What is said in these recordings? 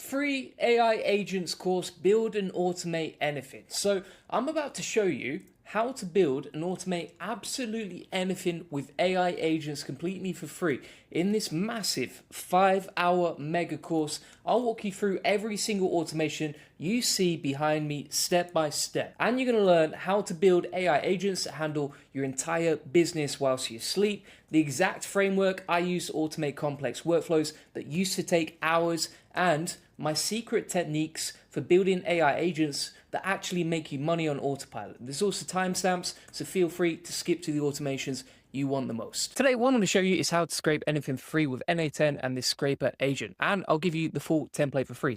free AI agents course, Build and Automate Anything. So I'm about to show you how to build and automate absolutely anything with AI agents completely for free. In this massive 5-hour mega course, I'll walk you through every single automation you see behind me step by step. And you're going to learn how to build AI agents that handle your entire business whilst you sleep, the exact framework I use to automate complex workflows that used to take hours, and my secret techniques for building AI agents that actually make you money on autopilot. There's also timestamps, so feel free to skip to the automations you want the most. Today, what I'm going to show you is how to scrape anything free with N8N and this scraper agent, and I'll give you the full template for free.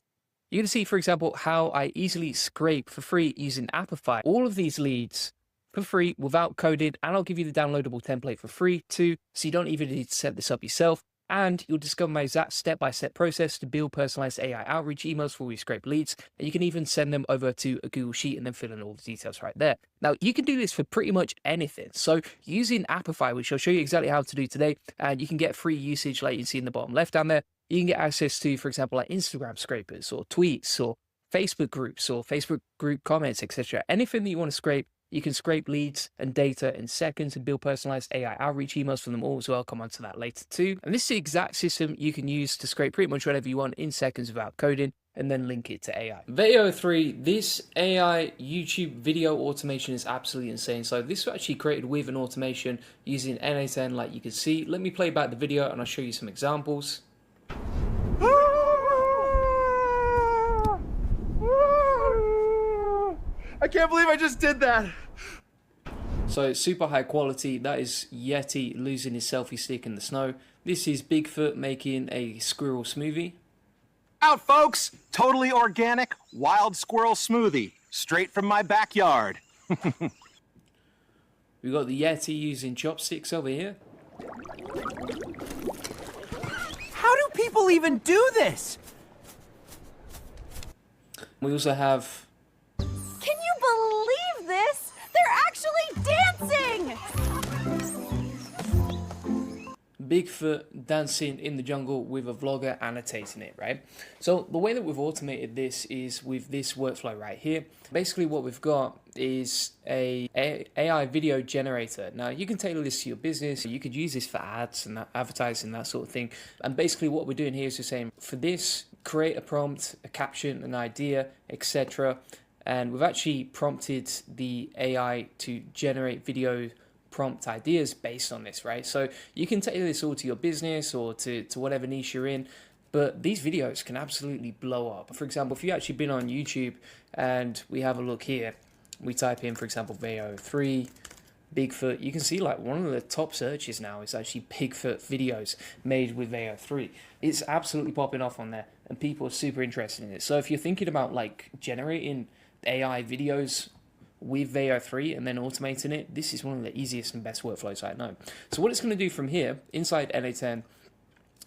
You're going to see, for example, how I easily scrape for free using Apify all of these leads for free without coding, and I'll give you the downloadable template for free too, so you don't even need to set this up yourself. And you'll discover my exact step-by-step process to build personalized AI outreach emails for all your scrape leads. And you can even send them over to a Google Sheet and then fill in all the details right there. Now, you can do this for pretty much anything. So using Apify, which I'll show you exactly how to do today, and you can get free usage like you see in the bottom left down there. You can get access to, for example, like Instagram scrapers or tweets or Facebook groups or Facebook group comments, etc. Anything that you want to scrape, you can scrape leads and data in seconds and build personalized AI outreach emails for them all as well. I'll come on to that later too. And this is the exact system you can use to scrape pretty much whatever you want in seconds without coding, and then link it to AI. Video 3, this AI YouTube video automation is absolutely insane. So this was actually created with an automation using N8N like you can see. Let me play back the video and I'll show you some examples. I can't believe I just did that. So it's super high quality. That is Yeti losing his selfie stick in the snow. This is Bigfoot making a squirrel smoothie. Out, folks! Totally organic, wild squirrel smoothie. Straight from my backyard. We've got the Yeti using chopsticks over here. How do people even do this? We also have... Can you believe this? They're actually dancing! Bigfoot dancing in the jungle with a vlogger annotating it, right? So the way that we've automated this is with this workflow right here. Basically what we've got is a AI video generator. Now you can tailor this to your business. You could use this for ads and advertising, that sort of thing. And basically what we're doing here is just saying, for this, create a prompt, a caption, an idea, etc. And we've actually prompted the AI to generate video prompt ideas based on this, right? So you can tailor this all to your business or to whatever niche you're in, but these videos can absolutely blow up. For example, if you've actually been on YouTube and we have a look here, we type in, for example, Veo 3, Bigfoot, you can see like one of the top searches now is actually Bigfoot videos made with Veo 3. It's absolutely popping off on there and people are super interested in it. So if you're thinking about like generating AI videos with Veo 3 and then automating it, this is one of the easiest and best workflows I know. So what it's going to do from here, inside N8N,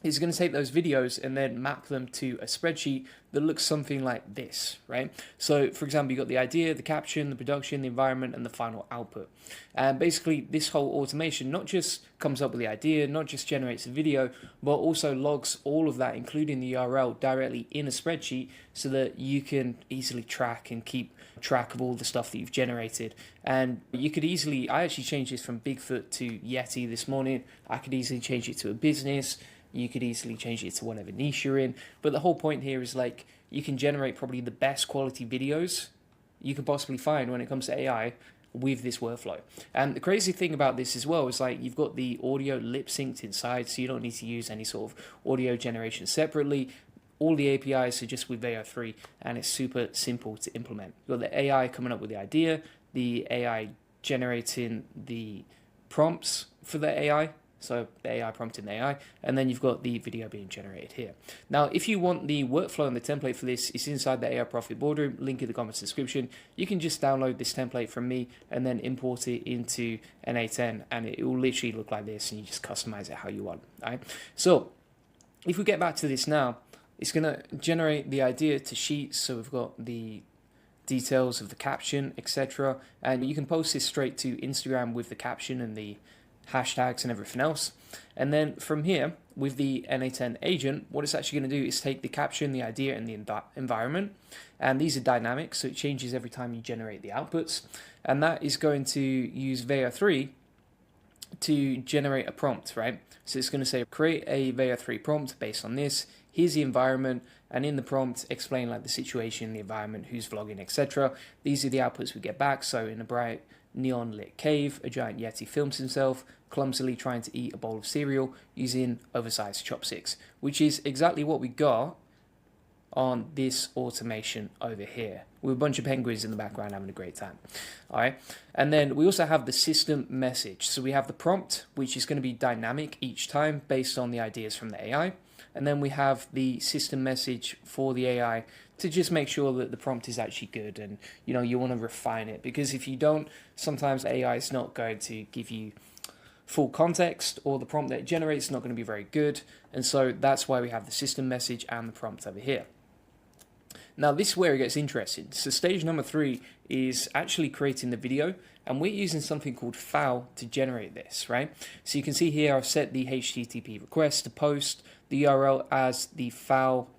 is going to take those videos and then map them to a spreadsheet that looks something like this, right? So, for example, you've got the idea, the caption, the production, the environment, and the final output. And basically, this whole automation not just comes up with the idea, not just generates a video, but also logs all of that, including the URL, directly in a spreadsheet so that you can easily track and keep track of all the stuff that you've generated. And you could easily, I actually changed this from Bigfoot to Yeti this morning. I could easily change it to a business. You could easily change it to whatever niche you're in. But the whole point here is like, you can generate probably the best quality videos you can possibly find when it comes to AI with this workflow. And the crazy thing about this as well is like, you've got the audio lip synced inside, so you don't need to use any sort of audio generation separately. All the APIs are just with Veo 3 and it's super simple to implement. You've got the AI coming up with the idea, the AI generating the prompts for the AI, so the AI prompting the AI, and then you've got the video being generated here. Now, if you want the workflow and the template for this, it's inside the AI Profit Boardroom, link in the comments description. You can just download this template from me and then import it into N8N, and it will literally look like this, and you just customize it how you want, right? So, if we get back to this now, it's going to generate the idea to sheets, so we've got the details of the caption, etc. And you can post this straight to Instagram with the caption and the hashtags and everything else. And then from here, with the N8N agent, what it's actually going to do is take the caption, the idea, and the environment. And these are dynamic, so it changes every time you generate the outputs. And that is going to use Veo 3 to generate a prompt, right? So it's going to say, create a Veo 3 prompt based on this. Here's the environment, and in the prompt, explain like the situation, the environment, who's vlogging, etc. These are the outputs we get back. So in a bright neon lit cave, a giant yeti films himself clumsily trying to eat a bowl of cereal using oversized chopsticks, which is exactly what we got on this automation over here, with a bunch of penguins in the background having a great time. All right, and then we also have the system message. So we have the prompt, which is going to be dynamic each time based on the ideas from the AI, and then we have the system message for the AI to just make sure that the prompt is actually good, and you want to refine it, because if you don't, sometimes AI is not going to give you full context, or the prompt that it generates is not going to be very good. And so that's why we have the system message and the prompt over here. Now this is where it gets interesting. So stage number 3 is actually creating the video, and we're using something called FAL to generate this, right? So you can see here I've set the HTTP request to post the URL as the FAL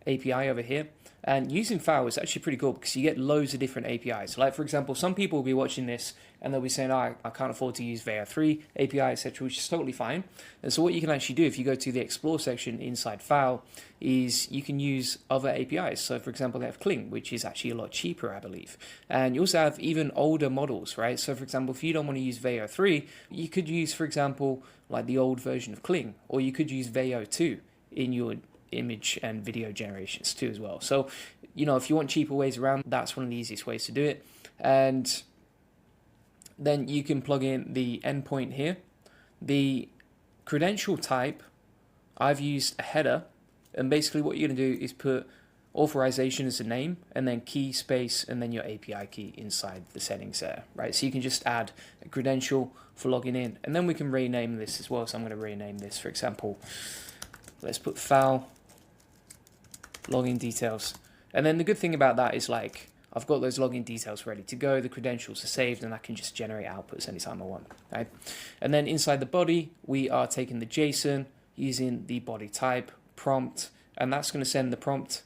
API over here. And using FAL is actually pretty cool because you get loads of different APIs. Like, for example, some people will be watching this and they'll be saying, oh, I can't afford to use Veo 3 API, etc., which is totally fine. And so what you can actually do if you go to the Explore section inside FAL is you can use other APIs. So, for example, they have Kling, which is actually a lot cheaper, I believe. And you also have even older models, right? So, for example, if you don't want to use Veo 3, you could use, for example, like the old version of Kling, or you could use Veo 2 in your image and video generations too as well. So, if you want cheaper ways around, that's one of the easiest ways to do it. And then you can plug in the endpoint here. The credential type, I've used a header, and basically what you're going to do is put authorization as a name, and then key space, and then your API key inside the settings there, right? So you can just add a credential for logging in, and then we can rename this as well. So I'm going to rename this, for example, let's put FAL login details. And then the good thing about that is, like, I've got those login details ready to go, the credentials are saved, and I can just generate outputs anytime I want, right? And then inside the body, we are taking the JSON using the body type prompt, and that's going to send the prompt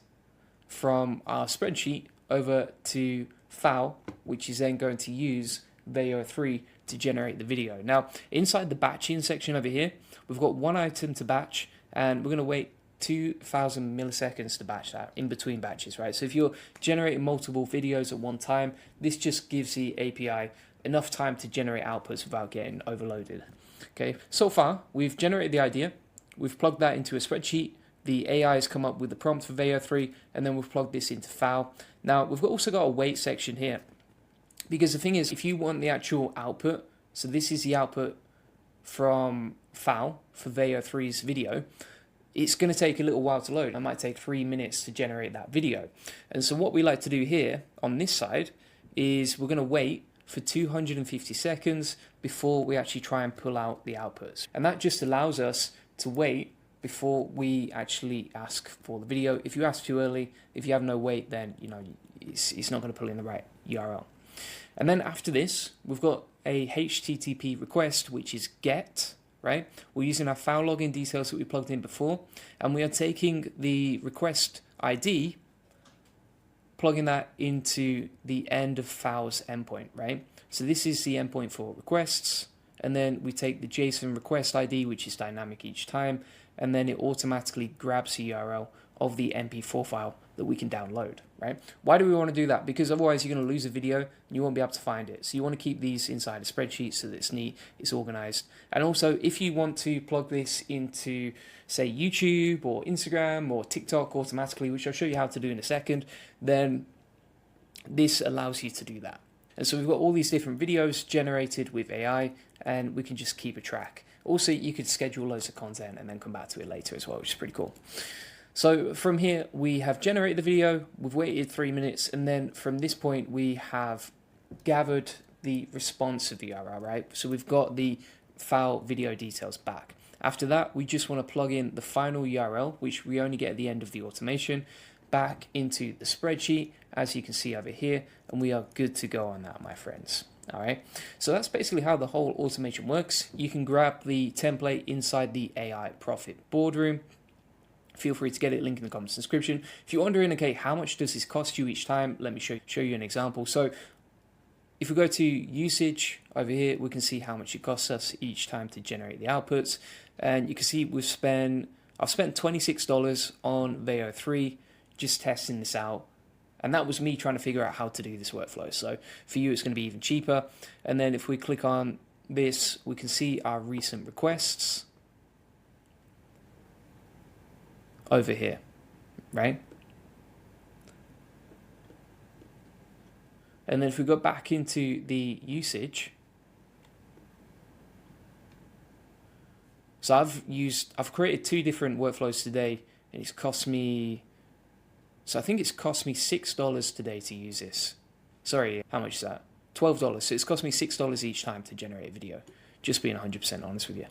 from our spreadsheet over to FAL, which is then going to use Veo 3 to generate the video. Now, inside the batching section over here, we've got one item to batch, and we're going to wait 2,000 milliseconds to batch that in between batches, right? So if you're generating multiple videos at one time, this just gives the API enough time to generate outputs without getting overloaded. Okay, so far we've generated the idea, we've plugged that into a spreadsheet, the AI has come up with the prompt for Veo 3, and then we've plugged this into FAL. Now we've also got a wait section here, because the thing is, if you want the actual output, so this is the output from FAL for Veo 3's video, it's going to take a little while to load. It might take 3 minutes to generate that video. And so what we like to do here on this side is we're going to wait for 250 seconds before we actually try and pull out the outputs. And that just allows us to wait before we actually ask for the video. If you ask too early, if you have no wait, then it's not going to pull in the right URL. And then after this, we've got a HTTP request, which is get, right? We're using our FAL login details that we plugged in before, and we are taking the request ID, plugging that into the end of FAL's endpoint, right? So this is the endpoint for requests, and then we take the JSON request ID, which is dynamic each time, and then it automatically grabs the URL of the MP4 file that we can download, right? Why do we want to do that? Because otherwise you're going to lose a video and you won't be able to find it. So you want to keep these inside a spreadsheet so that it's neat, it's organized. And also, if you want to plug this into, say, YouTube or Instagram or TikTok automatically, which I'll show you how to do in a second, then this allows you to do that. And so we've got all these different videos generated with AI, and we can just keep a track. Also, you could schedule loads of content and then come back to it later as well, which is pretty cool. So from here, we have generated the video, we've waited 3 minutes, and then from this point, we have gathered the response of the URL, right? So we've got the FAL video details back. After that, we just want to plug in the final URL, which we only get at the end of the automation, back into the spreadsheet, as you can see over here, and we are good to go on that, my friends. All right, so that's basically how the whole automation works. You can grab the template inside the AI Profit Boardroom. Feel free to get it, link in the comments description. If you're wondering, okay, how much does this cost you each time? Let me show you an example. So if we go to usage over here, we can see how much it costs us each time to generate the outputs. And you can see I've spent $26 on Veo 3 just testing this out. And that was me trying to figure out how to do this workflow. So for you, it's going to be even cheaper. And then if we click on this, we can see our recent requests over here, right? And then if we go back into the usage, so I've created 2 different workflows today, and it's cost me, so I think it's cost me $6 today to use this. Sorry, how much is that? $12. So it's cost me $6 each time to generate a video, just being 100% honest with you.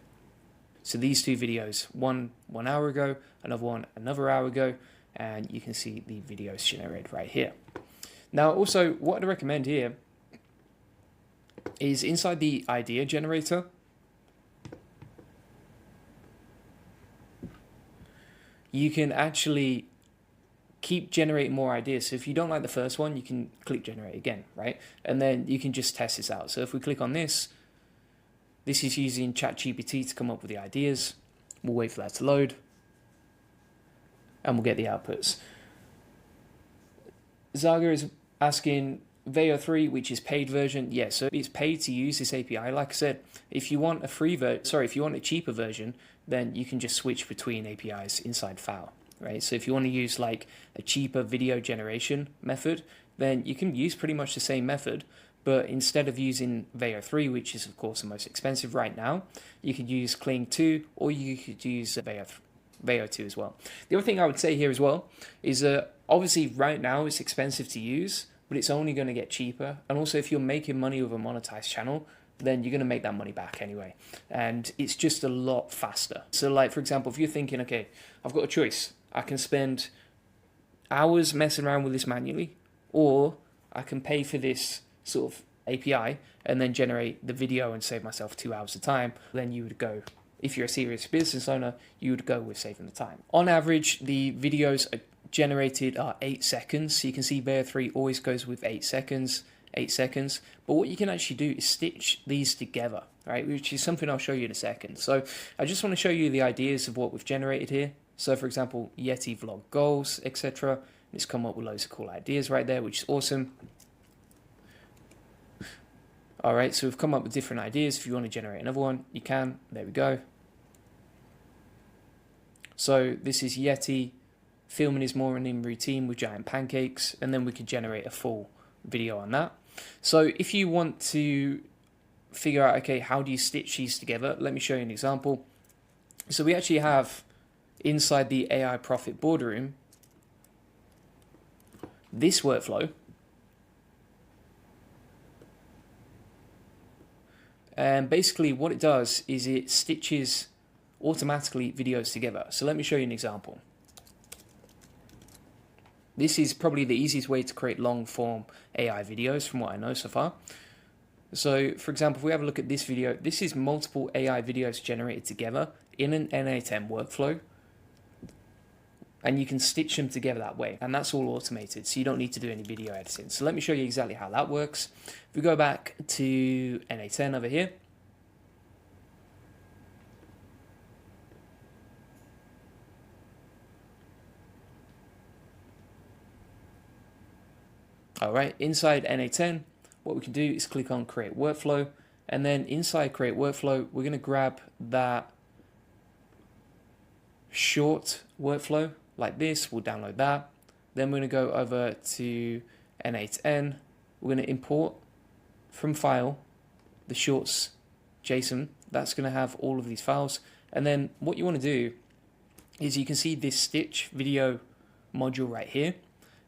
So these 2 videos, one hour ago, another one another hour ago, and you can see the videos generated right here. Now, also, what I'd recommend here is inside the idea generator, you can actually keep generating more ideas. So if you don't like the first one, you can click generate again, right? And then you can just test this out. So if we click on this, this is using ChatGPT to come up with the ideas. We'll wait for that to load, and we'll get the outputs. Zaga is asking Veo 3, which is paid version. Yeah, so it's paid to use this API. Like I said, if you want a if you want a cheaper version, then you can just switch between APIs inside FAO, right? So if you want to use like a cheaper video generation method, then you can use pretty much the same method, but instead of using Veo 3, which is of course the most expensive right now, you could use Kling 2, or you could use Veo 2 as well. The other thing I would say here as well is that obviously right now it's expensive to use, but it's only going to get cheaper. And also if you're making money with a monetized channel, then you're going to make that money back anyway. And it's just a lot faster. So like, for example, if you're thinking, okay, I've got a choice. I can spend hours messing around with this manually, or I can pay for this sort of API and then generate the video and save myself 2 hours of time. Then you would go, if you're a serious business owner, you would go with saving the time. On average, the videos generated are 8 seconds. So you can see Veo 3 always goes with 8 seconds. But what you can actually do is stitch these together, right? Which is something I'll show you in a second. So I just want to show you the ideas of what we've generated here. So for example, Yeti vlog goals, etc. It's come up with loads of cool ideas right there, which is awesome. All right, so we've come up with different ideas. If you want to generate another one, you can. There we go. So this is Yeti filming his morning routine with giant pancakes, and then we could generate a full video on that. So if you want to figure out, okay, how do you stitch these together? Let me show you an example. So we actually have inside the AI Profit Boardroom this workflow. And basically what it does is it stitches automatically videos together. So let me show you an example. This is probably the easiest way to create long form AI videos from what I know so far. So for example, if we have a look at this video, this is multiple AI videos generated together in an N8N workflow. And you can stitch them together that way. And that's all automated, so you don't need to do any video editing. So let me show you exactly how that works. If we go back to N8N over here. All right, inside N8N, what we can do is click on Create Workflow. And then inside Create Workflow, we're going to grab that short workflow like this. We'll download that. Then we're going to go over to N8N. We're going to import from file the shorts JSON. That's going to have all of these files. And then what you want to do is you can see this stitch video module right here.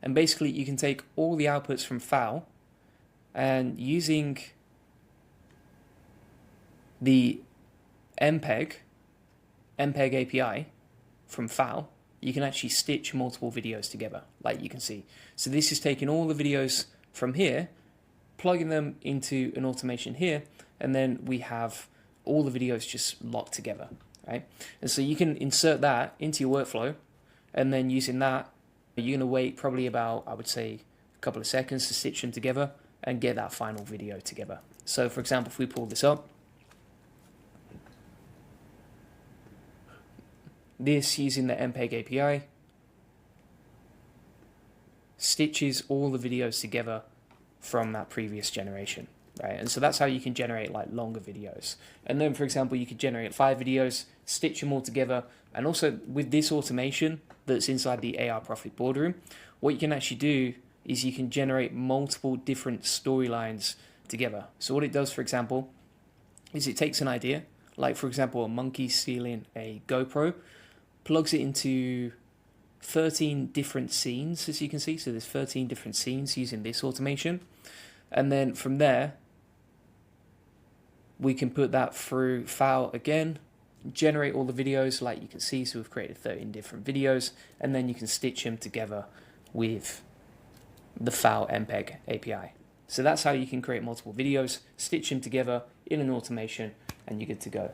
And basically you can take all the outputs from file, and using the MPEG API from file, you can actually stitch multiple videos together, like you can see. So this is taking all the videos from here plugging them into an automation here, and then we have all the videos just locked together, right? And so you can insert that into your workflow, and then using that, you're going to wait probably about, I would say, a couple of seconds to stitch them together and get that final video together. So for example, if we pull this up, this using the MPEG API stitches all the videos together from that previous generation, right? And so that's how you can generate like longer videos. And then for example, you could generate 5 videos, stitch them all together. And also with this automation that's inside the AI Profit Boardroom, what you can actually do is you can generate multiple different storylines together. So what it does, for example, is it takes an idea, like for example, a monkey stealing a GoPro, plugs it into 13 different scenes, as you can see. So there's 13 different scenes using this automation. And then from there, we can put that through file again, generate all the videos like you can see. So we've created 13 different videos, and then you can stitch them together with the file MPEG API. So that's how you can create multiple videos, stitch them together in an automation, and you're good to go.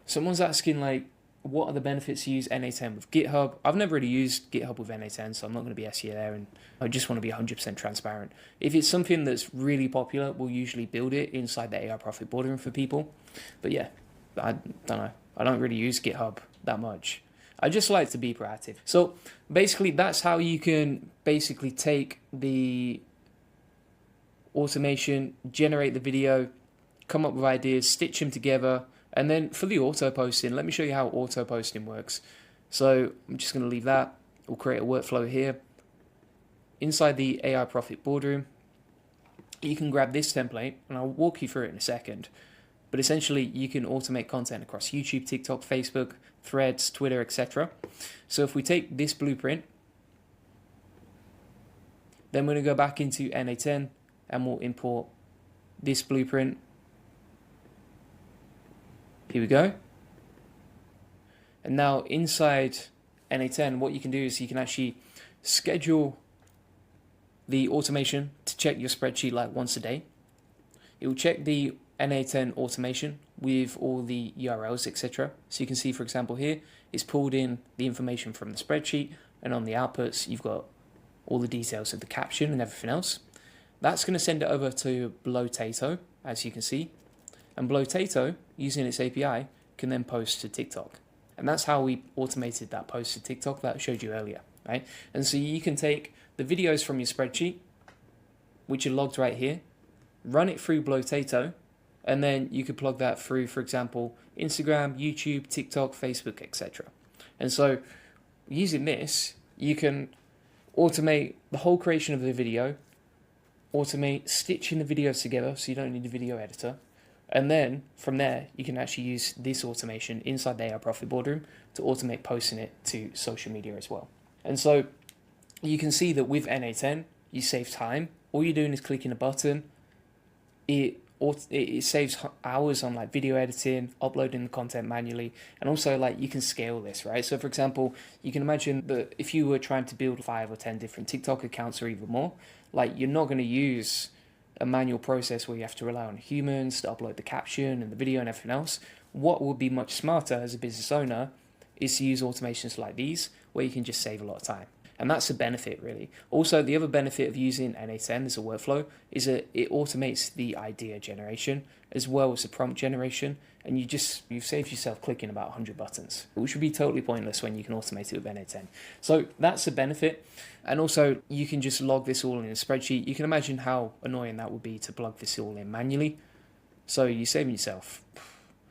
Someone's asking like, what are the benefits to use N8N with GitHub? I've never really used GitHub with N8N, so I'm not going to be SEO there, and I just want to be 100% transparent. If it's something that's really popular, we'll usually build it inside the AI Profit Boardroom for people. But yeah, I don't know. I don't really use GitHub that much. I just like to be proactive. So basically, that's how you can basically take the automation, generate the video, come up with ideas, stitch them together. And then for the auto posting, let me show you how auto posting works. So I'm just going to leave that. We'll create a workflow here. Inside the AI Profit Boardroom, you can grab this template, and I'll walk you through it in a second. But essentially, you can automate content across YouTube, TikTok, Facebook, Threads, Twitter, etc. So if we take this blueprint, then we're going to go back into N8N, and we'll import this blueprint. Here we go. And now inside N8N, what you can do is you can actually schedule the automation to check your spreadsheet like once a day. It will check the N8N automation with all the URLs, etc. So you can see, for example, here, it's pulled in the information from the spreadsheet, and on the outputs, you've got all the details of the caption and everything else. That's going to send it over to Blotato, as you can see. And Blotato, using its API, can then post to TikTok. And that's how we automated that post to TikTok that I showed you earlier, right? And so you can take the videos from your spreadsheet, which are logged right here, run it through Blotato, and then you could plug that through, for example, Instagram, YouTube, TikTok, Facebook, etc. And so using this, you can automate the whole creation of the video, automate stitching the videos together so you don't need a video editor. And then from there, you can actually use this automation inside the AI Profit Boardroom to automate posting it to social media as well. And so you can see that with N8N, you save time. All you're doing is clicking a button. It saves hours on like video editing, uploading the content manually, and also like you can scale this, right? So for example, you can imagine that if you were trying to build 5 or 10 different TikTok accounts or even more, like you're not going to use a manual process where you have to rely on humans to upload the caption and the video and everything else. What would be much smarter as a business owner is to use automations like these where you can just save a lot of time. And that's a benefit, really. Also, the other benefit of using N8N as a workflow is that it automates the idea generation as well as the prompt generation, and you've saved yourself clicking about 100 buttons, which would be totally pointless when you can automate it with N8N. So that's a benefit. And also, you can just log this all in a spreadsheet. You can imagine how annoying that would be to plug this all in manually. So you're saving yourself,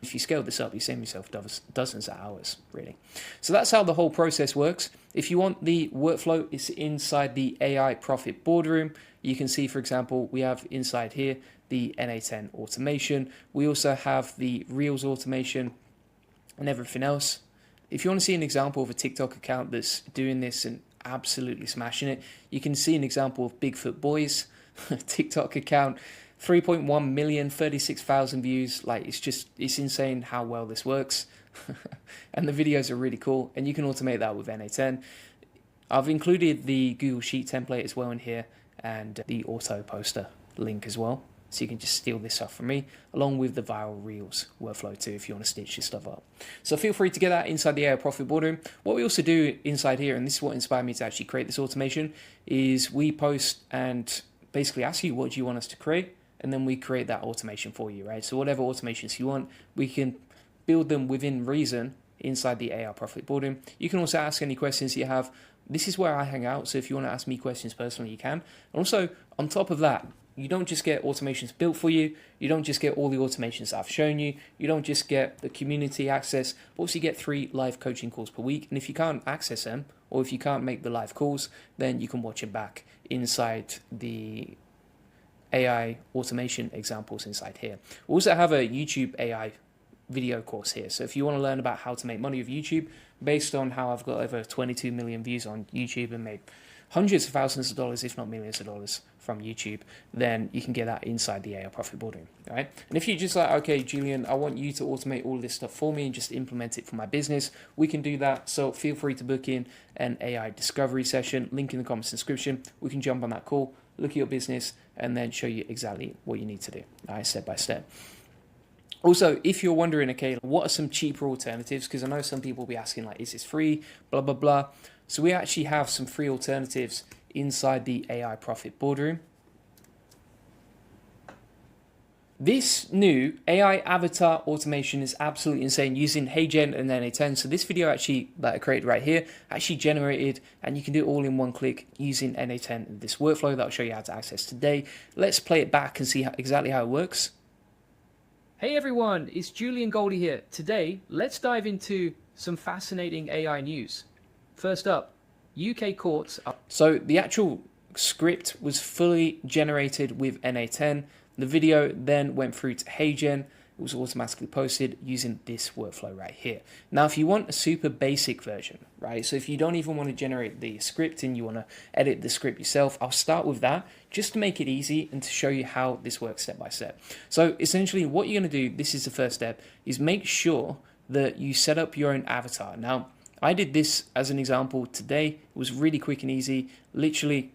if you scale this up, you save yourself dozens of hours, really. So that's how the whole process works. If you want the workflow, it's inside the AI Profit Boardroom. You can see, for example, we have inside here the N8N automation. We also have the Reels automation and everything else. If you want to see an example of a TikTok account that's doing this and absolutely smashing it, you can see an example of Bigfoot Boys TikTok account. 3.1 million, 36,000 views. Like, it's insane how well this works. And the videos are really cool, and you can automate that with N8N. I've included the Google Sheet template as well in here, and the auto poster link as well. So you can just steal this stuff from me, along with the viral reels workflow too, if you want to stitch your stuff up. So feel free to get that inside the AI Profit Boardroom. What we also do inside here, and this is what inspired me to actually create this automation, is we post and basically ask you what do you want us to create, and then we create that automation for you, right? So whatever automations you want, we can build them within reason inside the AI Profit Boardroom. You can also ask any questions you have. This is where I hang out, so if you want to ask me questions personally, you can. And also, on top of that, you don't just get automations built for you. You don't just get all the automations that I've shown you. You don't just get the community access, but also you get 3 live coaching calls per week. And if you can't access them, or if you can't make the live calls, then you can watch it back inside the AI automation examples inside here. We also have a YouTube AI video course here. So if you want to learn about how to make money with YouTube, based on how I've got over 22 million views on YouTube and made hundreds of thousands of dollars, if not millions of dollars from YouTube, then you can get that inside the AI Profit Boardroom, right? And if you're just like, okay, Julian, I want you to automate all this stuff for me and just implement it for my business, we can do that. So feel free to book in an AI discovery session, link in the comments description. We can jump on that call, look at your business, and then show you exactly what you need to do, right, step by step. Also, if you're wondering, okay, what are some cheaper alternatives? Because I know some people will be asking, like, is this free? Blah, blah, blah. So we actually have some free alternatives inside the AI Profit Boardroom. This new AI avatar automation is absolutely insane using HeyGen and N8N. So this video actually that I created right here actually generated, and you can do it all in one click using N8N and this workflow that I'll show you how to access today. Let's play it back and see exactly how it works. Hey everyone, it's Julian Goldie here. Today, let's dive into some fascinating AI news. First up, UK courts are... So the actual script was fully generated with N8N. The video then went through to HeyGen. It was automatically posted using this workflow right here. Now, if you want a super basic version, right? So if you don't even want to generate the script and you want to edit the script yourself, I'll start with that just to make it easy and to show you how this works step by step. So essentially what you're going to do, this is the first step, is make sure that you set up your own avatar. Now, I did this as an example today. It was really quick and easy. Literally,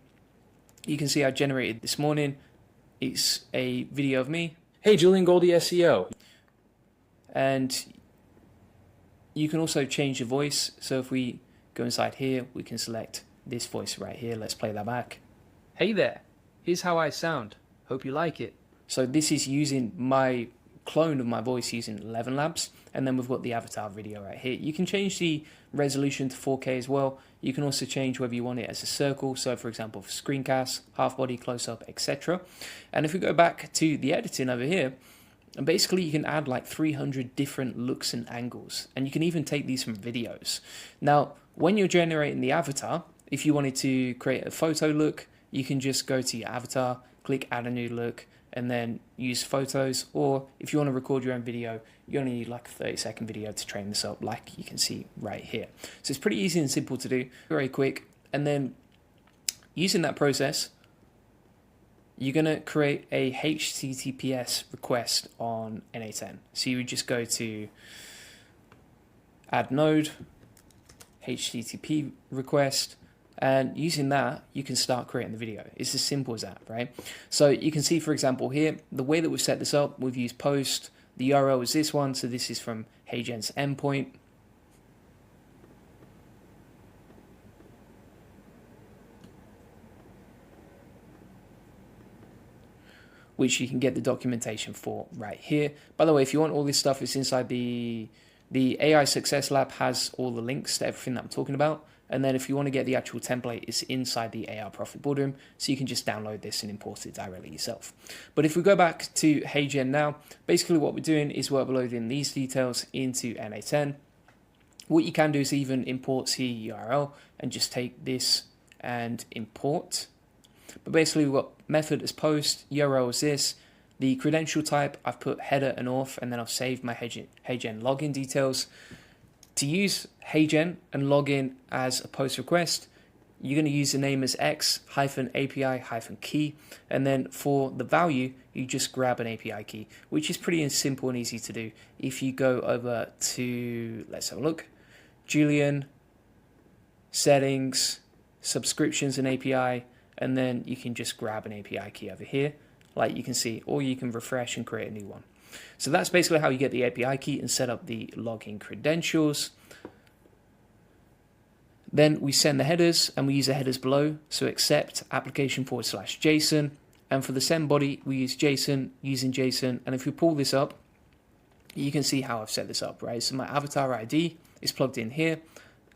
you can see I generated this morning. It's a video of me. Hey, Julian Goldie SEO. And you can also change your voice. So if we go inside here, we can select this voice right here. Let's play that back. Hey there, here's how I sound. Hope you like it. So this is using my clone of my voice using 11 Labs. And then we've got the avatar video right here. You can change the resolution to 4K as well. You can also change whether you want it as a circle. So for example, for screencast, half body, close up, etc. And if we go back to the editing over here, and basically you can add like 300 different looks and angles. And you can even take these from videos. Now, when you're generating the avatar, if you wanted to create a photo look, you can just go to your avatar, click add a new look, and then use photos. Or if you want to record your own video, you only need like a 30-second video to train this up, like you can see right here. So it's pretty easy and simple to do, very quick. And then using that process, you're going to create a HTTPS request on N8N. So you would just go to add node, HTTP request, and using that, you can start creating the video. It's as simple as that, right? So you can see, for example, here, the way that we've set this up, we've used post. The URL is this one, so this is from HeyGen's endpoint. Which you can get the documentation for right here. By the way, if you want all this stuff, it's inside the AI Success Lab has all the links to everything that I'm talking about. And then if you want to get the actual template, it's inside the AI Profit Boardroom, so you can just download this and import it directly yourself. But if we go back to HeyGen now, basically what we're doing is we're uploading these details into N8N. What you can do is even import CURL and just take this and import. But basically we've got method as post, URL is this, the credential type, I've put header and auth, and then I've saved my HeyGen login details. To use HeyGen and log in as a post request, you're going to use the name as x-api-key, and then for the value, you just grab an API key, which is pretty simple and easy to do. If you go over to, let's have a look, Julian, settings, subscriptions and API, and then you can just grab an API key over here, like you can see, or you can refresh and create a new one. So that's basically how you get the API key and set up the login credentials. Then we send the headers, and we use the headers below. So accept application/JSON. And for the send body, we use JSON, using JSON. And if we pull this up, you can see how I've set this up, right? So my avatar ID is plugged in here.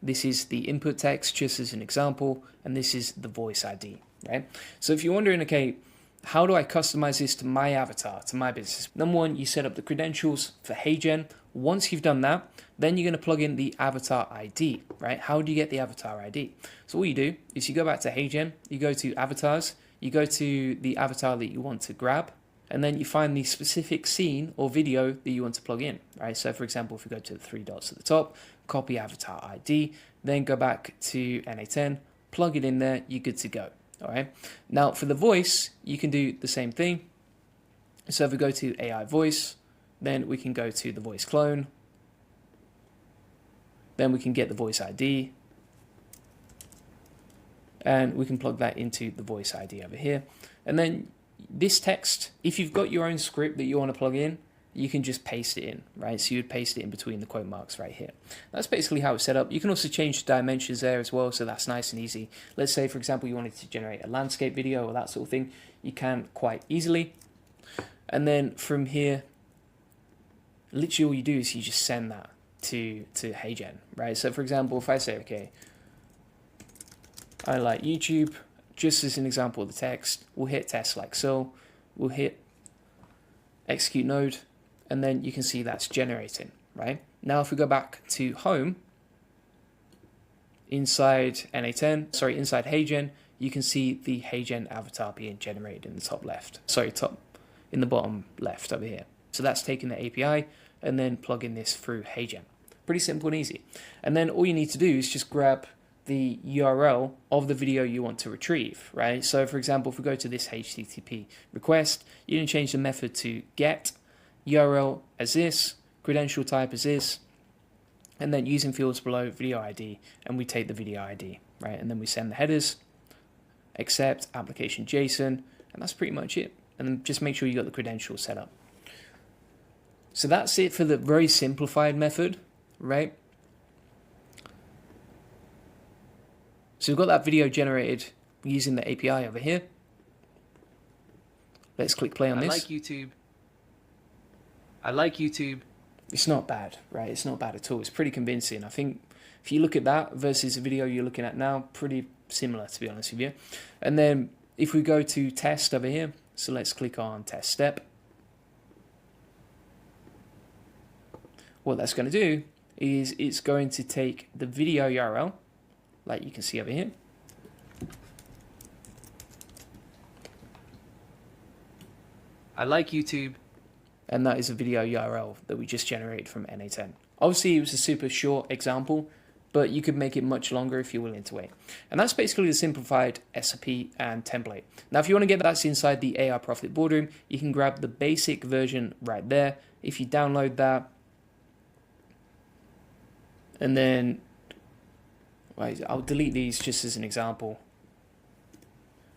This is the input text, just as an example. And this is the voice ID, right? So if you're wondering, okay, how do I customize this to my avatar, to my business? Number one, you set up the credentials for HeyGen. Once you've done that, then you're going to plug in the avatar ID, right? How do you get the avatar ID? So all you do is you go back to HeyGen, you go to avatars, you go to the avatar that you want to grab, and then you find the specific scene or video that you want to plug in, right? So for example, if we go to the three dots at the top, copy avatar ID, then go back to N8N, plug it in there, you're good to go. All right. Now for the voice, you can do the same thing. So if we go to AI voice, then we can go to the voice clone. Then we can get the voice ID. And we can plug that into the voice ID over here. And then this text, if you've got your own script that you want to plug in, you can just paste it in, right? So you'd paste it in between the quote marks right here. That's basically how it's set up. You can also change the dimensions there as well, so that's nice and easy. Let's say, for example, you wanted to generate a landscape video or that sort of thing. You can quite easily. And then from here, literally all you do is you just send that to HeyGen, right? So for example, if I say, okay, I like YouTube, just as an example of the text, we'll hit test like so. We'll hit execute node. And then you can see that's generating, right? Now, if we go back to home, inside N8N, sorry, inside HeyGen, you can see the HeyGen avatar being generated in the top left. Sorry, in the bottom left over here. So that's taking the API and then plugging this through HeyGen. Pretty simple and easy. And then all you need to do is just grab the URL of the video you want to retrieve, right? So for example, if we go to this HTTP request, you can change the method to get URL as this, credential type as this, and then using fields below video ID, and we take the video ID, right? And then we send the headers, accept application JSON, and that's pretty much it. And then just make sure you got the credentials set up. So that's it for the very simplified method, right? So we've got that video generated using the API over here. Let's click play on this. I like YouTube. It's not bad, right? It's not bad at all. It's pretty convincing. I think if you look at that versus the video you're looking at now, pretty similar, to be honest with you. And then if we go to test over here, so let's click on test step. What that's going to do is it's going to take the video URL, like you can see over here. I like YouTube. And that is a video URL that we just generated from N8N. Obviously, it was a super short example, but you could make it much longer if you're willing to wait. And that's basically the simplified SOP and template. Now, if you want to get that's inside the AI Profit Boardroom, you can grab the basic version right there. If you download that, and then I'll delete these just as an example.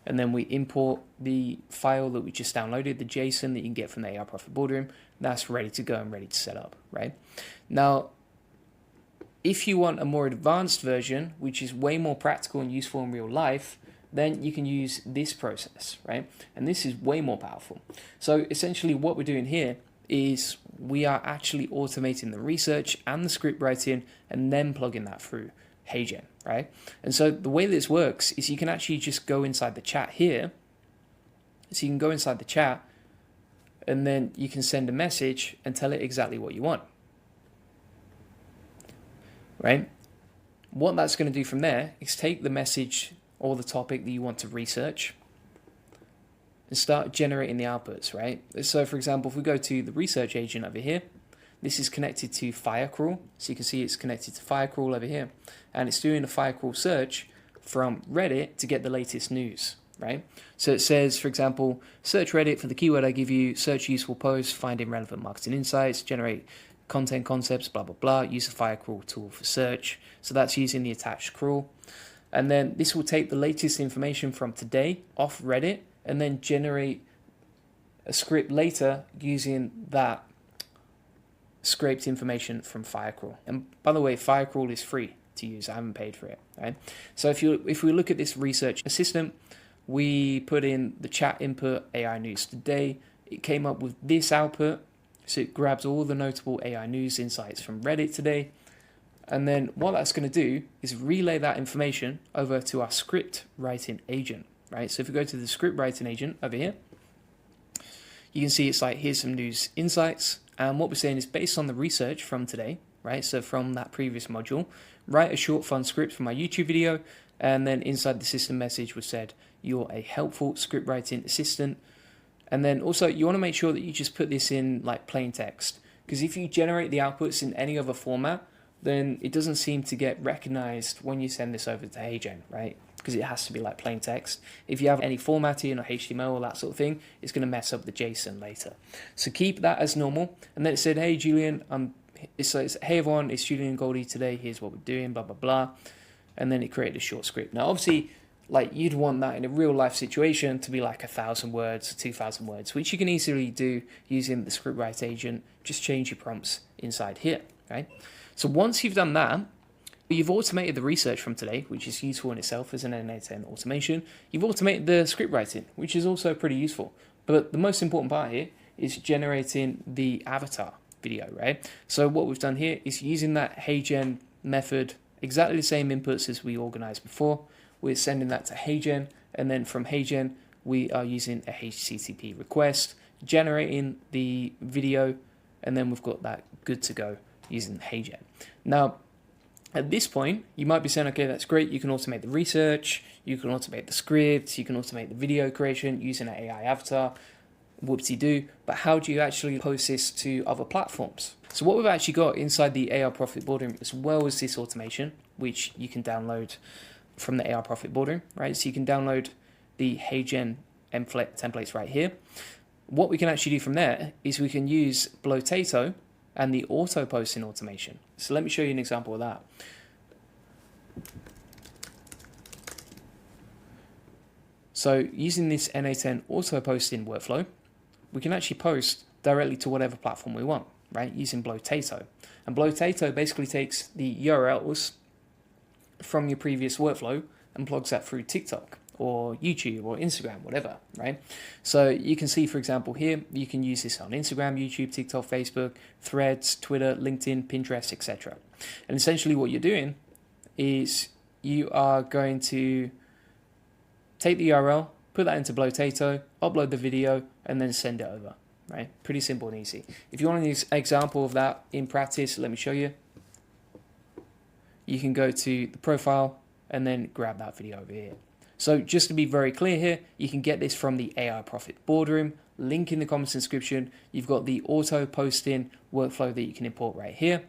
And then we import the file that we just downloaded, the JSON that you can get from the AI Profit Boardroom. That's ready to go and ready to set up, right? Now, if you want a more advanced version, which is way more practical and useful in real life, then you can use this process, right? And this is way more powerful. So essentially what we're doing here is we are actually automating the research and the script writing and then plugging that through HeyGen, right? And so the way this works is you can actually just go inside the chat here. So you can go inside the chat and then you can send a message and tell it exactly what you want, right? What that's going to do from there is take the message or the topic that you want to research and start generating the outputs, right? So for example, if we go to the research agent over here, this is connected to Firecrawl. So you can see it's connected to Firecrawl over here. And it's doing a Firecrawl search from Reddit to get the latest news, right? So it says, for example, search Reddit for the keyword I give you, search useful posts, finding relevant marketing insights, generate content concepts, blah, blah, blah. Use the Firecrawl tool for search. So that's using the attached crawl. And then this will take the latest information from today off Reddit and then generate a script later using that scraped information from Firecrawl. And by the way, Firecrawl is free to use. I haven't paid for it. Right? So if we look at this research assistant, we put in the chat input AI news today. It came up with this output. So it grabs all the notable AI news insights from Reddit today. And then what that's going to do is relay that information over to our script writing agent, right? So if we go to the script writing agent over here, you can see it's like, here's some news insights. And what we're saying is based on the research from today, right? So from that previous module, write a short fun script for my YouTube video. And then inside the system message was said, you're a helpful script writing assistant. And then also you want to make sure that you just put this in like plain text, because if you generate the outputs in any other format, then it doesn't seem to get recognized when you send this over to HeyGen, right? Because it has to be like plain text. If you have any formatting or HTML or that sort of thing, it's going to mess up the JSON later. So keep that as normal. And then it said, hey Julian, it's hey everyone, it's Julian Goldie today. Here's what we're doing, blah, blah, blah. And then it created a short script. Now, obviously, like you'd want that in a real life situation to be like 1,000 words, 2,000 words, which you can easily do using the scriptwriter agent. Just change your prompts inside here, right? So once you've done that, you've automated the research from today, which is useful in itself as an N8N automation. You've automated the script writing, which is also pretty useful. But the most important part here is generating the avatar video, right? So what we've done here is using that HeyGen method, exactly the same inputs as we organized before. We're sending that to HeyGen, and then from HeyGen, we are using a HTTP request, generating the video, and then we've got that good to go using HeyGen. Now, at this point, you might be saying, okay, that's great. You can automate the research, you can automate the scripts, you can automate the video creation using an AI avatar, whoopsie-doo, but how do you actually post this to other platforms? So what we've actually got inside the AI Profit Boardroom, as well as this automation, which you can download from the AI Profit Boardroom, right? So you can download the HeyGen templates right here. What we can actually do from there is we can use Blotato and the auto posting automation. So let me show you an example of that. So using this N8N auto posting workflow, we can actually post directly to whatever platform we want, right? Using Blotato. And Blotato basically takes the URLs from your previous workflow and plugs that through TikTok or YouTube or Instagram, whatever, right? So you can see, for example, here, you can use this on Instagram, YouTube, TikTok, Facebook, Threads, Twitter, LinkedIn, Pinterest, etc. And essentially what you're doing is you are going to take the URL, put that into Blotato, upload the video, and then send it over, right? Pretty simple and easy. If you want an example of that in practice, let me show you. You can go to the profile and then grab that video over here. So just to be very clear here, you can get this from the AI Profit Boardroom, link in the comments description. You've got the auto posting workflow that you can import right here.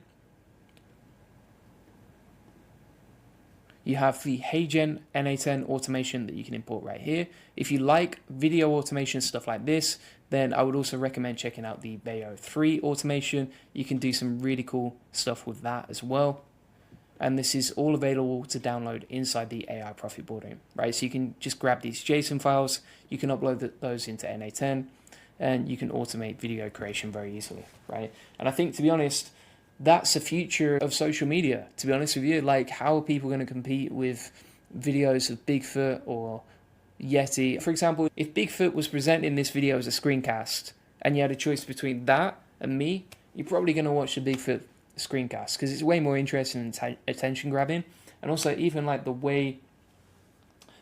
You have the HeyGen N8N automation that you can import right here. If you like video automation, stuff like this, then I would also recommend checking out the Veo 3 automation. You can do some really cool stuff with that as well. And this is all available to download inside the AI Profit Boardroom, right? So you can just grab these JSON files, you can upload those into N8N, and you can automate video creation very easily, right? And I think, to be honest, that's the future of social media, to be honest with you. Like, how are people going to compete with videos of Bigfoot or Yeti? For example, if Bigfoot was presenting this video as a screencast and you had a choice between that and me, you're probably going to watch the Bigfoot screencast because it's way more interesting and attention grabbing. And also, even like the way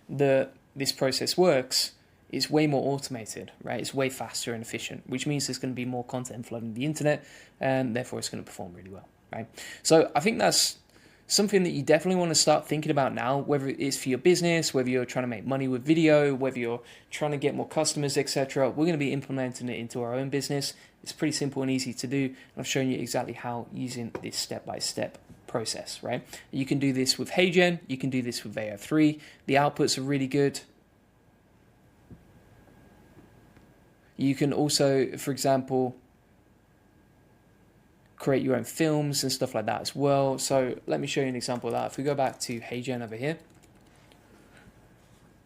this process works, it's way more automated, right? It's way faster and efficient, which means there's going to be more content flooding the internet, and therefore it's going to perform really well, right? So I think that's something that you definitely want to start thinking about now, whether it is for your business, whether you're trying to make money with video, whether you're trying to get more customers, etc. We're going to be implementing it into our own business. It's pretty simple and easy to do, and I've shown you exactly how using this step-by-step process, right? You can do this with HeyGen, you can do this with Veo 3. The outputs are really good. You can also, for example, create your own films and stuff like that as well. So let me show you an example of that. If we go back to HeyGen over here,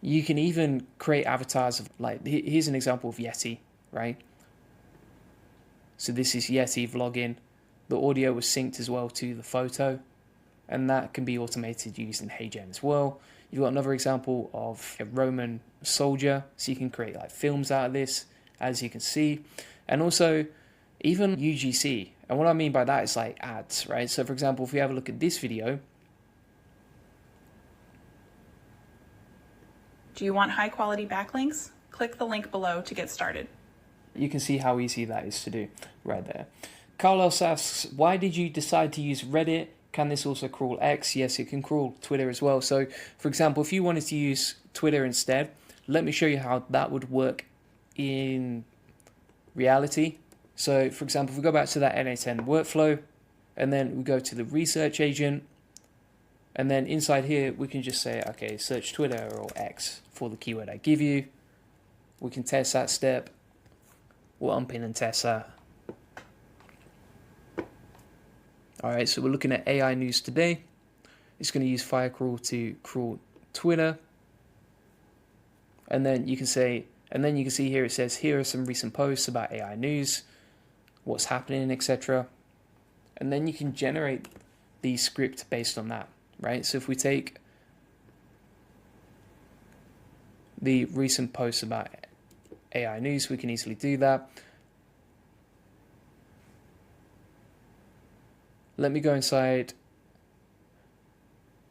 You can even create avatars of, like, here's an example of Yeti, right? So this is Yeti vlogging. The audio was synced as well to the photo, and that can be automated using HeyGen as well. You've got another example of a Roman soldier, so you can create like films out of this, as you can see. And also even UGC, and what I mean by that is like ads, right? So for example, if we have a look at this video. Do you want high quality backlinks? Click the link below to get started. You can see how easy that is to do right there. Carlos asks, why did you decide to use Reddit? Can this also crawl X? Yes, it can crawl Twitter as well. So for example, if you wanted to use Twitter instead, let me show you how that would work in reality. So for example, if we go back to that N8N workflow, and then we go to the research agent, and then inside here, we can just say, okay, search Twitter or X for the keyword I give you. We can test that step. We'll unpin and test that. All right, so we're looking at AI news today. It's going to use Firecrawl to crawl Twitter. And then you can say, and then you can see here it says, here are some recent posts about AI news, what's happening, etc. And then you can generate the script based on that, right? So if we take the recent posts about AI news, we can easily do that. Let me go inside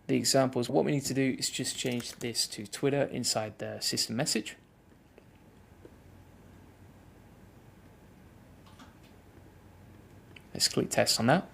the examples. What we need to do is just change this to Twitter inside the system message. Let's click test on that.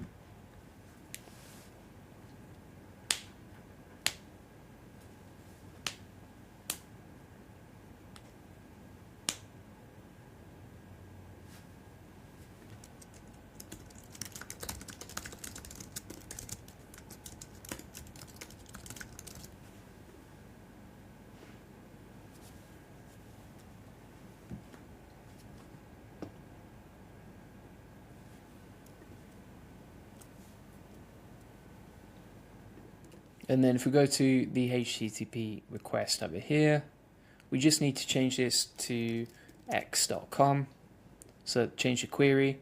And then if we go to the HTTP request over here, we just need to change this to x.com. So change the query.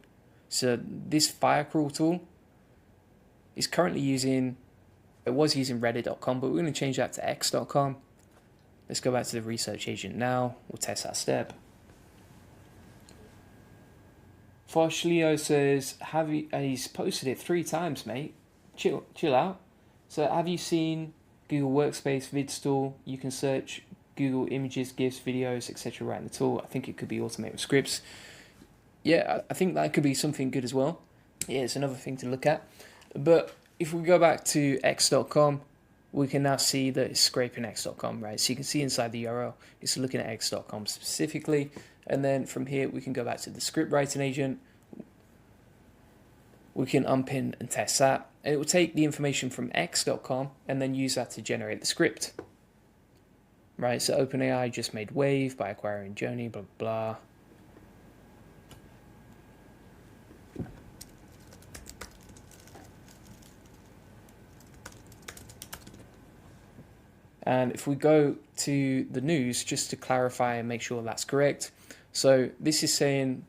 So this Firecrawl tool is currently using, it was using reddit.com, but we're going to change that to x.com. Let's go back to the research agent now. We'll test that step. Leo says, he's posted it 3 times, mate. Chill out. So have you seen Google Workspace VidStore? You can search Google Images, GIFs, videos, etc. right in the tool. I think it could be automated with scripts. Yeah, I think that could be something good as well. Yeah, it's another thing to look at. But if we go back to x.com, we can now see that it's scraping x.com, right? So you can see inside the URL, it's looking at x.com specifically. And then from here, we can go back to the script writing agent. We can unpin and test that. And it will take the information from x.com and then use that to generate the script. Right, so OpenAI just made Wave by acquiring Journey, blah, blah. And if we go to the news, just to clarify and make sure that's correct. So this is saying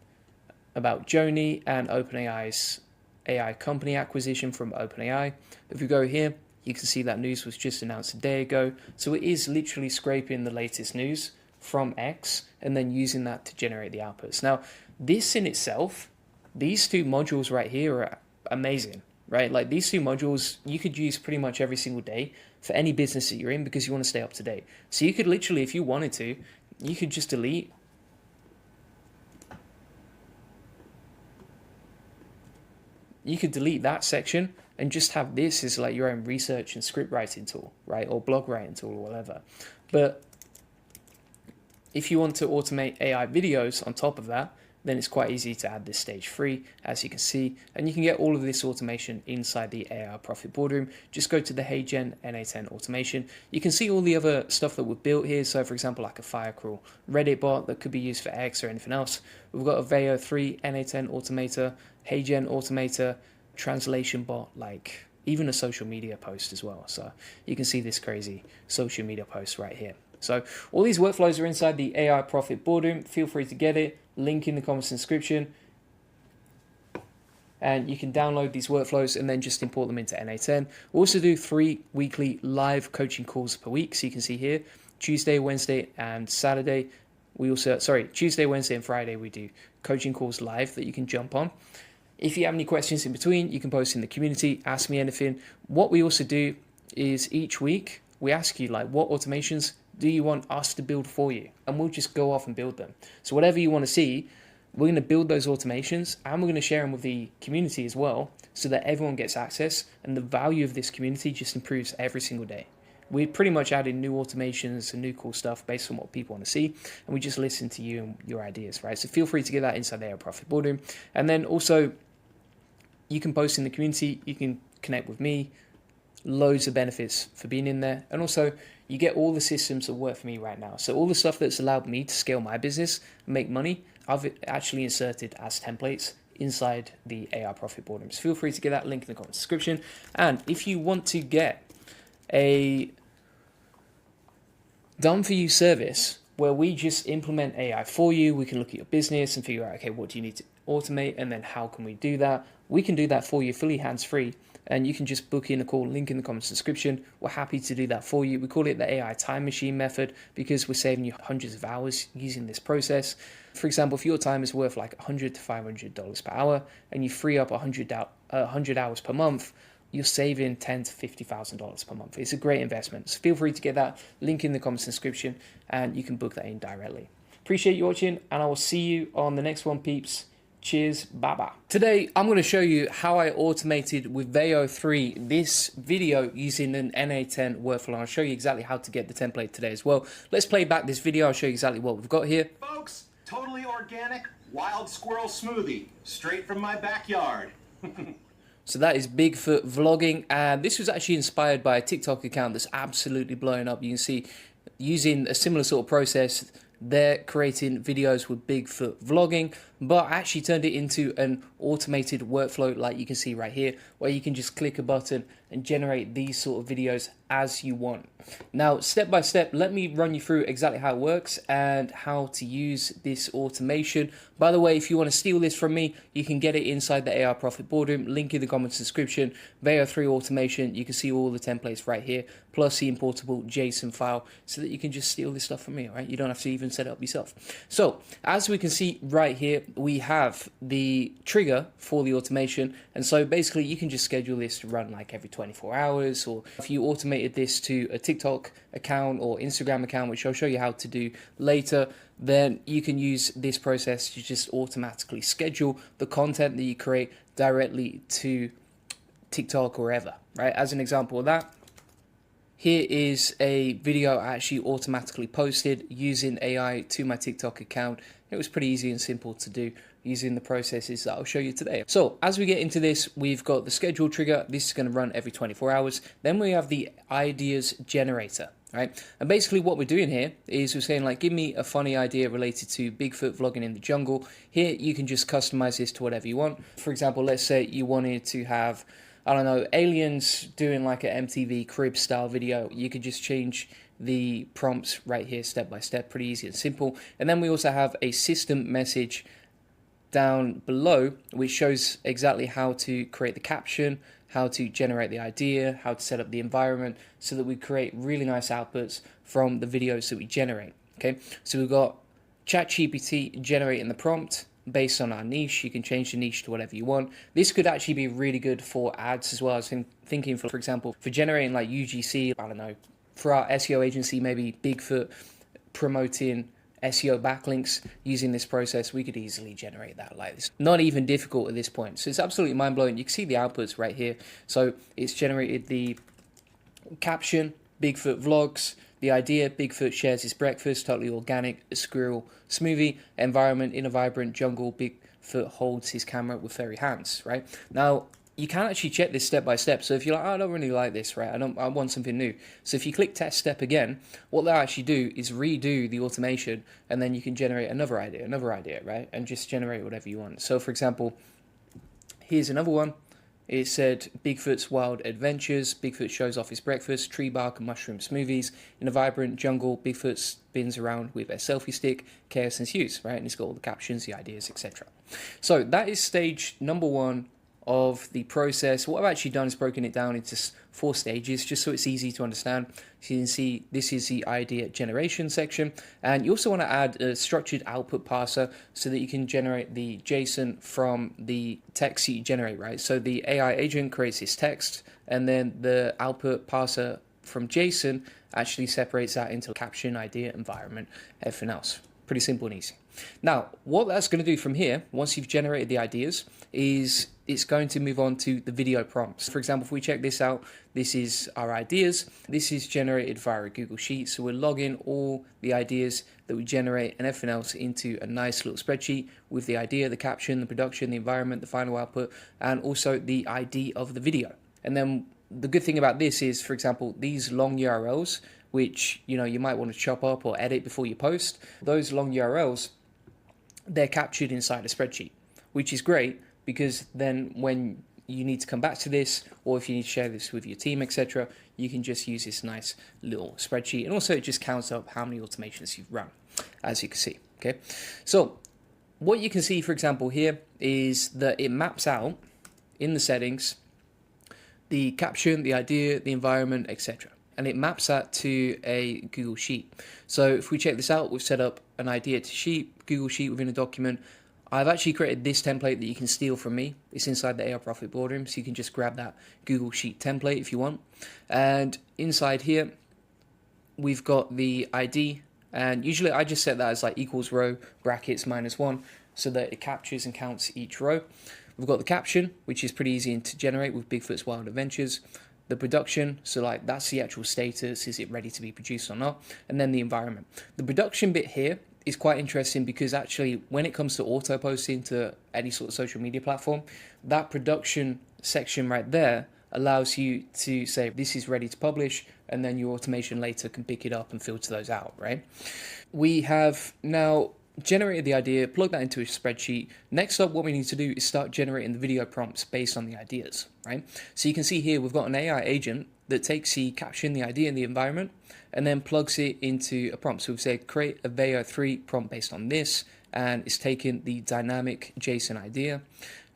about Joni and OpenAI's AI company acquisition from OpenAI. If we go here, you can see that news was just announced a day ago. So it is literally scraping the latest news from X and then using that to generate the outputs. Now, this in itself, these 2 modules right here are amazing, right? Like these 2 modules you could use pretty much every single day for any business that you're in because you want to stay up to date. So you could literally, if you wanted to, you could just delete that section and just have this as like your own research and script writing tool, right? Or blog writing tool or whatever. But if you want to automate AI videos on top of that, then it's quite easy to add this stage 3, as you can see, and you can get all of this automation inside the AI Profit Boardroom. Just go to the HeyGen N8N automation. You can see all the other stuff that we've built here. So for example, like a Firecrawl Reddit bot that could be used for X or anything else. We've got a Veo 3 N8N automator, HeyGen automator, translation bot, like even a social media post as well. So you can see this crazy social media post right here. So all these workflows are inside the AI Profit Boardroom. Feel free to get it. Link in the comments description. And you can download these workflows and then just import them into N8N. We also do 3 weekly live coaching calls per week. So you can see here, Tuesday, Wednesday, and Saturday. We also, Tuesday, Wednesday, and Friday, we do coaching calls live that you can jump on. If you have any questions in between, you can post in the community, ask me anything. What we also do is each week, we ask you, like, what automations do you want us to build for you? And we'll just go off and build them. So whatever you want to see, we're going to build those automations and we're going to share them with the community as well so that everyone gets access, and the value of this community just improves every single day. We pretty much add in new automations and new cool stuff based on what people want to see, and we just listen to you and your ideas, right? So feel free to get that inside the AI Profit Boardroom. And then also, you can post in the community, you can connect with me, loads of benefits for being in there. And also, you get all the systems that work for me right now. So all the stuff that's allowed me to scale my business and make money, I've actually inserted as templates inside the AI Profit Boardroom. So feel free to get that link in the comment description. And if you want to get a done-for-you service where we just implement AI for you, we can look at your business and figure out, okay, what do you need to automate, and then how can we do that? We can do that for you fully hands-free, and you can just book in a call, link in the comments description. We're happy to do that for you. We call it the AI time machine method because we're saving you hundreds of hours using this process. For example, if your time is worth like $100 to $500 per hour and you free up 100 hours per month, you're saving $10,000 to $50,000 per month. It's a great investment. So feel free to get that link in the comments description and you can book that in directly. Appreciate you watching, and I will see you on the next one, peeps. Cheers, bye-bye. Today, I'm going to show you how I automated with Veo 3 this video using an N8N workflow. I'll show you exactly how to get the template today as well. Let's play back this video. I'll show you exactly what we've got here. Folks, totally organic, wild squirrel smoothie, straight from my backyard. So that is Bigfoot vlogging, and this was actually inspired by a TikTok account that's absolutely blowing up. You can see using a similar sort of process, they're creating videos with Bigfoot vlogging, but I actually turned it into an automated workflow like you can see right here, where you can just click a button and generate these sort of videos as you want. Now, step by step, let me run you through exactly how it works and how to use this automation. By the way, if you want to steal this from me, you can get it inside the AI Profit Boardroom. Link in the comments description. Veo 3 automation. You can see all the templates right here, plus the importable JSON file, so that you can just steal this stuff from me, all right? You don't have to even set it up yourself. So, as we can see right here, we have the trigger for the automation, and so basically you can just schedule this to run like every 24 hours, or if you automated this to a TikTok account or Instagram account, which I'll show you how to do later, then you can use this process to just automatically schedule the content that you create directly to TikTok or wherever, right? As an example of that, here is a video I actually automatically posted using AI to my TikTok account. It was pretty easy and simple to do using the processes that I'll show you today. So as we get into this, we've got the schedule trigger. This is going to run every 24 hours. Then we have the ideas generator, right? And basically what we're doing here is we're saying, like, give me a funny idea related to Bigfoot vlogging in the jungle. Here you can just customize this to whatever you want. For example, let's say you wanted to have, I don't know, aliens doing like an MTV crib style video. You could just change the prompts right here step by step, pretty easy and simple. And then we also have a system message down below which shows exactly how to create the caption, how to generate the idea, how to set up the environment, so that we create really nice outputs from the videos that we generate. Okay, so we've got ChatGPT generating the prompt based on our niche. You can change the niche to whatever you want. This could actually be really good for ads as well. I was thinking, for example, for generating like UGC, I don't know, for our SEO agency, maybe Bigfoot promoting SEO backlinks. Using this process, we could easily generate that like this. Not even difficult at this point. So it's absolutely mind-blowing. You can see the outputs right here. So it's generated the caption, Bigfoot vlogs, the idea, Bigfoot shares his breakfast, totally organic, a squirrel smoothie, environment in a vibrant jungle, Bigfoot holds his camera with furry hands, right? Now, you can actually check this step by step. So if you're like, oh, I don't really like this, right? I want something new. So if you click test step again, what they'll actually do is redo the automation, and then you can generate another idea, right? And just generate whatever you want. So for example, here's another one. It said Bigfoot's wild adventures. Bigfoot shows off his breakfast, tree bark and mushroom smoothies. In a vibrant jungle, Bigfoot spins around with a selfie stick, chaos ensues, right? And it's got all the captions, the ideas, etc. So that is stage number 1 of the process. What I've actually done is broken it down into 4 stages, just so it's easy to understand. So you can see this is the idea generation section, and you also want to add a structured output parser so that you can generate the JSON from the text that you generate, right? So the AI agent creates this text, and then the output parser from JSON actually separates that into caption, idea, environment, everything else. Pretty simple and easy. Now, what that's going to do from here, once you've generated the ideas, is it's going to move on to the video prompts. For example, if we check this out, this is our ideas. This is generated via a Google Sheet. So we'll log in all the ideas that we generate and everything else into a nice little spreadsheet with the idea, the caption, the production, the environment, the final output, and also the ID of the video. And then the good thing about this is, for example, these long URLs, which you might want to chop up or edit before you post, those long URLs, they're captured inside a spreadsheet, which is great because then when you need to come back to this, or if you need to share this with your team, etc., you can just use this nice little spreadsheet. And also it just counts up how many automations you've run, as you can see. Okay, so what you can see, for example, here is that it maps out in the settings the caption, the idea, the environment, etc. And it maps that to a Google Sheet. So if we check this out, we've set up an idea to sheet, Google Sheet within a document. I've actually created this template that you can steal from me. It's inside the AI Profit Boardroom, so you can just grab that Google Sheet template if you want. And inside here, we've got the ID, and usually I just set that as like equals row, brackets, -1, so that it captures and counts each row. We've got the caption, which is pretty easy to generate with Bigfoot's Wild Adventures. The production, so like that's the actual status, is it ready to be produced or not? And then the environment. The production bit here is quite interesting because actually when it comes to auto posting to any sort of social media platform, that production section right there allows you to say this is ready to publish, and then your automation later can pick it up and filter those out, right? We have now generated the idea, plug that into a spreadsheet. Next up, what we need to do is start generating the video prompts based on the ideas, right? So you can see here we've got an AI agent that takes the caption, the idea, and the environment, and then plugs it into a prompt. So we've said create a Veo 3 prompt based on this, and it's taken the dynamic JSON idea,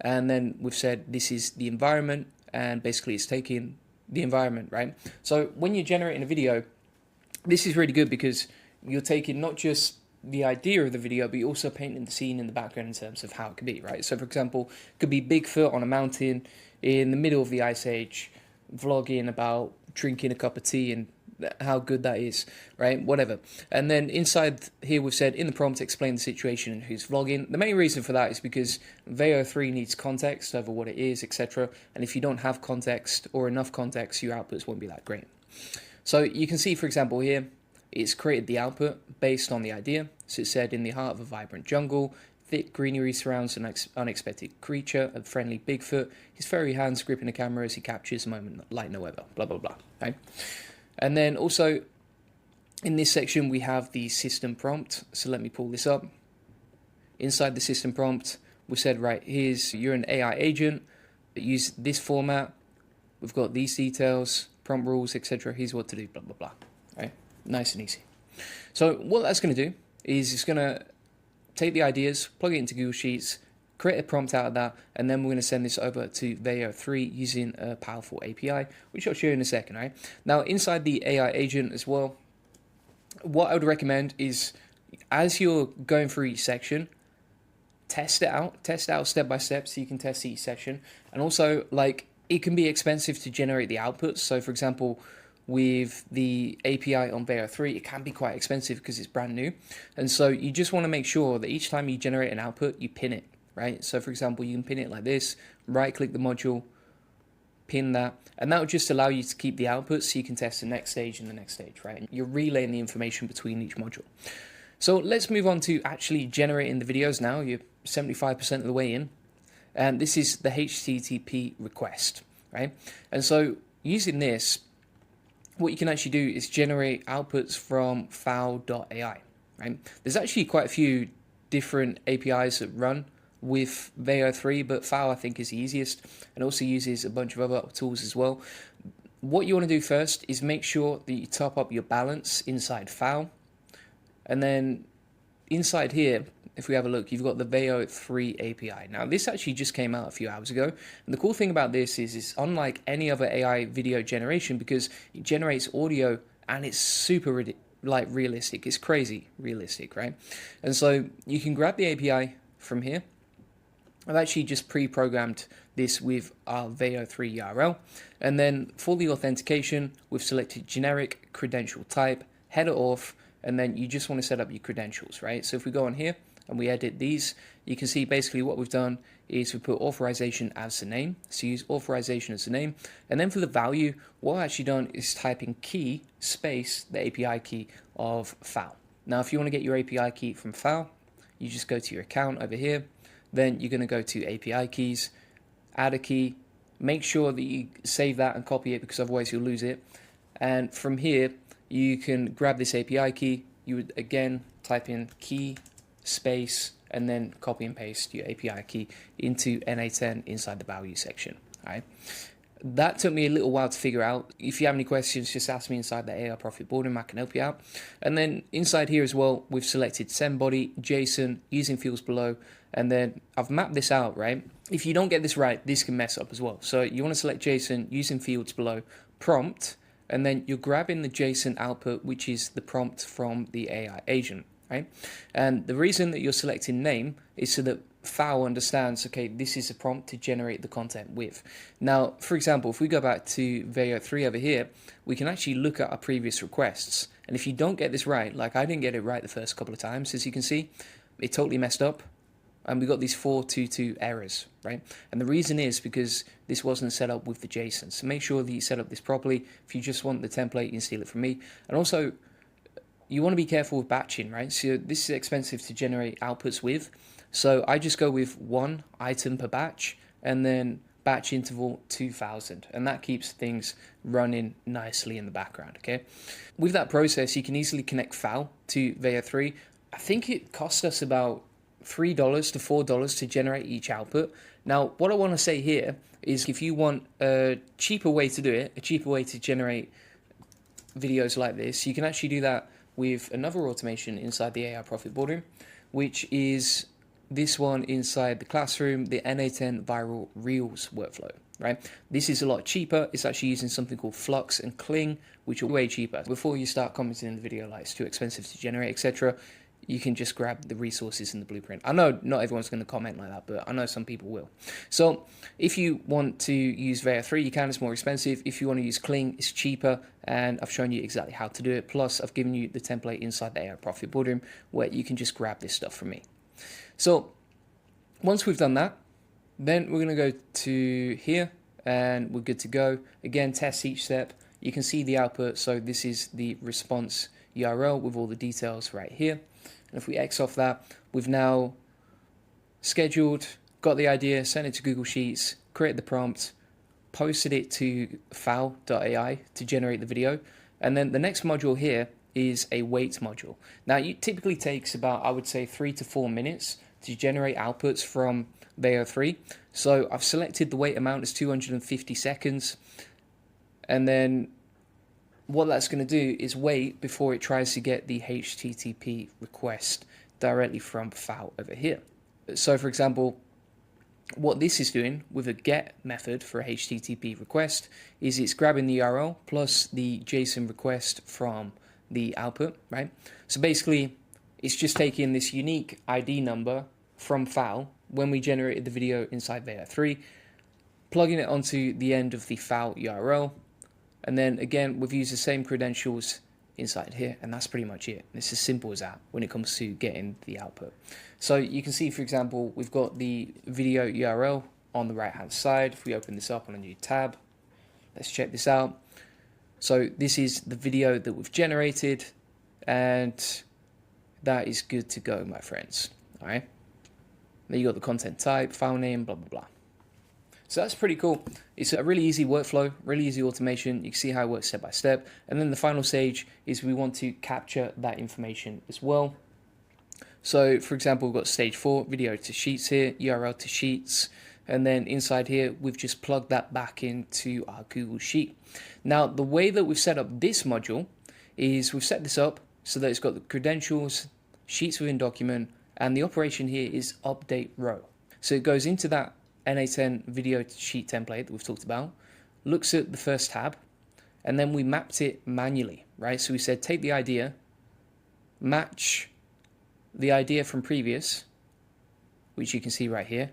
and then we've said this is the environment, and basically it's taking the environment, right? So when you're generating a video, this is really good because you're taking not just the idea of the video, but you're also painting the scene in the background in terms of how it could be, right? So for example, it could be Bigfoot on a mountain in the middle of the Ice Age, vlogging about drinking a cup of tea and how good that is, right? Whatever. And then inside here we've said in the prompt explain the situation and who's vlogging. The main reason for that is because Veo 3 needs context over what it is, etc. And if you don't have context or enough context, your outputs won't be that great. So you can see, for example, here it's created the output based on the idea. So it said in the heart of a vibrant jungle, thick greenery surrounds an unexpected creature, a friendly Bigfoot, his furry hands gripping the camera as he captures a moment like no other, blah, blah, blah, right? And then also in this section, we have the system prompt. So let me pull this up. Inside the system prompt, we said, right, you're an AI agent, use this format. We've got these details, prompt rules, etc. Here's what to do, blah, blah, blah, right? Nice and easy. So what that's going to do is it's going to take the ideas, plug it into Google Sheets, create a prompt out of that, and then we're going to send this over to Veo 3 using a powerful API, which I'll show you in a second, right? Now, inside the AI agent as well, what I would recommend is as you're going through each section, test it out step by step so you can test each section. And also, like, it can be expensive to generate the outputs. So, for example, with the API on Veo 3, it can be quite expensive because it's brand new. And so you just want to make sure that each time you generate an output, you pin it, right? So for example, you can pin it like this, right click the module, pin that, and that will just allow you to keep the output so you can test the next stage and the next stage, right? And you're relaying the information between each module. So let's move on to actually generating the videos now. You're 75% of the way in. And this is the HTTP request, right? And so using this, what you can actually do is generate outputs from foul.ai, right? There's actually quite a few different APIs that run with Veo 3, but FAO I think is the easiest, and also uses a bunch of other tools as well. What you want to do first is make sure that you top up your balance inside FAO, and then inside here, if we have a look, you've got the Veo 3 API. Now, this actually just came out a few hours ago, and the cool thing about this is it's unlike any other AI video generation because it generates audio and it's super realistic. It's crazy realistic, right? And so you can grab the API from here. I've actually just pre-programmed this with our Veo 3 URL, and then for the authentication, we've selected generic credential type, header auth, and then you just want to set up your credentials, right? So if we go on here and we edit these, you can see basically what we've done is we put authorization as the name. So use authorization as the name. And then for the value, what I've actually done is type in key space, the API key of FAO. Now, if you want to get your API key from FAO, you just go to your account over here. Then you're going to go to API keys, add a key, make sure that you save that and copy it because otherwise you'll lose it. And from here, you can grab this API key. You would again type in key space and then copy and paste your API key into N8N inside the value section. All right. That took me a little while to figure out. If you have any questions, just ask me inside the AI Profit Boardroom. I can help you out. And then inside here as well, we've selected send body, JSON, using fields below, and then I've mapped this out, right? If you don't get this right, this can mess up as well. So you want to select JSON, using fields below, prompt, and then you're grabbing the JSON output, which is the prompt from the AI agent, right? And the reason that you're selecting name is so that FAO understands, okay, this is a prompt to generate the content with. Now, for example, if we go back to Veo 3 over here, we can actually look at our previous requests. And if you don't get this right, like I didn't get it right the first couple of times, as you can see, it totally messed up. And we got these 422 errors, right? And the reason is because this wasn't set up with the JSON. So make sure that you set up this properly. If you just want the template, you can steal it from me. And also, you want to be careful with batching, right? So this is expensive to generate outputs with. So I just go with 1 item per batch and then batch interval 2000. And that keeps things running nicely in the background, okay? With that process, you can easily connect FAO to Veo 3. I think it cost us about $3 to $4 to generate each output. Now, what I want to say here is if you want a cheaper way to do it, a cheaper way to generate videos like this, you can actually do that with another automation inside the AI Profit Boardroom, which is this one inside the classroom, the N8N Viral Reels workflow, right? This is a lot cheaper. It's actually using something called Flux and Cling, which are way cheaper. Before you start commenting in the video like it's too expensive to generate, etc., you can just grab the resources in the blueprint. I know not everyone's going to comment like that, but I know some people will. So if you want to use Veo 3, you can. It's more expensive. If you want to use Cling, it's cheaper. And I've shown you exactly how to do it. Plus, I've given you the template inside the AI Profit Boardroom where you can just grab this stuff from me. So once we've done that, then we're going to go to here and we're good to go. Again, test each step. You can see the output. So this is the response URL with all the details right here. And if we X off that, we've now scheduled, got the idea, sent it to Google Sheets, created the prompt, posted it to FAO.ai to generate the video. And then the next module here is a wait module. Now, it typically takes about, I would say, 3 to 4 minutes to generate outputs from Veo 3. So I've selected the wait amount as 250 seconds. And then what that's going to do is wait before it tries to get the HTTP request directly from FAO over here. So for example, what this is doing with a get method for a HTTP request is it's grabbing the URL plus the JSON request from the output, right? So basically, it's just taking this unique ID number from FAO when we generated the video inside Veo 3, plugging it onto the end of the FAO URL, and then again, we've used the same credentials inside here, and that's pretty much it. It's as simple as that when it comes to getting the output. So you can see, for example, we've got the video URL on the right-hand side. If we open this up on a new tab, let's check this out. So this is the video that we've generated, and that is good to go, my friends. All right. Then you got the content type, file name, blah, blah, blah. So that's pretty cool. It's a really easy workflow, really easy automation. You can see how it works step by step. And then the final stage is we want to capture that information as well. So for example, we've got stage 4, video to sheets here, URL to sheets, and then inside here, we've just plugged that back into our Google Sheet. Now, the way that we've set up this module is we've set this up so that it's got the credentials, sheets within document, and the operation here is update row. So it goes into that N8N video to sheet template that we've talked about, looks at the first tab, and then we mapped it manually, right? So we said take the idea, match the idea from previous, which you can see right here,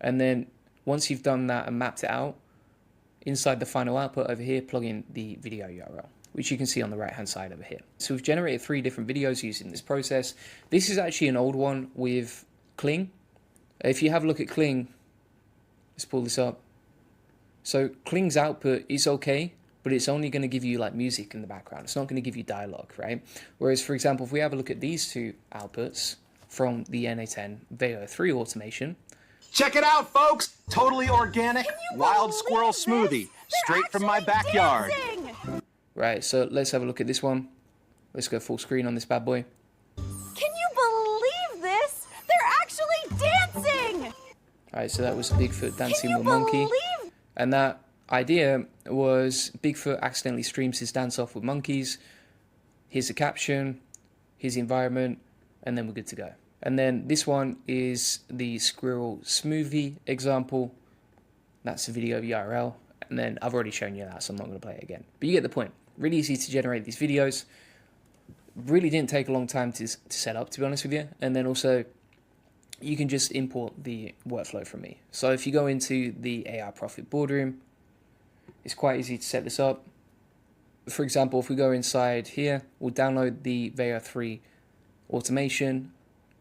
and then once you've done that and mapped it out, inside the final output over here, plug in the video URL, which you can see on the right hand side over here. So we've generated 3 different videos using this process. This is actually an old one with Kling. If you have a look at Kling, let's pull this up. So Kling's output is okay, but it's only going to give you like music in the background. It's not going to give you dialogue, right? Whereas, for example, if we have a look at these 2 outputs from the N8N Veo 3 automation. Check it out, folks! Totally organic, wild squirrel this? smoothie, straight from my backyard. Dancing! Right, so let's have a look at this one. Let's go full screen on this bad boy. Can you believe this? They're actually dancing! Alright, so that was Bigfoot dancing with monkey. And that idea was Bigfoot accidentally streams his dance off with monkeys. Here's the caption, here's the environment, and then we're good to go. And then this one is the squirrel smoothie example. That's the video URL. And then I've already shown you that, so I'm not going to play it again. But you get the point. Really easy to generate these videos. Really didn't take a long time to set up, to be honest with you. And then also, you can just import the workflow from me. So if you go into the AI Profit Boardroom, it's quite easy to set this up. For example, if we go inside here, we'll download the Veo 3 automation.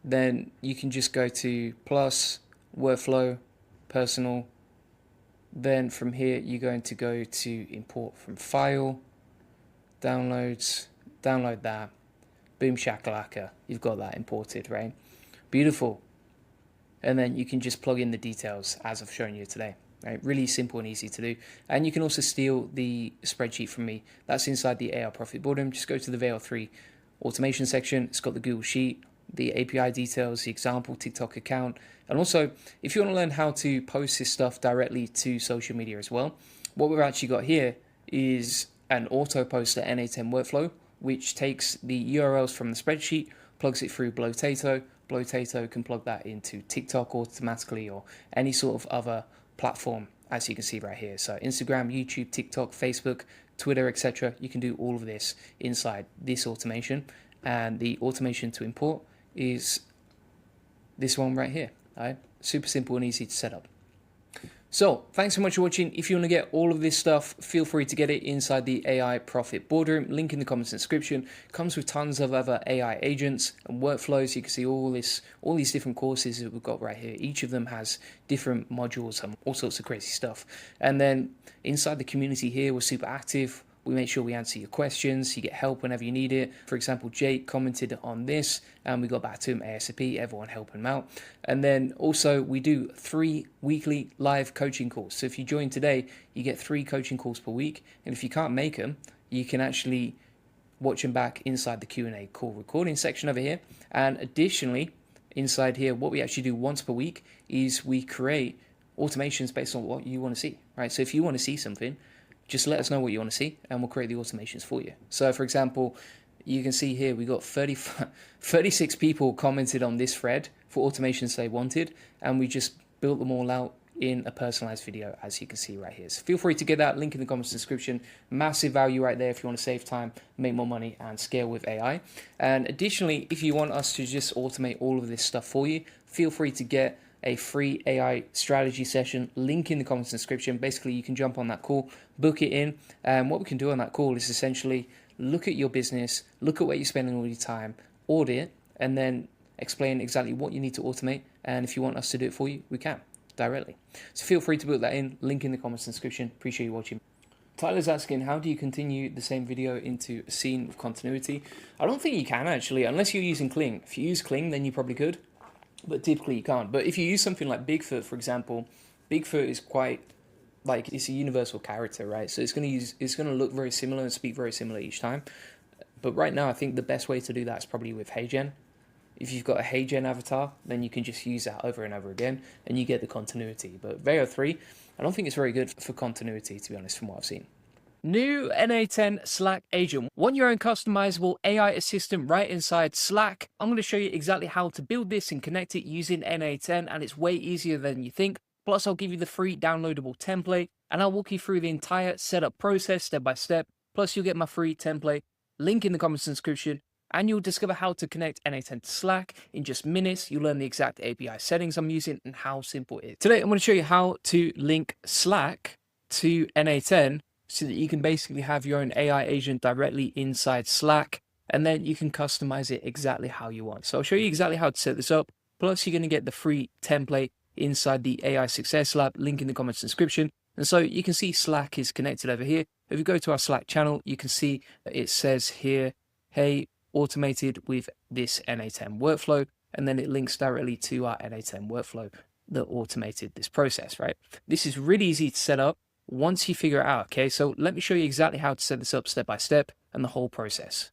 Then you can just go to plus, workflow, personal. Then from here, you're going to go to import from file, downloads, download that, boom shakalaka, you've got that imported, right? Beautiful. And then you can just plug in the details as I've shown you today. Right? Really simple and easy to do. And you can also steal the spreadsheet from me. That's inside the AI Profit Boardroom. Just go to the Veo 3 automation section. It's got the Google Sheet, the API details, the example TikTok account. And also, if you want to learn how to post this stuff directly to social media as well, what we've actually got here is an auto poster N8N workflow, which takes the URLs from the spreadsheet, plugs it through Blotato. Blotato can plug that into TikTok automatically or any sort of other platform, as you can see right here. So Instagram, YouTube, TikTok, Facebook, Twitter, etc. You can do all of this inside this automation. And the automation to import is this one right here. Right? Super simple and easy to set up. So thanks so much for watching. If you want to get all of this stuff, feel free to get it inside the AI Profit Boardroom. Link in the comments and description. Comes with tons of other AI agents and workflows. You can see all these different courses that we've got right here. Each of them has different modules and all sorts of crazy stuff. And then inside the community here, we're super active. We make sure we answer your questions. You get help whenever you need it. For example, Jake commented on this and we got back to him ASAP, everyone helping him out. And then also we do 3 weekly live coaching calls. So if you join today, you get 3 coaching calls per week. And if you can't make them, you can actually watch them back inside the Q&A call recording section over here. And additionally, inside here, what we actually do once per week is we create automations based on what you want to see, right? So if you want to see something, just let us know what you want to see and we'll create the automations for you. So for example, you can see here we got 36 people commented on this thread for automations they wanted, and we just built them all out in a personalized video, as you can see right here. So feel free to get that link in the comments description. Massive value right there if you want to save time, make more money and scale with AI. And additionally, if you want us to just automate all of this stuff for you, feel free to get a free AI strategy session, link in the comments description. Basically, you can jump on that call, book it in, and what we can do on that call is essentially look at your business, look at where you're spending all your time, audit, and then explain exactly what you need to automate. And if you want us to do it for you, we can directly. So feel free to book that in, link in the comments description. Appreciate you watching. Tyler's asking, how do you continue the same video into a scene with continuity? I don't think you can actually, unless you're using Kling. If you use Kling, then you probably could, but typically you can't. But if you use something like Bigfoot, for example, Bigfoot is quite like, it's a universal character, right? So it's going to look very similar and speak very similar each time. But right now, I think the best way to do that is probably with HeyGen. if you've got a HeyGen avatar, then you can just use that over and over again and you get the continuity. But Veo 3, I don't think it's very good for continuity, to be honest, from what I've seen. New N8N Slack agent. Want your own customizable AI assistant right inside Slack? I'm going to show you exactly how to build this and connect it using N8N, and it's way easier than you think. Plus, I'll give you the free downloadable template, and I'll walk you through the entire setup process step by step. Plus, you'll get my free template, link in the comments description, and you'll discover how to connect N8N to Slack in just minutes. You'll learn the exact API settings I'm using and how simple it is. Today, I'm going to show you how to link Slack to N8N so that you can basically have your own AI agent directly inside Slack, and then you can customize it exactly how you want. So I'll show you exactly how to set this up. Plus, you're going to get the free template inside the AI Success Lab, link in the comments description. And so you can see Slack is connected over here. If you go to our Slack channel, you can see that it says here, hey, automated with this N8N workflow, and then it links directly to our N8N workflow that automated this process, right? This is really easy to set up once you figure it out, okay? So let me show you exactly how to set this up step by step and the whole process.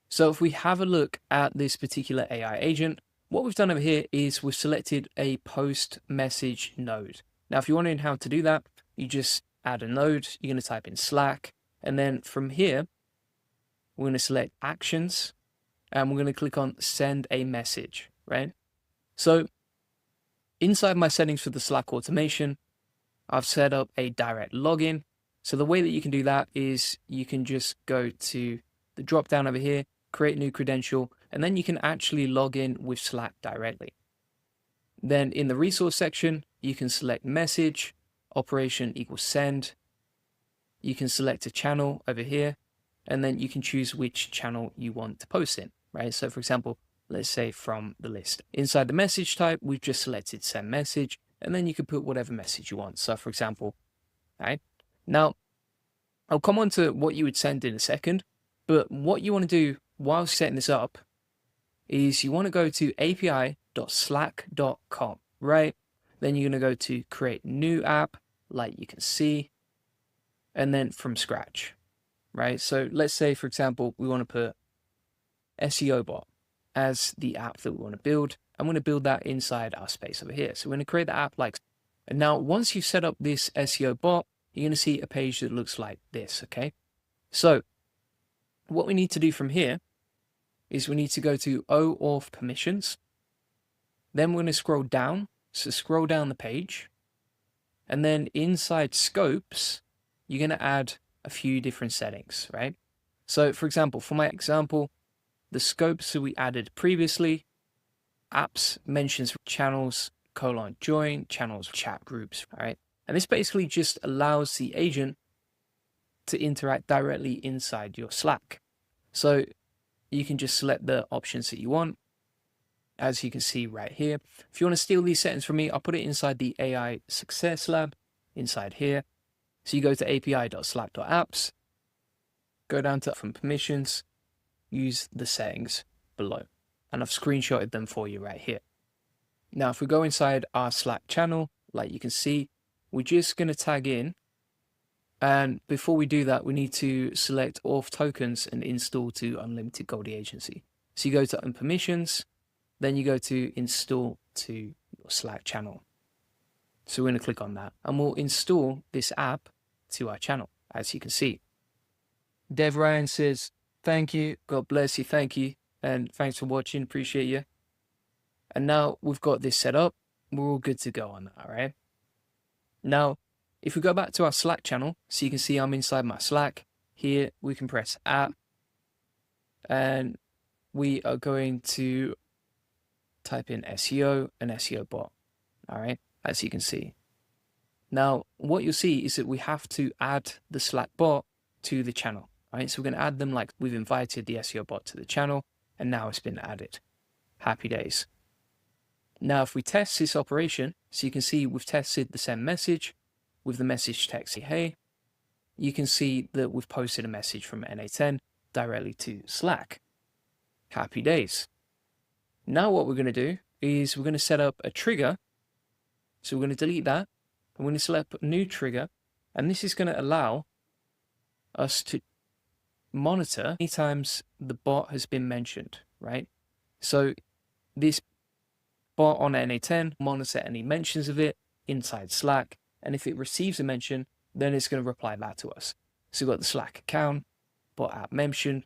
So if we have a look at this particular AI agent, what we've done over here is we've selected a post message node. Now, if you're wondering how to do that, you just add a node, you're going to type in Slack, and then from here, we're going to select actions, and we're going to click on send a message, right? So inside my settings for the Slack automation, I've set up a direct login. So the way that you can do that is you can just go to the drop down over here, create new credential, and then you can actually log in with Slack directly. Then in the resource section, you can select message, operation equals send. You can select a channel over here, and then you can choose which channel you want to post in, right? So for example, let's say from the list. Inside the message type, we've just selected send message, and then you can put whatever message you want. So for example, right now, I'll come on to what you would send in a second, but what you want to do while setting this up is you want to go to api.slack.com, right? Then you're going to go to create new app, like you can see, and then from scratch, right? So let's say, for example, we want to put SEO bot as the app that we want to build. I'm going to build that inside our space over here. So we're going to create the app like, and now once you've set up this SEO bot, you're going to see a page that looks like this, okay? So what we need to do from here is we need to go to OAuth permissions. Then we're going to scroll down. So scroll down the page. And then inside scopes, you're going to add a few different settings, right? So for example, for my example, the scopes that we added previously, apps mentions channels, join, channels, chat groups, right? And this basically just allows the agent to interact directly inside your Slack. So you can just select the options that you want, as you can see right here. If you want to steal these settings from me, I'll put it inside the AI Success Lab, inside here. So you go to api.slack.apps, go down to from permissions, use the settings below. And I've screenshotted them for you right here. Now, if we go inside our Slack channel, like you can see, we're just going to tag in. And before we do that, we need to select auth tokens and install to Unlimited Goldie Agency. So you go to permissions, then you go to install to your Slack channel. So we're going to click on that and we'll install this app to our channel, as you can see. Dev Ryan says, thank you, God bless you, thank you, and thanks for watching, appreciate you. And now we've got this set up, we're all good to go on that, all right? Now, if we go back to our Slack channel, so you can see I'm inside my Slack, here we can press app, and we are going to type in SEO and SEO bot, all right, as you can see. Now, what you'll see is that we have to add the Slack bot to the channel, all right? So we're going to add them like we've invited the SEO bot to the channel, and now it's been added. Happy days. Now, if we test this operation, so you can see we've tested the send message with the message text, hey, you can see that we've posted a message from N8N directly to Slack. Happy days. Now what we're going to do is we're going to set up a trigger. So we're going to delete that. I'm going to select a new trigger, and this is going to allow us to monitor any times the bot has been mentioned, right? So this bot on N8N, monitor any mentions of it inside Slack, and if it receives a mention, then it's going to reply back to us. So we've got the Slack account, bot app mention.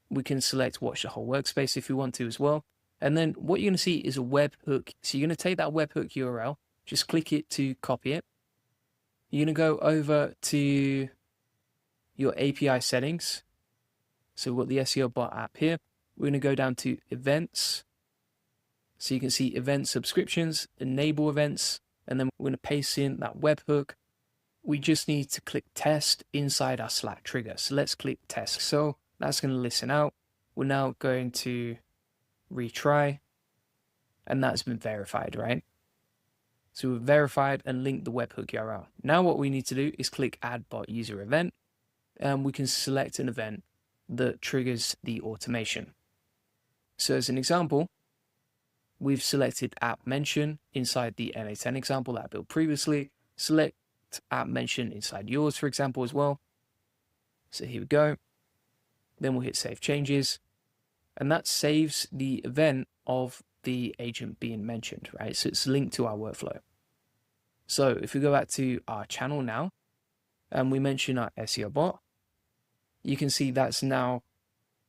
We can select watch the whole workspace if we want to as well. And then what you're going to see is a webhook. So you're going to take that webhook URL, just click it to copy it. You're going to go over to your API settings. So we've got the SEO bot app here. We're going to go down to events. So you can see event subscriptions, enable events, and then we're going to paste in that webhook. We just need to click test inside our Slack trigger. So let's click test. So that's going to listen out. We're now going to retry, and that's been verified, right? So we've verified and linked the webhook URL. Now what we need to do is click add bot user event, and we can select an event that triggers the automation. So as an example, we've selected app mention inside the N8N example that I built previously. Select app mention inside yours, for example, as well. So here we go. Then we'll hit save changes, and that saves the event of the agent being mentioned, right? So it's linked to our workflow. So if we go back to our channel now, and we mention our SEO bot, you can see that's now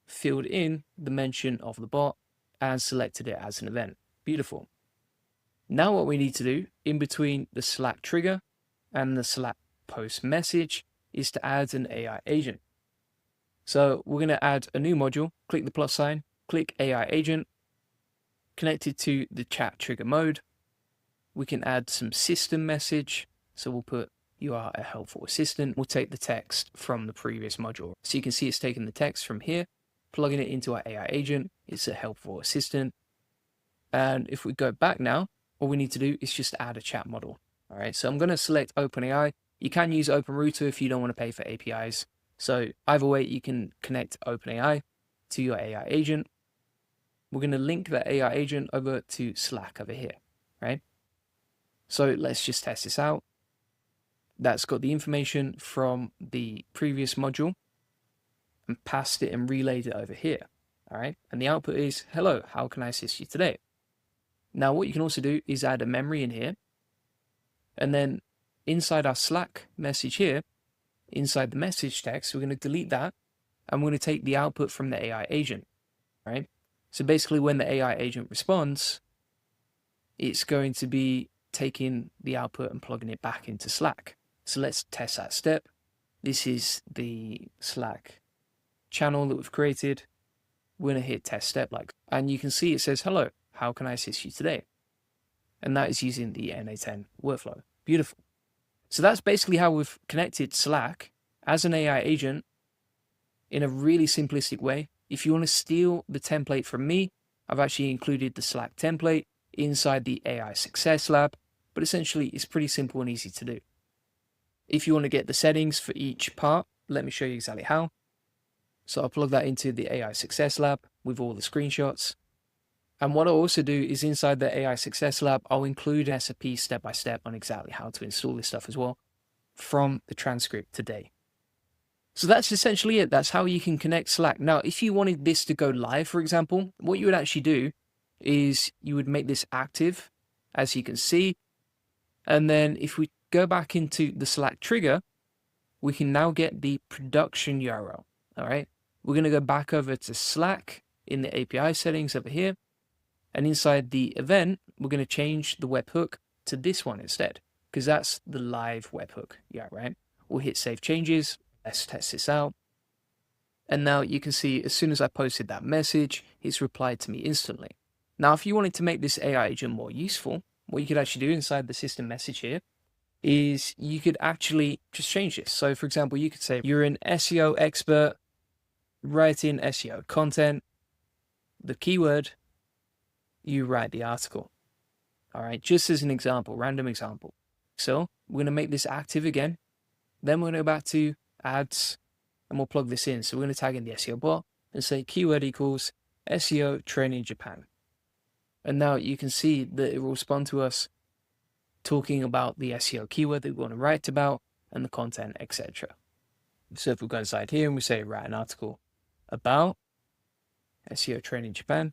filled in the mention of the bot and selected it as an event. Beautiful. Now what we need to do in between the Slack trigger and the Slack post message is to add an AI agent. So we're going to add a new module, click the plus sign, click AI agent, connect it to the chat trigger mode. We can add some system message. So we'll put, you are a helpful assistant. We'll take the text from the previous module. So you can see it's taking the text from here, plugging it into our AI agent. It's a helpful assistant. And if we go back now, all we need to do is just add a chat model. All right, so I'm going to select OpenAI. You can use OpenRouter if you don't want to pay for APIs. So either way, you can connect OpenAI to your AI agent. We're going to link that AI agent over to Slack over here, right? So let's just test this out. That's got the information from the previous module and passed it and relayed it over here, all right? And the output is, hello, how can I assist you today? Now, what you can also do is add a memory in here. And then inside our Slack message here, inside the message text, we're going to delete that. And we're going to take the output from the AI agent, right? So basically when the AI agent responds, it's going to be taking the output and plugging it back into Slack. So let's test that step. This is the Slack channel that we've created. We're going to hit test step and you can see it says, hello, how can I assist you today? And that is using the N8N workflow. Beautiful. So that's basically how we've connected Slack as an AI agent in a really simplistic way. If you want to steal the template from me, I've actually included the Slack template inside the AI Success Lab, but essentially it's pretty simple and easy to do. If you want to get the settings for each part, let me show you exactly how. So I'll plug that into the AI Success Lab with all the screenshots. And what I'll also do is inside the AI Success Lab, I'll include an SOP step-by-step on exactly how to install this stuff as well from the transcript today. So that's essentially it. That's how you can connect Slack. Now, if you wanted this to go live, for example, what you would actually do is you would make this active, as you can see. And then if we go back into the Slack trigger, we can now get the production URL. All right. We're going to go back over to Slack in the API settings over here. And inside the event, we're going to change the webhook to this one instead, because that's the live webhook. Yeah, right. We'll hit save changes. Let's test this out. And now you can see as soon as I posted that message, it's replied to me instantly. Now, if you wanted to make this AI agent more useful, what you could actually do inside the system message here is you could actually just change this. So for example, you could say you're an SEO expert writing SEO content, the keyword, you write the article. All right, just as an example, random example. So we're going to make this active again. Then we're going to go back to ads and we'll plug this in. So we're going to tag in the SEO bot and say keyword equals SEO training Japan. And now you can see that it will respond to us talking about the SEO keyword that we want to write about and the content, etc. So if we go inside here and we say write an article about SEO training Japan,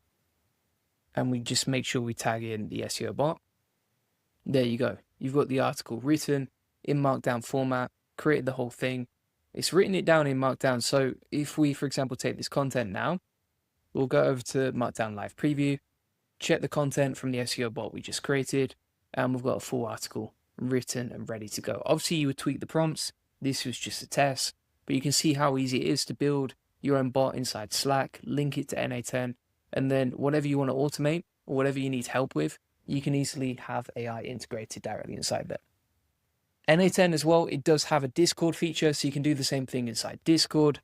and we just make sure we tag in the SEO bot. There you go. You've got the article written in Markdown format, created the whole thing. It's written it down in Markdown. So if we, for example, take this content now, we'll go over to Markdown Live Preview, check the content from the SEO bot we just created, and we've got a full article written and ready to go. Obviously, you would tweak the prompts. This was just a test, but you can see how easy it is to build your own bot inside Slack, link it to N8N, and then whatever you want to automate or whatever you need help with, you can easily have AI integrated directly inside there. N8N as well, it does have a Discord feature, so you can do the same thing inside Discord,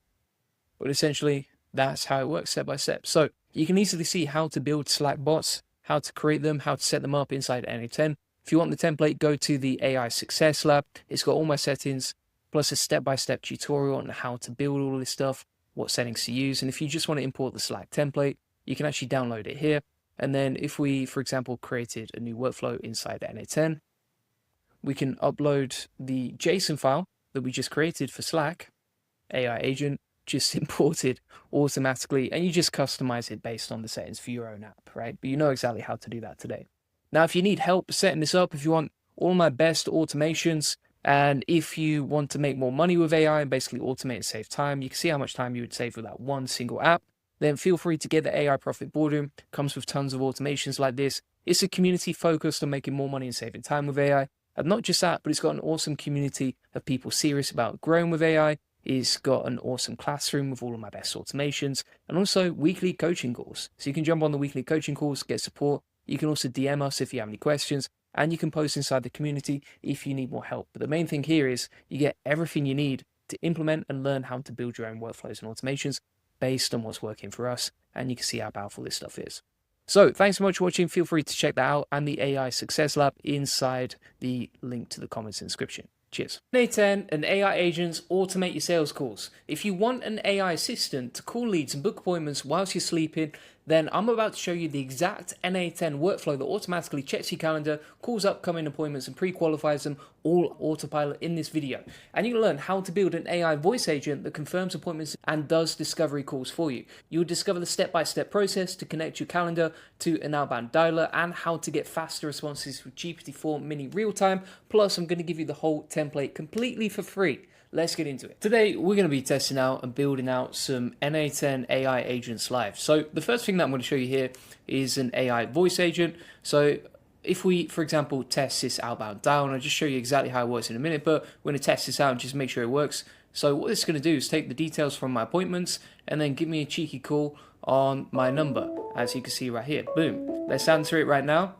but essentially that's how it works step by step. So you can easily see how to build Slack bots, how to create them, how to set them up inside N8N. If you want the template, go to the AI Success Lab. It's got all my settings, plus a step-by-step tutorial on how to build all this stuff, what settings to use. And if you just want to import the Slack template, you can actually download it here. And then if we, for example, created a new workflow inside N8N, we can upload the JSON file that we just created for Slack, AI agent, just imported automatically, and you just customize it based on the settings for your own app, right? But you know exactly how to do that today. Now, if you need help setting this up, if you want all my best automations, and if you want to make more money with AI and basically automate and save time, you can see how much time you would save with that one single app, then feel free to get the AI Profit Boardroom. It comes with tons of automations like this. It's a community focused on making more money and saving time with AI. And not just that, but it's got an awesome community of people serious about growing with AI. It's got an awesome classroom with all of my best automations, and also weekly coaching calls. So you can jump on the weekly coaching calls, get support. You can also DM us if you have any questions, and you can post inside the community if you need more help. But the main thing here is you get everything you need to implement and learn how to build your own workflows and automations based on what's working for us, and you can see how powerful this stuff is. So thanks so much for watching. Feel free to check that out and the AI Success Lab inside the link to the comments and description. Cheers. N8N and AI agents automate your sales calls. If you want an AI assistant to call leads and book appointments whilst you're sleeping, then I'm about to show you the exact N8N workflow that automatically checks your calendar, calls upcoming appointments and pre-qualifies them all autopilot in this video. And you can learn how to build an AI voice agent that confirms appointments and does discovery calls for you. You'll discover the step-by-step process to connect your calendar to an outbound dialer and how to get faster responses with GPT-4 Mini real-time. Plus, I'm going to give you the whole template completely for free. Let's get into it. Today, we're going to be testing out and building out some N8N AI agents live. So the first thing that I'm going to show you here is an AI voice agent. So if we, for example, test this outbound dial, and I'll just show you exactly how it works in a minute, but we're going to test this out and just make sure it works. So what this is going to do is take the details from my appointments and then give me a cheeky call on my number, as you can see right here. Boom. Let's answer it right now.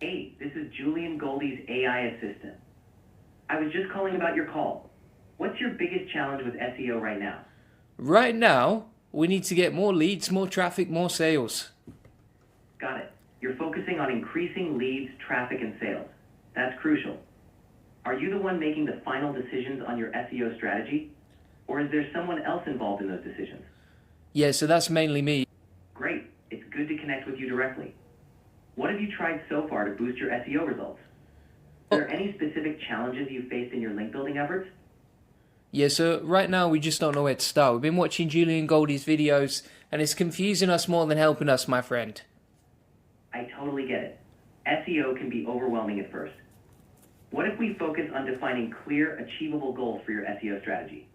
Hey, this is Julian Goldie's AI assistant. I was just calling about your call. What's your biggest challenge with SEO right now? Right now, we need to get more leads, more traffic, more sales. Got it. You're focusing on increasing leads, traffic, and sales. That's crucial. Are you the one making the final decisions on your SEO strategy? Or is there someone else involved in those decisions? Yeah, so that's mainly me. Great. It's good to connect with you directly. What have you tried so far to boost your SEO results? Are there any specific challenges you faced in your link building efforts? Yeah, so right now we just don't know where to start. We've been watching Julian Goldie's videos, and it's confusing us more than helping us, my friend. I totally get it. SEO can be overwhelming at first. What if we focus on defining clear, achievable goals for your SEO strategy?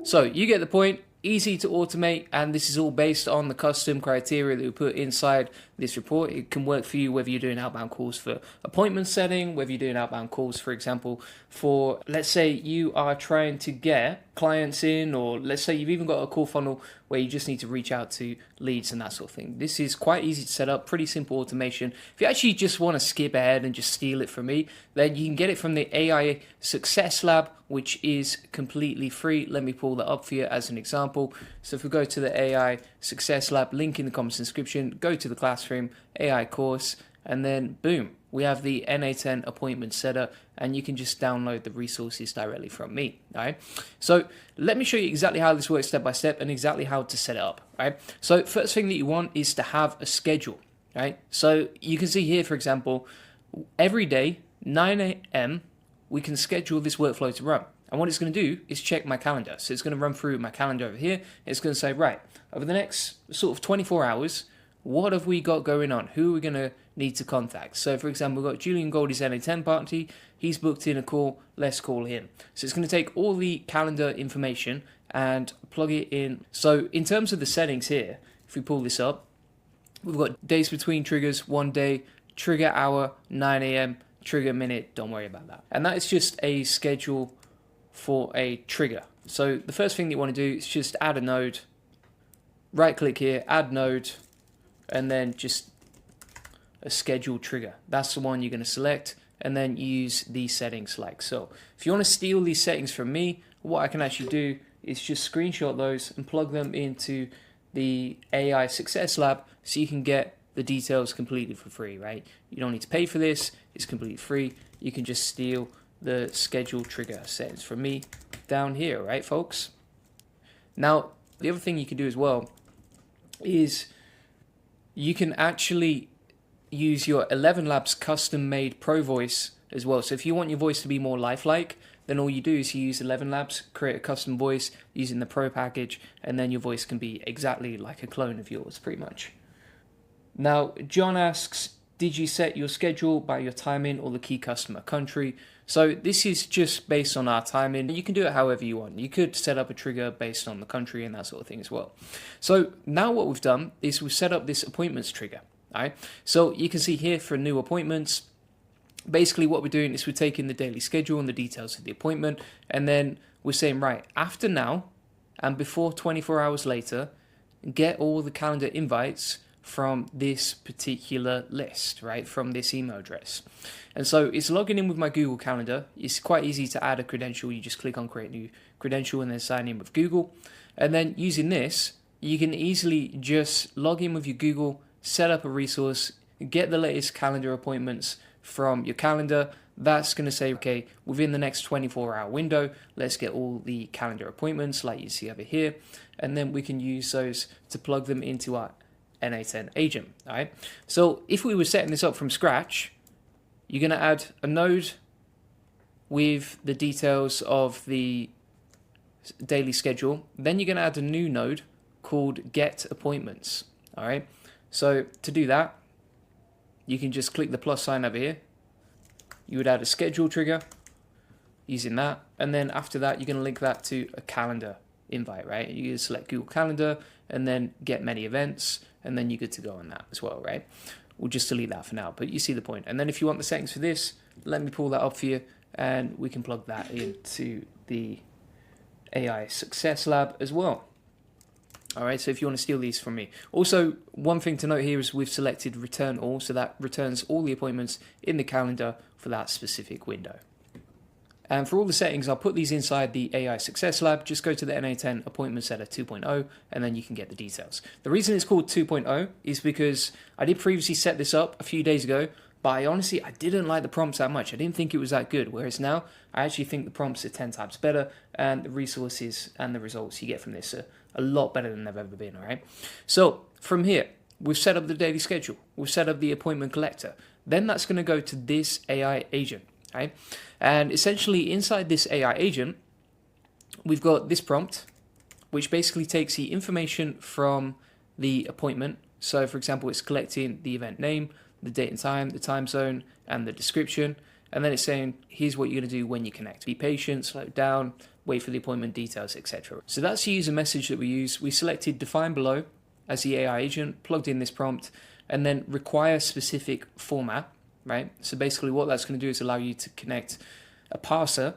So you get the point. Easy to automate, and this is all based on the custom criteria that we put inside this report. It can work for you whether you're doing outbound calls for appointment setting, whether you're doing outbound calls, for example, for, let's say you are trying to get clients in, or let's say you've even got a call funnel where you just need to reach out to leads and that sort of thing. This is quite easy to set up, pretty simple automation. If you actually just want to skip ahead and just steal it from me, then you can get it from the AI Success Lab, which is completely free. Let me pull that up for you as an example. So if we go to the AI Success Lab, link in the comments description, go to the classroom, AI course, and then boom, we have the N8N appointment setter, and you can just download the resources directly from me. All right. So let me show you exactly how this works step by step and exactly how to set it up. Right. So first thing that you want is to have a schedule. Right. So you can see here, for example, every day, 9 a.m., we can schedule this workflow to run. And what it's going to do is check my calendar. So it's going to run through my calendar over here. It's going to say, right, over the next sort of 24 hours, what have we got going on? Who are we going to need to contact? So for example, we've got Julian Goldie's N8N party. He's booked in a call. Let's call him. So it's going to take all the calendar information and plug it in. So in terms of the settings here, if we pull this up, we've got days between triggers, 1 day, trigger hour, 9 a.m., trigger minute, don't worry about that. And that is just a schedule for a trigger. So the first thing that you want to do is just add a node, right click here, add node, and then just a scheduled trigger. That's the one you're going to select, and then use these settings like so. If you want to steal these settings from me, what I can actually do is just screenshot those and plug them into the AI Success Lab so you can get the details completely for free, right? You don't need to pay for this, it's completely free. You can just steal the schedule trigger settings from me down here, right, folks? Now, the other thing you can do as well is you can actually use your 11 Labs custom made Pro Voice as well. So if you want your voice to be more lifelike, then all you do is you use 11 Labs, create a custom voice using the Pro package, and then your voice can be exactly like a clone of yours, pretty much. Now, John asks, did you set your schedule by your timing or the key customer country? So this is just based on our timing. You can do it however you want. You could set up a trigger based on the country and that sort of thing as well. So now what we've done is we've set up this appointments trigger. All right. So you can see here for new appointments, basically what we're doing is we're taking the daily schedule and the details of the appointment, and then we're saying, right, after now and before 24 hours later, get all the calendar invites from this particular list, right, from this email address. And so it's logging in with my Google Calendar. It's quite easy to add a credential. You just click on create new credential and then sign in with Google. And then using this, you can easily just log in with your Google, set up a resource, get the latest calendar appointments from your calendar. That's going to say, okay, within the next 24-hour window, let's get all the calendar appointments like you see over here. And then we can use those to plug them into our N8N agent. All right. So if we were setting this up from scratch, you're going to add a node with the details of the daily schedule. Then you're going to add a new node called Get Appointments. All right. So to do that, you can just click the plus sign over here. You would add a schedule trigger using that. And then after that, you're going to link that to a calendar invite, right? You select Google Calendar and then get many events, and then you're good to go on that as well, right? We'll just delete that for now, but you see the point. And then if you want the settings for this, let me pull that up for you, and we can plug that into the AI Success Lab as well. All right, so if you want to steal these from me. Also, one thing to note here is we've selected return all, so that returns all the appointments in the calendar for that specific window. And for all the settings, I'll put these inside the AI Success Lab. Just go to the N8N Appointment Setter 2.0, and then you can get the details. The reason it's called 2.0 is because I did previously set this up a few days ago, but I didn't like the prompts that much. I didn't think it was that good, whereas now I actually think the prompts are 10 times better, and the resources and the results you get from this are a lot better than they've ever been, all right? So from here, we've set up the daily schedule. We've set up the appointment collector. Then that's going to go to this AI agent. Okay? And essentially inside this AI agent, we've got this prompt, which basically takes the information from the appointment. So for example, it's collecting the event name, the date and time, the time zone, and the description. And then it's saying, here's what you're going to do when you connect. Be patient, slow down, wait for the appointment details, etc. So that's the user message that we use. We selected define below as the AI agent, plugged in this prompt, and then require specific format. Right? So basically what that's going to do is allow you to connect a parser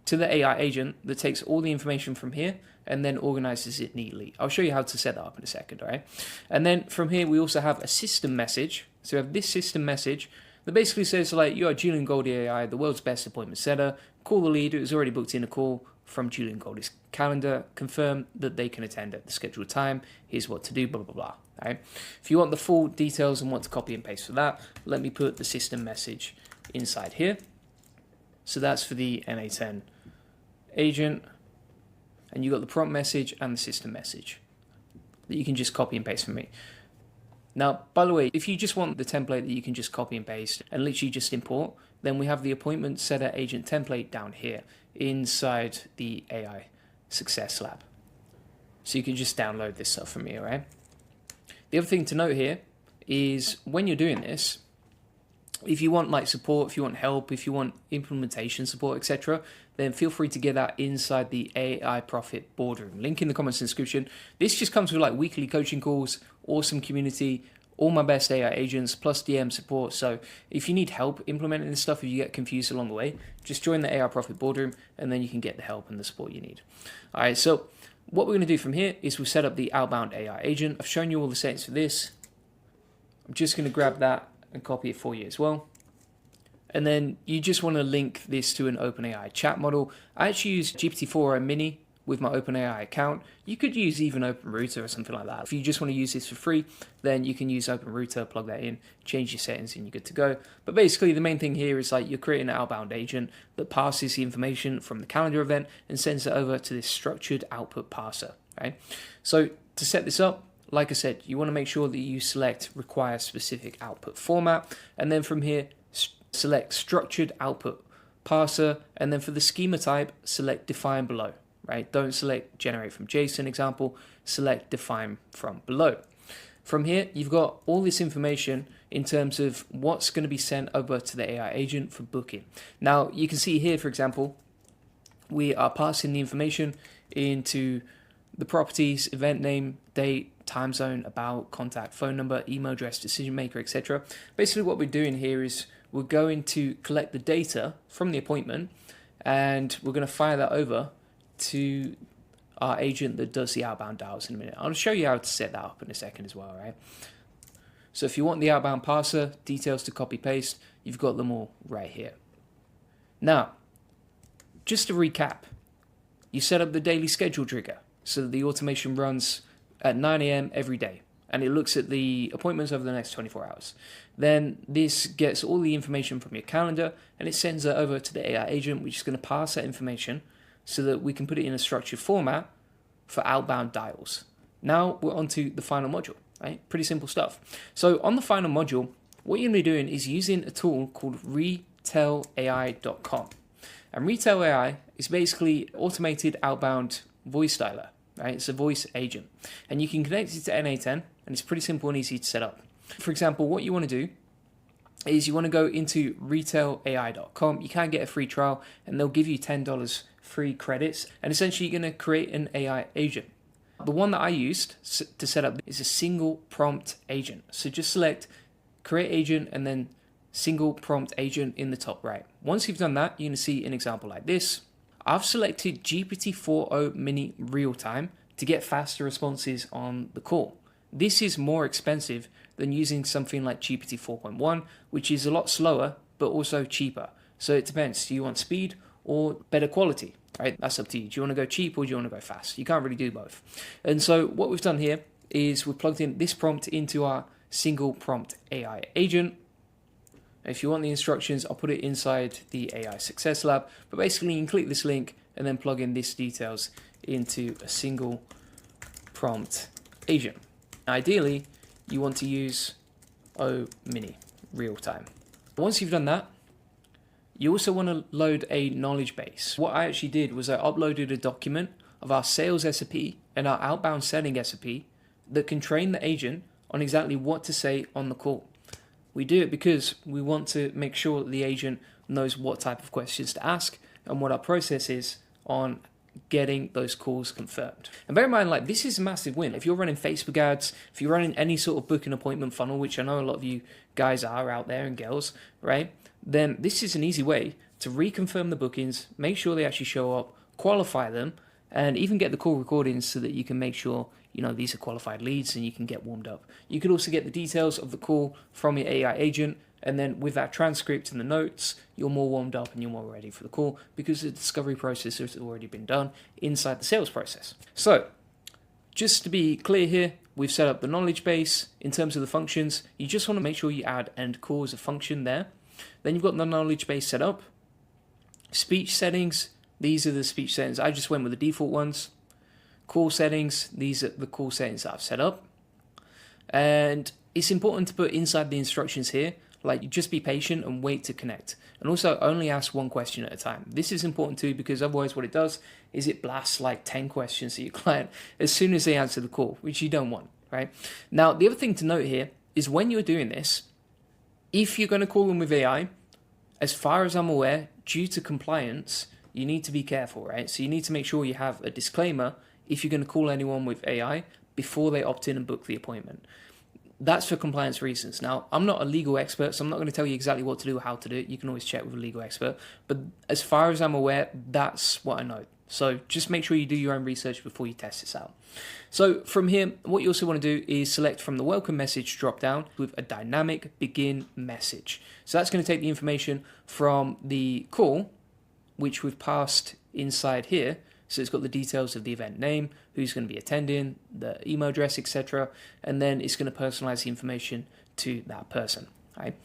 to the AI agent that takes all the information from here and then organizes it neatly. I'll show you how to set that up in a second, all right? And then from here, we also have a system message. So we have this system message that basically says, like, you are Julian Goldie AI, the world's best appointment setter. Call the lead who has already booked in a call from Julian Goldie's calendar. Confirm that they can attend at the scheduled time. Here's what to do, blah, blah, blah. Right? If you want the full details and want to copy and paste for that, let me put the system message inside here. So that's for the N8N agent. And you got the prompt message and the system message that you can just copy and paste from me. Now, by the way, if you just want the template that you can just copy and paste and literally just import, then we have the appointment setter agent template down here inside the AI Success Lab. So you can just download this stuff from me, all right? The other thing to note here is when you're doing this, if you want like support, if you want help, if you want implementation support, etc., then feel free to get that inside the AI Profit Boardroom. Link in the comments and description. This just comes with like weekly coaching calls, awesome community, all my best AI agents, plus DM support. So if you need help implementing this stuff, if you get confused along the way, just join the AI Profit Boardroom and then you can get the help and the support you need. All right, so what we're going to do from here is we'll set up the outbound AI agent. I've shown you all the settings for this. I'm just going to grab that and copy it for you as well. And then you just want to link this to an OpenAI chat model. I actually use GPT-4o Mini with my OpenAI account. You could use even OpenRouter or something like that. If you just want to use this for free, then you can use OpenRouter, plug that in, change your settings, and you're good to go. But basically, the main thing here is like you're creating an outbound agent that passes the information from the calendar event and sends it over to this structured output parser, right? So to set this up, like I said, you want to make sure that you select require specific output format, and then from here, select structured output parser, and then for the schema type, select define below, right? Don't select generate from JSON example, select define from below. From here, you've got all this information in terms of what's going to be sent over to the AI agent for booking. Now, you can see here, for example, we are passing the information into the properties, event name, date, time zone, about, contact, phone number, email address, decision maker, etc. Basically what we're doing here is we're going to collect the data from the appointment and we're going to fire that over to our agent that does the outbound dials in a minute. I'll show you how to set that up in a second as well, right? So if you want the outbound parser, details to copy paste, you've got them all right here. Now, just to recap, you set up the daily schedule trigger so that the automation runs at 9 a.m. every day, and it looks at the appointments over the next 24 hours. Then this gets all the information from your calendar, and it sends it over to the AI agent, which is going to pass that information so that we can put it in a structured format for outbound dials. Now we're on to the final module, right? Pretty simple stuff. So on the final module, what you're going to be doing is using a tool called retailai.com. And Retail AI is basically automated outbound voice dialer, right? It's a voice agent. And you can connect it to N8N, and it's pretty simple and easy to set up. For example, what you want to do is you want to go into retailai.com. You can get a free trial, and they'll give you $10 free credits. And essentially, you're going to create an AI agent. The one that I used to set up is a single prompt agent. So just select create agent and then single prompt agent in the top right. Once you've done that, you're going to see an example like this. I've selected GPT-4o Mini real time to get faster responses on the call. This is more expensive than using something like GPT 4.1, which is a lot slower, but also cheaper. So it depends. Do you want speed or better quality? Right? That's up to you. Do you want to go cheap or do you want to go fast? You can't really do both. And so what we've done here is we've plugged in this prompt into our single prompt AI agent. If you want the instructions, I'll put it inside the AI Success Lab. But basically, you can click this link and then plug in these details into a single prompt agent. Ideally, you want to use O Mini real time. Once you've done that, you also want to load a knowledge base. What I actually did was I uploaded a document of our sales SOP and our outbound selling SOP that can train the agent on exactly what to say on the call. We do it because we want to make sure that the agent knows what type of questions to ask and what our process is on getting those calls confirmed. And bear in mind, like, this is a massive win. If you're running Facebook ads, if you're running any sort of booking appointment funnel, which I know a lot of you guys are out there and girls, right? Then this is an easy way to reconfirm the bookings, make sure they actually show up, qualify them, and even get the call recordings so that you can make sure, you know, these are qualified leads and you can get warmed up. You could also get the details of the call from your AI agent, and then with that transcript and the notes, you're more warmed up and you're more ready for the call because the discovery process has already been done inside the sales process. So just to be clear here, we've set up the knowledge base. In terms of the functions, you just want to make sure you add end call as a function there. Then you've got the knowledge base set up. Speech settings, these are the speech settings. I just went with the default ones. Call settings, these are the call settings that I've set up. And it's important to put inside the instructions here, like, just be patient and wait to connect. And also only ask one question at a time. This is important too, because otherwise what it does is it blasts like 10 questions to your client as soon as they answer the call, which you don't want, right? Now, the other thing to note here is when you're doing this, if you're going to call them with AI, as far as I'm aware, due to compliance, you need to be careful, right? So you need to make sure you have a disclaimer if you're going to call anyone with AI before they opt in and book the appointment. That's for compliance reasons. Now, I'm not a legal expert, so I'm not going to tell you exactly what to do or how to do it. You can always check with a legal expert. But as far as I'm aware, that's what I know. So just make sure you do your own research before you test this out. So from here, what you also want to do is select from the welcome message drop down with a dynamic begin message. So that's going to take the information from the call, which we've passed inside here. So it's got the details of the event name, who's going to be attending, the email address, etc. And then it's going to personalize the information to that person. Right?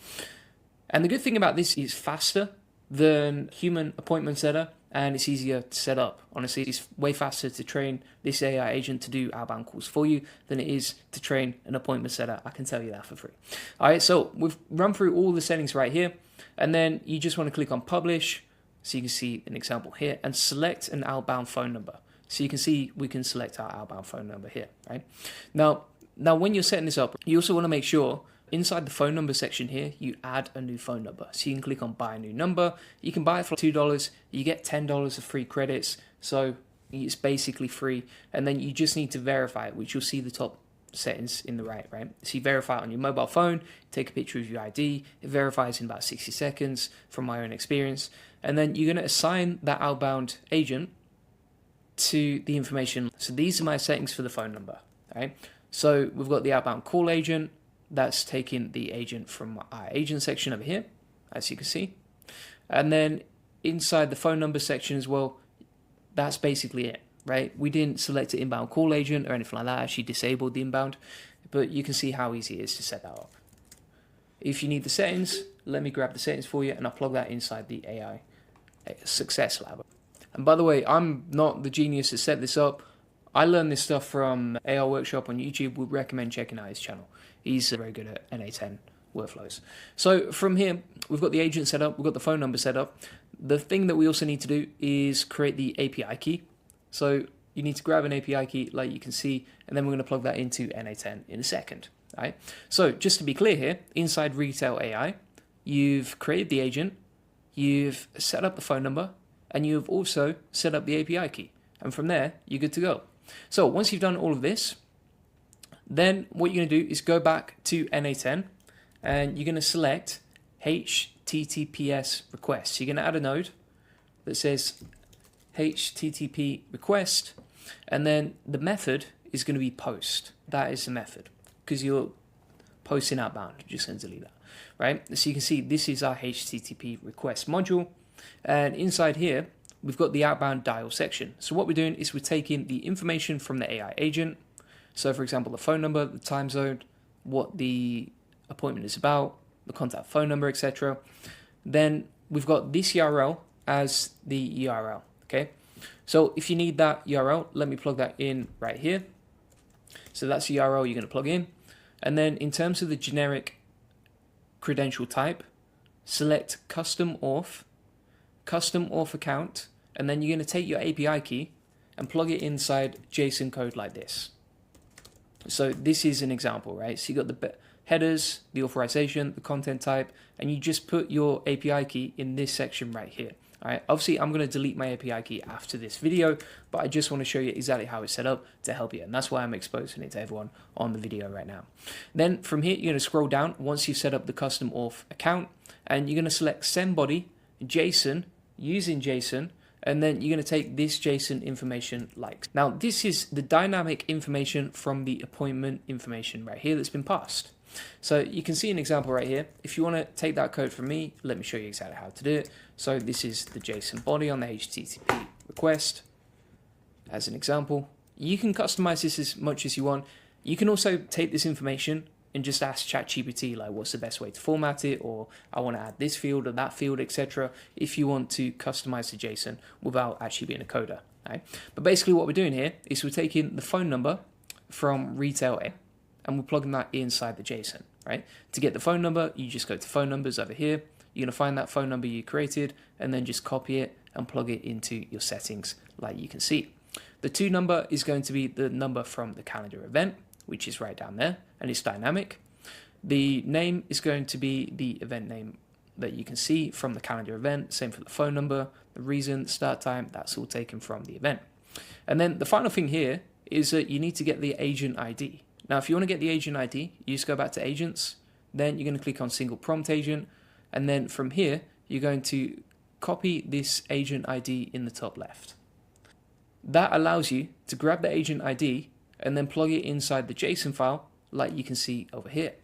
And the good thing about this is faster than human appointment setter, and it's easier to set up. Honestly, it's way faster to train this AI agent to do outbound calls for you than it is to train an appointment setter. I can tell you that for free. All right, so we've run through all the settings right here, and then you just want to click on publish, so you can see an example here, and select an outbound phone number. So you can see we can select our outbound phone number here, right? Now when you're setting this up, you also want to make sure inside the phone number section here, you add a new phone number. So you can click on buy a new number. You can buy it for $2. You get $10 of free credits. So it's basically free. And then you just need to verify it, which you'll see the top settings in the right? So you verify it on your mobile phone, take a picture of your ID. It verifies in about 60 seconds from my own experience. And then you're going to assign that outbound agent to the information. So these are my settings for the phone number, right? So we've got the outbound call agent. That's taking the agent from our agent section over here, as you can see. And then inside the phone number section as well, that's basically it, right? We didn't select an inbound call agent or anything like that. I actually disabled the inbound, but you can see how easy it is to set that up. If you need the settings, let me grab the settings for you and I'll plug that inside the AI Success Lab. And by the way, I'm not the genius that set this up. I learned this stuff from AI Workshop on YouTube. Would recommend checking out his channel. He's very good at N8N workflows. So from here, we've got the agent set up. We've got the phone number set up. The thing that we also need to do is create the API key. So you need to grab an API key like you can see, and then we're going to plug that into N8N in a second. All right. So just to be clear here, inside Retail AI, you've created the agent, you've set up the phone number, and you've also set up the API key. And from there, you're good to go. So once you've done all of this, then what you're going to do is go back to N8N and you're going to select HTTPS request. So you're going to add a node that says HTTP request, and then the method is going to be post. That is the method because you're posting outbound. I'm just going to delete that, right? So you can see this is our HTTP request module, and inside here we've got the outbound dial section. So what we're doing is we're taking the information from the AI agent. So for example, the phone number, the time zone, what the appointment is about, the contact phone number, etc. Then we've got this URL as the URL, okay? So if you need that URL, let me plug that in right here. So that's the URL you're going to plug in. And then in terms of the generic credential type, select custom auth account, and then you're going to take your API key and plug it inside JSON code like this. So this is an example, right? So you got the headers, the authorization, the content type, and you just put your API key in this section right here. All right. Obviously, I'm going to delete my API key after this video, but I just want to show you exactly how it's set up to help you. And that's why I'm exposing it to everyone on the video right now. Then from here, you're going to scroll down once you've set up the custom auth account, and you're going to select send body, JSON, using JSON, and then you're going to take this JSON information like. Now, this is the dynamic information from the appointment information right here that's been passed. So you can see an example right here. If you want to take that code from me, let me show you exactly how to do it. So this is the JSON body on the HTTP request as an example. You can customize this as much as you want. You can also take this information and just ask ChatGPT like what's the best way to format it, or I want to add this field or that field, etc. if you want to customize the JSON without actually being a coder. Right? But basically what we're doing here is we're taking the phone number from Retail A and we're plugging that inside the JSON. Right? To get the phone number, you just go to phone numbers over here. You're going to find that phone number you created and then just copy it and plug it into your settings like you can see. The to number is going to be the number from the calendar event, which is right down there, and it's dynamic. The name is going to be the event name that you can see from the calendar event. Same for the phone number, the reason, the start time, that's all taken from the event. And then the final thing here is that you need to get the agent ID. Now, if you want to get the agent ID, you just go back to agents, then you're going to click on single prompt agent. And then from here, you're going to copy this agent ID in the top left. That allows you to grab the agent ID and then plug it inside the JSON file like you can see over here.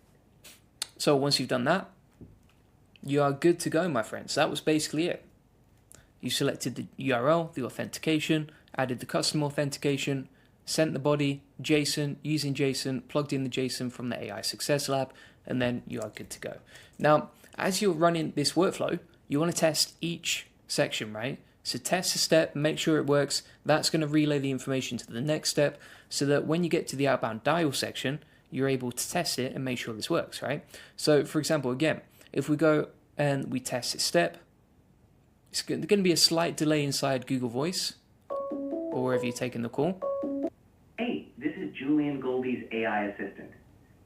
So once you've done that, you are good to go, my friends. That was basically it. You selected the URL, the authentication, added the custom authentication, sent the body, JSON, using JSON, plugged in the JSON from the AI Success Lab, and then you are good to go. Now, as you're running this workflow, you want to test each section, right? So test a step, make sure it works. That's going to relay the information to the next step so that when you get to the outbound dial section, you're able to test it and make sure this works, right? So for example, again, if we go and we test this step, it's going to be a slight delay inside Google Voice or wherever you're taking the call. Hey, this is Julian Goldie's AI assistant.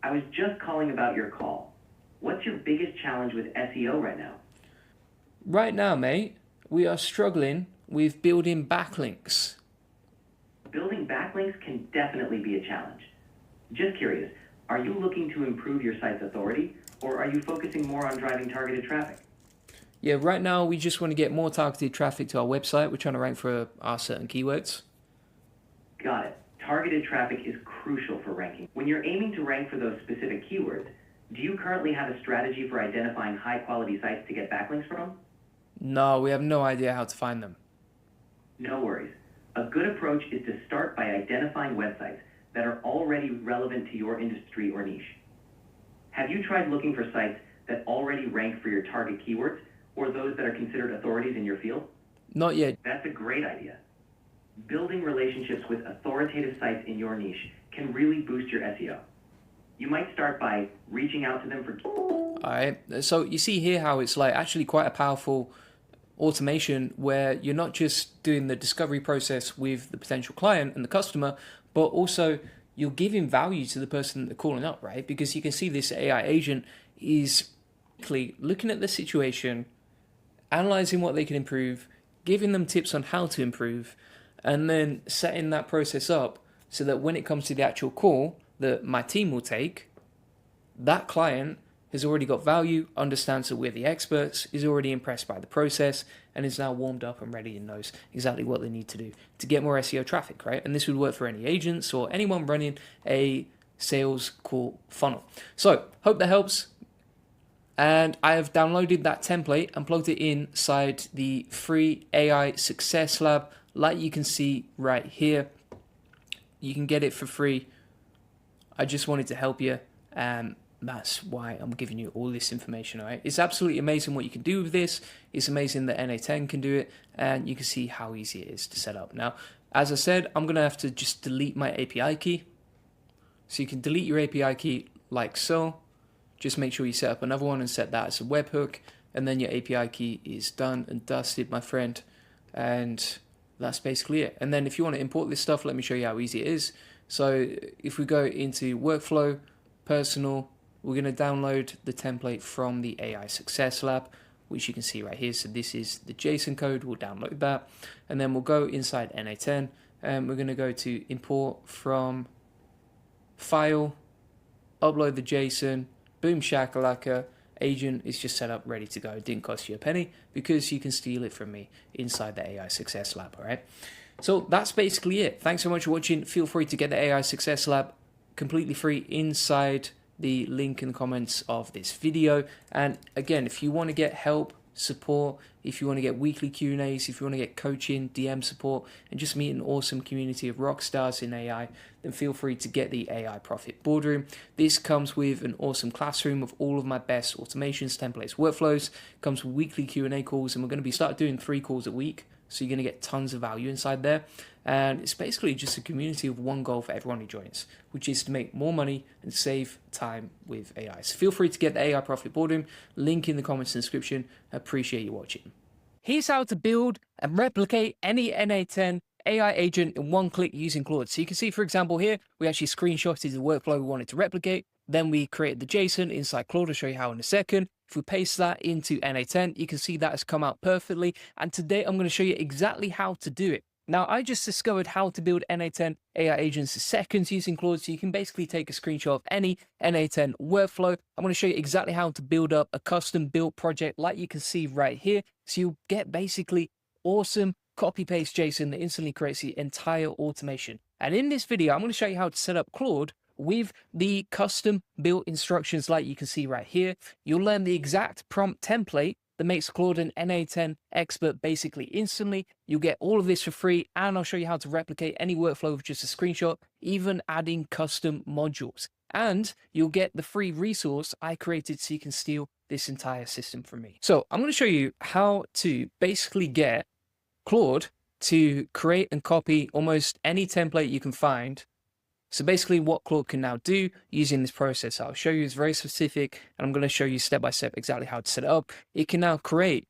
I was just calling about your call. What's your biggest challenge with SEO right now? Right now, mate, we are struggling with building backlinks. Building backlinks can definitely be a challenge. Just curious, are you looking to improve your site's authority, or are you focusing more on driving targeted traffic? Yeah, right now we just want to get more targeted traffic to our website. We're trying to rank for our certain keywords. Got it. Targeted traffic is crucial for ranking. When you're aiming to rank for those specific keywords, do you currently have a strategy for identifying high-quality sites to get backlinks from? No, we have no idea how to find them. No worries. A good approach is to start by identifying websites that are already relevant to your industry or niche. Have you tried looking for sites that already rank for your target keywords, or those that are considered authorities in your field? Not yet. That's a great idea. Building relationships with authoritative sites in your niche can really boost your SEO. You might start by reaching out to them for... Alright, so you see here how it's like actually quite a powerful automation where you're not just doing the discovery process with the potential client and the customer, but also you're giving value to the person that they're calling up, right? Because you can see this AI agent is looking at the situation, analyzing what they can improve, giving them tips on how to improve, and then setting that process up so that when it comes to the actual call that my team will take, that client has already got value, understands that we're the experts, is already impressed by the process, and is now warmed up and ready and knows exactly what they need to do to get more SEO traffic, right? And this would work for any agents or anyone running a sales call funnel. So, hope that helps. And I have downloaded that template and plugged it inside the free AI Success Lab, like you can see right here. You can get it for free. I just wanted to help you, and that's why I'm giving you all this information, all right? It's absolutely amazing what you can do with this. It's amazing that N8N can do it, and you can see how easy it is to set up. Now, as I said, I'm going to have to just delete my API key. So you can delete your API key like so. Just make sure you set up another one and set that as a webhook, and then your API key is done and dusted, my friend. And that's basically it. And then if you want to import this stuff, let me show you how easy it is. So if we go into workflow, personal, we're going to download the template from the AI Success Lab, which you can see right here. So this is the JSON code. We'll download that. And then we'll go inside N8N, and we're going to go to import from file, upload the JSON, boom shakalaka, agent is just set up, ready to go. It didn't cost you a penny because you can steal it from me inside the AI Success Lab, all right? So that's basically it. Thanks so much for watching. Feel free to get the AI Success Lab completely free inside the link in the comments of this video. And again, if you want to get help, support, if you want to get weekly Q&As, if you want to get coaching, DM support, and just meet an awesome community of rock stars in AI, then feel free to get the AI Profit Boardroom. This comes with an awesome classroom of all of my best automations, templates, workflows. Comes with weekly Q&A calls, and we're going to start doing 3 calls a week. So you're going to get tons of value inside there. And it's basically just a community of one goal for everyone who joins, which is to make more money and save time with AI. So feel free to get the AI Profit Boardroom. Link in the comments and description. I appreciate you watching. Here's how to build and replicate any N8N AI agent in one click using Claude. So you can see, for example, here, we actually screenshotted the workflow we wanted to replicate. Then we created the JSON inside Claude. I'll show you how in a second. If we paste that into N8N, you can see that has come out perfectly. And today I'm going to show you exactly how to do it. Now, I just discovered how to build N8N AI agents in seconds using Claude, so you can basically take a screenshot of any N8N workflow. I'm going to show you exactly how to build up a custom built project like you can see right here. So you'll get basically awesome copy-paste JSON that instantly creates the entire automation. And in this video, I'm going to show you how to set up Claude with the custom built instructions like you can see right here. You'll learn the exact prompt template that makes Claude an N8N expert basically instantly. You'll get all of this for free, and I'll show you how to replicate any workflow with just a screenshot, even adding custom modules. And you'll get the free resource I created so you can steal this entire system from me. So I'm going to show you how to basically get Claude to create and copy almost any template you can find. So basically what Claude can now do using this process I'll show you is very specific, and I'm going to show you step by step exactly how to set it up. It can now create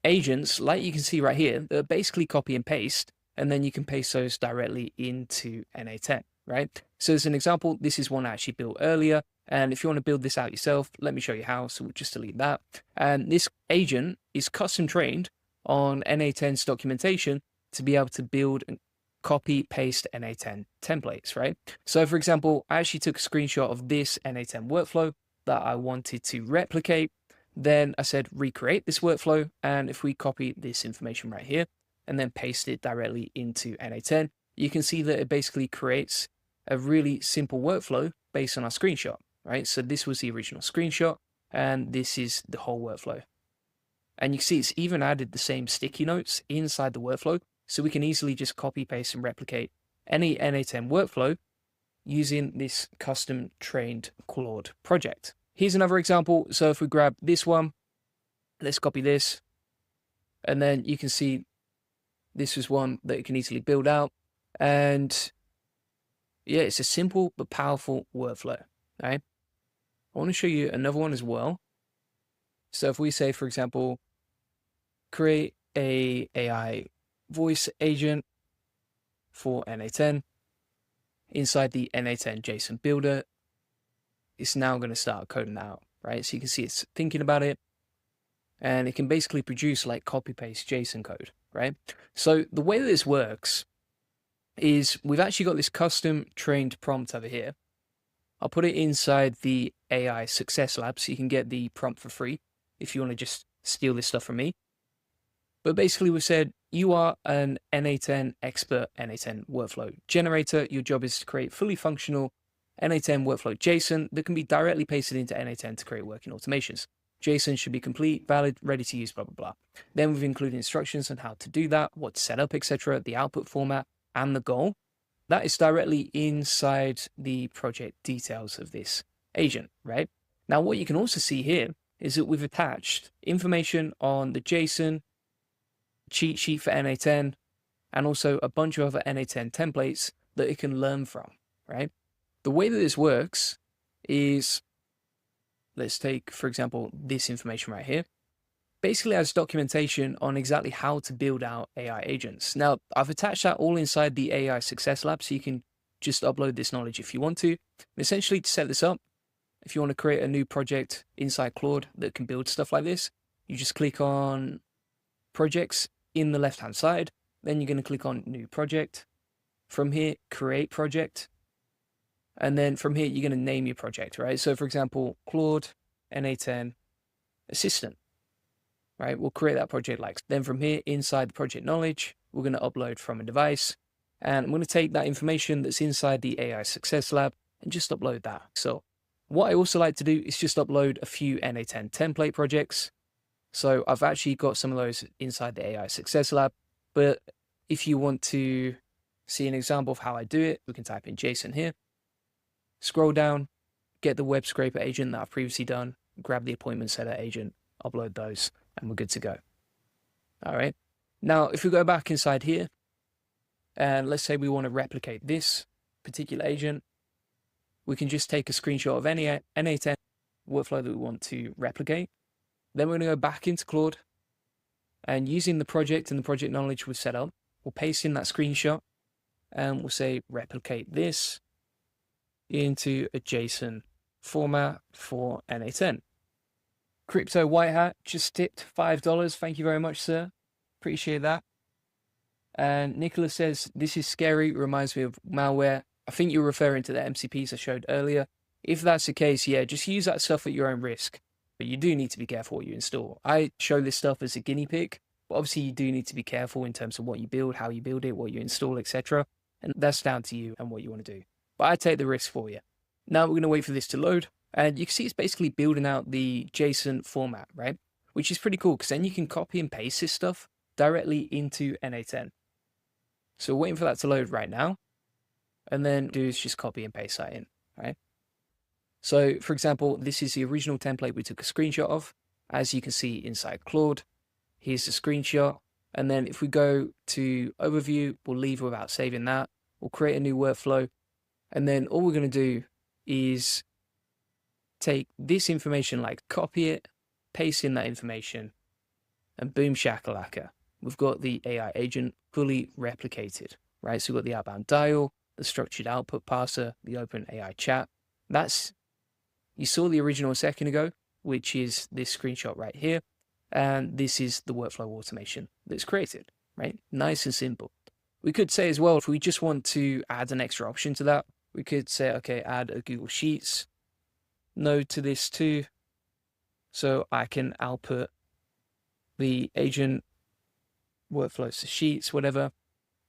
agents like you can see right here that are basically copy and paste, and then you can paste those directly into N8N, right? So as an example, this is one I actually built earlier, and if you want to build this out yourself, let me show you how. So we'll just delete that. And this agent is custom trained on N8N's documentation to be able to build and copy paste N8N templates, right? So for example, I actually took a screenshot of this N8N workflow that I wanted to replicate. Then I said recreate this workflow, and if we copy this information right here and then paste it directly into N8N, you can see that it basically creates a really simple workflow based on our screenshot, right? So this was the original screenshot, and this is the whole workflow. And you can see it's even added the same sticky notes inside the workflow, so we can easily just copy, paste, and replicate any N8N workflow using this custom trained Claude project. Here's another example. So if we grab this one, let's copy this, and then you can see this is one that you can easily build out. And yeah, it's a simple but powerful workflow, right? I want to show you another one as well. So if we say, for example, create a AI voice agent for N8N inside the N8N JSON builder, it's now going to start coding that out, right? So you can see it's thinking about it, and it can basically produce like copy paste JSON code, right? So the way that this works is we've actually got this custom trained prompt over here. I'll put it inside the AI Success Lab so you can get the prompt for free if you want to just steal this stuff from me. But basically we've said you are an N8N expert N8N workflow generator. Your job is to create fully functional N8N workflow JSON that can be directly pasted into N8N to create working automations. JSON should be complete, valid, ready to use, blah, blah, blah. Then we've included instructions on how to do that, what to set up, etc., the output format, and the goal. That is directly inside the project details of this agent, right? Now, what you can also see here is that we've attached information on the JSON, cheat sheet for N8N, and also a bunch of other N8N templates that it can learn from, right? The way that this works is, let's take, for example, this information right here. Basically has documentation on exactly how to build out AI agents. Now, I've attached that all inside the AI Success Lab, so you can just upload this knowledge if you want to. Essentially, to set this up, if you want to create a new project inside Claude that can build stuff like this, you just click on projects in the left-hand side. Then you're going to click on new project. From here, create project. And then from here, you're going to name your project, right? So for example, Claude N8N Assistant, right? We'll create that project like. Then from here, inside the project knowledge, we're going to upload from a device. And I'm going to take that information that's inside the AI Success Lab and just upload that. So what I also like to do is just upload a few N8N template projects. So I've actually got some of those inside the AI Success Lab. But if you want to see an example of how I do it, we can type in JSON here. Scroll down, get the web scraper agent that I've previously done, grab the appointment setter agent, upload those, and we're good to go. All right. Now, if we go back inside here, and let's say we want to replicate this particular agent, we can just take a screenshot of any N8N workflow that we want to replicate. Then we're going to go back into Claude, and using the project and the project knowledge we've set up, we'll paste in that screenshot, and we'll say replicate this. into a JSON format for N8N. Crypto White Hat just tipped $5. Thank you very much, sir. Appreciate that. And Nicholas says, this is scary, reminds me of malware. I think you're referring to the MCPs I showed earlier. If that's the case, yeah, just use that stuff at your own risk. But you do need to be careful what you install. I show this stuff as a guinea pig, but obviously you do need to be careful in terms of what you build, how you build it, what you install, etc. And that's down to you and what you want to do. But I take the risk for you. Now we're going to wait for this to load. And you can see it's basically building out the JSON format, right? Which is pretty cool because then you can copy and paste this stuff directly into N8N. So we're waiting for that to load right now. And then do is just copy and paste that in, right? So for example, this is the original template we took a screenshot of. As you can see inside Claude, here's the screenshot. And then if we go to overview, we'll leave without saving that. We'll create a new workflow. And then all we're going to do is take this information, like copy it, paste in that information, and boom shakalaka. We've got the AI agent fully replicated, right? So we've got the outbound dial, the structured output parser, the open AI chat. You saw the original a second ago, which is this screenshot right here. And this is the workflow automation that's created, right? Nice and simple. We could say as well, if we just want to add an extra option to that, we could say, okay, add a Google Sheets node to this too. So I can output the agent workflows to Sheets, whatever.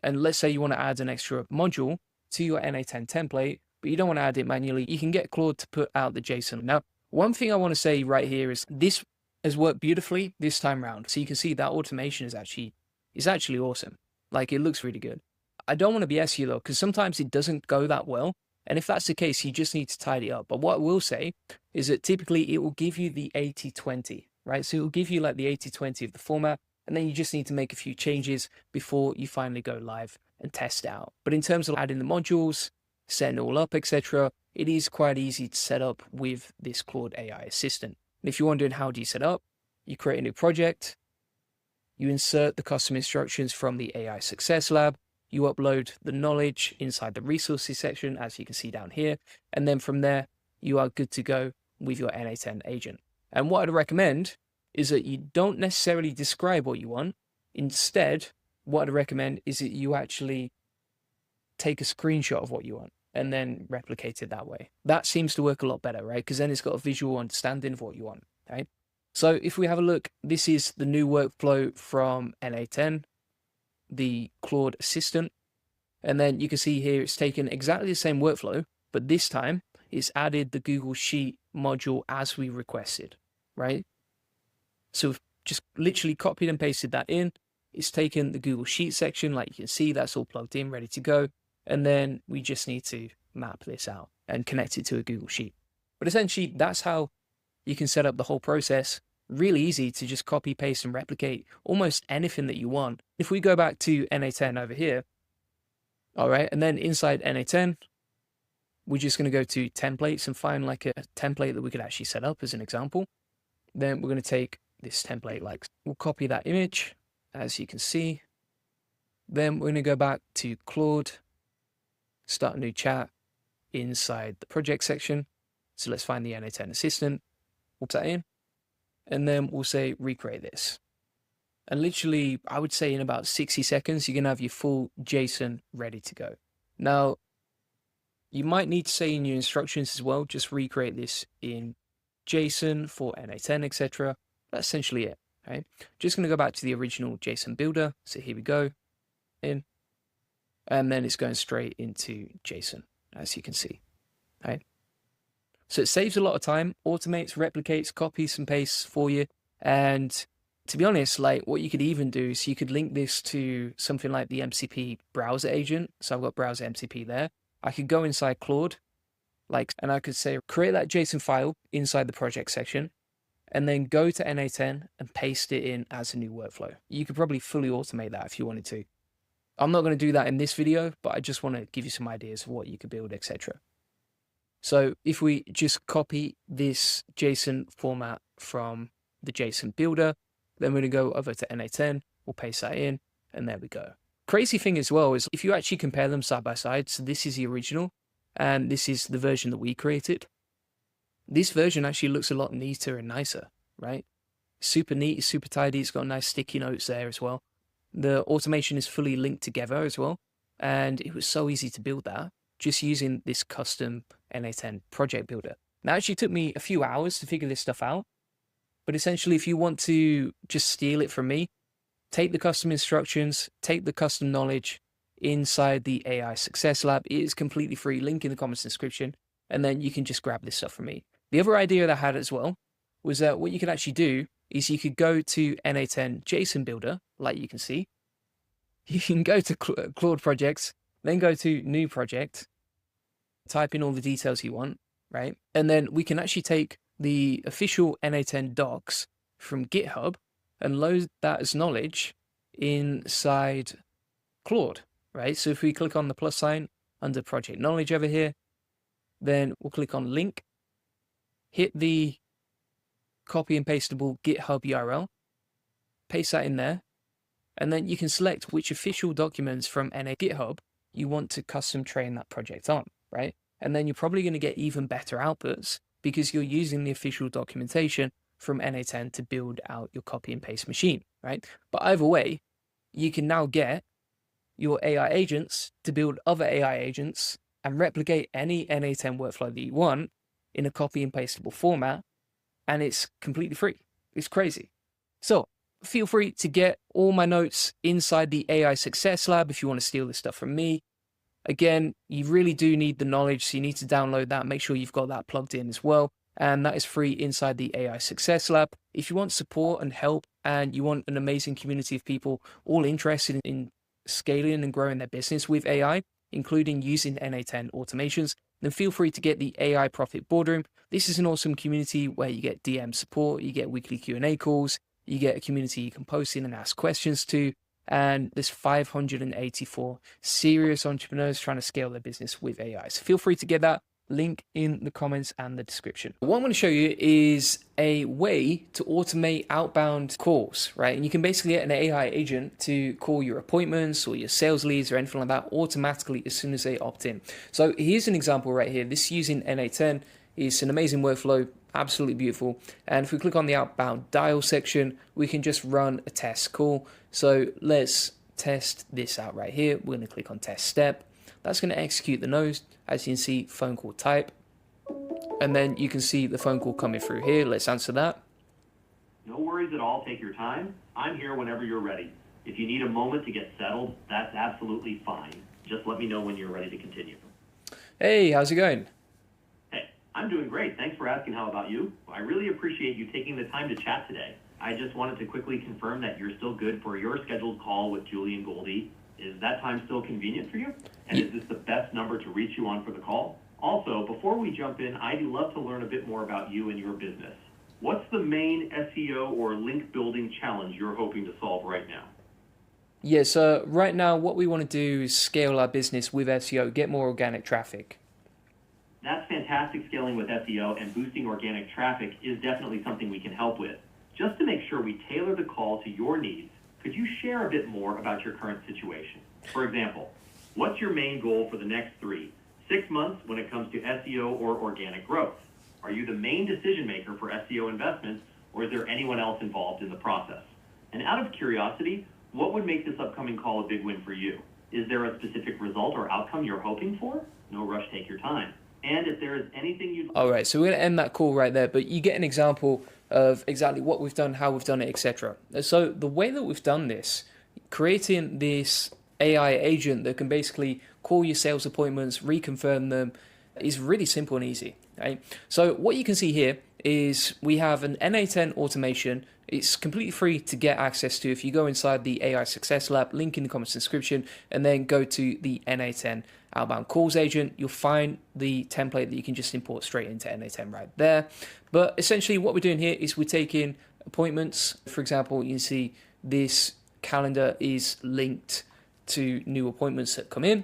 And let's say you want to add an extra module to your N8N template, but you don't want to add it manually. You can get Claude to put out the JSON. Now, one thing I want to say right here is this has worked beautifully this time around. So you can see that automation is actually awesome. Like, it looks really good. I don't want to BS you though, because sometimes it doesn't go that well. And if that's the case, you just need to tidy up. But what I will say is that typically it will give you the 80-20, right? So it will give you like the 80-20 of the format, and then you just need to make a few changes before you finally go live and test out. But in terms of adding the modules, setting it all up, etc., it is quite easy to set up with this Claude AI assistant. And if you're wondering how do you set up, you create a new project, you insert the custom instructions from the AI Success Lab, you upload the knowledge inside the resources section, as you can see down here. And then from there, you are good to go with your N8N agent. And what I'd recommend is that you don't necessarily describe what you want. Instead, what I'd recommend is that you actually take a screenshot of what you want and then replicate it that way. That seems to work a lot better, right? Because then it's got a visual understanding of what you want, right? So if we have a look, this is the new workflow from N8N, the Claude assistant. And then you can see here it's taken exactly the same workflow, but this time it's added the Google Sheet module as we requested, right? So we've just literally copied and pasted that in. It's taken the Google Sheet section, like you can see, that's all plugged in, ready to go. And then we just need to map this out and connect it to a Google Sheet. But essentially, that's how you can set up the whole process. Really easy to just copy, paste, and replicate almost anything that you want. If we go back to N8N over here, all right, and then inside N8N, we're just going to go to templates and find like a template that we could actually set up as an example. Then we're going to take this template, like we'll copy that image, as you can see. Then we're going to go back to Claude, start a new chat inside the project section. So let's find the N8N assistant, we'll put that in. And then we'll say recreate this. And literally, I would say in about 60 seconds, you're going to have your full JSON ready to go. Now, you might need to say in your instructions as well, just recreate this in JSON for N8N, etc. That's essentially it, right? Just going to go back to the original JSON builder. So here we go, in. And then it's going straight into JSON, as you can see, right? So it saves a lot of time, automates, replicates, copies and pastes for you. And to be honest, like what you could even do is you could link this to something like the MCP browser agent. So I've got browser MCP there. I could go inside Claude, and I could say, create that JSON file inside the project section, and then go to N8N and paste it in as a new workflow. You could probably fully automate that if you wanted to. I'm not going to do that in this video, but I just want to give you some ideas of what you could build, etc. So if we just copy this JSON format from the JSON builder, then we're going to go over to N8N, we'll paste that in, and there we go. Crazy thing as well is if you actually compare them side by side, so this is the original, and this is the version that we created. This version actually looks a lot neater and nicer, right? Super neat, super tidy. It's got nice sticky notes there as well. The automation is fully linked together as well. And it was so easy to build that just using this custom N8N project builder. Now, it actually took me a few hours to figure this stuff out. But essentially, if you want to just steal it from me, take the custom instructions, take the custom knowledge inside the AI Success Lab. It is completely free, link in the comments description, and then you can just grab this stuff from me. The other idea that I had as well was that what you could actually do is you could go to N8N JSON Builder, like you can see. You can go to Claude Projects, then go to New Project, type in all the details you want, right? And then we can actually take the official N8N docs from GitHub and load that as knowledge inside Claude, right? So if we click on the plus sign under Project Knowledge over here, then we'll click on Link, hit the copy and pastable GitHub URL, paste that in there, and then you can select which official documents from NA GitHub you want to custom train that project on, right? And then you're probably going to get even better outputs because you're using the official documentation from N8N to build out your copy and paste machine, right? But either way, you can now get your AI agents to build other AI agents and replicate any N8N workflow that you want in a copy and pastable format, and it's completely free. It's crazy. So feel free to get all my notes inside the AI Success Lab if you want to steal this stuff from me. Again, you really do need the knowledge, so you need to download that. Make sure you've got that plugged in as well. And that is free inside the AI Success Lab. If you want support and help, and you want an amazing community of people all interested in scaling and growing their business with AI, including using N8N automations, then feel free to get the AI Profit Boardroom. This is an awesome community where you get DM support, you get weekly Q&A calls, you get a community you can post in and ask questions to, and there's 584 serious entrepreneurs trying to scale their business with AI. So feel free to get that link in the comments and the description. What I'm going to show you is a way to automate outbound calls, right? And you can basically get an AI agent to call your appointments or your sales leads or anything like that automatically as soon as they opt in. So here's an example right here. This using N8N is an amazing workflow, absolutely beautiful. And if we click on the outbound dial section, we can just run a test call. So let's test this out right here. We're going to click on test step. That's going to execute the node. As you can see, phone call type. And then you can see the phone call coming through here. Let's answer that. No worries at all. Take your time. I'm here whenever you're ready. If you need a moment to get settled, that's absolutely fine. Just let me know when you're ready to continue. Hey, how's it going? Hey, I'm doing great. Thanks for asking. How about you? I really appreciate you taking the time to chat today. I just wanted to quickly confirm that you're still good for your scheduled call with Julian Goldie. Is that time still convenient for you? And is this the best number to reach you on for the call? Also, before we jump in, I'd love to learn a bit more about you and your business. What's the main SEO or link building challenge you're hoping to solve right now? Yeah, so right now what we want to do is scale our business with SEO, get more organic traffic. That's fantastic. Scaling with SEO and boosting organic traffic is definitely something we can help with. Just to make sure we tailor the call to your needs, could you share a bit more about your current situation? For example, what's your main goal for the next 6 months when it comes to SEO or organic growth? Are you the main decision maker for SEO investments, or is there anyone else involved in the process? And out of curiosity, what would make this upcoming call a big win for you? Is there a specific result or outcome you're hoping for? No rush, take your time. And if there is anything you'd... All right, so we're going to end that call right there, but you get an example of exactly what we've done, how we've done it, etc. So the way that we've done this, creating this AI agent that can basically call your sales appointments, reconfirm them, is really simple and easy, right? So what you can see here is we have an N8N automation. It's completely free to get access to if you go inside the AI Success Lab, link in the comments description, and then go to the N8N outbound calls agent. You'll find the template that you can just import straight into N8N right there. But essentially what we're doing here is we're taking appointments. For example, you can see this calendar is linked to new appointments that come in.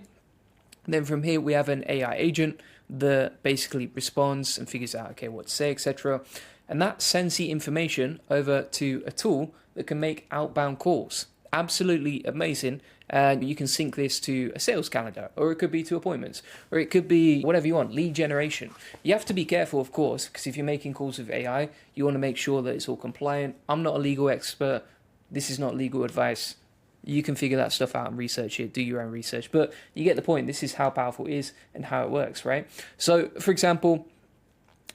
And then from here, we have an AI agent that basically responds and figures out, okay, what to say, etc. And that sends the information over to a tool that can make outbound calls absolutely amazing. And you can sync this to a sales calendar, or it could be to appointments, or it could be whatever you want, lead generation. You have to be careful, of course, because if you're making calls with AI, you want to make sure that it's all compliant. I'm not a legal expert. This is not legal advice. You can figure that stuff out and research it, do your own research. But you get the point. This is how powerful it is and how it works, right? So, for example,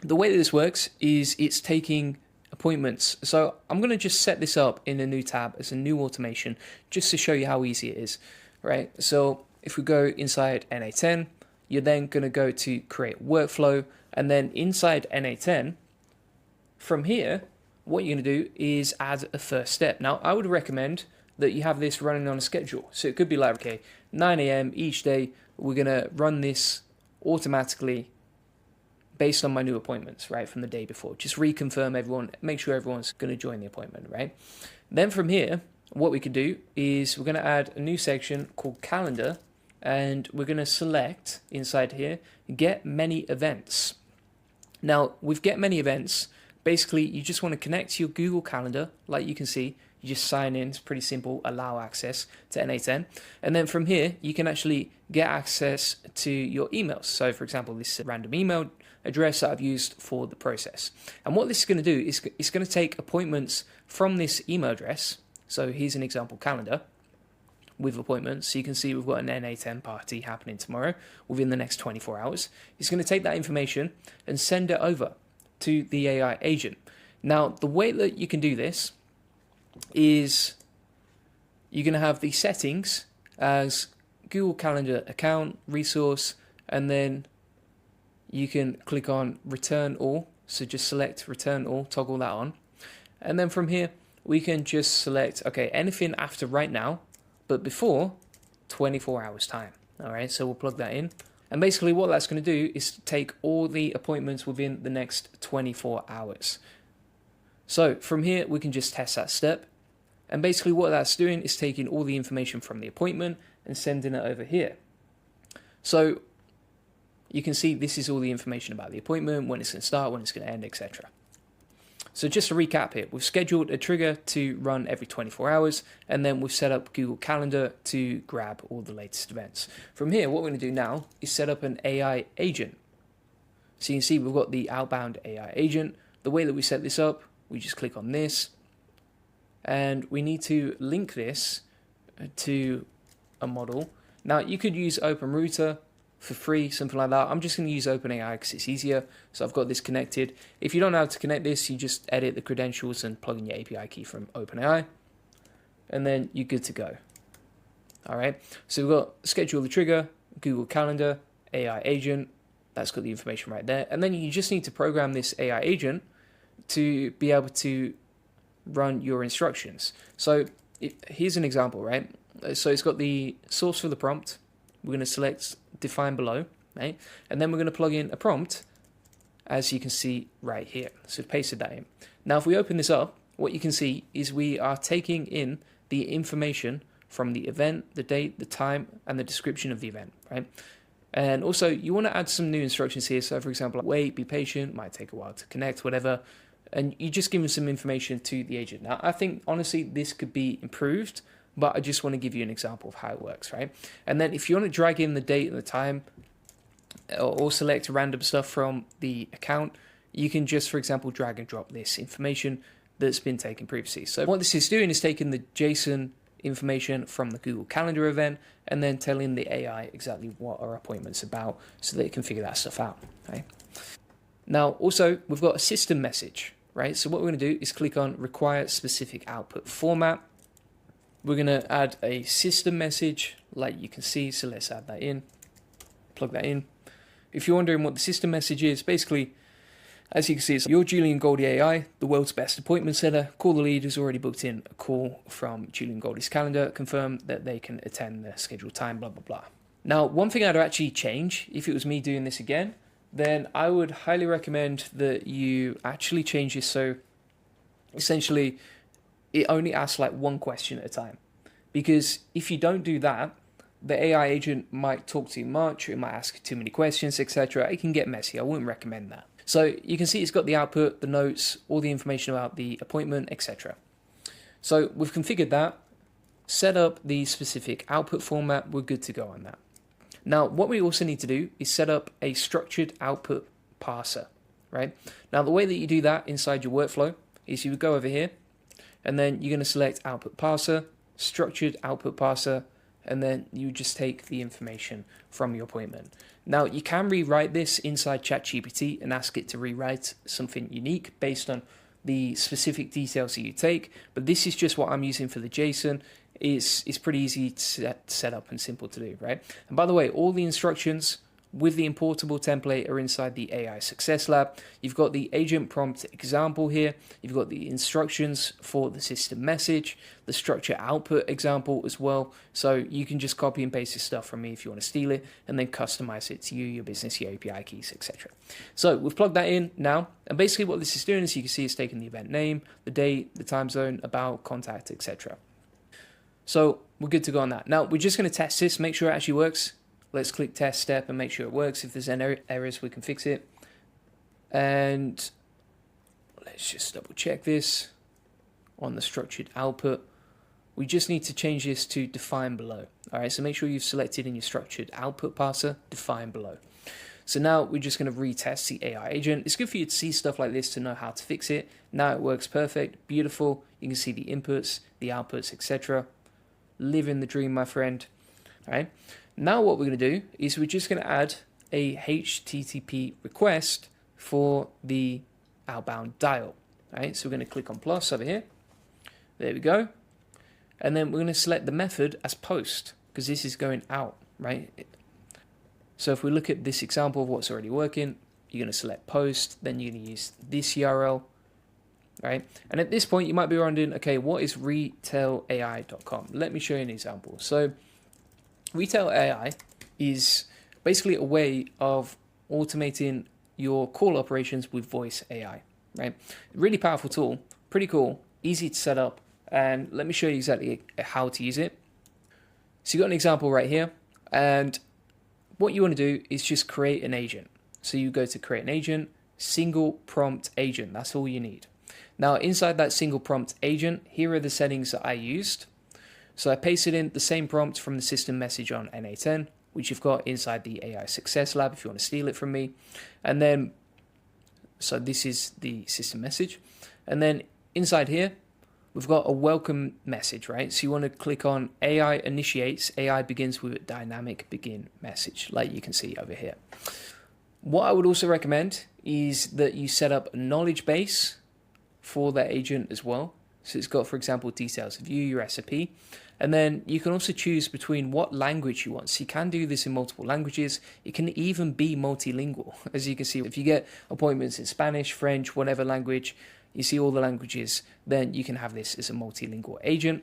the way that this works is it's taking appointments. So I'm going to just set this up in a new tab as a new automation just to show you how easy it is, right? So if we go inside N8N, you're then going to go to create workflow, and then inside N8N, from here, what you're going to do is add a first step. Now, I would recommend that you have this running on a schedule. So it could be like, okay, 9 a.m. each day, we're going to run this automatically based on my new appointments, right, from the day before. Just reconfirm everyone, make sure everyone's going to join the appointment, right? Then from here, what we could do is we're going to add a new section called calendar, and we're going to select inside here, get many events. Now, with get many events, basically you just want to connect to your Google Calendar, like you can see. You just sign in, it's pretty simple, allow access to N8N. And then from here, you can actually get access to your emails. So for example, this random email address that I've used for the process. And what this is going to do is it's going to take appointments from this email address. So here's an example calendar with appointments. So you can see we've got an N8N party happening tomorrow within the next 24 hours. It's going to take that information and send it over to the AI agent. Now, the way that you can do this is you're going to have the settings as Google Calendar account, resource, and then you can click on return all. So just select return all, toggle that on. And then from here, we can just select, okay, anything after right now, but before 24 hours time. All right, so we'll plug that in. And basically what that's going to do is take all the appointments within the next 24 hours. So from here, we can just test that step. And basically what that's doing is taking all the information from the appointment and sending it over here. So you can see this is all the information about the appointment, when it's going to start, when it's going to end, etc. So just to recap here, we've scheduled a trigger to run every 24 hours, and then we've set up Google Calendar to grab all the latest events. From here, what we're going to do now is set up an AI agent. So you can see we've got the outbound AI agent. The way that we set this up, we just click on this, and we need to link this to a model. Now, you could use OpenRouter for free, something like that. I'm just going to use OpenAI because it's easier. So I've got this connected. If you don't know how to connect this, you just edit the credentials and plug in your API key from OpenAI, and then you're good to go. All right. So we've got schedule the trigger, Google Calendar, AI agent. That's got the information right there. And then you just need to program this AI agent to be able to run your instructions. So here's an example, right? So it's got the source for the prompt. We're going to select define below, right? And then we're going to plug in a prompt, as you can see right here. So we've pasted that in. Now, if we open this up, what you can see is we are taking in the information from the event, the date, the time, and the description of the event, right? And also, you want to add some new instructions here. So, for example, wait, be patient, might take a while to connect, whatever. And you just give them some information to the agent. Now, I think, honestly, this could be improved, but I just want to give you an example of how it works, right? And then if you want to drag in the date and the time, or select random stuff from the account, you can just, for example, drag and drop this information that's been taken previously. So what this is doing is taking the JSON information from the Google Calendar event and then telling the AI exactly what our appointment's about so that it can figure that stuff out, right? Now, also, we've got a system message, right? So what we're going to do is click on require specific output format. We're going to add a system message like you can see. So let's add that in, plug that in. If you're wondering what the system message is, basically, as you can see, it's your Julian Goldie AI, the world's best appointment setter. Call the lead who's already booked in a call from Julian Goldie's calendar, confirm that they can attend the scheduled time, blah, blah, blah. Now, one thing I'd actually change, if it was me doing this again, then I would highly recommend that you actually change this so essentially it only asks like one question at a time. Because if you don't do that, the AI agent might talk too much, it might ask too many questions, etc. It can get messy. I wouldn't recommend that. So you can see it's got the output, the notes, all the information about the appointment, etc. So we've configured that. set up the specific output format, we're good to go on that. Now, what we also need to do is set up a structured output parser, right? Now, the way that you do that inside your workflow is you would go over here, and then you're going to select output parser, structured output parser, and then you just take the information from your appointment. Now, you can rewrite this inside ChatGPT and ask it to rewrite something unique based on the specific details that you take, but this is just what I'm using for the JSON. It's pretty easy to set up and simple to do, right? And by the way, all the instructions with the importable template are inside the AI Success Lab. You've got the agent prompt example here. You've got the instructions for the system message, the structure output example as well. So you can just copy and paste this stuff from me if you want to steal it, and then customize it to you, your business, your API keys, etc. So we've plugged that in now. And basically what this is doing is you can see it's taking the event name, the date, the time zone, about, contact, etc. So we're good to go on that. Now we're just going to test this, make sure it actually works. Let's click test step and make sure it works. If there's any errors, we can fix it. And let's just double check this on the structured output. We just need to change this to define below. All right, so make sure you've selected in your structured output parser, define below. So now we're just going to retest the AI agent. It's good for you to see stuff like this to know how to fix it. Now it works perfect, beautiful. You can see the inputs, the outputs, etc. Living the dream, my friend. All right. Now what we're going to do is we're just going to add a HTTP request for the outbound dial. Right, so we're going to click on plus over here. There we go. And then we're going to select the method as post because this is going out, right? So if we look at this example of what's already working, you're going to select post, then you're going to use this URL, right? And at this point, you might be wondering, okay, what is retailai.com? Let me show you an example. So Retail AI is basically a way of automating your call operations with voice AI, right? Really powerful tool, pretty cool, easy to set up, and let me show you exactly how to use it. So you've got an example right here, and what you want to do is just create an agent. So you go to create an agent, single prompt agent, that's all you need. Now inside that single prompt agent, here are the settings that I used. So I pasted in the same prompt from the system message on N8N, which you've got inside the AI Success Lab if you want to steal it from me. And then, so this is the system message. And then inside here, we've got a welcome message, right? So you want to click on AI initiates, AI begins with a dynamic begin message, like you can see over here. What I would also recommend is that you set up a knowledge base for that agent as well. So it's got, for example, details of you, your recipe. And then you can also choose between what language you want. So you can do this in multiple languages. It can even be multilingual. As you can see, if you get appointments in Spanish, French, whatever language, you see all the languages, then you can have this as a multilingual agent.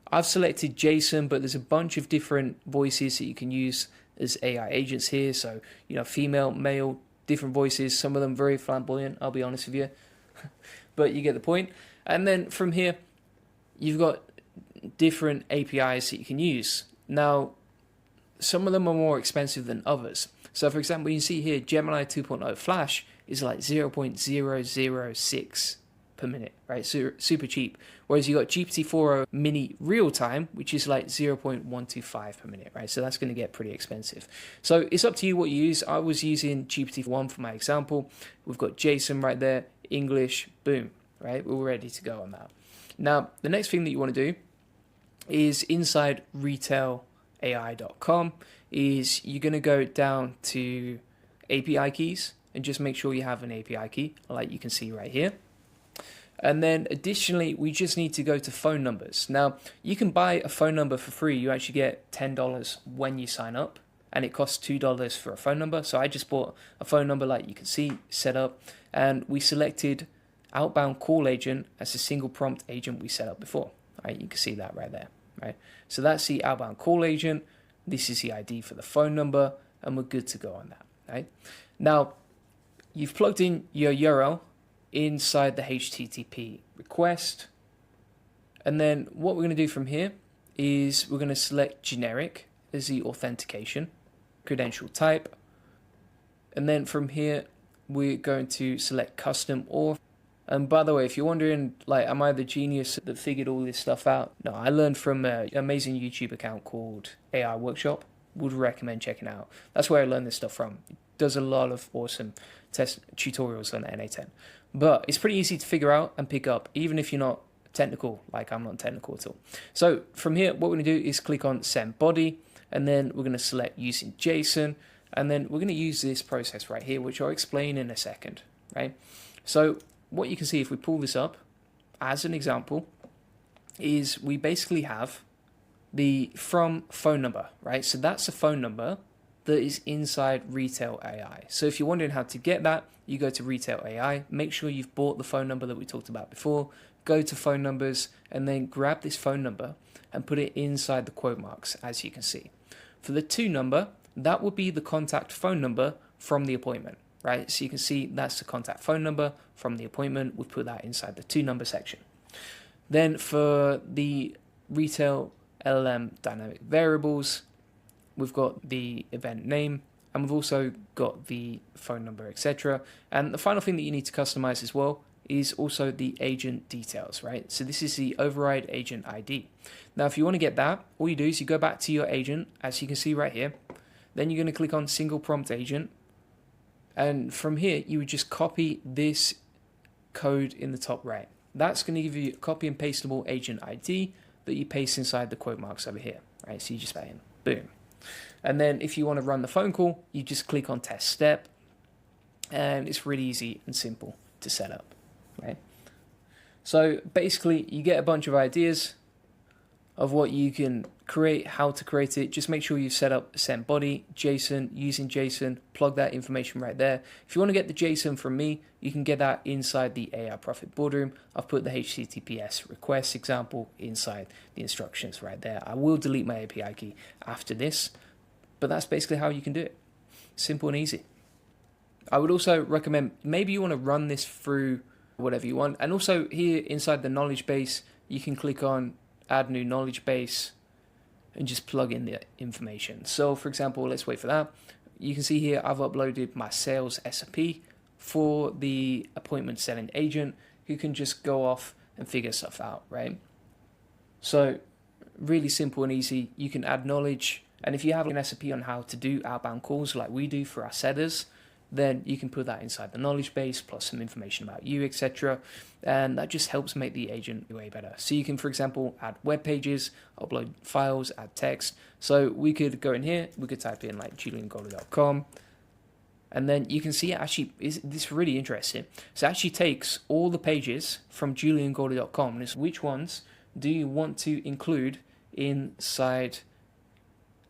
I've selected JSON, but there's a bunch of different voices that you can use as AI agents here. So, you know, female, male, different voices, some of them very flamboyant, I'll be honest with you. But you get the point. And then from here, you've got different APIs that you can use. Now, some of them are more expensive than others. So for example, you can see here, Gemini 2.0 Flash is like 0.006 per minute, right? So super cheap. Whereas you got GPT-4o Mini Real Time, which is like 0.125 per minute, right? So that's going to get pretty expensive. So it's up to you what you use. I was using GPT-1 for my example. We've got JSON right there, English, boom, right? We're ready to go on that. Now, the next thing that you want to do is inside retailai.com is you're going to go down to API keys and just make sure you have an API key, like you can see right here. And then additionally, we just need to go to phone numbers. Now, you can buy a phone number for free. You actually get $10 when you sign up, and it costs $2 for a phone number. So I just bought a phone number like you can see set up, and we selected outbound call agent as a single prompt agent we set up before. Right, you can see that right there, right? So that's the outbound call agent. This is the ID for the phone number, and we're good to go on that, right? Now, you've plugged in your URL inside the HTTP request. And then what we're going to do from here is we're going to select generic as the authentication, credential type. And then from here, we're going to select custom auth. And by the way, if you're wondering, like, am I the genius that figured all this stuff out? No, I learned from an amazing YouTube account called AI Workshop. Would recommend checking out. That's where I learned this stuff from. It does a lot of awesome test tutorials on N8N. But it's pretty easy to figure out and pick up, even if you're not technical, like I'm not technical at all. So from here, what we're going to do is click on Send Body, and then we're going to select Using JSON, and then we're going to use this process right here, which I'll explain in a second, right? So what you can see if we pull this up, as an example, is we basically have the from phone number, right? So that's a phone number that is inside Retail AI. So if you're wondering how to get that, you go to Retail AI, make sure you've bought the phone number that we talked about before, go to phone numbers, and then grab this phone number and put it inside the quote marks, as you can see. For the to number, that would be the contact phone number from the appointment, right? So you can see that's the contact phone number from the appointment. We'll put that inside the to number section. Then for the Retail LLM dynamic variables, we've got the event name, and we've also got the phone number, etc. And the final thing that you need to customize as well is also the agent details, right? So this is the override agent ID. Now, if you want to get that, all you do is you go back to your agent, as you can see right here. Then you're going to click on single prompt agent. And from here, you would just copy this code in the top right. That's going to give you a copy and pastable agent ID that you paste inside the quote marks over here, right? So you just put in, boom. And then if you want to run the phone call, you just click on test step, and it's really easy and simple to set up, right? So basically you get a bunch of ideas of what you can create, how to create it. Just make sure you set up send body, JSON, using JSON, plug that information right there. If you want to get the JSON from me, you can get that inside the AI Profit Boardroom. I've put the HTTPS request example inside the instructions right there. I will delete my API key after this, but that's basically how you can do it. Simple and easy. I would also recommend maybe you want to run this through whatever you want. And also here inside the knowledge base, you can click on add new knowledge base and just plug in the information. So for example, let's wait for that. You can see here I've uploaded my sales SOP for the appointment setting agent who can just go off and figure stuff out, right? So really simple and easy. You can add knowledge, and if you have an SOP on how to do outbound calls like we do for our setters, then you can put that inside the knowledge base plus some information about you, etc. And that just helps make the agent way better. So you can, for example, add web pages, upload files, add text. So we could go in here, we could type in like juliangoldie.com, and then you can see it actually, this is really interesting. So it actually takes all the pages from juliangoldie.com and it's which ones do you want to include inside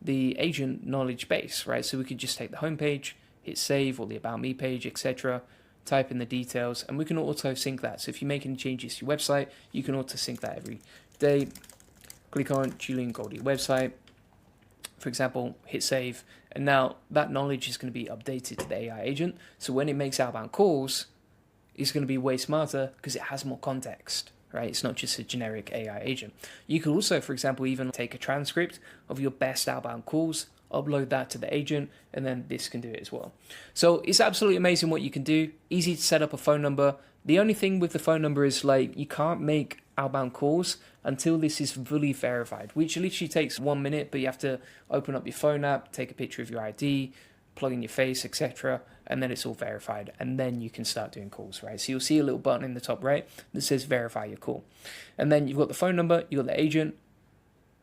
the agent knowledge base, right? So we could just take the home page, hit save, or the about me page, etc., type in the details, and we can auto sync that. So if you make any changes to your website, you can auto sync that every day. Click on Julian Goldie website, for example, hit save, and now that knowledge is going to be updated to the AI agent. So when it makes outbound calls, it's going to be way smarter because it has more context, right? It's not just a generic AI agent. You could also, for example, even take a transcript of your best outbound calls, upload that to the agent, and then this can do it as well. So it's absolutely amazing what you can do. Easy to set up a phone number. The only thing with the phone number is like you can't make outbound calls until this is fully verified, which literally takes 1 minute, but you have to open up your phone app, take a picture of your ID, plug in your face, etc., and then it's all verified, and then you can start doing calls, right? So you'll see a little button in the top right that says verify your call, and then you've got the phone number, you've got the agent,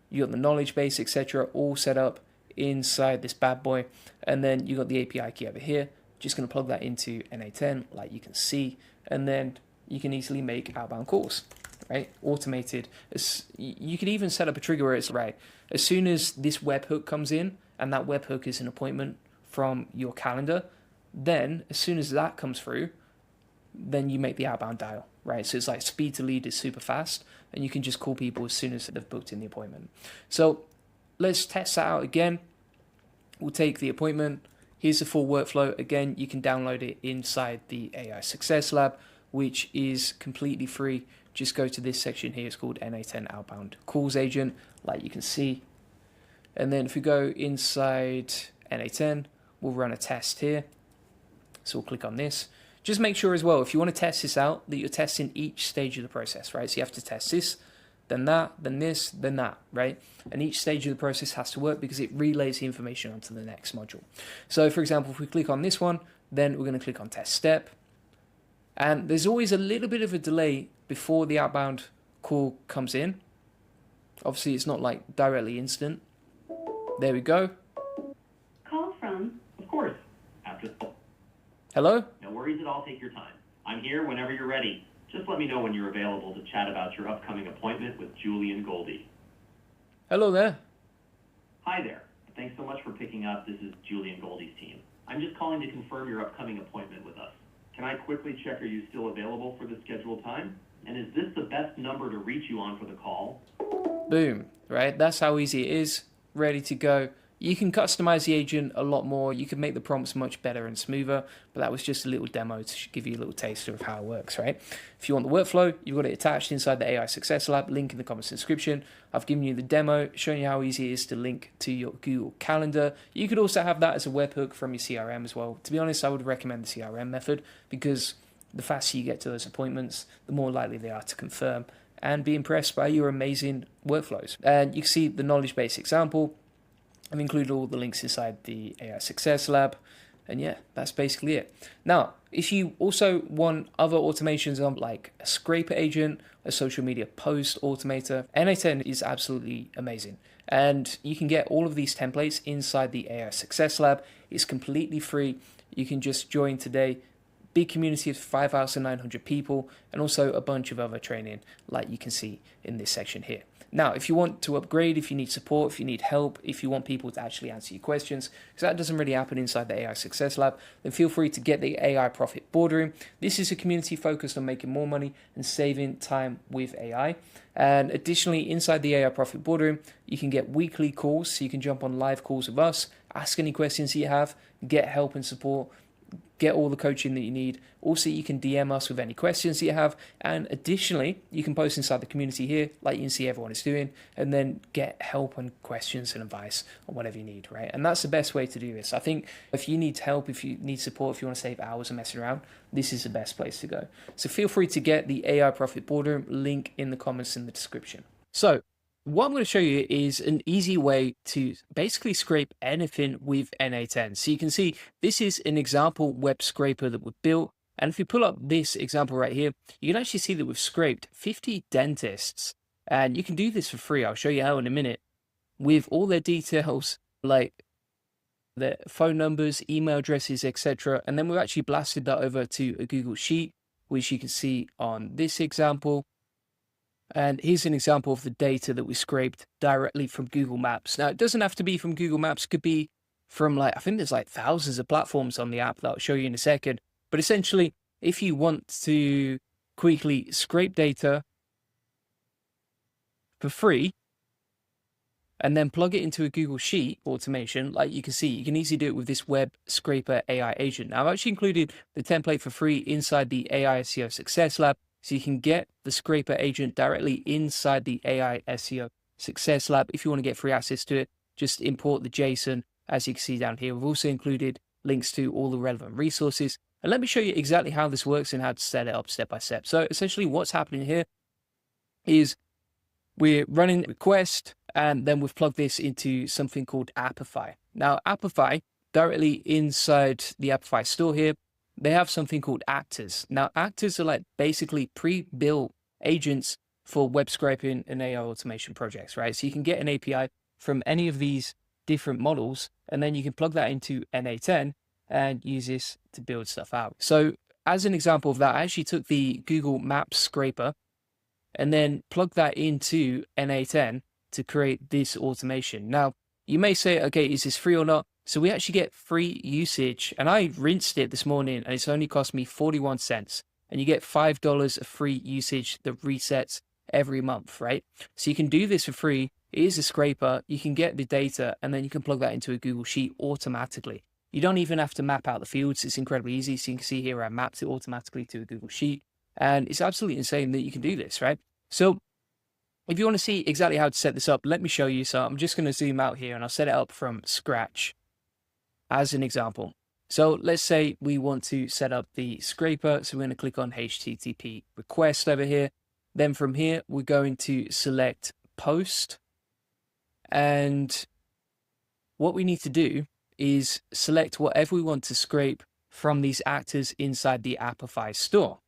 you've got the knowledge base, etc., all set up inside this bad boy, and then you got the API key over here. Just going to plug that into N8N like you can see, and then you can easily make outbound calls, right? Automated. You could even set up a trigger where it's right as soon as this webhook comes in, and that webhook is an appointment from your calendar, then as soon as that comes through, then you make the outbound dial, right? So it's like speed to lead is super fast, and you can just call people as soon as they've booked in the appointment. So let's test that out again. We'll take the appointment. Here's the full workflow. Again, you can download it inside the AI Success Lab, which is completely free. Just go to this section here. It's called N8N Outbound Calls Agent, like you can see. And then if we go inside N8N, we'll run a test here. So we'll click on this. Just make sure as well, if you want to test this out, that you're testing each stage of the process, right? So you have to test this, then that, then this, then that, right? And each stage of the process has to work because it relays the information onto the next module. So for example, if we click on this one, then we're going to click on test step. And there's always a little bit of a delay before the outbound call comes in. Obviously, it's not like directly instant. There we go. Call from? Of course. After. Hello? No worries at all. Take your time. I'm here whenever you're ready. Just let me know when you're available to chat about your upcoming appointment with Julian Goldie. Hello there. Hi there. Thanks so much for picking up. This is Julian Goldie's team. I'm just calling to confirm your upcoming appointment with us. Can I quickly check, are you still available for the scheduled time? And is this the best number to reach you on for the call? Boom, right? That's how easy it is. Ready to go. You can customize the agent a lot more. You can make the prompts much better and smoother, but that was just a little demo to give you a little taster of how it works, right? If you want the workflow, you've got it attached inside the AI Success Lab, link in the comments description. I've given you the demo, showing you how easy it is to link to your Google Calendar. You could also have that as a webhook from your CRM as well. To be honest, I would recommend the CRM method because the faster you get to those appointments, the more likely they are to confirm and be impressed by your amazing workflows. And you can see the knowledge base example. I've included all the links inside the AI Success Lab. And yeah, that's basically it. Now, if you also want other automations on like a scraper agent, a social media post automator, N8N is absolutely amazing. And you can get all of these templates inside the AI Success Lab. It's completely free. You can just join today. Big community of 5,900 people, and also a bunch of other training like you can see in this section here. Now, if you want to upgrade, if you need support, if you need help, if you want people to actually answer your questions, because that doesn't really happen inside the AI Success Lab, then feel free to get the AI Profit Boardroom. This is a community focused on making more money and saving time with AI. And additionally, inside the AI Profit Boardroom, you can get weekly calls, so you can jump on live calls with us, ask any questions you have, get help and support, get all the coaching that you need. Also, you can DM us with any questions that you have. And additionally, you can post inside the community here, like you can see everyone is doing, and then get help and questions and advice on whatever you need, right? And that's the best way to do this. I think if you need help, if you need support, if you want to save hours of messing around, this is the best place to go. So feel free to get the AI Profit Boardroom, link in the comments in the description. So what I'm going to show you is an easy way to basically scrape anything with N8N. So you can see this is an example web scraper that we've built. And if you pull up this example right here, you can actually see that we've scraped 50 dentists. And you can do this for free. I'll show you how in a minute with all their details, like their phone numbers, email addresses, etc. And then we've actually blasted that over to a Google Sheet, which you can see on this example. And here's an example of the data that we scraped directly from Google Maps. Now, it doesn't have to be from Google Maps. It could be from I think there's like thousands of platforms on the app that I'll show you in a second. But essentially, if you want to quickly scrape data for free and then plug it into a Google Sheet automation, like you can see, you can easily do it with this web scraper AI agent. Now, I've actually included the template for free inside the AI SEO Success Lab. So you can get the scraper agent directly inside the AI SEO Success Lab. If you want to get free access to it, just import the JSON, as you can see down here. We've also included links to all the relevant resources. And let me show you exactly how this works and how to set it up step by step. So essentially what's happening here is we're running a request, and then we've plugged this into something called Appify. Now, Appify, directly inside the Appify store here, they have something called actors. Now, actors are like basically pre-built agents for web scraping and AI automation projects, right? So you can get an API from any of these different models, and then you can plug that into N8N and use this to build stuff out. So as an example of that, I actually took the Google Maps scraper and then plugged that into N8N to create this automation. Now, you may say, okay, is this free or not? So we actually get free usage, and I rinsed it this morning and it's only cost me 41 cents, and you get $5 of free usage that resets every month, right? So you can do this for free. It is a scraper. You can get the data and then you can plug that into a Google Sheet automatically. You don't even have to map out the fields. It's incredibly easy. So you can see here, I mapped it automatically to a Google Sheet, and it's absolutely insane that you can do this, right? So if you want to see exactly how to set this up, let me show you. So I'm just going to zoom out here and I'll set it up from scratch as an example. So let's say we want to set up the scraper. So we're going to click on HTTP request over here. Then from here, we're going to select post. And what we need to do is select whatever we want to scrape from these actors inside the Appify store.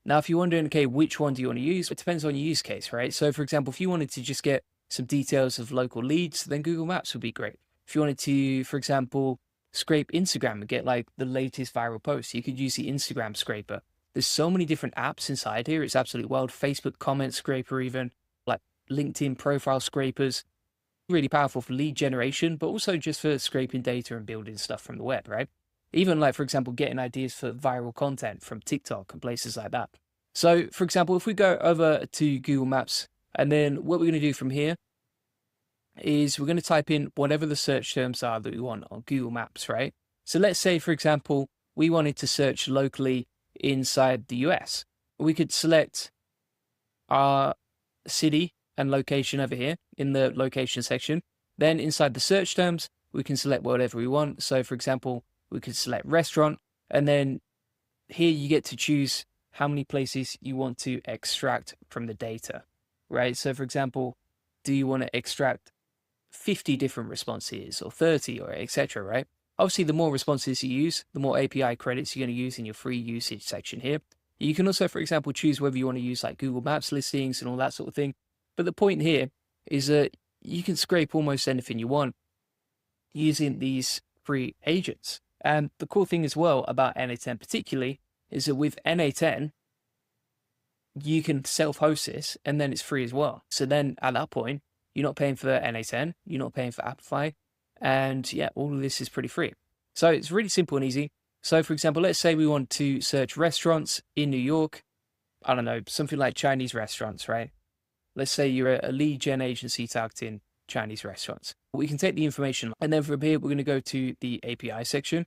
Now, if you're wondering, okay, which one do you want to use? It depends on your use case, right? So for example, if you wanted to just get some details of local leads, then Google Maps would be great. If you wanted to, for example, scrape Instagram and get like the latest viral posts, you could use the Instagram scraper. There's so many different apps inside here. It's absolutely wild. Facebook comment scraper, even like LinkedIn profile scrapers. Really powerful for lead generation, but also just for scraping data and building stuff from the web, right? Even like, for example, getting ideas for viral content from TikTok and places like that. So for example, if we go over to Google Maps, and then what we're going to do from here is we're going to type in whatever the search terms are that we want on Google Maps, right? So let's say, for example, we wanted to search locally inside the US. We could select our city and location over here in the location section. Then inside the search terms, we can select whatever we want. So for example, we could select restaurant, and then here you get to choose how many places you want to extract from the data, right? So for example, do you want to extract 50 different responses or 30 or etc., right? Obviously, the more responses you use, the more API credits you're going to use in your free usage section here. You can also, for example, choose whether you want to use like Google Maps listings and all that sort of thing. But the point here is that you can scrape almost anything you want using these free agents. And the cool thing as well about N8N particularly is that with N8N, you can self-host this and then it's free as well. So then at that point, you're not paying for N8N, you're not paying for Appify, and yeah, all of this is pretty free. So it's really simple and easy. So for example, let's say we want to search restaurants in New York. I don't know, something like Chinese restaurants, right? Let's say you're a lead gen agency targeting Chinese restaurants. We can take the information, and then from here, we're going to go to the API section.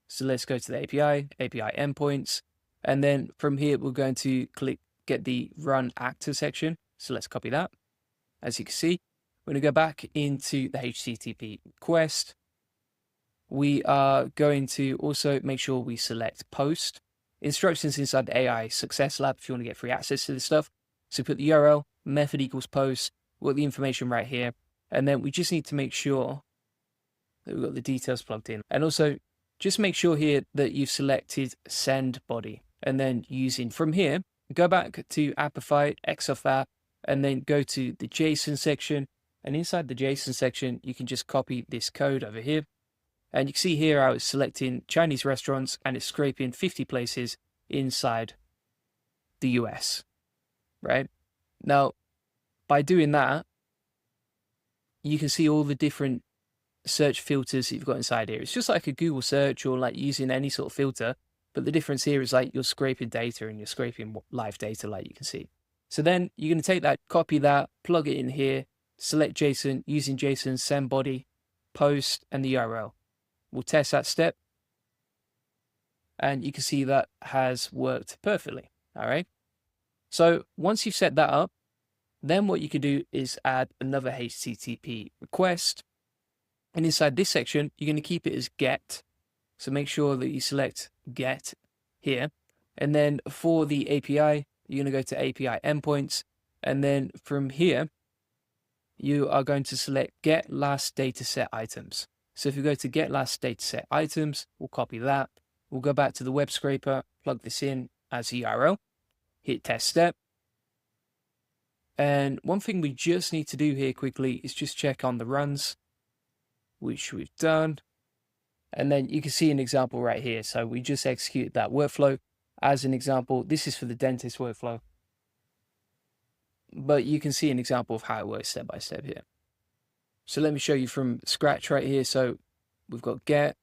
So let's go to the API endpoints. And then from here, we're going to get the run actor section. So let's copy that. As you can see, we're going to go back into the HTTP request. We are going to also make sure we select post. Instructions inside the AI Success Lab if you want to get free access to this stuff. So put the URL, method equals post, we've got the information right here. And then we just need to make sure that we've got the details plugged in. And also just make sure here that you've selected send body. And then using from here, go back to Appify, X off that, and then go to the JSON section. And inside the JSON section, you can just copy this code over here. And you can see here I was selecting Chinese restaurants and it's scraping 50 places inside the US, right? Now, by doing that, you can see all the different search filters that you've got inside here. It's just like a Google search or like using any sort of filter. But the difference here is like you're scraping data and you're scraping live data like you can see. So then you're going to take that, copy that, plug it in here, select JSON, using JSON, send body, post, and the URL. We'll test that step. And you can see that has worked perfectly. All right. So once you've set that up, then what you can do is add another HTTP request. And inside this section, you're going to keep it as get. So make sure that you select get here. And then for the API, you're going to go to API endpoints. And then from here, you are going to select get last dataset items. So if you go to get last dataset items, we'll copy that. We'll go back to the web scraper, plug this in as a URL, hit test step. And one thing we just need to do here quickly is just check on the runs, which we've done. And then you can see an example right here. So we just executed that workflow as an example. This is for the dentist workflow. But you can see an example of how it works step by step here. So let me show you from scratch right here. So we've got get,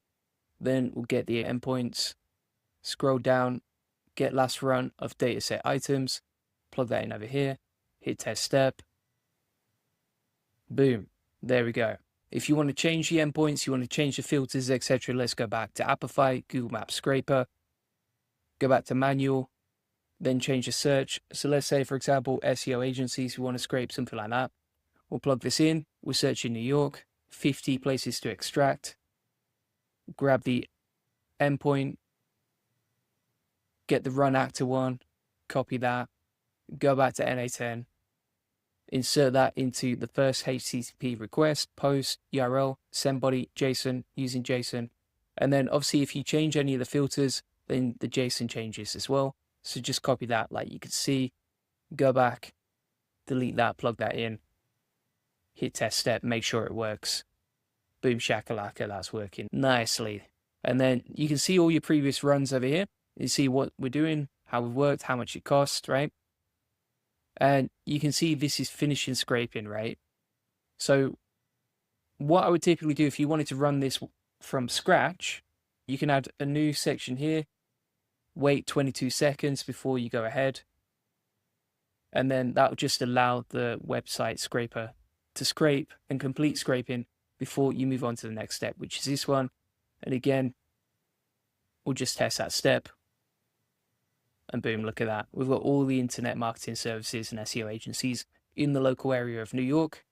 then we'll get the endpoints, scroll down, get last run of dataset items, plug that in over here, hit test step, boom, there we go. If you want to change the endpoints, you want to change the filters, etc., let's go back to Appify, Google Maps Scraper, go back to manual, then change the search. So let's say, for example, SEO agencies, we want to scrape something like that. We'll plug this in. We're searching New York, 50 places to extract. Grab the endpoint, get the run actor one, copy that, go back to N8N, insert that into the first HTTP request, post, URL, send body, JSON, using JSON. And then obviously if you change any of the filters, then the JSON changes as well. So just copy that like you can see, go back, delete that, plug that in, hit test step, make sure it works. Boom shakalaka, that's working nicely. And then you can see all your previous runs over here. You see what we're doing, how we've worked, how much it cost, right? And you can see this is finishing scraping, right? So what I would typically do if you wanted to run this from scratch, you can add a new section here, wait 22 seconds before you go ahead. And then that will just allow the website scraper to scrape and complete scraping before you move on to the next step, which is this one. And again, we'll just test that step. And boom, look at that. We've got all the internet marketing services and SEO agencies in the local area of New York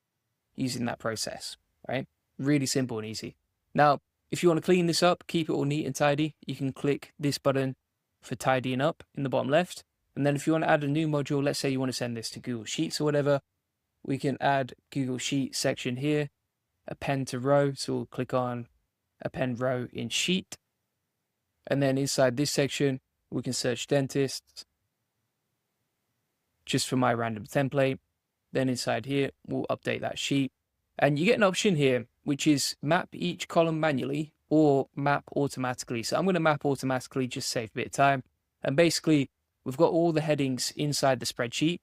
using that process, right? Really simple and easy. Now, if you want to clean this up, keep it all neat and tidy, you can click this button for tidying up in the bottom left. And then if you want to add a new module, let's say you want to send this to Google Sheets or whatever, we can add Google Sheet section here, append to row. So we'll click on append row in Sheet. And then inside this section, we can search dentists just for my random template. Then inside here, we'll update that sheet. And you get an option here, which is map each column manually or map automatically. So I'm going to map automatically, just save a bit of time. And basically, we've got all the headings inside the spreadsheet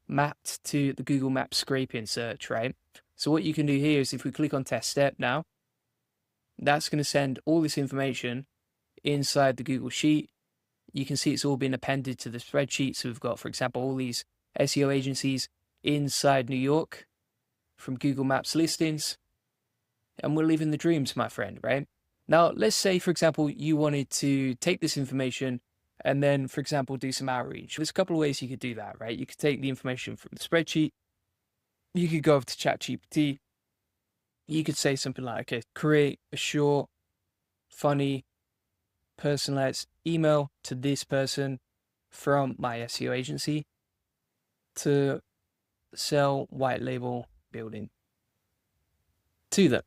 mapped to the Google Maps scraping search, right? So what you can do here is if we click on test step now, that's going to send all this information inside the Google Sheet. You can see it's all been appended to the spreadsheet. So we've got, for example, all these SEO agencies inside New York from Google Maps listings. And we're living the dreams, my friend, right? Now, let's say, for example, you wanted to take this information and then, for example, do some outreach. There's a couple of ways you could do that, right? You could take the information from the spreadsheet. You could go over to ChatGPT. You could say something like, okay, create a short, funny, personalized email to this person from my SEO agency to sell white label building to them,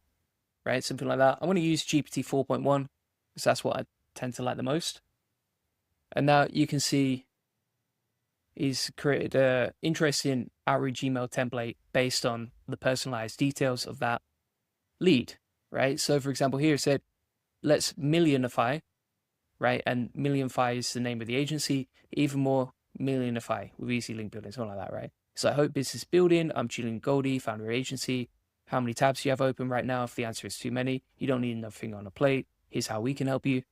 right? Something like that. I want to use GPT 4.1 because that's what I tend to like the most. And now you can see he's created an interesting outreach email template based on the personalized details of that lead, right? So for example, here it said, let's millionify, right? And millionify is the name of the agency. Even more, millionify with easy link building, something like that, right? So I hope business building. I'm Julian Goldie, founder of agency. How many tabs do you have open right now? If the answer is too many, you don't need another thing on a plate. Here's how we can help you.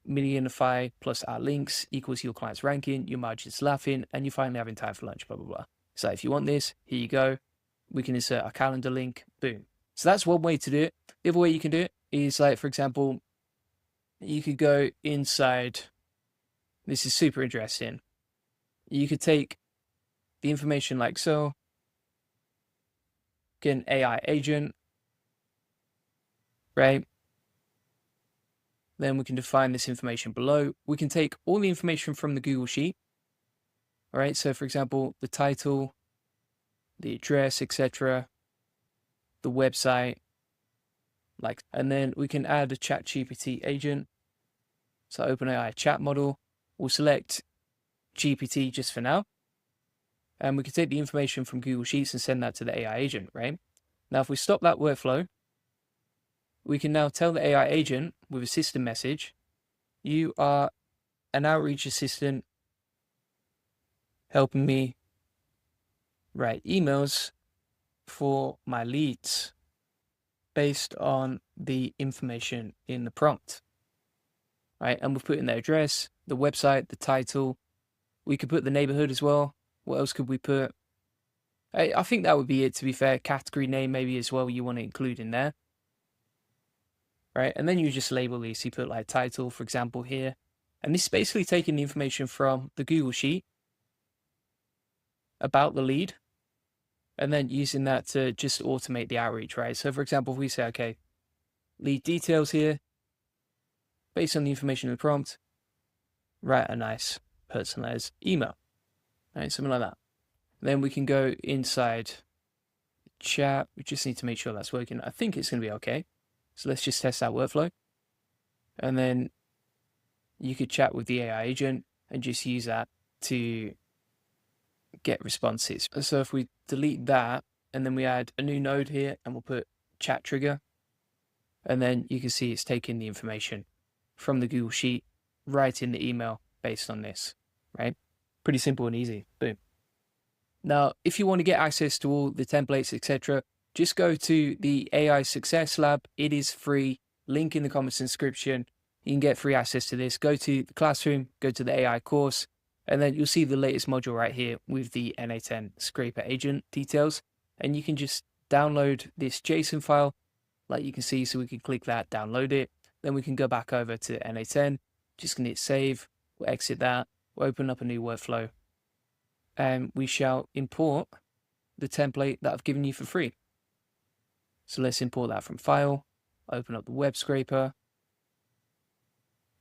Millionify plus our links equals your client's ranking, your margins laughing, and you're finally having time for lunch, blah, blah, blah. So if you want this, here you go. We can insert our calendar link, boom. So that's one way to do it. The other way you can do it is like, for example, you could go inside. This is super interesting. You could take the information like so, get an AI agent, right? Then we can define this information below. We can take all the information from the Google Sheet. All right, so for example, the title, the address, etc., the website, and then we can add a ChatGPT agent. So OpenAI chat model. We'll select GPT just for now. And we can take the information from Google Sheets and send that to the AI agent, right? Now, if we stop that workflow, we can now tell the AI agent with a system message, you are an outreach assistant helping me write emails for my leads based on the information in the prompt, right? And we'll put in the address, the website, the title. We could put the neighborhood as well. What else could we put? I think that would be it, to be fair. Category name maybe as well you want to include in there. Right, and then you just label these. You put like title, for example, here. And this is basically taking the information from the Google Sheet about the lead and then using that to just automate the outreach, right? So for example, if we say, okay, lead details here, based on the information in the prompt, write a nice personalized email, right? Something like that. Then we can go inside chat. We just need to make sure that's working. I think it's going to be okay. So let's just test that workflow. And then you could chat with the AI agent and just use that to get responses. So if we delete that and then we add a new node here and we'll put chat trigger, and then you can see it's taking the information from the Google Sheet, right in the email based on this, right? Pretty simple and easy. Boom. Now, if you want to get access to all the templates, etc., just go to the AI Success Lab. It is free. Link in the comments and description. You can get free access to this. Go to the classroom, go to the AI course, and then you'll see the latest module right here with the N8N scraper agent details. And you can just download this JSON file, like you can see. So we can click that, download it. Then we can go back over to N8N. Just gonna hit save. We'll exit that. We'll open up a new workflow. And we shall import the template that I've given you for free. So let's import that from file, open up the web scraper,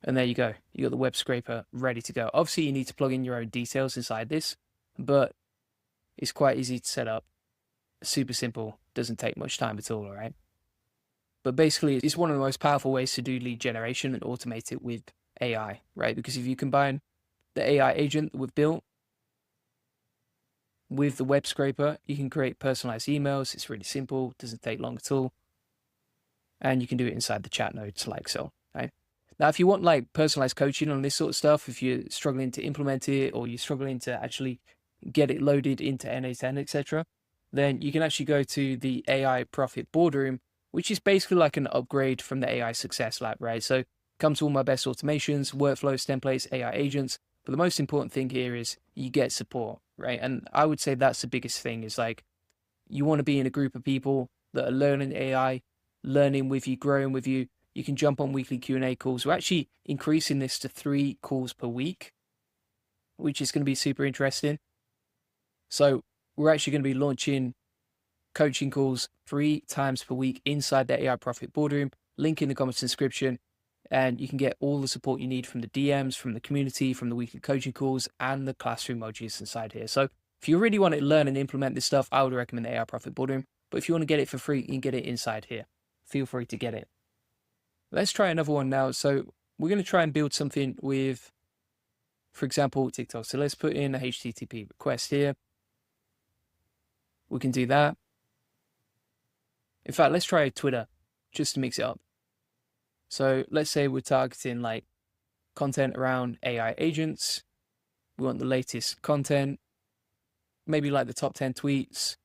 and there you go. You got the web scraper ready to go. Obviously, you need to plug in your own details inside this, but it's quite easy to set up. Super simple, doesn't take much time at all, all right? But basically, it's one of the most powerful ways to do lead generation and automate it with AI, right? Because if you combine the AI agent that we've built with the web scraper, you can create personalized emails. It's really simple, doesn't take long at all. And you can do it inside the chat nodes like so, right? Now, if you want like personalized coaching on this sort of stuff, if you're struggling to implement it or you're struggling to actually get it loaded into N8N, etc., then you can actually go to the AI Profit Boardroom, which is basically like an upgrade from the AI Success Lab, right? So it comes to all my best automations, workflows, templates, AI agents. But the most important thing here is you get support, right? And I would say that's the biggest thing is like, you want to be in a group of people that are learning AI, learning with you, growing with you. You can jump on weekly Q&A calls. We're actually increasing this to 3 calls per week, which is going to be super interesting. So we're actually going to be launching coaching calls 3 times per week inside the AI Profit Boardroom. Link in the comments and description. And you can get all the support you need from the DMs, from the community, from the weekly coaching calls, and the classroom modules inside here. So if you really want to learn and implement this stuff, I would recommend the AI Profit Boardroom. But if you want to get it for free, you can get it inside here. Feel free to get it. Let's try another one now. So we're going to try and build something with, for example, TikTok. So let's put in a HTTP request here. We can do that. In fact, let's try Twitter just to mix it up. So let's say we're targeting like content around AI agents. We want the latest content, maybe like the top 10 tweets.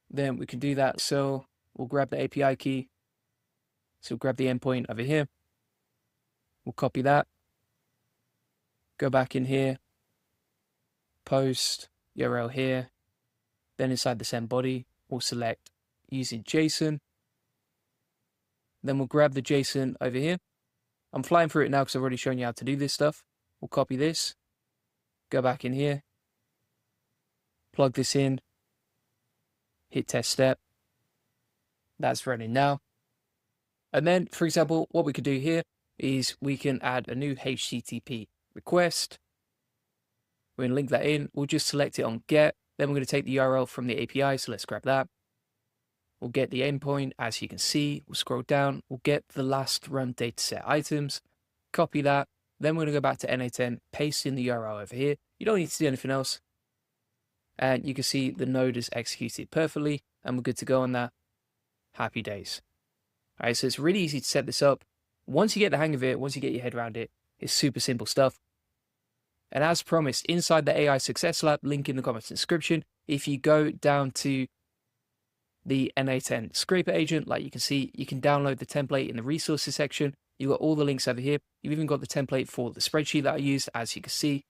Then we can do that. So we'll grab the API key. So grab the endpoint over here. We'll copy that. Go back in here. Post URL here. Then inside the send body, we'll select using JSON. Then we'll grab the JSON over here. I'm flying through it now because I've already shown you how to do this stuff. We'll copy this. Go back in here. Plug this in. Hit test step. That's running now. And then, for example, what we could do here is we can add a new HTTP request. We're going to link that in. We'll just select it on get. Then we're going to take the URL from the API. So let's grab that. We'll get the endpoint. As you can see, we'll scroll down. We'll get the last run dataset items. Copy that. Then we're going to go back to N8N, paste in the URL over here. You don't need to do anything else. And you can see the node is executed perfectly. And we're good to go on that. Happy days. All right, so it's really easy to set this up. Once you get the hang of it, once you get your head around it, it's super simple stuff. And as promised, inside the AI Success Lab, link in the comments and description, if you go down to the N8N scraper agent, like you can see, you can download the template in the resources section. You've got all the links over here. You've even got the template for the spreadsheet that I used, as you can see.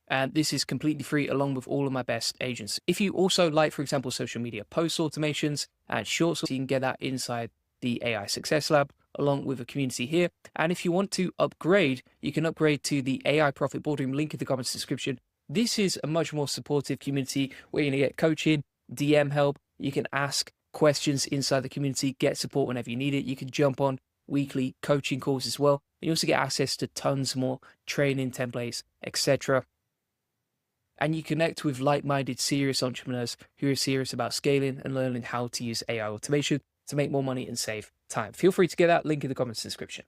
And this is completely free along with all of my best agents. If you also like, for example, social media post automations and shorts, you can get that inside the AI Success Lab, along with a community here. And if you want to upgrade, you can upgrade to the AI Profit Boardroom, link in the comments description. This is a much more supportive community where you're going to get coaching, DM help. You can ask questions inside the community, get support whenever you need it. You can jump on weekly coaching calls as well. You also get access to tons more training templates, etc. And you connect with like-minded serious entrepreneurs who are serious about scaling and learning how to use AI automation to make more money and save time. Feel free to get that link in the comments description.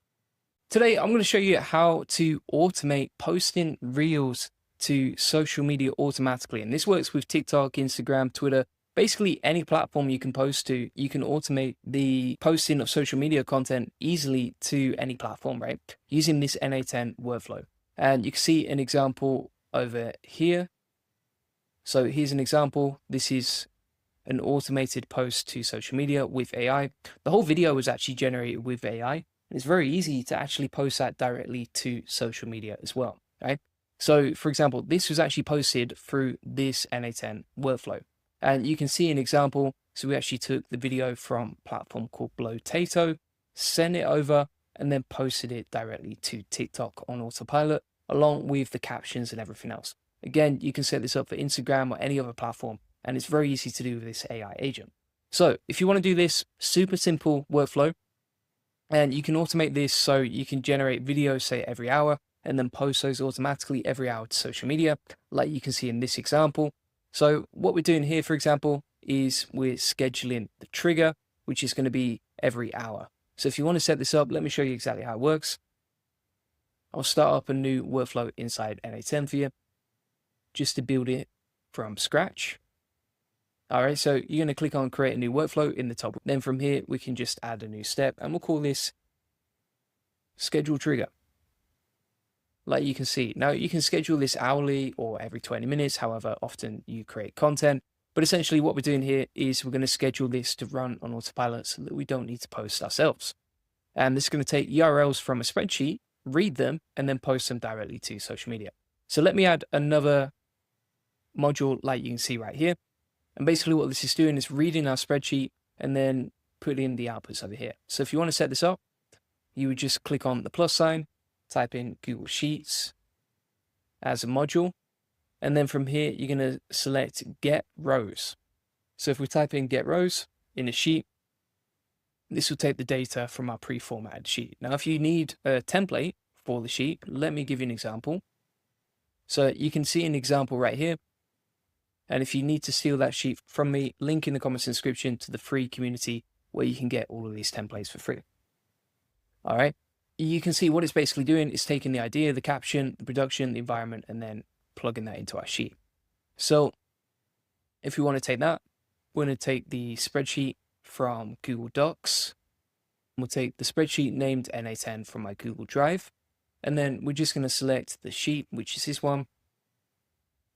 Today, I'm going to show you how to automate posting reels to social media automatically. And this works with TikTok, Instagram, Twitter, basically any platform you can post to. You can automate the posting of social media content easily to any platform, right? Using this N8N workflow. And you can see an example over here. So here's an example. This is an automated post to social media with AI. The whole video was actually generated with AI. And it's very easy to actually post that directly to social media as well, right? So for example, this was actually posted through this N8N workflow. And you can see an example. So we actually took the video from a platform called Blotato, sent it over, and then posted it directly to TikTok on autopilot, along with the captions and everything else. Again, you can set this up for Instagram or any other platform, and it's very easy to do with this AI agent. So if you want to do this super simple workflow, and you can automate this so you can generate videos, say every hour, and then post those automatically every hour to social media, like you can see in this example. So what we're doing here, for example, is we're scheduling the trigger, which is going to be every hour. So if you want to set this up, let me show you exactly how it works. I'll start up a new workflow inside N8N for you, just to build it from scratch. All right, so you're going to click on create a new workflow in the top. Then from here, we can just add a new step, and we'll call this schedule trigger. Like you can see, now you can schedule this hourly or every 20 minutes, however often you create content. But essentially what we're doing here is we're going to schedule this to run on autopilot so that we don't need to post ourselves. And this is going to take URLs from a spreadsheet, read them, and then post them directly to social media. So let me add another module like you can see right here. And basically what this is doing is reading our spreadsheet and then putting the outputs over here. So if you want to set this up, you would just click on the plus sign, type in Google Sheets as a module. And then from here, you're going to select Get Rows. So if we type in Get Rows in a sheet, this will take the data from our pre-formatted sheet. Now, if you need a template for the sheet, let me give you an example. So you can see an example right here. And if you need to steal that sheet from me, link in the comments description to the free community where you can get all of these templates for free. All right. You can see what it's basically doing is taking the idea, the caption, the production, the environment, and then plugging that into our sheet. So if we want to take that, we're going to take the spreadsheet from Google Docs. We'll take the spreadsheet named N8N from my Google Drive. And then we're just going to select the sheet, which is this one.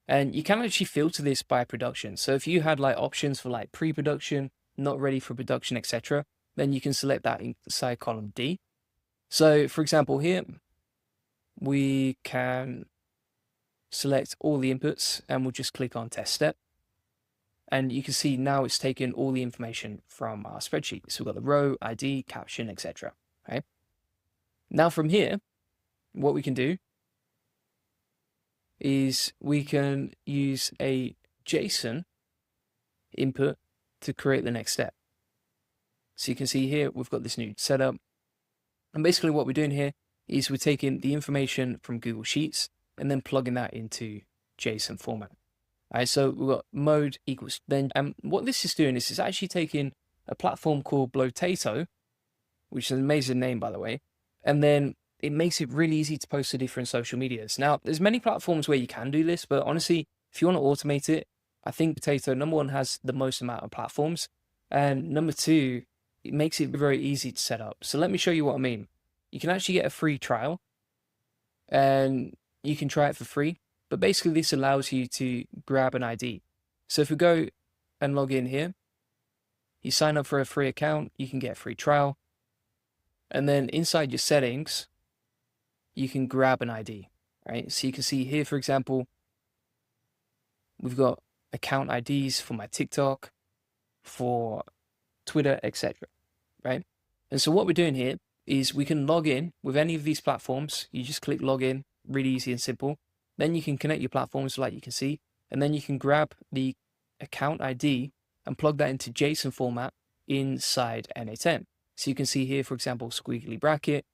And you can actually filter this by production. So if you had like options for like pre-production, not ready for production, etc., then you can select that inside column D. So for example, here we can select all the inputs and we'll just click on test step. And you can see now it's taken all the information from our spreadsheet. So we've got the row, ID, caption, etc. Okay. Now from here, what we can do is we can use a JSON input to create the next step. So you can see here, we've got this new setup. And basically what we're doing here is we're taking the information from Google Sheets and then plugging that into JSON format. All right, so we've got mode equals then. And what this is doing is it's actually taking a platform called Blotato, which is an amazing name, by the way. And then it makes it really easy to post to different social medias. Now, there's many platforms where you can do this, but honestly, if you want to automate it, I think Potato, number one, has the most amount of platforms. And number two, it makes it very easy to set up. So let me show you what I mean. You can actually get a free trial and you can try it for free. But basically, this allows you to grab an ID. So if we go and log in here, you sign up for a free account, you can get a free trial. And then inside your settings, you can grab an ID, right? So you can see here, for example, we've got account IDs for my TikTok, for Twitter, etc., right? And so what we're doing here is we can log in with any of these platforms. You just click login, really easy and simple. Then you can connect your platforms like you can see, and then you can grab the account ID and plug that into JSON format inside N8N. So you can see here, for example, squiggly bracket,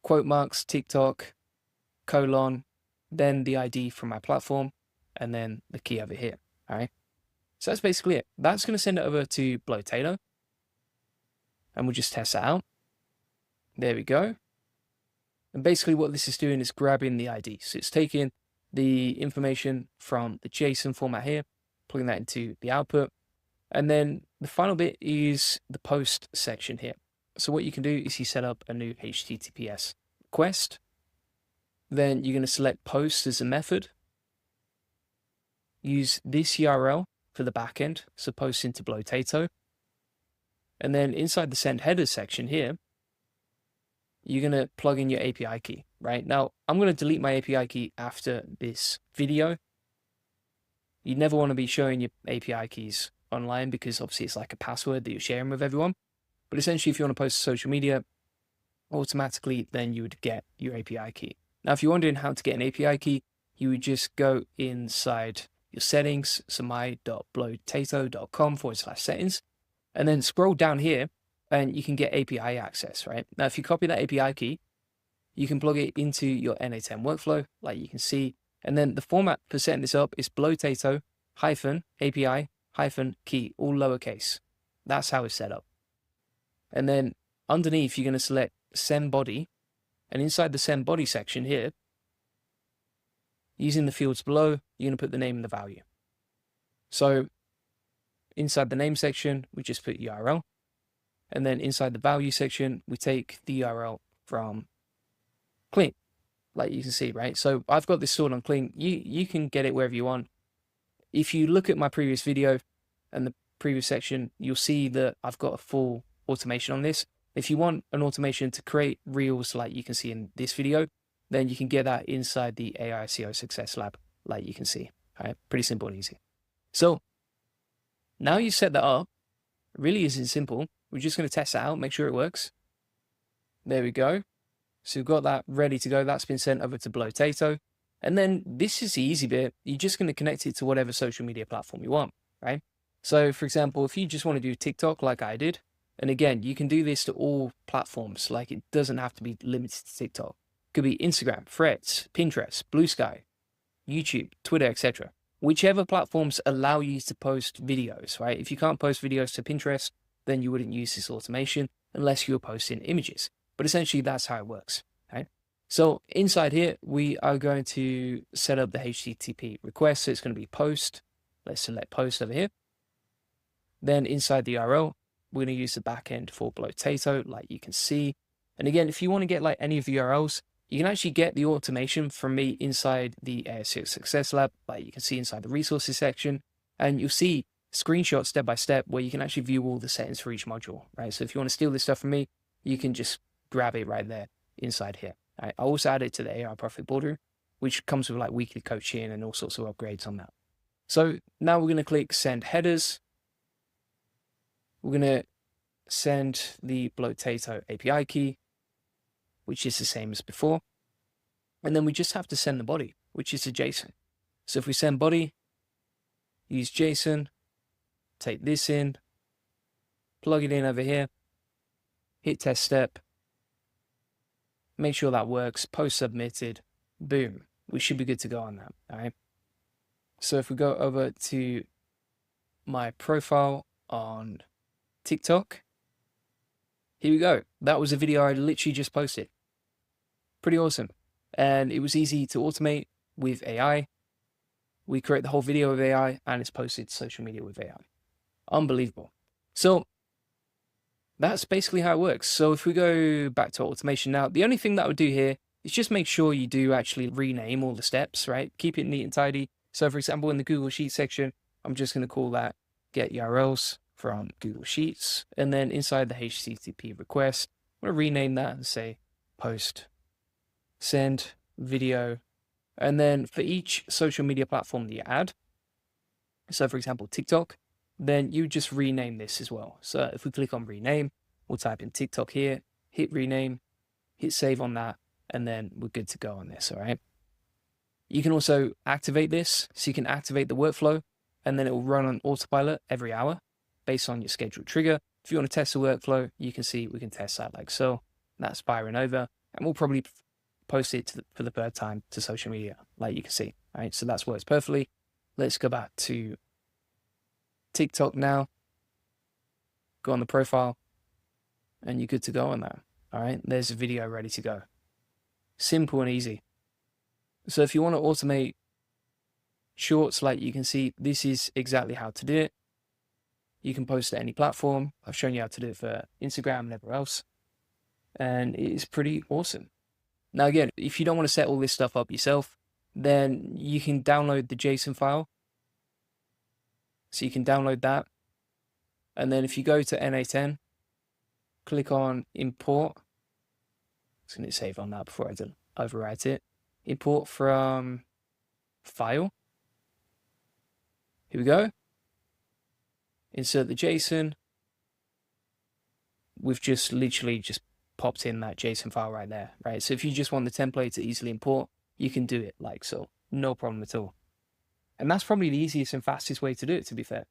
quote marks, TikTok, colon, then the ID from my platform, and then the key over here. All right. So that's basically it. That's going to send it over to Blotato. And we'll just test that out. There we go. And basically what this is doing is grabbing the ID. So it's taking the information from the JSON format here, plugging that into the output. And then the final bit is the post section here. So what you can do is you set up a new HTTPS request. Then you're going to select post as a method. Use this URL for the backend, so post into Blotato. And then inside the send headers section here, you're going to plug in your API key, right? Now, I'm going to delete my API key after this video. You never want to be showing your API keys online because obviously it's like a password that you're sharing with everyone. But essentially, if you want to post to social media, automatically, then you would get your API key. Now, if you're wondering how to get an API key, you would just go inside your settings, so my.blotato.com/settings, and then scroll down here and you can get API access, right? Now, if you copy that API key, you can plug it into your N8N workflow, like you can see. And then the format for setting this up is Blotato-API-key, all lowercase. That's how it's set up. And then underneath, you're going to select send body. And inside the send body section here, using the fields below, you're going to put the name and the value. So inside the name section, we just put URL. And then inside the value section, we take the URL from Clean, like you can see, right? So I've got this stored on Clean. You can get it wherever you want. If you look at my previous video and the previous section, you'll see that I've got a full automation on this. If you want an automation to create reels like you can see in this video, then you can get that inside the AI SEO Success Lab, like you can see. All right, pretty simple and easy. So now you set that up, it really isn't simple. We're just going to test it out, make sure it works. There we go. So we've got that ready to go. That's been sent over to Blotato. And then this is the easy bit. You're just going to connect it to whatever social media platform you want, right? So for example, if you just want to do TikTok like I did, and again, you can do this to all platforms. Like it doesn't have to be limited to TikTok. It could be Instagram, Threads, Pinterest, Blue Sky, YouTube, Twitter, etc. Whichever platforms allow you to post videos, right? If you can't post videos to Pinterest, then you wouldn't use this automation unless you're posting images. But essentially, that's how it works, right? So inside here, we are going to set up the HTTP request. So it's going to be post. Let's select post over here. Then inside the URL, we're going to use the backend for Blotato, like you can see. And again, if you want to get like any of the URLs, you can actually get the automation from me inside the SEO Success Lab, like you can see inside the resources section. And you'll see screenshots step by step where you can actually view all the settings for each module, right? So if you want to steal this stuff from me, you can just grab it right there inside here. Right? I also added to the AI Profit Boardroom, which comes with like weekly coaching and all sorts of upgrades on that. So now we're going to click send headers. We're going to send the Blotato API key, which is the same as before. And then we just have to send the body, which is a JSON. So if we send body, use JSON, take this in, plug it in over here, hit test step, make sure that works, post submitted, boom. We should be good to go on that, all right? So if we go over to my profile on TikTok, here we go. That was a video I literally just posted. Pretty awesome. And it was easy to automate with AI. We create the whole video with AI and it's posted to social media with AI. Unbelievable. So that's basically how it works. So if we go back to automation now, the only thing that I would do here is just make sure you do actually rename all the steps, right? Keep it neat and tidy. So for example, in the Google Sheets section, I'm just going to call that get URLs from Google Sheets. And then inside the HTTP request, I'm going to rename that and say post, send, video. And then for each social media platform that you add, so for example, TikTok, then you just rename this as well. So if we click on rename, we'll type in TikTok here, hit rename, hit save on that, and then we're good to go on this, all right? You can also activate this. So you can activate the workflow and then it will run on autopilot every hour based on your scheduled trigger. If you want to test the workflow, you can see we can test that like so. That's firing over, and we'll probably post it for the third time to social media, like you can see. All right, so that's works perfectly. Let's go back to TikTok now. Go on the profile, and you're good to go on that. All right, there's a video ready to go. Simple and easy. So if you want to automate shorts, like you can see, this is exactly how to do it. You can post to any platform. I've shown you how to do it for Instagram and everywhere else. And it is pretty awesome. Now, again, if you don't want to set all this stuff up yourself, then you can download the JSON file. So you can download that. And then if you go to N8N, click on import. I'm just going to save on that before I overwrite it. Import from file. Here we go. Insert the JSON. We've just literally just popped in that JSON file right there, right? So if you just want the template to easily import, you can do it like so. No problem at all. And that's probably the easiest and fastest way to do it, to be fair.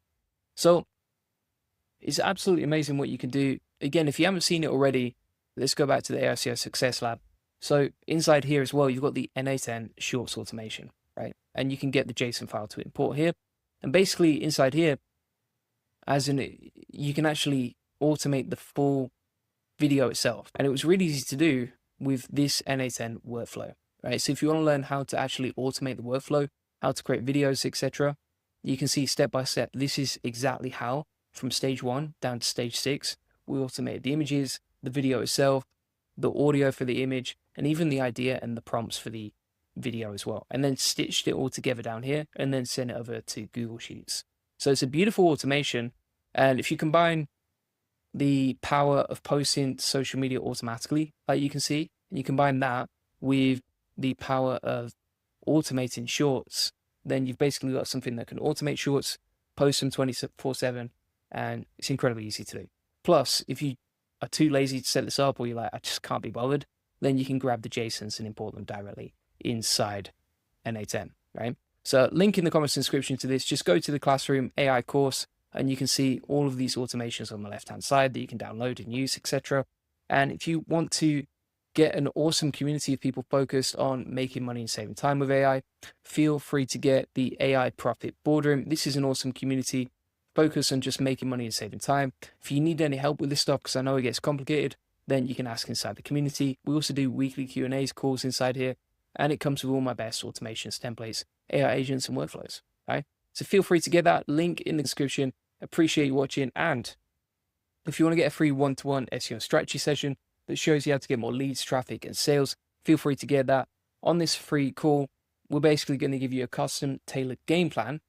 So it's absolutely amazing what you can do. Again, if you haven't seen it already, let's go back to the AICO Success Lab. So inside here as well, you've got the N8N Shorts automation, right? And you can get the JSON file to import here. And basically inside here, you can actually automate the full video itself. And it was really easy to do with this N8N workflow, right? So if you want to learn how to actually automate the workflow, how to create videos, etc., you can see step by step, this is exactly how, from stage 1 down to stage 6, we automated the images, the video itself, the audio for the image, and even the idea and the prompts for the video as well. And then stitched it all together down here and then sent it over to Google Sheets. So it's a beautiful automation. And if you combine the power of posting to social media automatically, like you can see, and you combine that with the power of automating shorts, then you've basically got something that can automate shorts, post them 24/7, and it's incredibly easy to do. Plus, if you are too lazy to set this up, or you're like, I just can't be bothered, then you can grab the JSONs and import them directly inside N8N, right? So link in the comments and description to this. Just go to the Classroom AI course, and you can see all of these automations on the left-hand side that you can download and use, etc. And if you want to get an awesome community of people focused on making money and saving time with AI, feel free to get the AI Profit Boardroom. This is an awesome community focused on just making money and saving time. If you need any help with this stuff, because I know it gets complicated, then you can ask inside the community. We also do weekly Q&As calls inside here, and it comes with all my best automations, templates, AI agents, and workflows. Right? So feel free to get that link in the description. Appreciate you watching. And if you want to get a free one-to-one SEO strategy session that shows you how to get more leads, traffic, and sales, feel free to get that. On this free call, we're basically going to give you a custom tailored game plan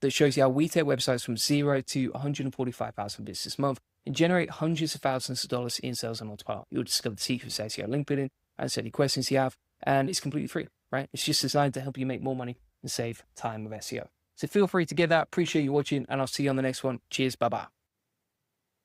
that shows you how we take websites from 0 to 145,000 visitors this month and generate hundreds of thousands of dollars in sales on autopilot. You'll discover the secrets to SEO link building, answer any questions you have, and it's completely free, right? It's just designed to help you make more money and save time with SEO. So feel free to get that. Appreciate you watching, and I'll see you on the next one. Cheers. Bye-bye.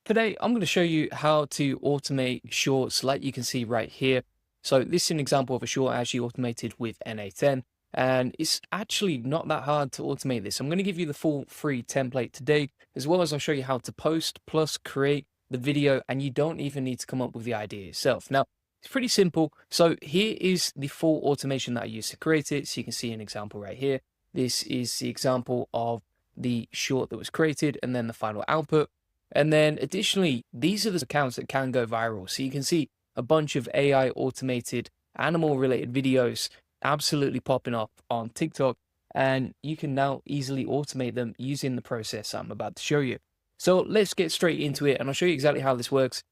Today, I'm going to show you how to automate shorts like you can see right here. So this is an example of a short actually automated with N8N, and it's actually not that hard to automate this. I'm going to give you the full free template today, as well as I'll show you how to post plus create the video, and you don't even need to come up with the idea yourself. Now, it's pretty simple. So here is the full automation that I used to create it. So you can see an example right here. This is the example of the short that was created and then the final output. And then additionally, these are the accounts that can go viral. So you can see a bunch of AI automated animal related videos absolutely popping up on TikTok. And you can now easily automate them using the process I'm about to show you. So let's get straight into it, and I'll show you exactly how this works.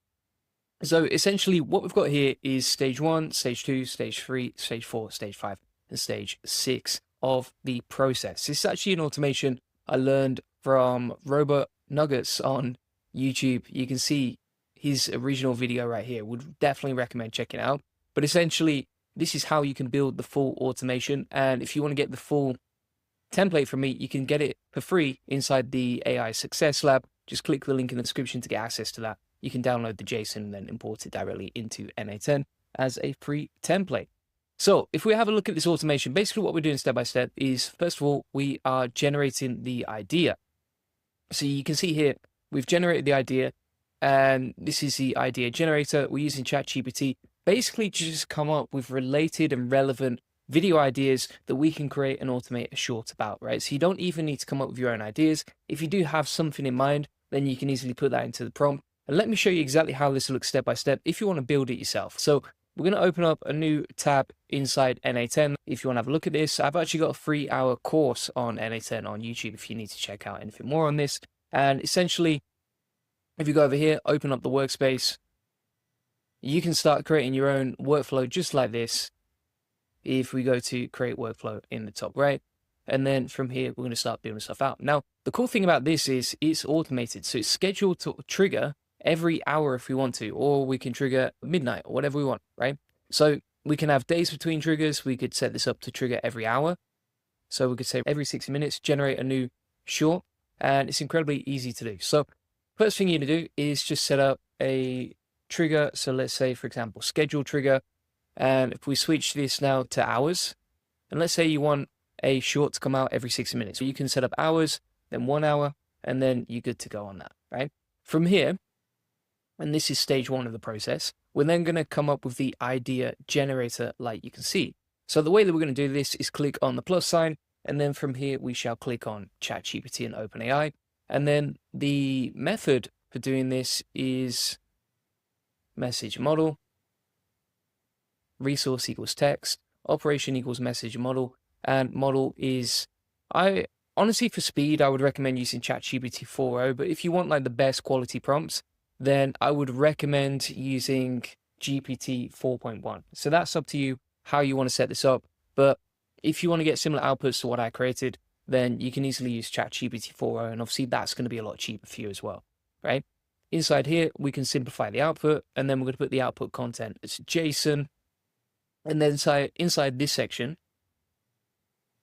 So essentially what we've got here is stage 1, stage 2, stage 3, stage 4, stage 5, and stage 6 of the process. This is actually an automation I learned from Robert Nuggets on YouTube. You can see his original video right here. Would definitely recommend checking it out. But essentially, this is how you can build the full automation. And if you want to get the full template from me, you can get it for free inside the AI Success Lab. Just click the link in the description to get access to that. You can download the JSON and then import it directly into N8N as a free template. So if we have a look at this automation, basically what we're doing step by step is, first of all, we are generating the idea. So you can see here, we've generated the idea, and this is the idea generator. We're using ChatGPT basically to just come up with related and relevant video ideas that we can create and automate a short about, right? So you don't even need to come up with your own ideas. If you do have something in mind, then you can easily put that into the prompt. And let me show you exactly how this looks step by step if you want to build it yourself. So we're going to open up a new tab inside N8N. If you want to have a look at this, I've actually got a 3-hour course on N8N on YouTube if you need to check out anything more on this. And essentially, if you go over here, open up the workspace, you can start creating your own workflow just like this. If we go to create workflow in the top right, and then from here, we're going to start building stuff out. Now, the cool thing about this is it's automated. So it's scheduled to trigger every hour if we want to, or we can trigger midnight or whatever we want, right? So we can have days between triggers. We could set this up to trigger every hour. So we could say every 60 minutes, generate a new short, and it's incredibly easy to do. So first thing you're going to do is just set up a trigger. So let's say, for example, schedule trigger. And if we switch this now to hours, and let's say you want a short to come out every 60 minutes, so you can set up hours, then 1 hour, and then you're good to go on that, right? From here, and this is stage 1 of the process, we're then going to come up with the idea generator like you can see. So the way that we're going to do this is click on the plus sign, and then from here we shall click on ChatGPT and OpenAI. And then the method for doing this is message model, resource equals text, operation equals message model, and model is, I honestly, for speed, I would recommend using ChatGPT 4.0, but if you want like the best quality prompts, then I would recommend using GPT 4.1. So that's up to you how you want to set this up. But if you want to get similar outputs to what I created, then you can easily use ChatGPT 4.0, and obviously that's going to be a lot cheaper for you as well, right? Inside here, we can simplify the output, and then we're going to put the output content as JSON. And then inside this section,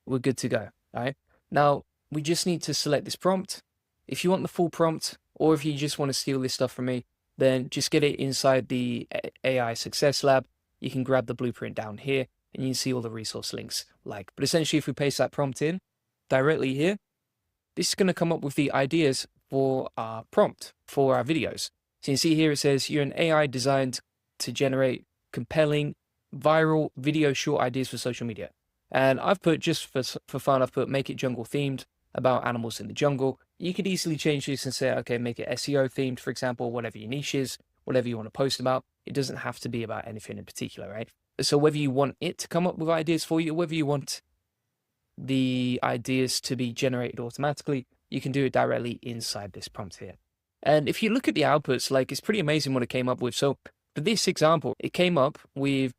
we're good to go, all right? Now, we just need to select this prompt. If you want the full prompt, or if you just want to steal this stuff from me, then just get it inside the AI Success Lab. You can grab the blueprint down here, and you can see all the resource links. But essentially, if we paste that prompt in directly here, this is going to come up with the ideas for our prompt for our videos. So you can see here, it says you're an AI designed to generate compelling, viral video short ideas for social media. And I've put, just for fun, I've put make it jungle themed, about animals in the jungle. You could easily change this and say, okay, make it SEO themed, for example, whatever your niche is, whatever you want to post about. It doesn't have to be about anything in particular, right? So whether you want it to come up with ideas for you, or whether you want the ideas to be generated automatically, you can do it directly inside this prompt here. And if you look at the outputs, it's pretty amazing what it came up with. So for this example, it came up with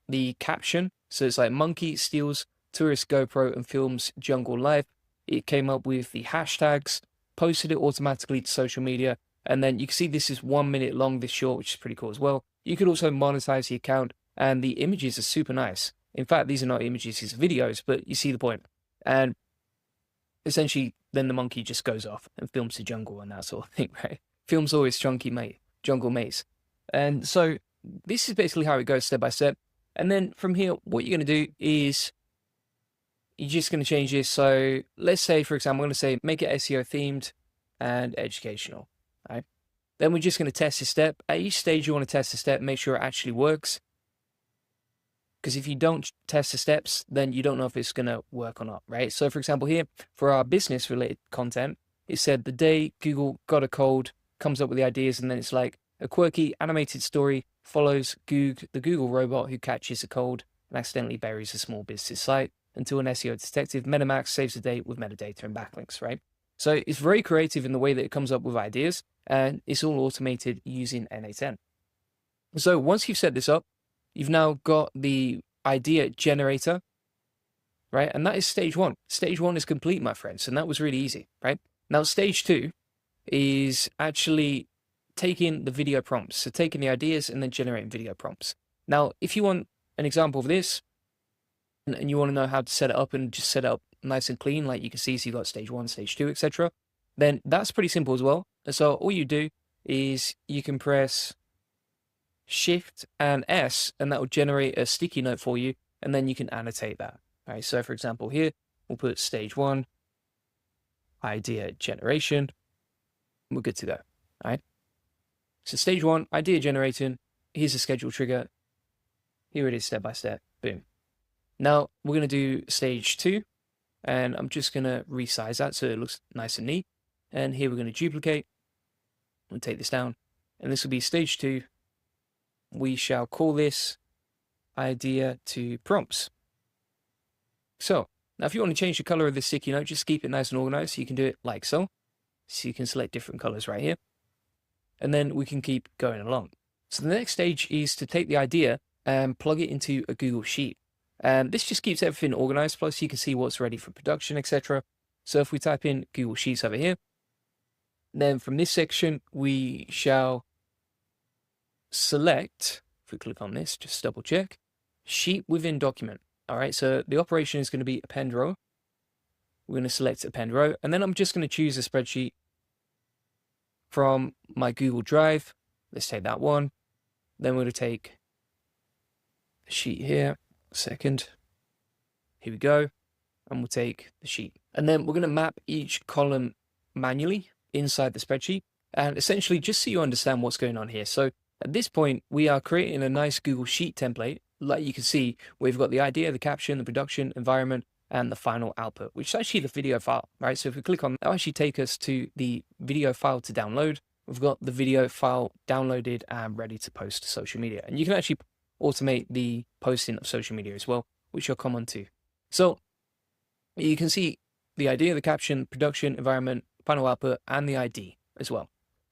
the caption. So it's like monkey steals tourist GoPro and films jungle life. It came up with the hashtags, posted it automatically to social media. And then you can see this is 1 minute long, this short, which is pretty cool as well. You could also monetize the account, and the images are super nice. In fact, these are not images, these are videos, but you see the point. And essentially, then the monkey just goes off and films the jungle and that sort of thing, right? Films all his jungle maze. And so this is basically how it goes step by step. And then from here, what you're going to do is you're just going to change this. So let's say, for example, I'm going to say make it SEO themed and educational, right? Then we're just going to test this step. At each stage, you want to test the step, make sure it actually works. Because if you don't test the steps, then you don't know if it's going to work or not, right? So for example, here, for our business related content, it said the day Google got a cold, comes up with the ideas, and then it's like a quirky animated story follows the Google robot who catches a cold and accidentally buries a small business site until an SEO detective, MetaMax, saves the day with metadata and backlinks, right? So it's very creative in the way that it comes up with ideas, and it's all automated using N8N. So once you've set this up, you've now got the idea generator, right? And that is stage 1. Stage 1 is complete, my friends, and that was really easy, right? Now, stage 2 is actually taking the video prompts. So taking the ideas and then generating video prompts. Now, if you want an example of this, and you want to know how to set it up and just set it up nice and clean, like you can see, so you've got stage 1, stage 2, etc., then that's pretty simple as well. So all you do is you can press Shift and S, and that will generate a sticky note for you, and then you can annotate that. All right, so for example, here we'll put stage 1, idea generation, we're good to go. All right. So stage 1, idea generating. Here's a schedule trigger. Here it is step by step. Boom. Now we're going to do stage 2, and I'm just going to resize that so it looks nice and neat. And here we're going to duplicate and take this down. And this will be stage 2. We shall call this idea to prompts. So now if you want to change the color of the sticky note, just keep it nice and organized. So you can do it like so. So you can select different colors right here. And then we can keep going along. So the next stage is to take the idea and plug it into a Google Sheet. And this just keeps everything organized, plus you can see what's ready for production, etc. So if we type in Google Sheets over here, then from this section, we shall select, if we click on this, just double check, sheet within document. All right, so the operation is going to be append row. We're going to select append row, and then I'm just going to choose a spreadsheet from my Google Drive. Let's take that one. Then we're going to take the sheet here. Second. Here we go. And we'll take the sheet. And then we're going to map each column manually inside the spreadsheet. And essentially, just so you understand what's going on here. So at this point, we are creating a nice Google Sheet template. Like you can see, we've got the idea, the caption, the production environment, and the final output, which is actually the video file, right? So if we click on, that'll actually take us to the video file to download. We've got the video file downloaded and ready to post to social media. And you can actually automate the posting of social media as well, which I'll come on to. So you can see the idea, the caption, production, environment, final output, and the ID as well.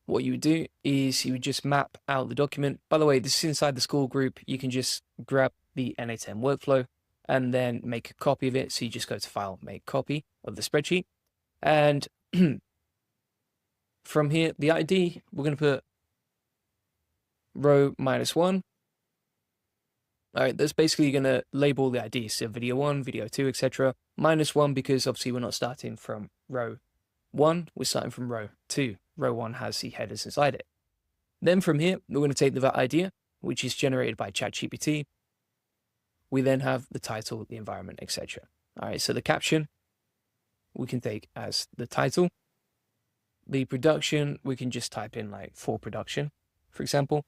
What you would do is you would just map out the document. By the way, this is inside the school group. You can just grab the N8N workflow and then make a copy of it. So you just go to File, Make Copy of the spreadsheet. And from here, the ID, we're going to put row -1. All right, that's basically going to label the IDs. So video 1, video 2, etc. -1 because obviously we're not starting from row 1, we're starting from row 2. Row 1 has the headers inside it. Then from here, we're going to take the idea, which is generated by ChatGPT. We then have the title, the environment, etc. All right, so the caption we can take as the title. The production, we can just type in like for production, for example.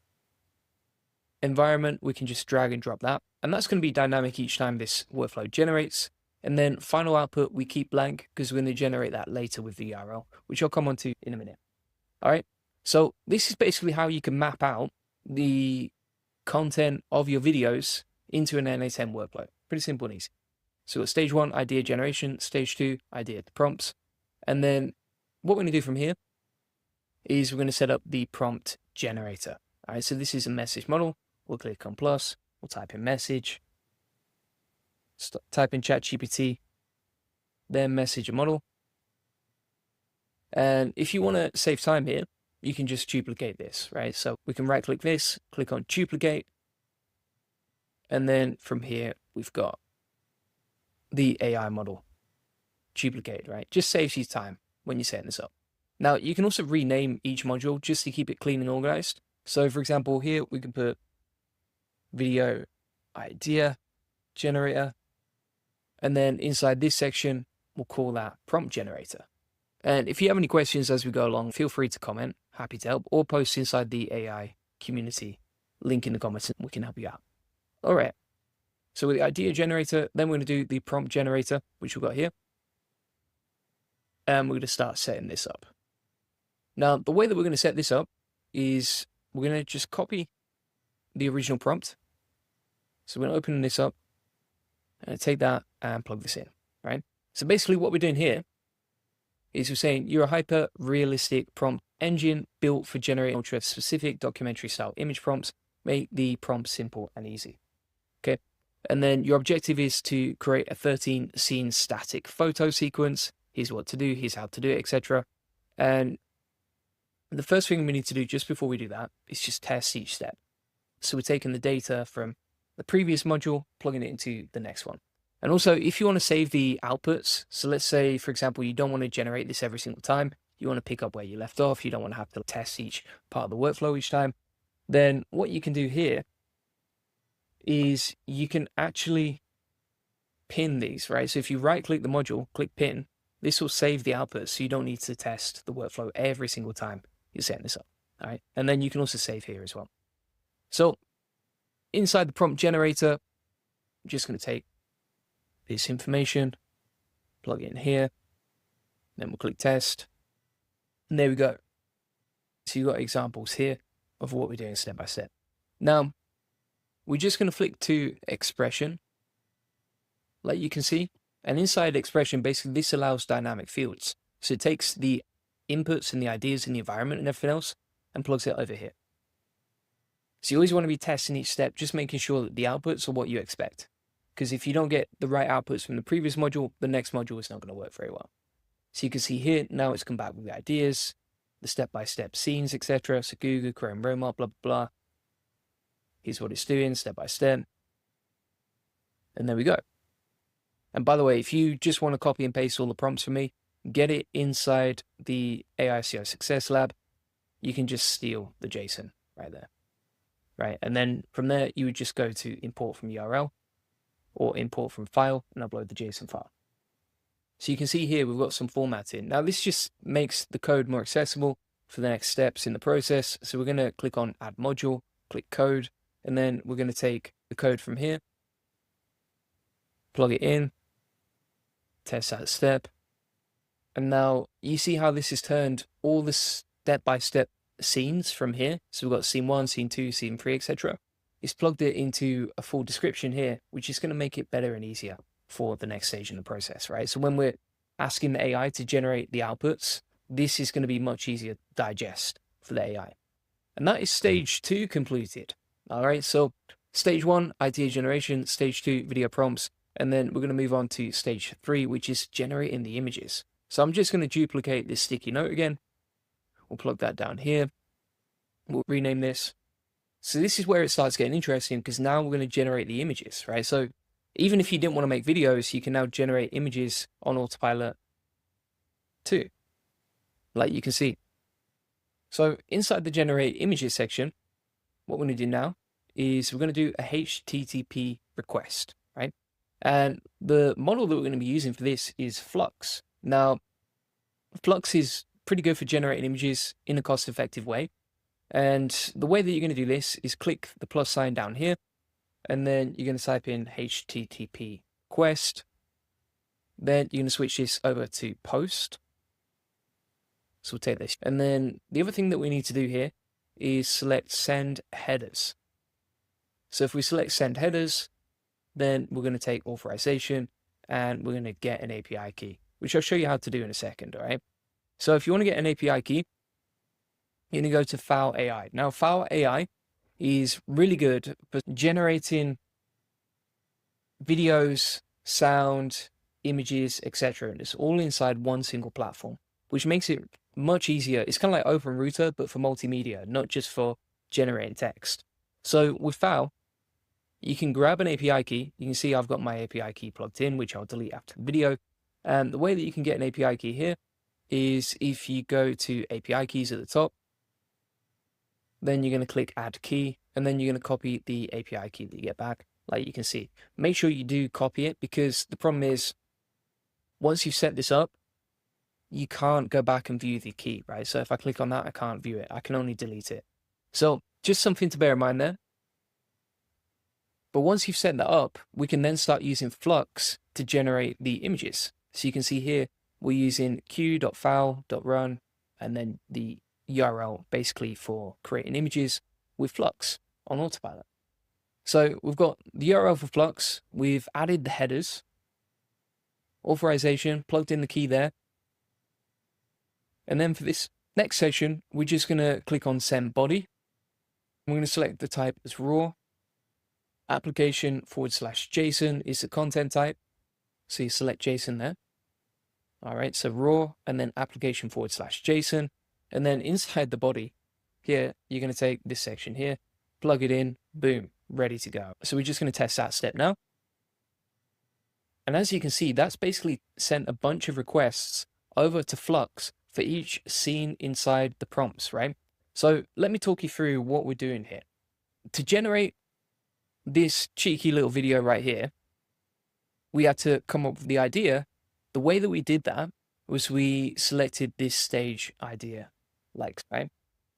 Environment, we can just drag and drop that. And that's going to be dynamic each time this workflow generates. And then final output, we keep blank because we're going to generate that later with the URL, which I'll come on to in a minute. All right. So this is basically how you can map out the content of your videos into an N8N workflow. Pretty simple and easy. So we've got stage 1, idea generation, stage 2, idea prompts. And then what we're going to do from here is we're going to set up the prompt generator. All right. So this is a message model. We'll click on plus, we'll type in message, type in ChatGPT, then message a model. And if you want to save time here, you can just duplicate this, right? So we can right click this, click on duplicate. And then from here, we've got the AI model duplicate, right? Just saves you time when you're setting this up. Now you can also rename each module just to keep it clean and organized. So for example, here we can put video idea generator, and then inside this section we'll call that prompt generator. And if you have any questions as we go along, feel free to comment, happy to help, or post inside the AI community link in the comments and we can help you out. All right, so with the idea generator, then we're going to do the prompt generator, which we've got here, and we're going to start setting this up. Now the way that we're going to set this up is we're going to just copy the original prompt. So we're going to open this up and take that and plug this in, right? So basically what we're doing here is we're saying you're a hyper-realistic prompt engine built for generating ultra-specific documentary-style image prompts. Make the prompt simple and easy, okay? And then your objective is to create a 13-scene static photo sequence. Here's what to do, here's how to do it, etc. And the first thing we need to do just before we do that is just test each step. So we're taking the data from the previous module, plugging it into the next one. And also, if you want to save the outputs, so let's say, for example, you don't want to generate this every single time, you want to pick up where you left off, you don't want to have to test each part of the workflow each time, then what you can do here is you can actually pin these, right? So if you right-click the module, click pin, this will save the output, so you don't need to test the workflow every single time you're setting this up. All right, and then you can also save here as well. So inside the prompt generator, I'm just going to take this information, plug it in here, then we'll click test, and there we go. So you've got examples here of what we're doing step by step. Now, we're just going to flick to expression, like you can see. And inside expression, basically this allows dynamic fields. So it takes the inputs and the ideas in the environment and everything else and plugs it over here. So you always want to be testing each step, just making sure that the outputs are what you expect. Because if you don't get the right outputs from the previous module, the next module is not going to work very well. So you can see here, now it's come back with the ideas, the step-by-step scenes, etc. So Google, Chrome, Roma, blah, blah, blah. Here's what it's doing, step by step. And there we go. And by the way, if you just want to copy and paste all the prompts for me, get it inside the AI SEO Success Lab. You can just steal the JSON right there. Right, and then from there, you would just go to import from URL or import from file and upload the JSON file. So you can see here, we've got some formatting. Now this just makes the code more accessible for the next steps in the process. So we're going to click on add module, click code, and then we're going to take the code from here, plug it in, test that step. And now you see how this has turned all the step-by-step scenes from here. So we've got scene 1, scene 2, scene 3, etc. It's plugged it into a full description here, which is going to make it better and easier for the next stage in the process, right? So when we're asking the AI to generate the outputs, this is going to be much easier to digest for the AI. And that is stage 2 completed. All right, so stage 1, idea generation, stage 2, video prompts, and then we're going to move on to stage 3, which is generating the images. So I'm just going to duplicate this sticky note again. We'll plug that down here. We'll rename this. So this is where it starts getting interesting, because now we're going to generate the images, right? So even if you didn't want to make videos, you can now generate images on autopilot too, like you can see. So inside the generate images section, what we're going to do now is we're going to do a HTTP request, right? And the model that we're going to be using for this is Flux. Now, Flux is pretty good for generating images in a cost-effective way. And the way that you're going to do this is click the plus sign down here, and then you're going to type in HTTP request. Then you're going to switch this over to post. So we'll take this. And then the other thing that we need to do here is select send headers. So if we select send headers, then we're going to take authorization and we're going to get an API key, which I'll show you how to do in a second, all right? So if you want to get an API key, you're going to go to File AI. Now, File AI is really good for generating videos, sound, images, etc. And it's all inside one single platform, which makes it much easier. It's kind of like OpenRouter, but for multimedia, not just for generating text. So with File, you can grab an API key. You can see I've got my API key plugged in, which I'll delete after the video. And the way that you can get an API key here is if you go to API keys at the top, then you're going to click add key, and then you're going to copy the API key that you get back, like you can see. Make sure you do copy it, because the problem is once you've set this up, you can't go back and view the key, right? So if I click on that, I can't view it. I can only delete it. So just something to bear in mind there. But once you've set that up, we can then start using Flux to generate the images. So you can see here, we're using q.file.run and then the URL basically for creating images with Flux on autopilot. So we've got the URL for Flux, we've added the headers, authorization, plugged in the key there. And then for this next section, we're just going to click on send body. We're going to select the type as raw. Application/JSON is the content type. So you select JSON there. All right, so raw and then application/JSON. And then inside the body here, you're going to take this section here, plug it in, boom, ready to go. So we're just going to test that step now. And as you can see, that's basically sent a bunch of requests over to Flux for each scene inside the prompts, right? So let me talk you through what we're doing here. To generate this cheeky little video right here, we had to come up with the idea. The way that we did that was we selected this stage idea, like, right?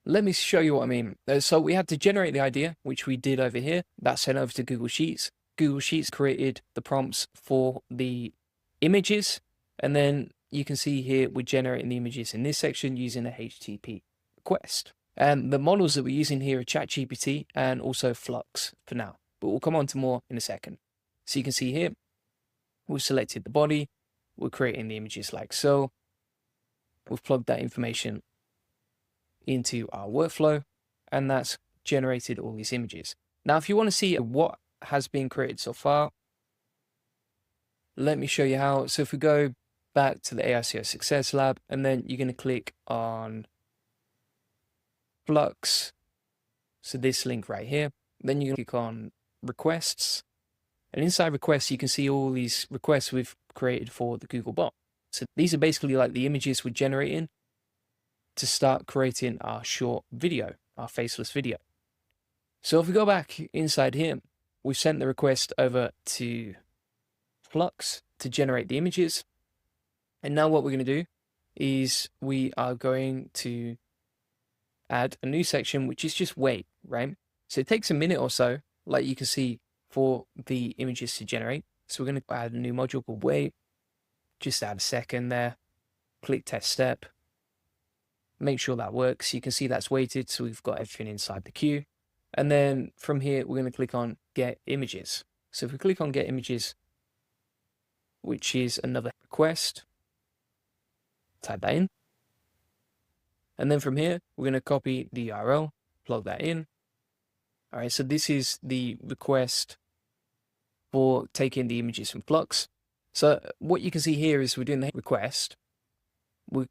Let me show you what I mean. So we had to generate the idea, which we did over here. That's sent over to Google Sheets. Google Sheets created the prompts for the images. And then you can see here, we're generating the images in this section using a HTTP request. And the models that we're using here are ChatGPT and also Flux for now. But we'll come on to more in a second. So you can see here, we've selected the body. We're creating the images like so. We've plugged that information into our workflow, and that's generated all these images. Now, if you want to see what has been created so far, let me show you how. So if we go back to the AICO Success Lab, and then you're going to click on Flux. So this link right here, then you're going to click on requests. And inside requests, you can see all these requests we've created for the Google bot. So these are basically like the images we're generating to start creating our short video, our faceless video. So if we go back inside here, we've sent the request over to Flux to generate the images. And now what we're going to do is we are going to add a new section, which is just wait, right? So it takes a minute or so, like you can see, for the images to generate. So we're going to add a new module called wait. Just add a second there. Click test step. Make sure that works. You can see that's weighted, so we've got everything inside the queue. And then from here, we're going to click on Get Images. So if we click on Get Images, which is another request, type that in. And then from here, we're going to copy the URL, plug that in. All right, so this is the request for taking the images from Flux. So what you can see here is we're doing the request. We're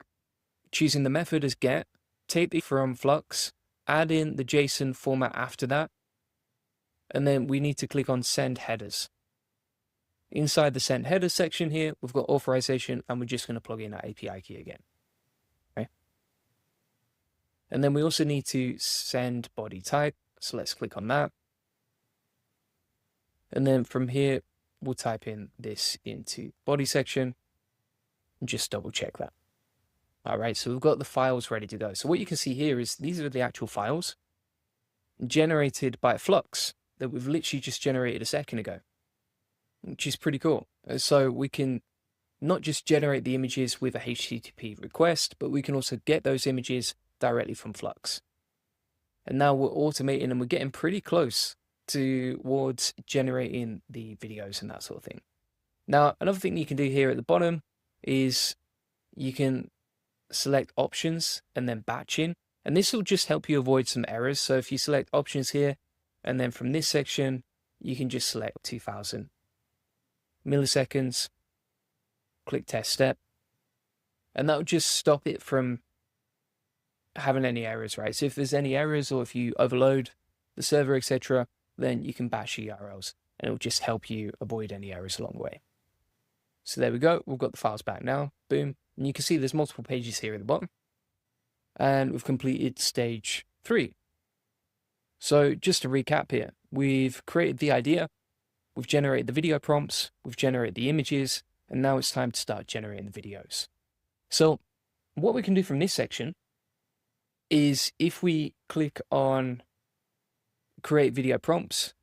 choosing the method as get, take it from Flux, add in the JSON format after that, and then we need to click on send headers. Inside the send headers section here, we've got authorization, and we're just going to plug in our API key again. Okay. And then we also need to send body type. So let's click on that. And then from here, we'll type in this into body section and just double check that. All right, so we've got the files ready to go. So what you can see here is these are the actual files generated by Flux that we've literally just generated a second ago, which is pretty cool. So we can not just generate the images with a HTTP request, but we can also get those images directly from Flux. And now we're automating and we're getting pretty close towards generating the videos and that sort of thing. Now, another thing you can do here at the bottom is you can select options and then batching, and this will just help you avoid some errors. So if you select options here, and then from this section, you can just select 2000 milliseconds, click test step, and that will just stop it from having any errors, right? So if there's any errors or if you overload the server, etc., then you can batch the URLs and it will just help you avoid any errors along the way. So there we go. We've got the files back now. Boom. And you can see there's multiple pages here at the bottom. And we've completed stage 3. So just to recap here, we've created the idea, we've generated the video prompts, we've generated the images, and now it's time to start generating the videos. So what we can do from this section is if we click on create video prompts,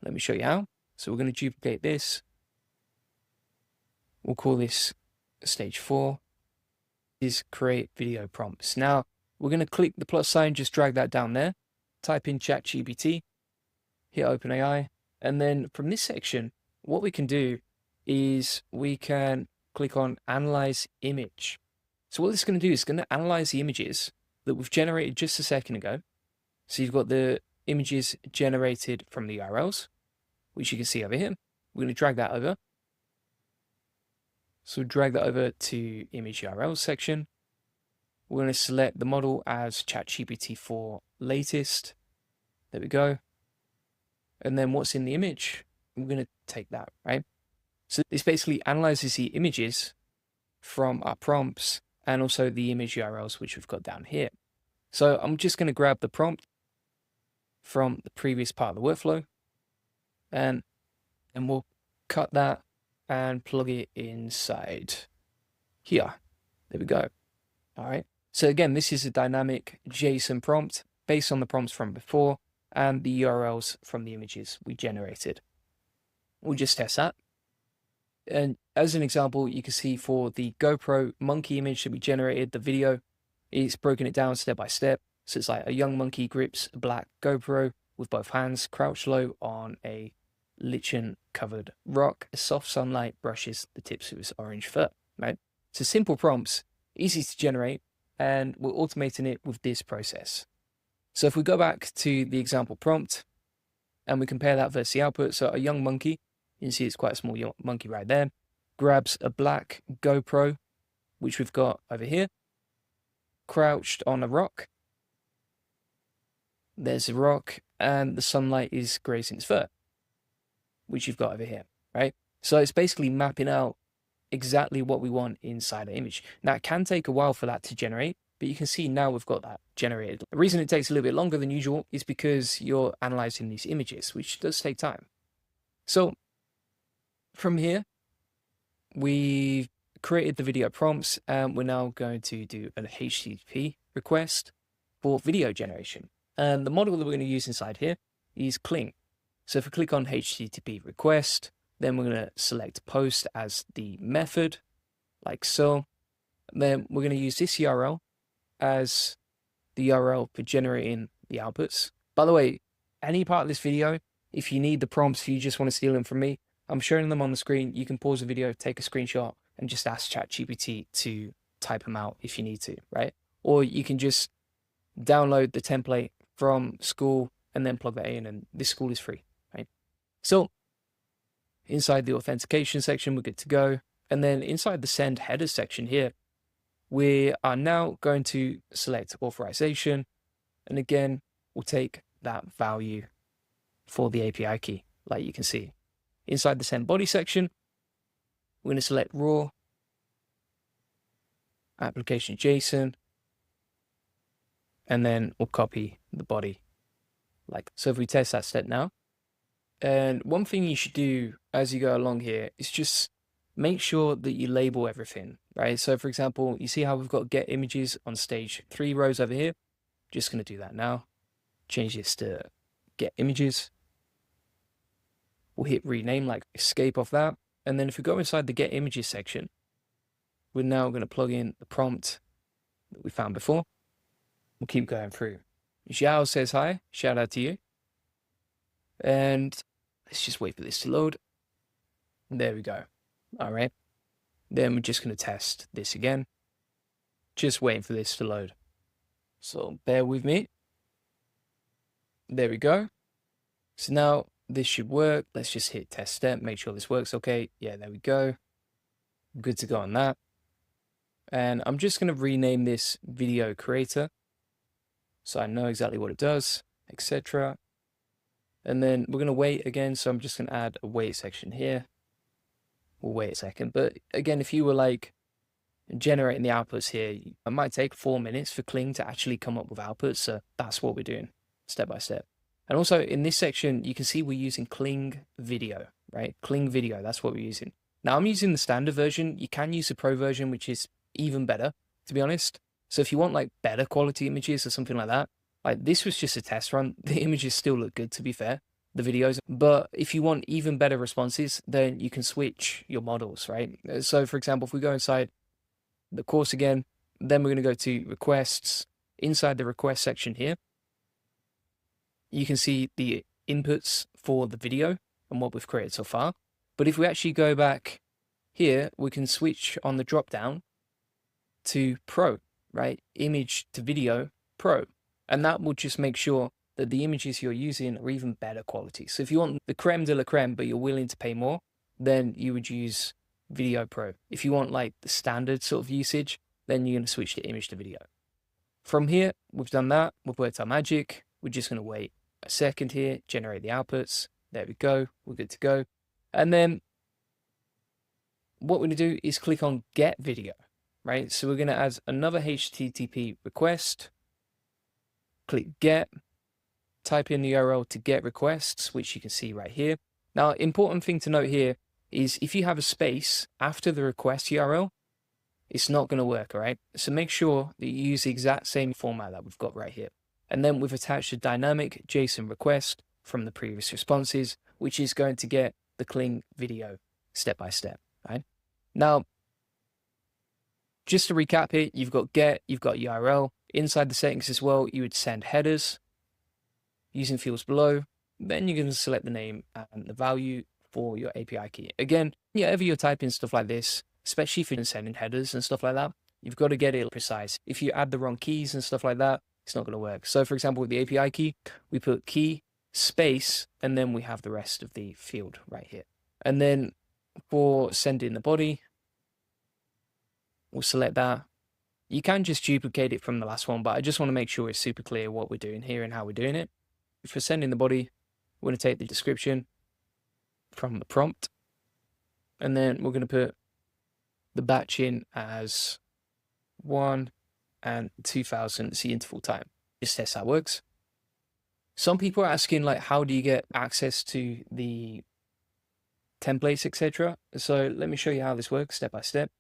let me show you how. So we're going to duplicate this. We'll call this stage 4 is create video prompts. Now we're going to click the plus sign, just drag that down there, type in ChatGPT, hit OpenAI, and then from this section, what we can do is we can click on analyze image. So what this is going to do is going to analyze the images that we've generated just a second ago. So you've got the images generated from the URLs, which you can see over here. We're going to drag that over. So drag that over to image URL section. We're going to select the model as ChatGPT 4 latest. There we go. And then what's in the image, we're going to take that, right? So this basically analyzes the images from our prompts and also the image URLs, which we've got down here. So I'm just going to grab the prompt from the previous part of the workflow and we'll cut that and plug it inside here. There we go. All right. So again, this is a dynamic JSON prompt based on the prompts from before and the URLs from the images we generated. We'll just test that. And as an example, you can see for the GoPro monkey image that we generated, the video, it's broken it down step by step. So it's like a young monkey grips a black GoPro with both hands, crouched low on a lichen-covered rock. A soft sunlight brushes the tips of his orange fur, right? So simple prompts, easy to generate, and we're automating it with this process. So if we go back to the example prompt and we compare that versus the output, so a young monkey, you can see it's quite a small monkey right there, grabs a black GoPro, which we've got over here, crouched on a rock. There's a rock, and the sunlight is grazing its fur, which you've got over here, right? So it's basically mapping out exactly what we want inside the image. Now, it can take a while for that to generate, but you can see now we've got that generated. The reason it takes a little bit longer than usual is because you're analyzing these images, which does take time. So from here, we've created the video prompts, and we're now going to do an HTTP request for video generation. And the model that we're going to use inside here is Cling. So if we click on HTTP request, then we're going to select post as the method, like so. Then we're going to use this URL as the URL for generating the outputs. By the way, any part of this video, if you need the prompts, if you just want to steal them from me, I'm showing them on the screen. You can pause the video, take a screenshot, and just ask ChatGPT to type them out if you need to, right? Or you can just download the template from school and then plug that in, and this school is free, right? So inside the authentication section, we're good to go. And then inside the send header section here, we are now going to select authorization. And again, we'll take that value for the API key, like you can see. Inside the send body section, we're going to select raw, application JSON, and then we'll copy the body. Like so. If we test that step now, and one thing you should do as you go along here is just make sure that you label everything, right? So for example, you see how we've got get images on stage 3 rows over here. Just going to do that now. Change this to get images. We'll hit rename, like escape off that. And then if we go inside the get images section, we're now going to plug in the prompt that we found before. We'll keep going through. Xiao says hi, shout out to you. And let's just wait for this to load. There we go. All right. Then we're just going to test this again. Just waiting for this to load. So bear with me. There we go. So now this should work. Let's just hit test step, make sure this works okay. Yeah, there we go. Good to go on that. And I'm just going to rename this video creator, so I know exactly what it does, etc. And then we're going to wait again. So I'm just going to add a wait section here. We'll wait a second. But again, if you were like generating the outputs here, it might take 4 minutes for Cling to actually come up with outputs. So that's what we're doing step by step. And also in this section, you can see we're using Cling video, right? Cling video, that's what we're using. Now I'm using the standard version. You can use the pro version, which is even better, to be honest. So if you want like better quality images or something like that, like this was just a test run. The images still look good, to be fair, the videos. But if you want even better responses, then you can switch your models, right? So for example, if we go inside the course again, then we're going to go to requests. Inside the request section here, you can see the inputs for the video and what we've created so far. But if we actually go back here, we can switch on the drop down to Pro, right? Image to video Pro. And that will just make sure that the images you're using are even better quality. So if you want the creme de la creme, but you're willing to pay more, then you would use Video Pro. If you want like the standard sort of usage, then you're going to switch to image to video. From here, we've done that. We've worked our magic. We're just going to wait a second here, generate the outputs. There we go. We're good to go. And then what we're going to do is click on get video, right? So we're going to add another HTTP request. Click get, type in the URL to get requests, which you can see right here. Now, important thing to note here is if you have a space after the request URL, it's not going to work, all right? So make sure that you use the exact same format that we've got right here. And then we've attached a dynamic JSON request from the previous responses, which is going to get the Kling video step by step, right? Now, just to recap here, you've got get, you've got URL. Inside the settings as well, you would send headers using fields below. Then you're going to select the name and the value for your API key. Again, whenever you're typing stuff like this, especially if you're sending headers and stuff like that, you've got to get it precise. If you add the wrong keys and stuff like that, it's not going to work. So for example, with the API key, we put key, space, and then we have the rest of the field right here. And then for sending the body, we'll select that. You can just duplicate it from the last one, but I just want to make sure it's super clear what we're doing here and how we're doing it. If we're sending the body, we're going to take the description from the prompt, and then we're going to put the batch in as 1 and 2000 is the interval time. Just test how it works. Some people are asking, like, how do you get access to the templates, etc. So let me show you how this works step by step.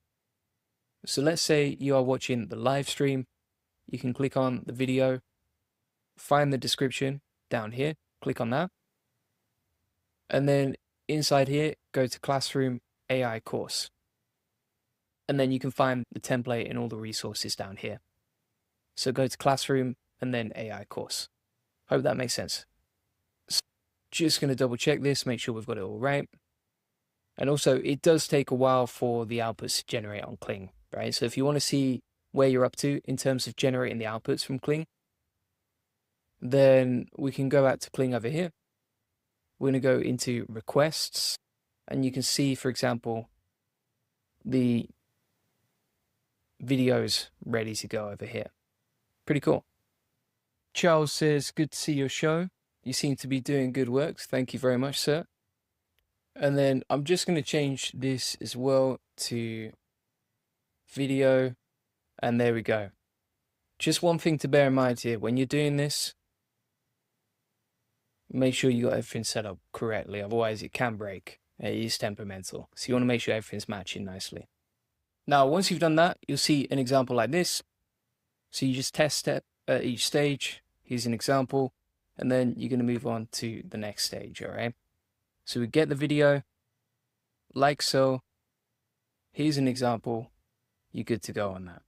So let's say you are watching the live stream. You can click on the video, find the description down here, click on that. And then inside here, go to Classroom AI course. And then you can find the template and all the resources down here. So go to Classroom and then AI course. Hope that makes sense. So just going to double check this, make sure we've got it all right. And also, it does take a while for the outputs to generate on Kling, right? So if you want to see where you're up to in terms of generating the outputs from Kling, then we can go out to Kling over here. We're going to go into requests, and you can see, for example, the videos ready to go over here. Pretty cool. Charles says, good to see your show. You seem to be doing good work. Thank you very much, sir. And then I'm just going to change this as well to video. And there we go. Just one thing to bear in mind here. When you're doing this, make sure you got everything set up correctly. Otherwise, it can break. It is temperamental. So you want to make sure everything's matching nicely. Now, once you've done that, you'll see an example like this. So you just test step at each stage. Here's an example. And then you're going to move on to the next stage, all right? So we get the video, like so. Here's an example. You're good to go on that.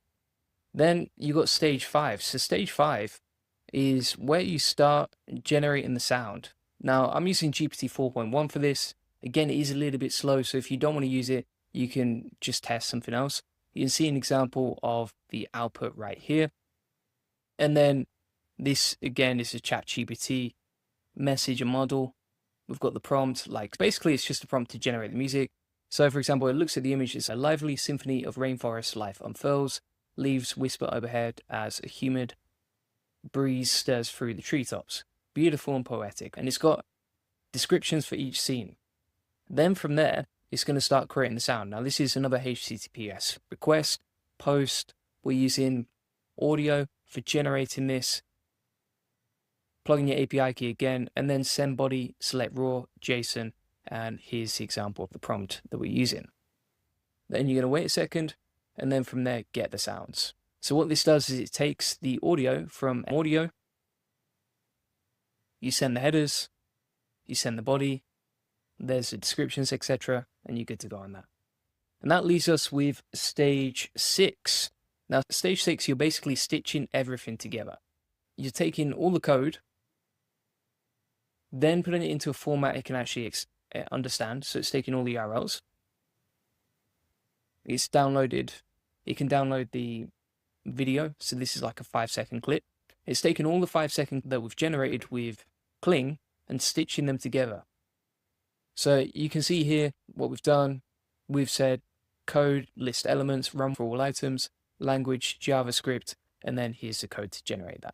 Then you got stage 5. So stage 5 is where you start generating the sound. Now, I'm using GPT 4.1 for this. Again, it is a little bit slow, so if you don't want to use it, you can just test something else. You can see an example of the output right here. And then this, again, is a ChatGPT messenger model. We've got the prompt, like basically it's just a prompt to generate the music. So for example, it looks at the image, it's a lively symphony of rainforest life unfurls, leaves whisper overhead as a humid breeze stirs through the treetops. Beautiful and poetic. And it's got descriptions for each scene. Then from there, it's going to start creating the sound. Now this is another HTTPS request, post. We're using audio for generating this. Plug in your API key again, and then send body, select raw, JSON, and here's the example of the prompt that we're using. Then you're going to wait a second, and then from there, get the sounds. So what this does is it takes the audio from audio, you send the headers, you send the body, there's the descriptions, etc., and you're good to go on that. And that leaves us with stage 6. Now, stage 6, you're basically stitching everything together. You're taking all the code, then putting it into a format it can actually understand. So it's taking all the URLs. It's downloaded. It can download the video. So this is like a 5-second clip. It's taken all the 5 seconds that we've generated with Kling and stitching them together. So you can see here what we've done. We've said code, list elements, run for all items, language, JavaScript, and then here's the code to generate that.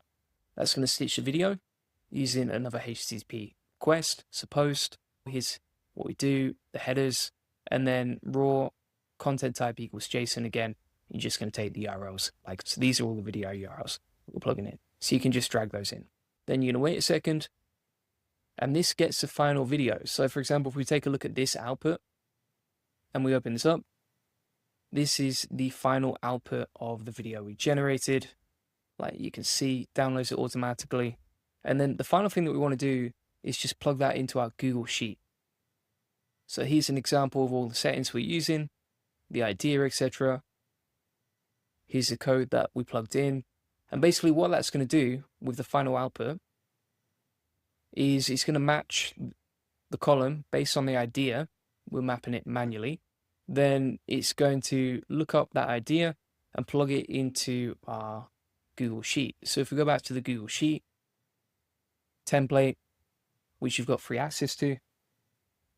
That's going to stitch the video using another HTTP request, post. Here's what we do, the headers, and then raw content type equals JSON again. You're just going to take the URLs. So these are all the video URLs we're plugging in. So you can just drag those in. Then you're going to wait a second, and this gets the final video. So for example, if we take a look at this output, and we open this up, this is the final output of the video we generated. Like you can see, downloads it automatically. And then the final thing that we want to do is just plug that into our Google Sheet. So here's an example of all the settings we're using, the idea, etc. Here's the code that we plugged in. And basically what that's going to do with the final output is it's going to match the column based on the idea. We're mapping it manually. Then it's going to look up that idea and plug it into our Google Sheet. So if we go back to the Google Sheet template, which you've got free access to,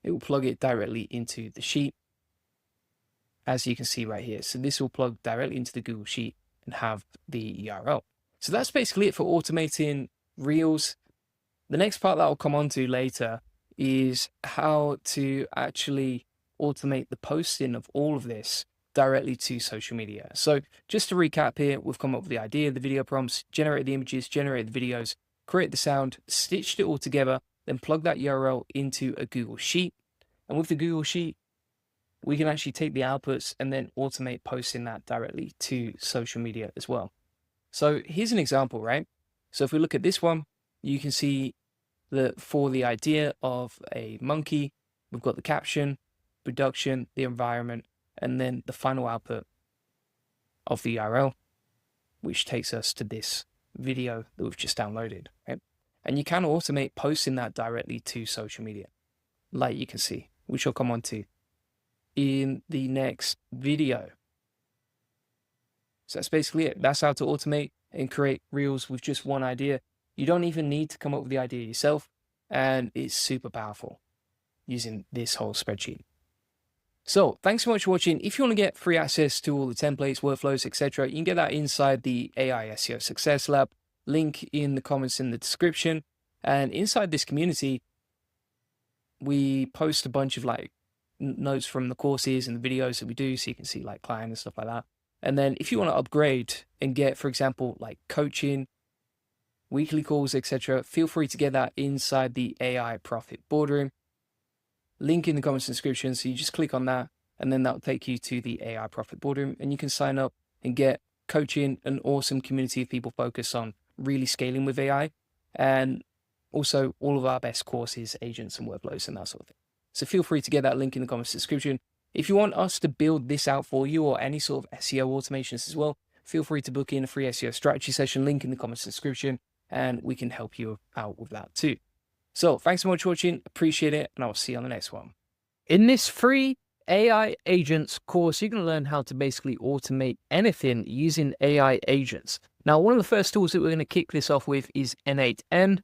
it will plug it directly into the sheet, as you can see right here. So this will plug directly into the Google Sheet and have the URL. So that's basically it for automating Reels. The next part that I'll come on to later is how to actually automate the posting of all of this directly to social media. So just to recap here, we've come up with the idea, the video prompts, generated the images, generated the videos, create the sound, stitched it all together, then plug that URL into a Google Sheet. And with the Google Sheet, we can actually take the outputs and then automate posting that directly to social media as well. So here's an example, right? So if we look at this one, you can see that for the idea of a monkey, we've got the caption, production, the environment, and then the final output of the URL, which takes us to this video that we've just downloaded, right? And you can automate posting that directly to social media, like you can see, which I'll come on to in the next video. So that's basically it. That's how to automate and create Reels with just one idea. You don't even need to come up with the idea yourself, and it's super powerful using this whole spreadsheet. So thanks so much for watching. If you want to get free access to all the templates, workflows, etc., you can get that inside the AI SEO Success Lab. Link in the comments in the description. And inside this community, we post a bunch of like notes from the courses and the videos that we do, so you can see like client and stuff like that. And then if you want to upgrade and get, for example, like coaching, weekly calls, etc., feel free to get that inside the AI Profit Boardroom. Link in the comments and description. So you just click on that, and then that'll take you to the AI Profit Boardroom, and you can sign up and get coaching, an awesome community of people focused on really scaling with AI, and also all of our best courses, agents and workflows and that sort of thing. So feel free to get that link in the comments description. If you want us to build this out for you or any sort of SEO automations as well, feel free to book in a free SEO strategy session, link in the comments description, and we can help you out with that too. So thanks so much for watching, appreciate it, and I'll see you on the next one. In this free AI agents course, you're going to learn how to basically automate anything using AI agents. Now, one of the first tools that we're going to kick this off with is N8N.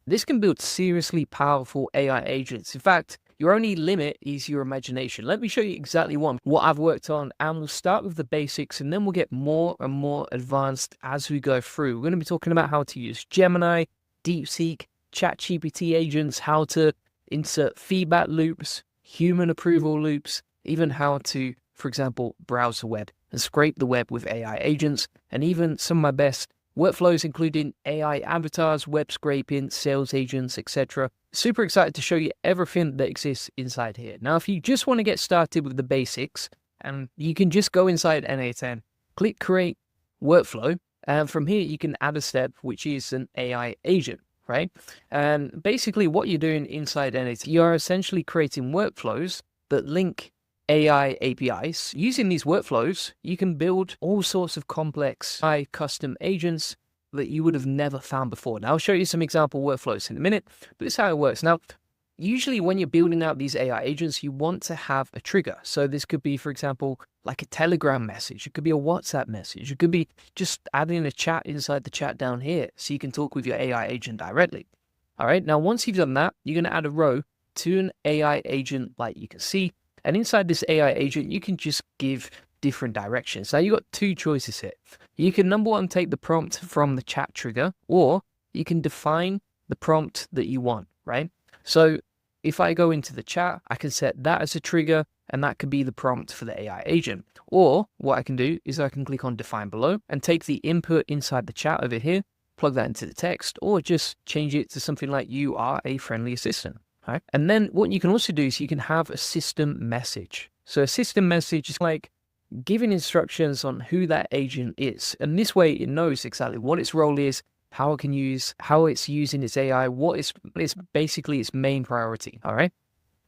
This can build seriously powerful AI agents. In fact, your only limit is your imagination. Let me show you exactly what I've worked on, and we'll start with the basics, and then we'll get more and more advanced as we go through. We're going to be talking about how to use Gemini, DeepSeek, ChatGPT agents, how to insert feedback loops, human approval loops, even how to, for example, browse the web and scrape the web with AI agents, and even some of my best workflows, including AI avatars, web scraping, sales agents, etc. Super excited to show you everything that exists inside here. Now, if you just want to get started with the basics, and you can just go inside N8N, click Create Workflow, and from here you can add a step, which is an AI agent, right? And basically what you're doing inside N8N, you are essentially creating workflows that link AI APIs. Using these workflows, you can build all sorts of complex AI custom agents that you would have never found before. Now, I'll show you some example workflows in a minute, but this is how it works. Now, usually when you're building out these AI agents, you want to have a trigger. So this could be, for example, like a Telegram message. It could be a WhatsApp message. It could be just adding a chat inside the chat down here so you can talk with your AI agent directly. All right. Now, once you've done that, you're going to add a row to an AI agent like you can see. And inside this AI agent, you can just give different directions. Now, you've got two choices here. You can, number one, take the prompt from the chat trigger, or you can define the prompt that you want, right? So if I go into the chat, I can set that as a trigger, and that could be the prompt for the AI agent. Or what I can do is I can click on define below and take the input inside the chat over here, plug that into the text, or just change it to something like you are a friendly assistant. Right? And then what you can also do is you can have a system message. So a system message is like giving instructions on who that agent is. And this way it knows exactly what its role is, how it's using its AI, what is basically its main priority. All right.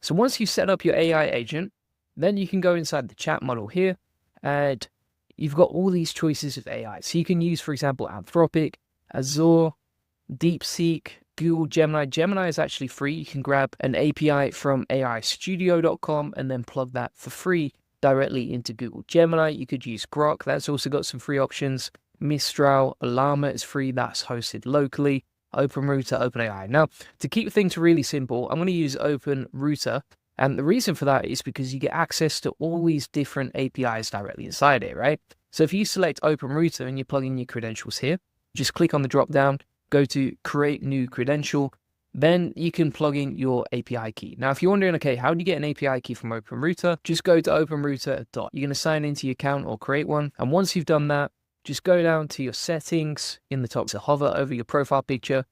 So once you set up your AI agent, then you can go inside the chat model here, and you've got all these choices of AI. So you can use, for example, Anthropic, Azure, DeepSeek, Google Gemini. Gemini is actually free. You can grab an API from aistudio.com and then plug that for free directly into Google Gemini. You could use Grok. That's also got some free options. Mistral, Llama is free. That's hosted locally. OpenRouter, OpenAI. Now, to keep things really simple, I'm going to use OpenRouter. And the reason for that is because you get access to all these different APIs directly inside it, right? So if you select OpenRouter and you plug in your credentials here, just click on the drop down, go to create new credential, then you can plug in your API key. Now, if you're wondering, okay, how do you get an API key from OpenRouter? Just go to OpenRouter. You're going to sign into your account or create one. And once you've done that, just go down to your settings in the top, to hover over your profile picture,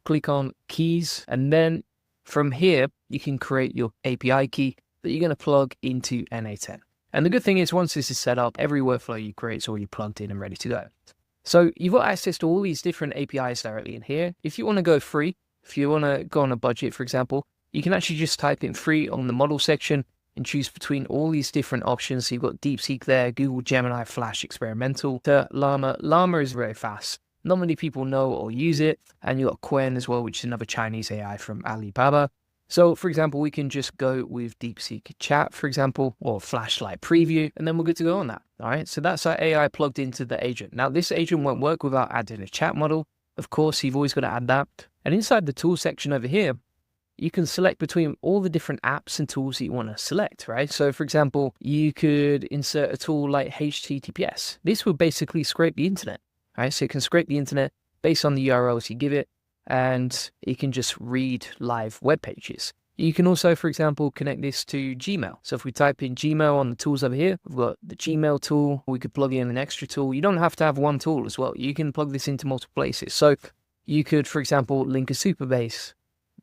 click on keys, and then from here, you can create your API key that you're going to plug into N8N. And the good thing is, once this is set up, every workflow you create is already plugged in and ready to go. So you've got access to all these different APIs directly in here. If you want to go free, if you want to go on a budget, for example, you can actually just type in free on the model section and choose between all these different options. So you've got DeepSeek there, Google Gemini, Flash Experimental, to Llama. Llama is very fast. Not many people know or use it. And you've got Quen as well, which is another Chinese AI from Alibaba. So, for example, we can just go with DeepSeek Chat, for example, or Flashlight Preview, and then we're good to go on that. All right, so that's our AI plugged into the agent. Now, this agent won't work without adding a chat model. Of course, you've always got to add that. And inside the tool section over here, you can select between all the different apps and tools that you want to select, right? So, for example, you could insert a tool like HTTPS. This will basically scrape the internet, right? So it can scrape the internet based on the URLs you give it, and it can just read live web pages. You can also, for example, connect this to Gmail. So if we type in Gmail on the tools over here, we've got the Gmail tool. We could plug in an extra tool. You don't have to have one tool as well. You can plug this into multiple places. So you could, for example, link a Superbase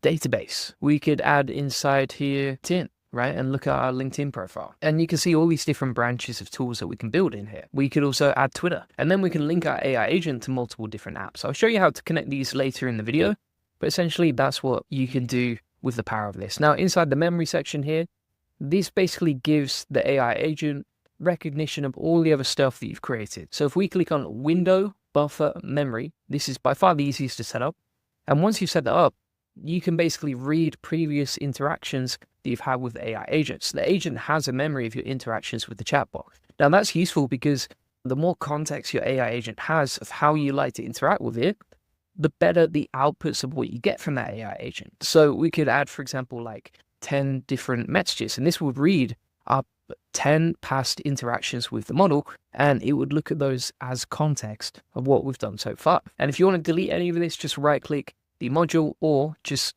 database. We could add inside here LinkedIn, right? And look at our LinkedIn profile. And you can see all these different branches of tools that we can build in here. We could also add Twitter. And then we can link our AI agent to multiple different apps. I'll show you how to connect these later in the video. But essentially, that's what you can do with the power of this. Now, inside the memory section here, this basically gives the AI agent recognition of all the other stuff that you've created. So if we click on Window, Buffer, Memory, this is by far the easiest to set up. And once you've set that up, you can basically read previous interactions that you've had with the AI agent. So the agent has a memory of your interactions with the chatbot. Now, that's useful because the more context your AI agent has of how you like to interact with it, the better the outputs of what you get from that AI agent. So we could add, for example, like 10 different messages, and this would read up 10 past interactions with the model, and it would look at those as context of what we've done so far. And if you want to delete any of this, just right click the module or just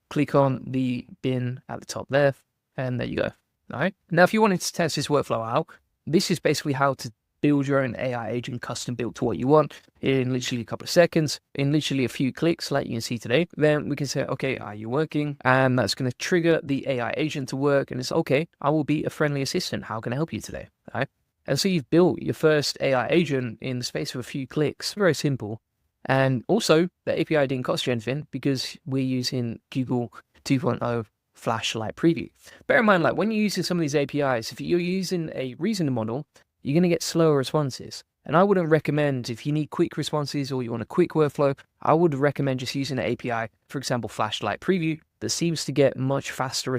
click on the bin at the top there, and there you go. All right. Now, if you wanted to test this workflow out, this is basically how to build your own AI agent custom built to what you want in literally a couple of seconds, in literally a few clicks, like you can see today. Then we can say, okay, are you working? And that's going to trigger the AI agent to work. And it's okay, I will be a friendly assistant. How can I help you today? All right. And so you've built your first AI agent in the space of a few clicks. Very simple. And also, the API didn't cost you anything because we're using Google 2.0 Flashlight Preview. Bear in mind, like when you're using some of these APIs, if you're using a reasoning model, you're going to get slower responses. And I wouldn't recommend, if you need quick responses or you want a quick workflow, I would recommend just using an API, for example, Flashlight Preview, that seems to get much faster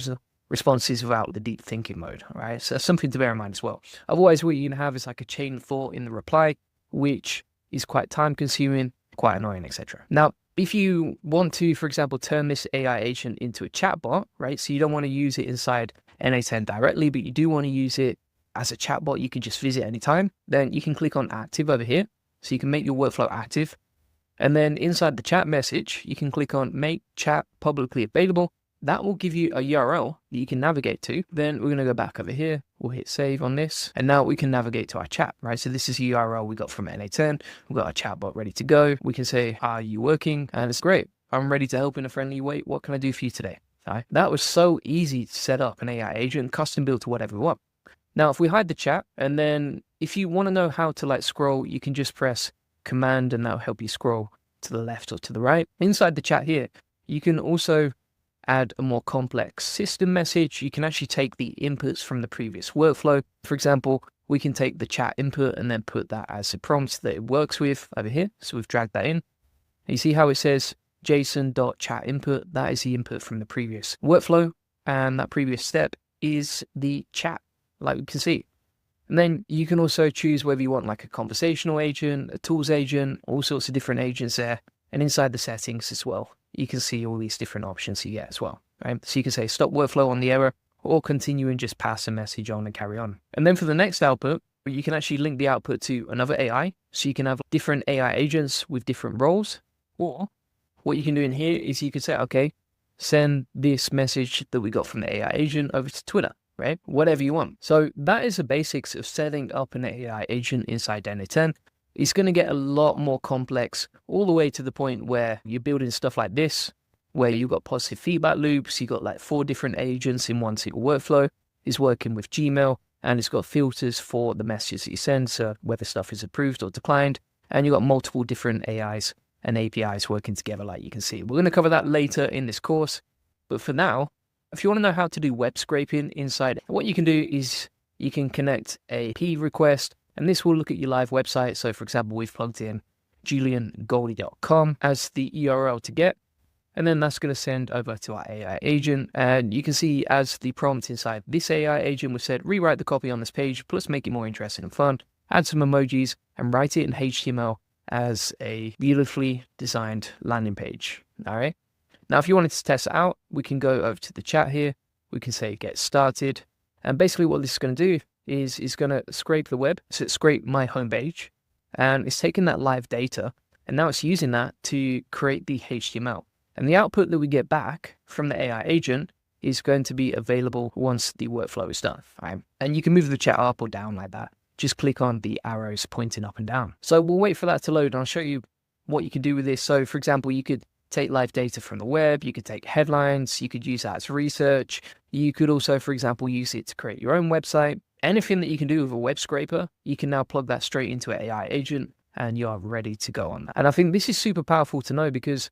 responses without the deep thinking mode, all right? So that's something to bear in mind as well. Otherwise, what you're going to have is like a chain of thought in the reply, which is quite time consuming, quite annoying, etc. Now, if you want to, for example, turn this AI agent into a chatbot, right? So you don't want to use it inside N8N directly, but you do want to use it as a chatbot you can just visit anytime, then you can click on active over here. So you can make your workflow active. And then inside the chat message, you can click on make chat publicly available. That will give you a URL that you can navigate to. Then we're going to go back over here. We'll hit save on this. And now we can navigate to our chat, right? So this is a URL we got from N8N. We've got our chatbot ready to go. We can say, are you working? And it's great. I'm ready to help in a friendly way. What can I do for you today? All right. That was so easy to set up an AI agent, custom built to whatever we want. Now, if we hide the chat, and then if you want to know how to like scroll, you can just press Command and that'll help you scroll to the left or to the right. Inside the chat here, you can also add a more complex system message. You can actually take the inputs from the previous workflow. For example, we can take the chat input and then put that as a prompt that it works with over here. So we've dragged that in. You see how it says JSON.chat input? That is the input from the previous workflow. And that previous step is the chat, like we can see. And then you can also choose whether you want like a conversational agent, a tools agent, all sorts of different agents there. And inside the settings as well, you can see all these different options you get as well, right? So you can say stop workflow on the error or continue and just pass a message on and carry on. And then for the next output, you can actually link the output to another AI. So you can have different AI agents with different roles. Or what you can do in here is you could say, okay, send this message that we got from the AI agent over to Twitter, right? Whatever you want. So that is the basics of setting up an AI agent inside N8N. It's going to get a lot more complex all the way to the point where you're building stuff like this, where you've got positive feedback loops. You've got like 4 different agents in one single workflow. It's working with Gmail and it's got filters for the messages that you send. So whether stuff is approved or declined, and you've got multiple different AIs and APIs working together like you can see. We're going to cover that later in this course. But for now, if you want to know how to do web scraping inside, what you can do is you can connect a P request, and this will look at your live website. So for example, we've plugged in juliangoldie.com as the URL to get, and then that's going to send over to our AI agent. And you can see as the prompt inside this AI agent, we've said, rewrite the copy on this page, plus make it more interesting and fun, add some emojis and write it in HTML as a beautifully designed landing page. All right. Now, if you wanted to test it out, we can go over to the chat here. We can say get started. And basically what this is going to do is it's going to scrape the web. So it's scraped my homepage and it's taking that live data. And now it's using that to create the HTML. And the output that we get back from the AI agent is going to be available once the workflow is done. Right? And you can move the chat up or down like that. Just click on the arrows pointing up and down. So we'll wait for that to load and I'll show you what you can do with this. So for example, you could take live data from the web, you could take headlines, you could use that as research. You could also, for example, use it to create your own website. Anything that you can do with a web scraper, you can now plug that straight into an AI agent and you are ready to go on that. And I think this is super powerful to know because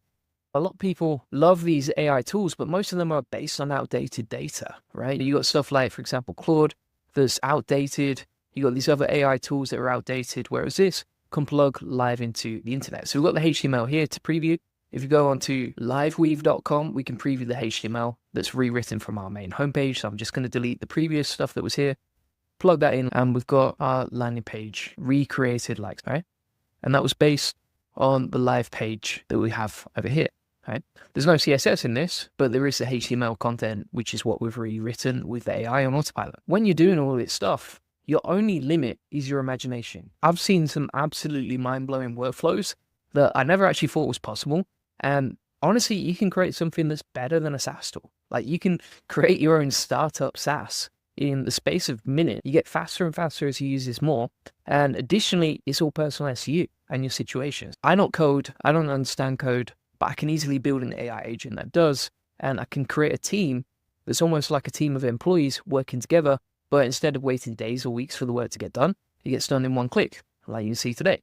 a lot of people love these AI tools, but most of them are based on outdated data, right? You got stuff like, for example, Claude that's outdated. You got these other AI tools that are outdated, whereas this can plug live into the internet. So we've got the HTML here to preview. If you go onto liveweave.com, we can preview the HTML that's rewritten from our main homepage. So I'm just going to delete the previous stuff that was here, plug that in, and we've got our landing page recreated like, right? And that was based on the live page that we have over here, right? There's no CSS in this, but there is the HTML content, which is what we've rewritten with the AI on autopilot. When you're doing all this stuff, your only limit is your imagination. I've seen some absolutely mind-blowing workflows that I never actually thought was possible. And honestly, you can create something that's better than a SaaS tool. Like you can create your own startup SaaS in the space of minutes. You get faster and faster as you use this more. And additionally, it's all personalized to you and your situations. I don't code, I don't understand code, but I can easily build an AI agent that does. And I can create a team that's almost like a team of employees working together. But instead of waiting days or weeks for the work to get done, it gets done in one click, like you can see today.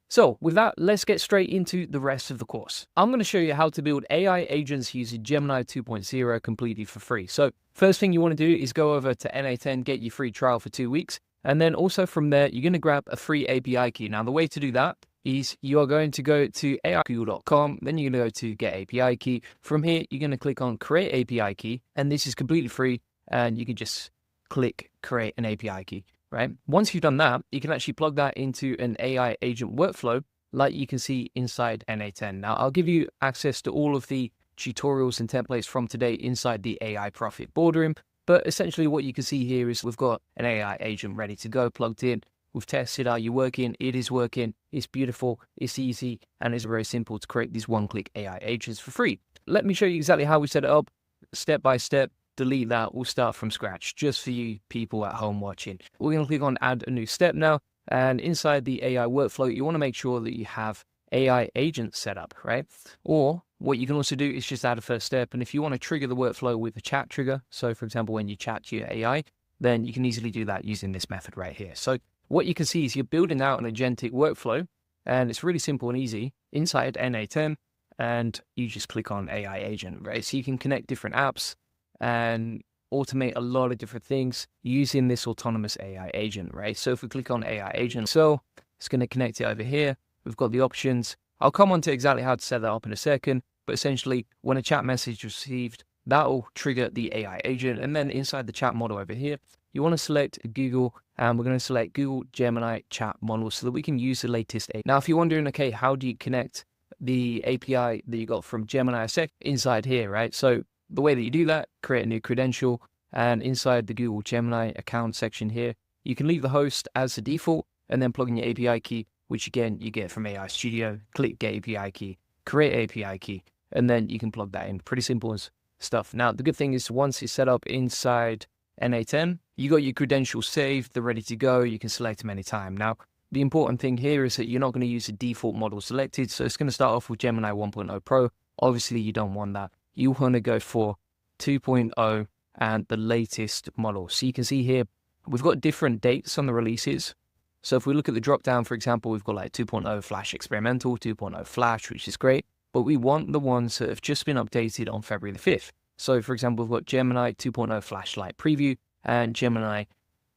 So with that, let's get straight into the rest of the course. I'm going to show you how to build AI agents using Gemini 2.0 completely for free. So first thing you want to do is go over to N8N, get your free trial for 2 weeks. And then also from there, you're going to grab a free API key. Now, the way to do that is you are going to go to aigoogle.com, then you're going to go to get API key. From here, you're going to click on create API key, and this is completely free. And you can just click create an API key, right? Once you've done that, you can actually plug that into an AI agent workflow like you can see inside N8N. Now, I'll give you access to all of the tutorials and templates from today inside the AI Profit Boardroom. But essentially what you can see here is we've got an AI agent ready to go, plugged in. We've tested, are you working? It is working. It's beautiful. It's easy. And it's very simple to create these one-click AI agents for free. Let me show you exactly how we set it up step by step. Delete that. We'll start from scratch just for you people at home watching. We're going to click on add a new step now. And inside the AI workflow, you want to make sure that you have AI agents set up, right? Or what you can also do is just add a first step. And if you want to trigger the workflow with a chat trigger, so for example, when you chat to your AI, then you can easily do that using this method right here. So what you can see is you're building out an agentic workflow, and it's really simple and easy inside N8N, and you just click on AI agent, right? So you can connect different apps and automate a lot of different things using this autonomous AI agent, right? So if we click on AI agent, so it's going to connect it over here. We've got the options. I'll come on to exactly how to set that up in a second, but essentially when a chat message is received, that will trigger the AI agent. And then inside the chat model over here, you want to select Google, and we're going to select Google Gemini chat model so that we can use the latest AI. Now, if you're wondering, okay, how do you connect the API that you got from Gemini Sec inside here, right? So the way that you do that, create a new credential, and inside the Google Gemini account section here, you can leave the host as the default and then plug in your API key, which again, you get from AI Studio. Click Get API Key, create API key, and then you can plug that in. Pretty simple as stuff. Now, the good thing is once it's set up inside N8N, you got your credentials saved, they're ready to go. You can select them anytime. Now, the important thing here is that you're not going to use the default model selected. So it's going to start off with Gemini 1.0 Pro. Obviously, you don't want that. You want to go for 2.0 and the latest model. So you can see here, we've got different dates on the releases. So if we look at the drop down, for example, we've got like 2.0 Flash Experimental, 2.0 Flash, which is great. But we want the ones that have just been updated on February the 5th. So for example, we've got Gemini 2.0 Flashlight Preview and Gemini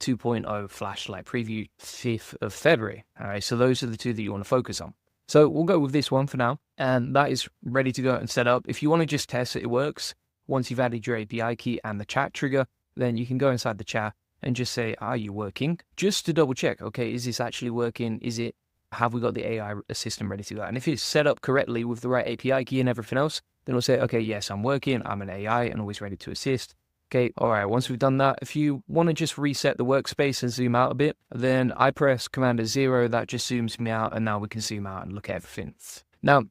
2.0 Flashlight Preview 5th of February. All right, so those are the two that you want to focus on. So we'll go with this one for now, and that is ready to go and set up. If you want to just test that it works, once you've added your API key and the chat trigger, then you can go inside the chat and just say, are you working? Just to double check, okay, is this actually working? Have we got the AI assistant ready to go? And if it's set up correctly with the right API key and everything else, then it'll say, okay, yes, I'm working, I'm an AI and always ready to assist. Okay, all right, once we've done that, if you want to just reset the workspace and zoom out a bit, then I press Command-0, that just zooms me out, and now we can zoom out and look at everything. Now,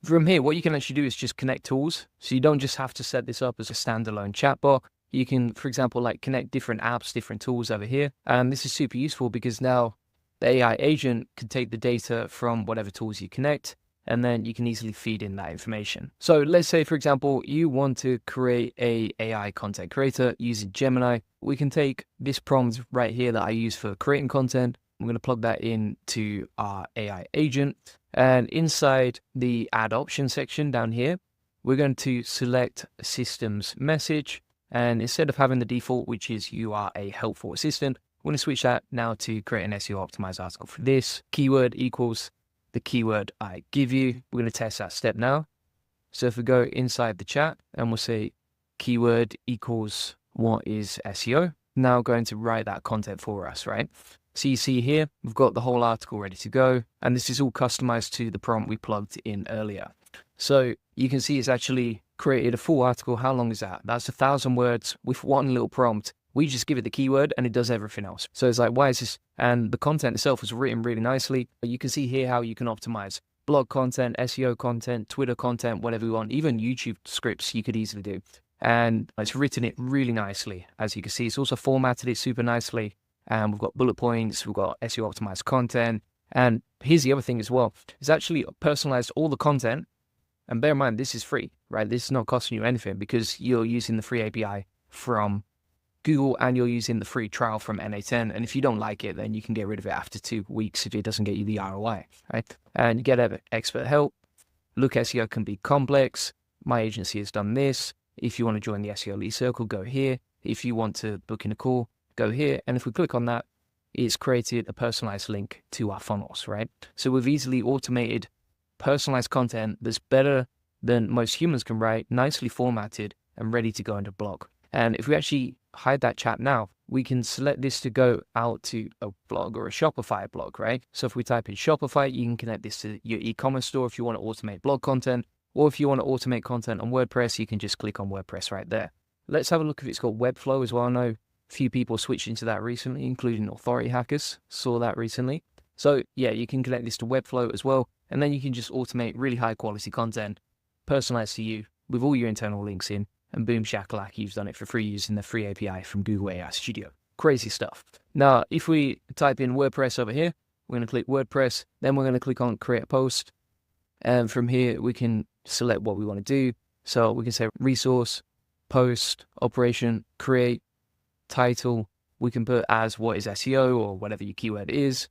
from here, what you can actually do is just connect tools. So you don't just have to set this up as a standalone chatbot. You can, for example, like connect different apps, different tools over here. And this is super useful because now the AI agent can take the data from whatever tools you connect, and then you can easily feed in that information. So let's say, for example, you want to create a AI content creator using Gemini. We can take this prompt right here that I use for creating content. I'm going to plug that into our AI agent. And inside the add option section down here, we're going to select systems message. And instead of having the default, which is you are a helpful assistant, we're going to switch that now to create an SEO optimized article for this. Keyword equals the keyword I give you. We're going to test that step now. So if we go inside the chat and we'll say keyword equals what is SEO, now going to write that content for us, right? So you see here, we've got the whole article ready to go. And this is all customized to the prompt we plugged in earlier. So you can see it's actually created a full article. How long is that? That's 1,000 words with one little prompt. We just give it the keyword and it does everything else. So it's like, why is this? And the content itself was written really nicely. You can see here how you can optimize blog content, SEO content, Twitter content, whatever you want, even YouTube scripts you could easily do. And it's written it really nicely. As you can see, it's also formatted it super nicely. And we've got bullet points, we've got SEO optimized content. And here's the other thing as well. It's actually personalized all the content. And bear in mind, this is free, right? This is not costing you anything because you're using the free API from Google and you're using the free trial from N8N. And if you don't like it, then you can get rid of it after 2 weeks if it doesn't get you the ROI, right? And you get expert help. Look, SEO can be complex. My agency has done this. If you want to join the SEO Elite Circle, go here. If you want to book in a call, go here. And if we click on that, it's created a personalized link to our funnels, right? So we've easily automated personalized content that's better than most humans can write, nicely formatted and ready to go into blog. And if we actually hide that chat now, we can select this to go out to a blog or a Shopify blog, right? So if we type in Shopify, you can connect this to your e-commerce store if you want to automate blog content, or if you want to automate content on WordPress, you can just click on WordPress right there. Let's have a look if it's got Webflow as well. I know a few people switched into that recently, including authority hackers, saw that recently. So yeah, you can connect this to Webflow as well, and then you can just automate really high quality content, personalized to you with all your internal links in, and boom shakalaka, you've done it for free using the free API from Google AI Studio. Crazy stuff. Now, if we type in WordPress over here, we're going to click WordPress, then we're going to click on create a post. And from here, we can select what we want to do. So we can say resource, post, operation, create, title we can put as what is SEO or whatever your keyword is.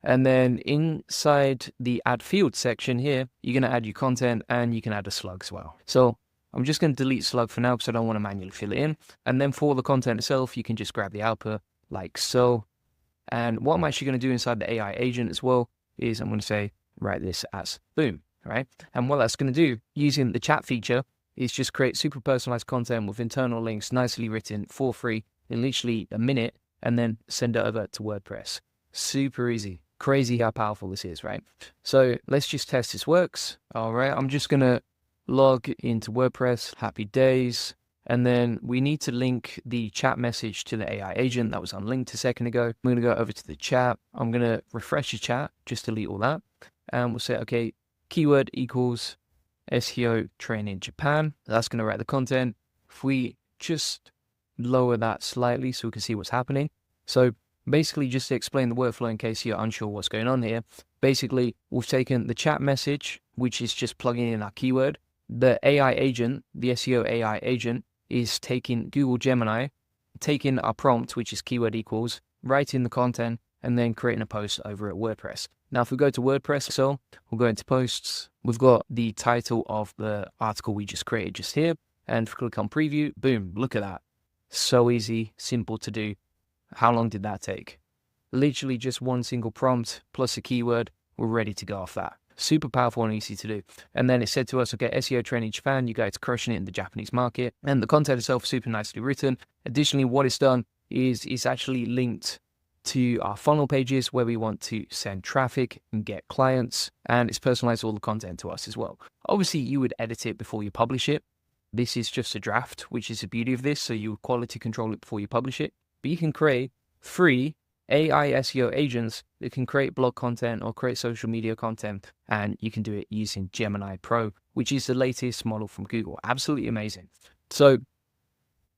And then inside the add field section here, you're going to add your content and you can add a slug as well. So I'm just going to delete slug for now because I don't want to manually fill it in. And then for the content itself, you can just grab the output like so. And what I'm actually going to do inside the AI agent as well is I'm going to say, write this as boom, right? And what that's going to do using the chat feature is just create super personalized content with internal links, nicely written for free in literally a minute, and then send it over to WordPress. Super easy. Crazy how powerful this is, right? So let's just test this works. All right, I'm just going to log into WordPress, happy days. And then we need to link the chat message to the AI agent that was unlinked a second ago. I'm going to go over to the chat. I'm going to refresh the chat, just delete all that. And we'll say, okay, keyword equals SEO training Japan. That's going to write the content. If we just lower that slightly so we can see what's happening. So basically, just to explain the workflow in case you're unsure what's going on here, basically, we've taken the chat message, which is just plugging in our keyword. The AI agent, the SEO AI agent, is taking Google Gemini, taking our prompt, which is keyword equals, writing the content, and then creating a post over at WordPress. Now, if we go to WordPress, so we'll go into posts. We've got the title of the article we just created just here. And if we click on preview, boom, look at that. So easy, simple to do. How long did that take? Literally just one single prompt plus a keyword. We're ready to go off that. Super powerful and easy to do. And then it said to us, okay, SEO training Japan, you guys crushing it in the Japanese market. And the content itself super nicely written. Additionally, what it's done is it's actually linked to our funnel pages where we want to send traffic and get clients. And it's personalized all the content to us as well. Obviously, you would edit it before you publish it. This is just a draft, which is the beauty of this. So you quality control it before you publish it. But you can create free AI SEO agents that can create blog content or create social media content, and you can do it using Gemini Pro, which is the latest model from Google. Absolutely amazing. So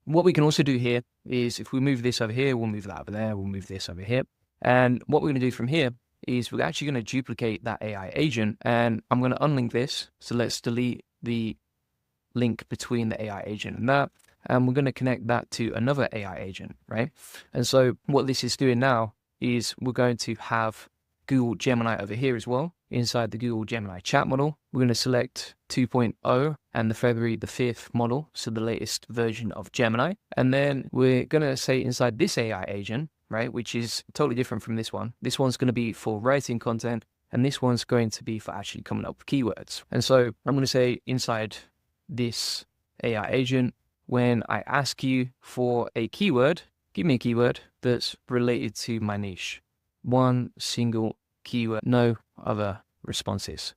what we can also do here is if we move this over here, we'll move that over there, we'll move this over here. And what we're going to do from here is we're actually going to duplicate that AI agent, and I'm going to unlink this. So let's delete the link between the AI agent and that. And we're going to connect that to another AI agent, right? And so what this is doing now is we're going to have Google Gemini over here as well. Inside the Google Gemini chat model, we're going to select 2.0 and the February the 5th model, so the latest version of Gemini. And then we're going to say inside this AI agent, right, which is totally different from this one. This one's going to be for writing content, and this one's going to be for actually coming up with keywords. And so I'm going to say inside this AI agent, when I ask you for a keyword, give me a keyword that's related to my niche. One single keyword, no other responses.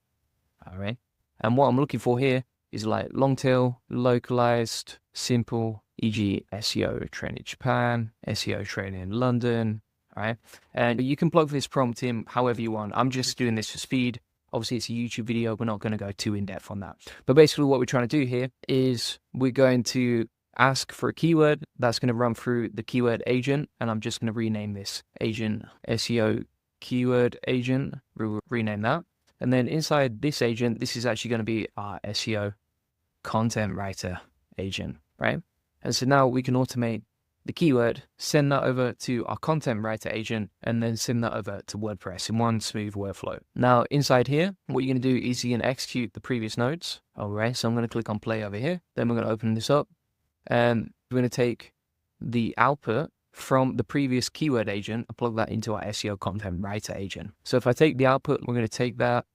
All right. And what I'm looking for here is like long tail, localized, simple, e.g. SEO training Japan, SEO training in London. All right. And you can plug this prompt in however you want. I'm just doing this for speed. Obviously, it's a YouTube video. We're not going to go too in-depth on that. But basically, what we're trying to do here is we're going to ask for a keyword that's going to run through the keyword agent. And I'm just going to rename this agent SEO keyword agent. We'll rename that. And then inside this agent, this is actually going to be our SEO content writer agent, right? And so now we can automate the keyword, send that over to our content writer agent, and then send that over to WordPress in one smooth workflow. Now, inside here, what you're going to do is you're going to execute the previous nodes. All right, so I'm going to click on play over here. Then we're going to open this up, and we're going to take the output from the previous keyword agent and plug that into our SEO content writer agent. So if I take the output, we're going to take that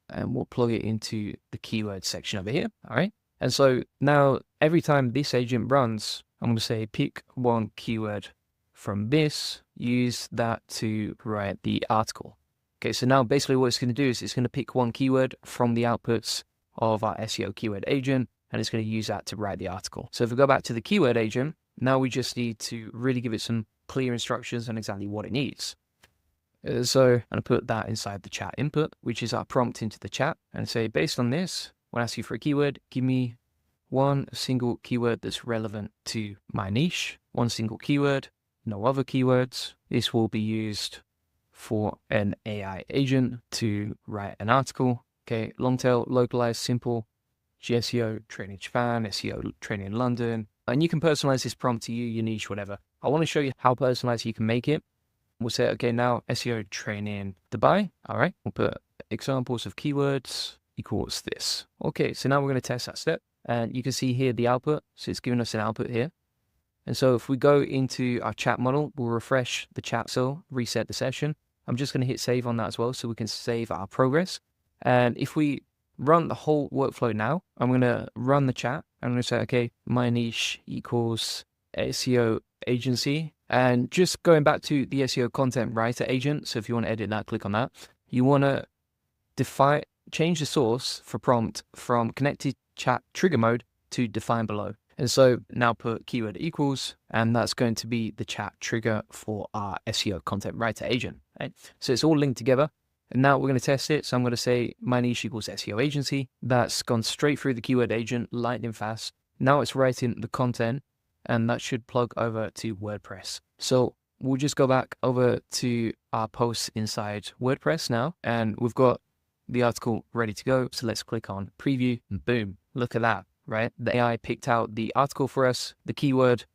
and we'll plug it into the keyword section over here. All right. And so now every time this agent runs, I'm going to say pick one keyword from this, use that to write the article. Okay, so now basically what it's going to do is it's going to pick one keyword from the outputs of our SEO keyword agent, and it's going to use that to write the article. So if we go back to the keyword agent, now we just need to really give it some clear instructions on exactly what it needs. So I'm going to put that inside the chat input, which is our prompt into the chat, and say, based on this, when I ask you for a keyword, give me one single keyword that's relevant to my niche, one single keyword, no other keywords. This will be used for an AI agent to write an article. Okay, long tail, localized, simple, SEO training Japan, SEO training in London. And you can personalize this prompt to you, your niche, whatever. I want to show you how personalized you can make it. We'll say, okay, now SEO training Dubai. All right, we'll put examples of keywords equals this. Okay, so now we're going to test that step. And you can see here the output. So it's giving us an output here. And so if we go into our chat model, we'll refresh the chat cell, reset the session. I'm just going to hit save on that as well so we can save our progress. And if we run the whole workflow now, I'm going to run the chat. I'm going to say, okay, my niche equals SEO agency. And just going back to the SEO content writer agent. So if you want to edit that, click on that. You want to change the source for prompt from connected chat trigger mode to define below. And so now put keyword equals, and that's going to be the chat trigger for our SEO content writer agent. Right? So it's all linked together. And now we're going to test it. So I'm going to say my niche equals SEO agency. That's gone straight through the keyword agent, lightning fast. Now it's writing the content, and that should plug over to WordPress. So we'll just go back over to our posts inside WordPress now, and we've got the article ready to go. So let's click on preview, and boom, look at that. Right? The AI picked out the article for us, the keyword.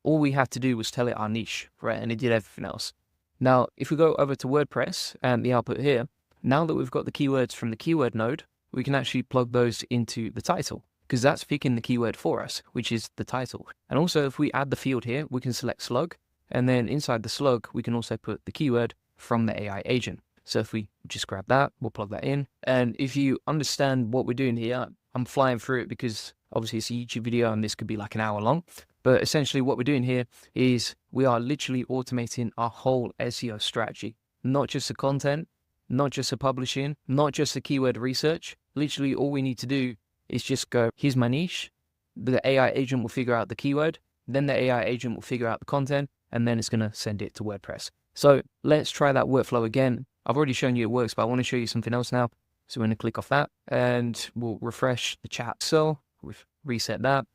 All we had to do was tell it our niche, right? And it did everything else. Now, if we go over to WordPress and the output here, now that we've got the keywords from the keyword node, we can actually plug those into the title because that's picking the keyword for us, which is the title. And also, if we add the field here, we can select slug. And then inside the slug, we can also put the keyword from the AI agent. So if we just grab that, we'll plug that in. And if you understand what we're doing here, I'm flying through it because obviously it's a YouTube video and this could be like an hour long. But essentially what we're doing here is we are literally automating our whole SEO strategy, not just the content, not just the publishing, not just the keyword research. Literally all we need to do is just go, here's my niche. The AI agent will figure out the keyword. Then the AI agent will figure out the content, and then it's going to send it to WordPress. So let's try that workflow again. I've already shown you it works, but I want to show you something else now. So we're going to click off that and we'll refresh the chat cell. We've reset that.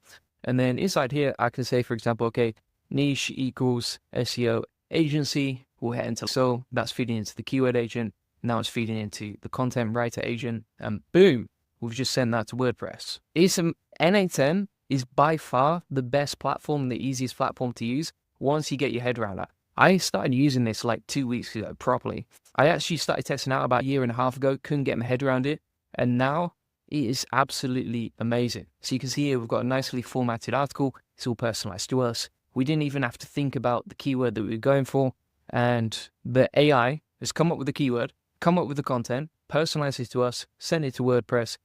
And then inside here, I can say, for example, okay, niche equals SEO agency. We'll hit enter. So that's feeding into the keyword agent. Now it's feeding into the content writer agent. And boom, we've just sent that to WordPress. N8N is by far the best platform, the easiest platform to use once you get your head around that. I started using this like 2 weeks ago properly. I actually started testing out about a year and a half ago, couldn't get my head around it. And now it is absolutely amazing. So you can see here, we've got a nicely formatted article. It's all personalized to us. We didn't even have to think about the keyword that we were going for. And the AI has come up with the keyword, come up with the content, personalized it to us, sent it to WordPress,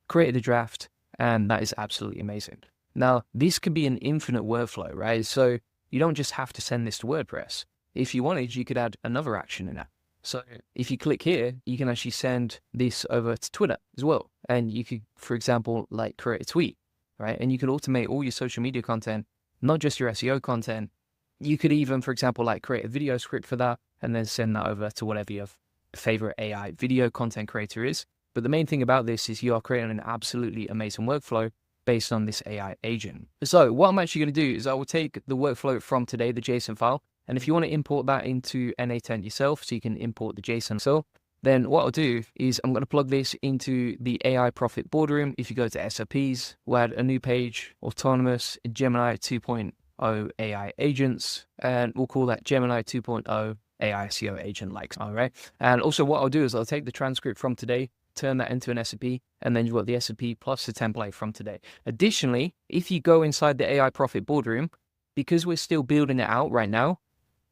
created a draft, and that is absolutely amazing. Now, this could be an infinite workflow, right? So you don't just have to send this to WordPress. If you wanted, you could add another action in that. So if you click here, you can actually send this over to Twitter as well. And you could, for example, like create a tweet, right? And you could automate all your social media content, not just your SEO content. You could even, for example, like create a video script for that and then send that over to whatever your favorite AI video content creator is. But the main thing about this is you are creating an absolutely amazing workflow based on this AI agent. So what I'm actually going to do is I will take the workflow from today, the JSON file, and if you want to import that into N8N yourself, so you can import the JSON file, then what I'll do is I'm going to plug this into the AI Profit Boardroom. If you go to SOPs, we'll add a new page, Autonomous Gemini 2.0 AI Agents, and we'll call that Gemini 2.0 AI SEO Agent likes, all right? And also what I'll do is I'll take the transcript from today, turn that into an SOP, and then you've got the SOP plus the template from today. Additionally, if you go inside the AI Profit Boardroom, because we're still building it out right now,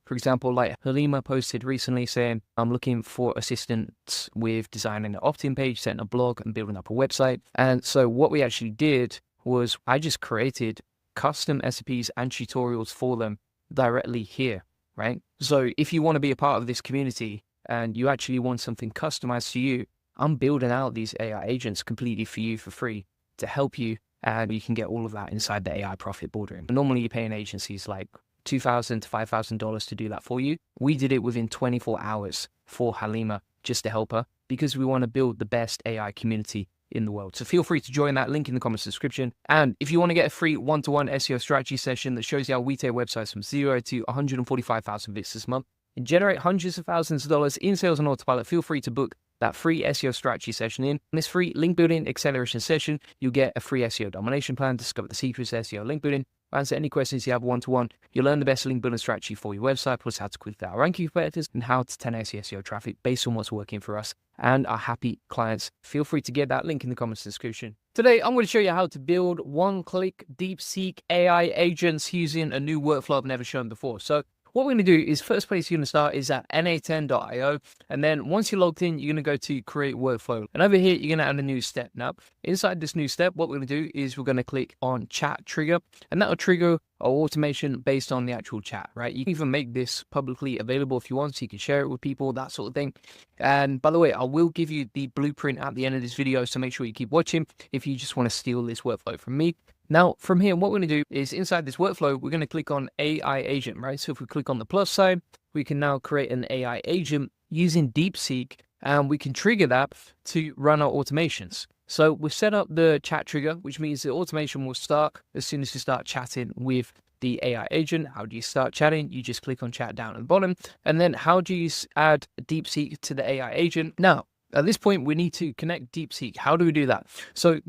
for example, like Halima posted recently saying, I'm looking for assistance with designing an opt-in page, setting a blog, and building up a website. And so what we actually did was I just created custom SOPs and tutorials for them directly here, right? So if you want to be a part of this community and you actually want something customized to you, I'm building out these AI agents completely for you for free to help you, and you can get all of that inside the AI Profit Boardroom. Normally you're paying agencies like $2,000 to $5,000 to do that for you. We did it within 24 hours for Halima just to help her because we want to build the best AI community in the world. So feel free to join that link in the comments description. And if you want to get a free one-to-one SEO strategy session that shows you how we take websites from 0 to 145,000 visits this month and generate hundreds of thousands of dollars in sales on autopilot, feel free to book that free SEO strategy session in. In this free link building acceleration session, you'll get a free SEO domination plan, discover the secrets of SEO link building, answer any questions you have one-to-one. You'll learn the best link building strategy for your website, plus how to quickly outrank your competitors and how to 10x SEO traffic based on what's working for us and our happy clients. Feel free to get that link in the comments description. Today, I'm going to show you how to build one-click DeepSeek AI agents using a new workflow I've never shown before. So what we're going to do is, first place you're going to start is at N8N.io. And then once you're logged in, you're going to go to create workflow. And over here, you're going to add a new step. Now, inside this new step, what we're going to do is we're going to click on chat trigger, and that'll trigger our automation based on the actual chat, right? You can even make this publicly available if you want, so you can share it with people, that sort of thing. And by the way, I will give you the blueprint at the end of this video, so make sure you keep watching if you just want to steal this workflow from me. Now, from here, what we're going to do is inside this workflow, we're going to click on AI agent, right? So if we click on the plus sign, we can now create an AI agent using DeepSeek, and we can trigger that to run our automations. So we've set up the chat trigger, which means the automation will start as soon as you start chatting with the AI agent. How do you start chatting? You just click on chat down at the bottom. And then how do you add DeepSeek to the AI agent? Now, at this point, we need to connect DeepSeek. How do we do that? So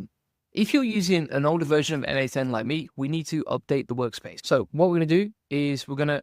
if you're using an older version of N8N like me, we need to update the workspace. So what we're going to do is we're going to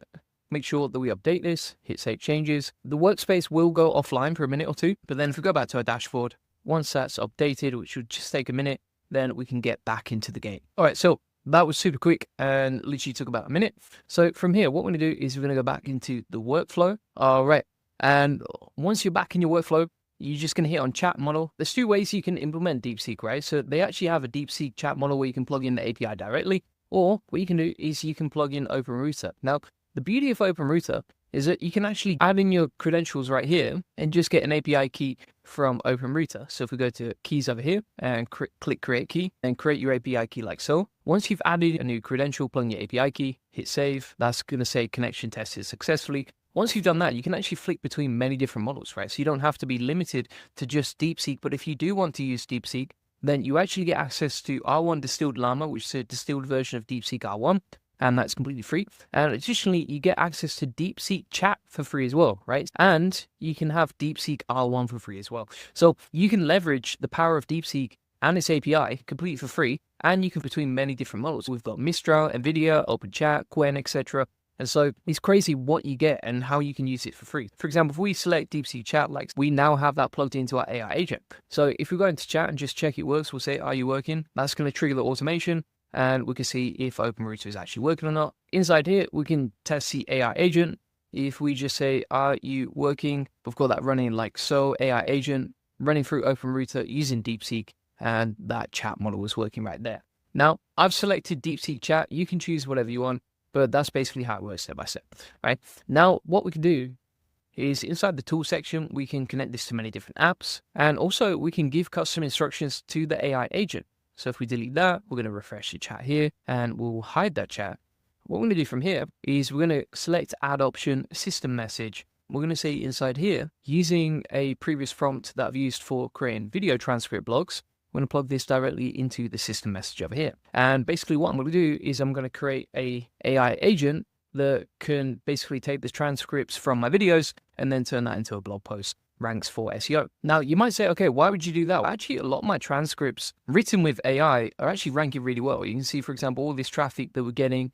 make sure that we update this, hit save changes. The workspace will go offline for a minute or two, but then if we go back to our dashboard, once that's updated, which should just take a minute, then we can get back into the game. All right, so that was super quick and literally took about a minute. So from here, what we're going to do is we're going to go back into the workflow. All right, and once you're back in your workflow, you're just going to hit on chat model. There's two ways you can implement DeepSeek, right? So they actually have a DeepSeek chat model where you can plug in the API directly, or what you can do is you can plug in OpenRouter. Now, the beauty of OpenRouter is that you can actually add in your credentials right here and just get an API key from OpenRouter. So if we go to keys over here and click create key and create your API key like so. Once you've added a new credential, plug in your API key, hit save. That's going to say connection tested successfully. Once you've done that, you can actually flick between many different models, right? So you don't have to be limited to just DeepSeek, but if you do want to use DeepSeek, then you actually get access to R1 Distilled Llama, which is a distilled version of DeepSeek R1, and that's completely free. And additionally, you get access to DeepSeek Chat for free as well, right? And you can have DeepSeek R1 for free as well. So you can leverage the power of DeepSeek and its API completely for free, and you can between many different models. We've got Mistral, NVIDIA, OpenChat, Qwen, etc. And so it's crazy what you get and how you can use it for free. For example, if we select DeepSeek Chat, like we now have that plugged into our AI agent. So if we go into chat and just check it works, we'll say, are you working? That's going to trigger the automation and we can see if OpenRouter is actually working or not. Inside here, we can test the AI agent. If we just say, are you working? We've got that running like so, AI agent running through OpenRouter using DeepSeek, and that chat model is working right there. Now, I've selected DeepSeek Chat. You can choose whatever you want, but that's basically how it works step by step, right? Now, what we can do is inside the tool section, we can connect this to many different apps, and also we can give custom instructions to the AI agent. So if we delete that, we're going to refresh the chat here and we'll hide that chat. What we're going to do from here is we're going to select add option system message. We're going to say inside here, using a previous prompt that I've used for creating video transcript blogs, I'm going to plug this directly into the system message over here. And basically what I'm going to do is I'm going to create a AI agent that can basically take the transcripts from my videos and then turn that into a blog post, ranks for SEO. Now, you might say, okay, why would you do that? Well, actually, a lot of my transcripts written with AI are actually ranking really well. You can see, for example, all this traffic that we're getting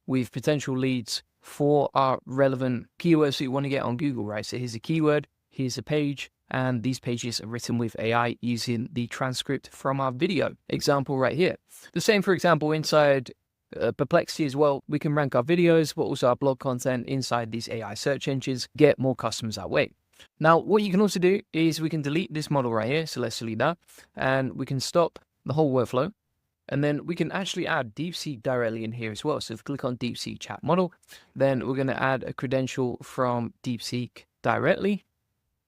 with potential leads for our relevant keywords that you want to get on Google, right? So here's a keyword, here's a page, and these pages are written with AI using the transcript from our video example right here. The same, for example, inside Perplexity as well. We can rank our videos, but also our blog content inside these AI search engines, get more customers that way. Now, what you can also do is we can delete this model right here. So let's delete that, and we can stop the whole workflow. And then we can actually add DeepSeek directly in here as well. So if we click on DeepSeek Chat Model, then we're going to add a credential from DeepSeek directly.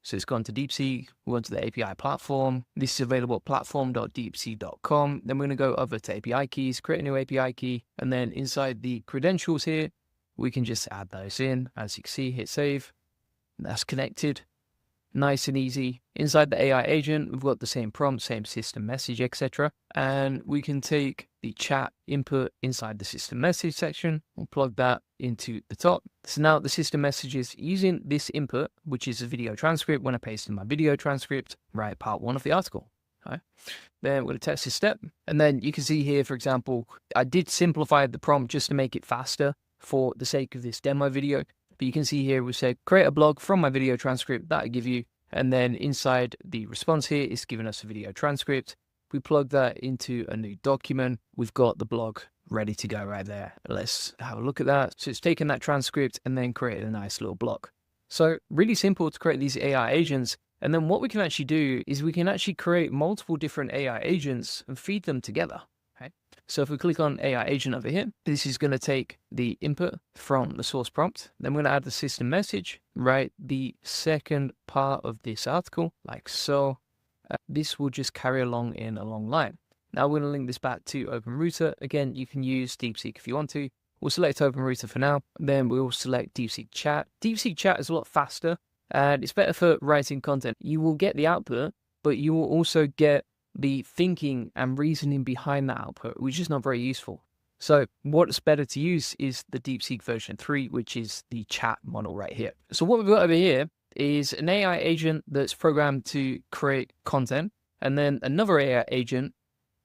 So it's gone to DeepSeek, we went to the API platform. This is available at platform.deepseek.com. Then we're going to go over to API keys, create a new API key, and then inside the credentials here, we can just add those in. As you can see, hit save. That's connected. Nice and easy. Inside the AI agent, we've got the same prompt, same system message, etc. And we can take the chat input inside the system message section and plug that into the top. So now the system message is using this input, which is a video transcript. When I paste in my video transcript, write part 1 of the article. Right? Then we're going to test this step. And then you can see here, for example, I did simplify the prompt just to make it faster for the sake of this demo video. But you can see here, we said, create a blog from my video transcript that I give you. And then inside the response here, it's giving us a video transcript. We plug that into a new document. We've got the blog ready to go right there. Let's have a look at that. So it's taken that transcript and then created a nice little blog. So really simple to create these AI agents. And then what we can actually do is we can actually create multiple different AI agents and feed them together. Okay? So if we click on AI agent over here, this is going to take the input from the source prompt. Then we're going to add the system message, write the second part of this article like so. This will just carry along in a long line. Now we're going to link this back to OpenRouter. Again, you can use DeepSeek if you want to. We'll select OpenRouter for now. Then we'll select DeepSeek Chat. DeepSeek Chat is a lot faster and it's better for writing content. You will get the output, but you will also get the thinking and reasoning behind that output, which is not very useful. So what's better to use is the DeepSeek version 3, which is the chat model right here. So what we've got over here is an AI agent that's programmed to create content, and then another AI agent,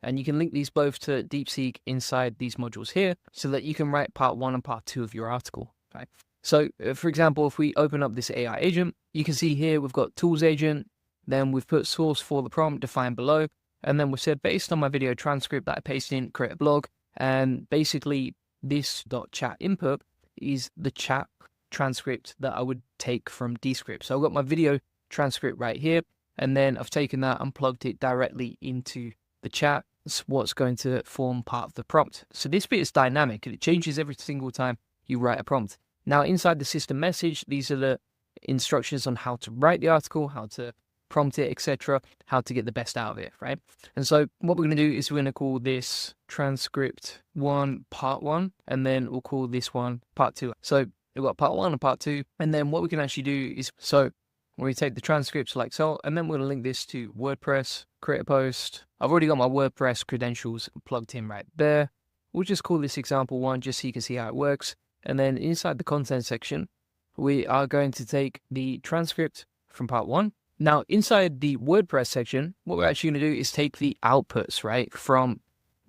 and you can link these both to DeepSeek inside these modules here so that you can write part 1 and part 2 of your article. Okay? So for example, if we open up this AI agent, you can see here we've got tools agent, then we've put source for the prompt defined below, and then we said based on my video transcript that I pasted in, create a blog, and basically this .chat input is the chat transcript that I would take from Descript. So I've got my video transcript right here, and then I've taken that and plugged it directly into the chat. It's what's going to form part of the prompt. So this bit is dynamic and it changes every single time you write a prompt. Now inside the system message, these are the instructions on how to write the article, how to prompt it, etc., how to get the best out of it, right? And so what we're going to do is we're going to call this transcript 1 part 1, and then we'll call this one part 2. So we've got part 1 and part 2, and then what we can actually do is, so we take the transcripts like so, and then we're going to link this to WordPress, create a post. I've already got my WordPress credentials plugged in right there. We'll just call this example 1 just so you can see how it works. And then inside the content section, we are going to take the transcript from part 1. Now, inside the WordPress section, what we're actually going to do is take the outputs, right, from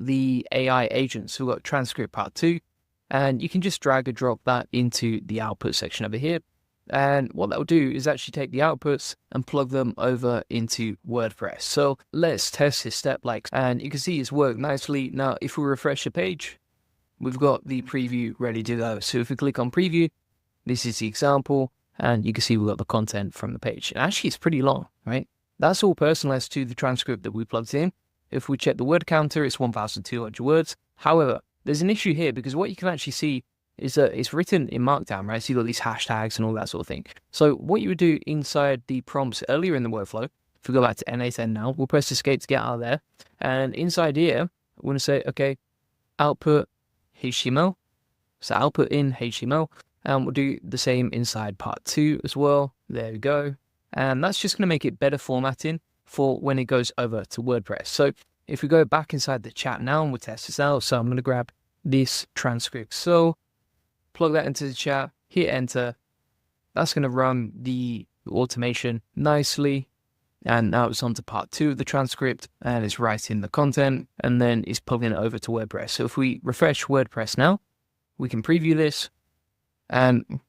the AI agents. So we've got transcript part 2, and you can just drag and drop that into the output section over here. And what that will do is actually take the outputs and plug them over into WordPress. So let's test this step and you can see it's worked nicely. Now, if we refresh the page, we've got the preview ready to go. So if we click on preview, this is the example. And you can see we've got the content from the page. And actually, it's pretty long, right? That's all personalized to the transcript that we plugged in. If we check the word counter, it's 1,200 words. However, there's an issue here because what you can actually see is that it's written in Markdown, right? So you've got these hashtags and all that sort of thing. So what you would do inside the prompts earlier in the workflow, if we go back to N8N now, we'll press escape to get out of there. And inside here, we're going to say, okay, output HTML. So output in HTML. And we'll do the same inside part 2 as well. There we go. And that's just going to make it better formatting for when it goes over to WordPress. So if we go back inside the chat now and we'll test this out. So I'm going to grab this transcript. So plug that into the chat, hit enter. That's going to run the automation nicely. And now it's on to part 2 of the transcript and it's writing the content and then it's plugging it over to WordPress. So if we refresh WordPress now, we can preview this. And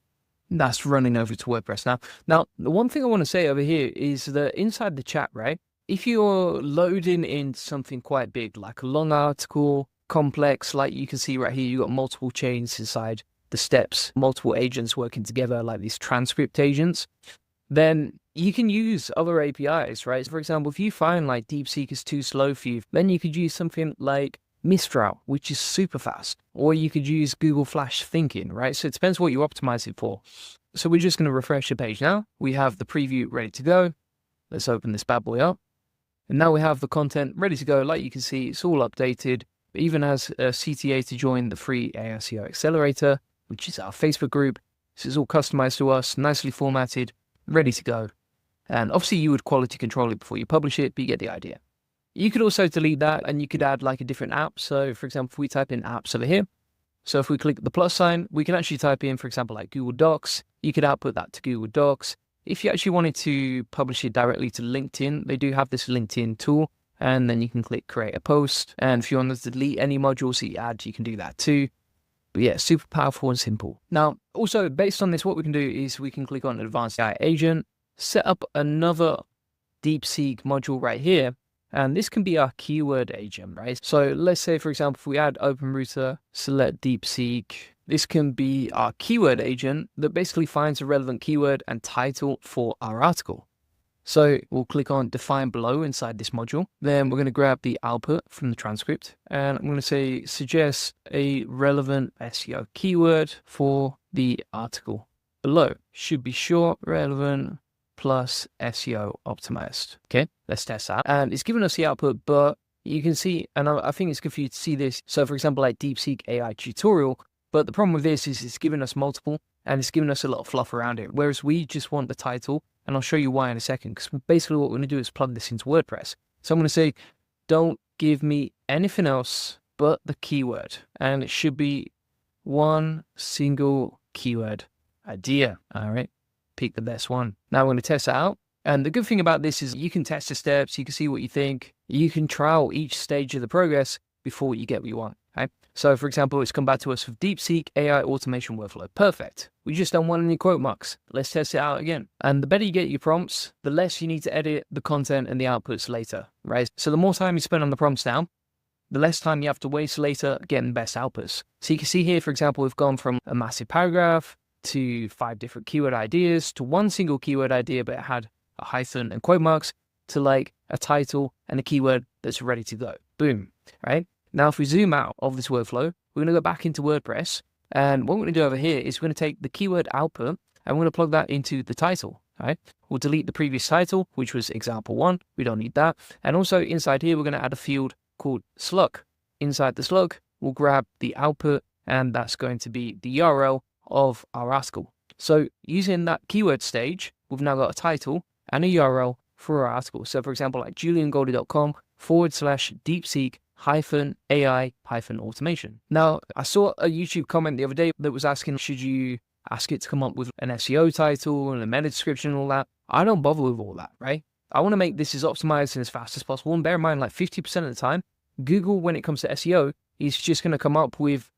that's running over to WordPress now. The one thing I want to say over here is that inside the chat, right, if you're loading in something quite big, like a long article, complex, like you can see right here, you've got multiple chains inside the steps, multiple agents working together, like these transcript agents, then you can use other APIs, right? So for example, if you find like DeepSeek is too slow for you, then you could use something like Mistral, which is super fast, or you could use Google Flash Thinking, right? So it depends what you optimize it for. So we're just going to refresh the page now. We have the preview ready to go. Let's open this bad boy up. And now we have the content ready to go. Like you can see, it's all updated. It even has a CTA to join the free ASEO Accelerator, which is our Facebook group. This is all customized to us, nicely formatted, ready to go. And obviously you would quality control it before you publish it, but you get the idea. You could also delete that and you could add like a different app. So for example, if we type in apps over here, so if we click the plus sign, we can actually type in, for example, like Google Docs. You could output that to Google Docs. If you actually wanted to publish it directly to LinkedIn, they do have this LinkedIn tool. and then you can click create a post. And if you want to delete any modules that you add, you can do that too. But yeah, super powerful and simple. Now, also based on this, what we can do is we can click on Advanced AI Agent, set up another DeepSeek module right here. And this can be our keyword agent, right? So let's say, for example, if we add OpenRouter, select DeepSeek, this can be our keyword agent that basically finds a relevant keyword and title for our article. So we'll click on define below inside this module. Then we're going to grab the output from the transcript. And I'm going to say suggest a relevant SEO keyword for the article below. Should be short, relevant, plus SEO optimized. Okay, let's test that. And it's giving us the output, but you can see, and I think it's good for you to see this. So for example, like DeepSeek AI tutorial, but the problem with this is it's giving us multiple and it's giving us a lot of fluff around it. Whereas we just want the title, and I'll show you why in a second, because basically what we're going to do is plug this into WordPress. So I'm going to say, don't give me anything else but the keyword. And it should be one single keyword idea. All right. Pick the best one. Now we're going to test it out. And the good thing about this is you can test the steps, you can see what you think, you can trial each stage of the progress before you get what you want. Okay? So for example, it's come back to us with DeepSeek AI automation workflow. Perfect. We just don't want any quote marks. Let's test it out again. And the better you get your prompts, the less you need to edit the content and the outputs later, right? So the more time you spend on the prompts now, the less time you have to waste later getting the best outputs. So you can see here, for example, we've gone from a massive paragraph to 5 different keyword ideas, to one single keyword idea, but it had a hyphen and quote marks, to like a title and a keyword that's ready to go. Boom, right? Now, if we zoom out of this workflow, we're going to go back into WordPress. And what we're going to do over here is we're going to take the keyword output and we're going to plug that into the title, right? We'll delete the previous title, which was example 1. We don't need that. And also inside here, we're going to add a field called slug. Inside the slug, we'll grab the output, and that's going to be the URL of our article. So using that keyword stage, we've now got a title and a URL for our article. So for example, like juliangoldie.com/DeepSeek AI automation. Now, I saw a YouTube comment the other day that was asking, should you ask it to come up with an SEO title and a meta description and all that? I don't bother with all that, right? I want to make this as optimized and as fast as possible. And bear in mind, like 50% of the time, Google, when it comes to SEO, is just going to come up with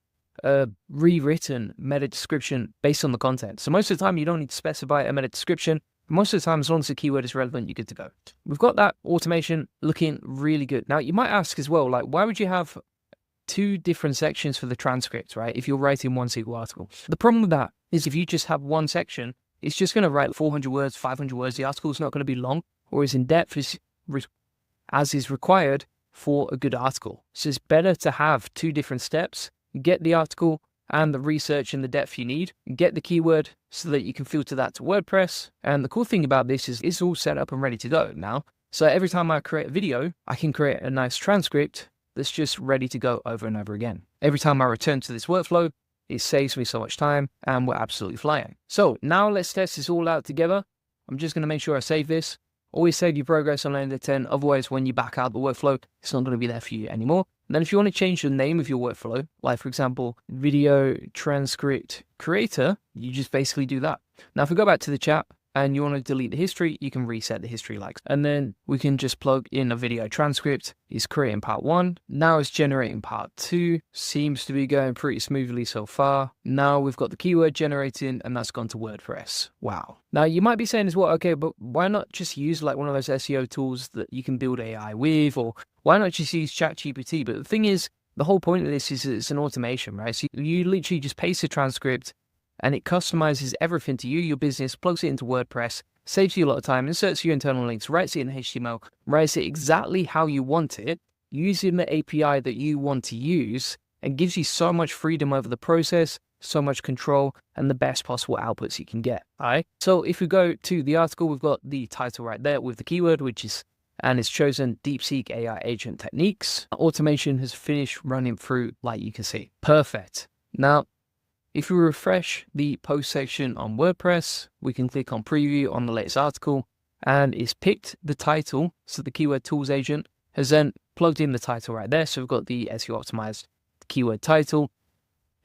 a rewritten meta description based on the content. So most of the time, you don't need to specify a meta description. Most of the time, as long as the keyword is relevant, you're good to go. We've got that automation looking really good. Now, you might ask as well, like, why would you have 2 different sections for the transcript, right? If you're writing one single article. The problem with that is if you just have one section, it's just going to write 400 words, 500 words. The article is not going to be long or as in-depth as is required for a good article. So it's better to have 2 different steps. Get the article and the research and the depth you need. Get the keyword so that you can filter that to WordPress. And the cool thing about this is it's all set up and ready to go now. So every time I create a video, I can create a nice transcript that's just ready to go over and over again. Every time I return to this workflow, it saves me so much time and we're absolutely flying. So now let's test this all out together. I'm just going to make sure I save this. Always save your progress on N8N. Otherwise, when you back out the workflow, it's not going to be there for you anymore. And then if you want to change the name of your workflow, like for example, video transcript creator, you just basically do that. Now, if we go back to the chat and you want to delete the history, you can reset the history like. And then we can just plug in a video transcript. It's creating part 1. Now it's generating part 2. Seems to be going pretty smoothly so far. Now we've got the keyword generating and that's gone to WordPress. Wow. Now you might be saying as well, okay, but why not just use like one of those SEO tools that you can build AI with, or why not just use ChatGPT? But the thing is, the whole point of this is it's an automation, right? So you literally just paste a transcript and it customizes everything to you, your business, plugs it into WordPress, saves you a lot of time, inserts your internal links, writes it in HTML, writes it exactly how you want it, using the API that you want to use, and gives you so much freedom over the process, so much control, and the best possible outputs you can get. All right. So if we go to the article, we've got the title right there with the keyword, and it's chosen DeepSeek AI agent techniques. Automation has finished running through, like you can see. Perfect. Now, if we refresh the post section on WordPress, we can click on preview on the latest article, and it's picked the title. So the keyword tools agent has then plugged in the title right there. So we've got the SEO optimized keyword title.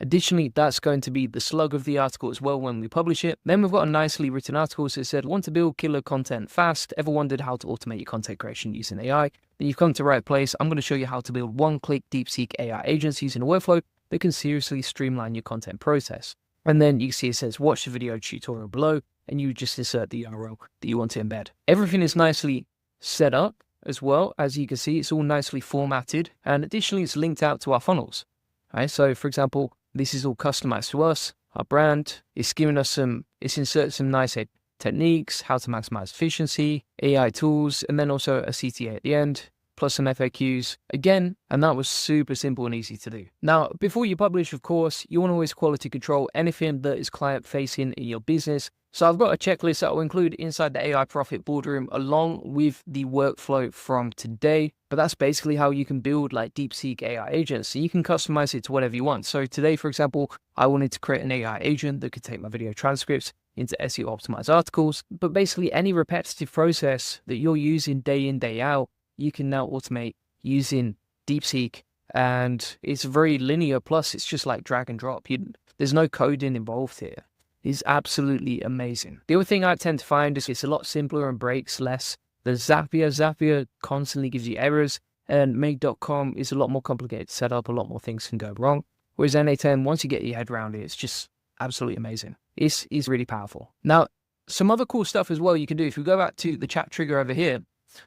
Additionally, that's going to be the slug of the article as well when we publish it. Then we've got a nicely written article. So it said, want to build killer content fast? Ever wondered how to automate your content creation using AI? then you've come to the right place. I'm going to show you how to build one-click DeepSeek AI agents using a workflow that can seriously streamline your content process. And then you can see it says watch the video tutorial below, and you just insert the URL that you want to embed. Everything is nicely set up as well. As you can see, it's all nicely formatted, and additionally it's linked out to our funnels. All right, so for example, this is all customized to us, our brand. It's giving us it's inserted some nice techniques, how to maximize efficiency, AI tools, and then also a CTA at the end, plus some FAQs again, and that was super simple and easy to do. Now, before you publish, of course, you want to always quality control anything that is client facing in your business. So I've got a checklist that will include inside the AI Profit Boardroom along with the workflow from today. But that's basically how you can build like DeepSeek AI agents. So you can customize it to whatever you want. So today, for example, I wanted to create an AI agent that could take my video transcripts into SEO optimized articles. But basically any repetitive process that you're using day in, day out, you can now automate using DeepSeek, and it's very linear. Plus it's just like drag and drop. There's no coding involved here. It's absolutely amazing. The other thing I tend to find is it's a lot simpler and breaks less. The Zapier constantly gives you errors, and Make.com is a lot more complicated to set up. A lot more things can go wrong. Whereas N8N, once you get your head around it, it's just absolutely amazing. It's really powerful. Now, some other cool stuff as well you can do. If we go back to the chat trigger over here,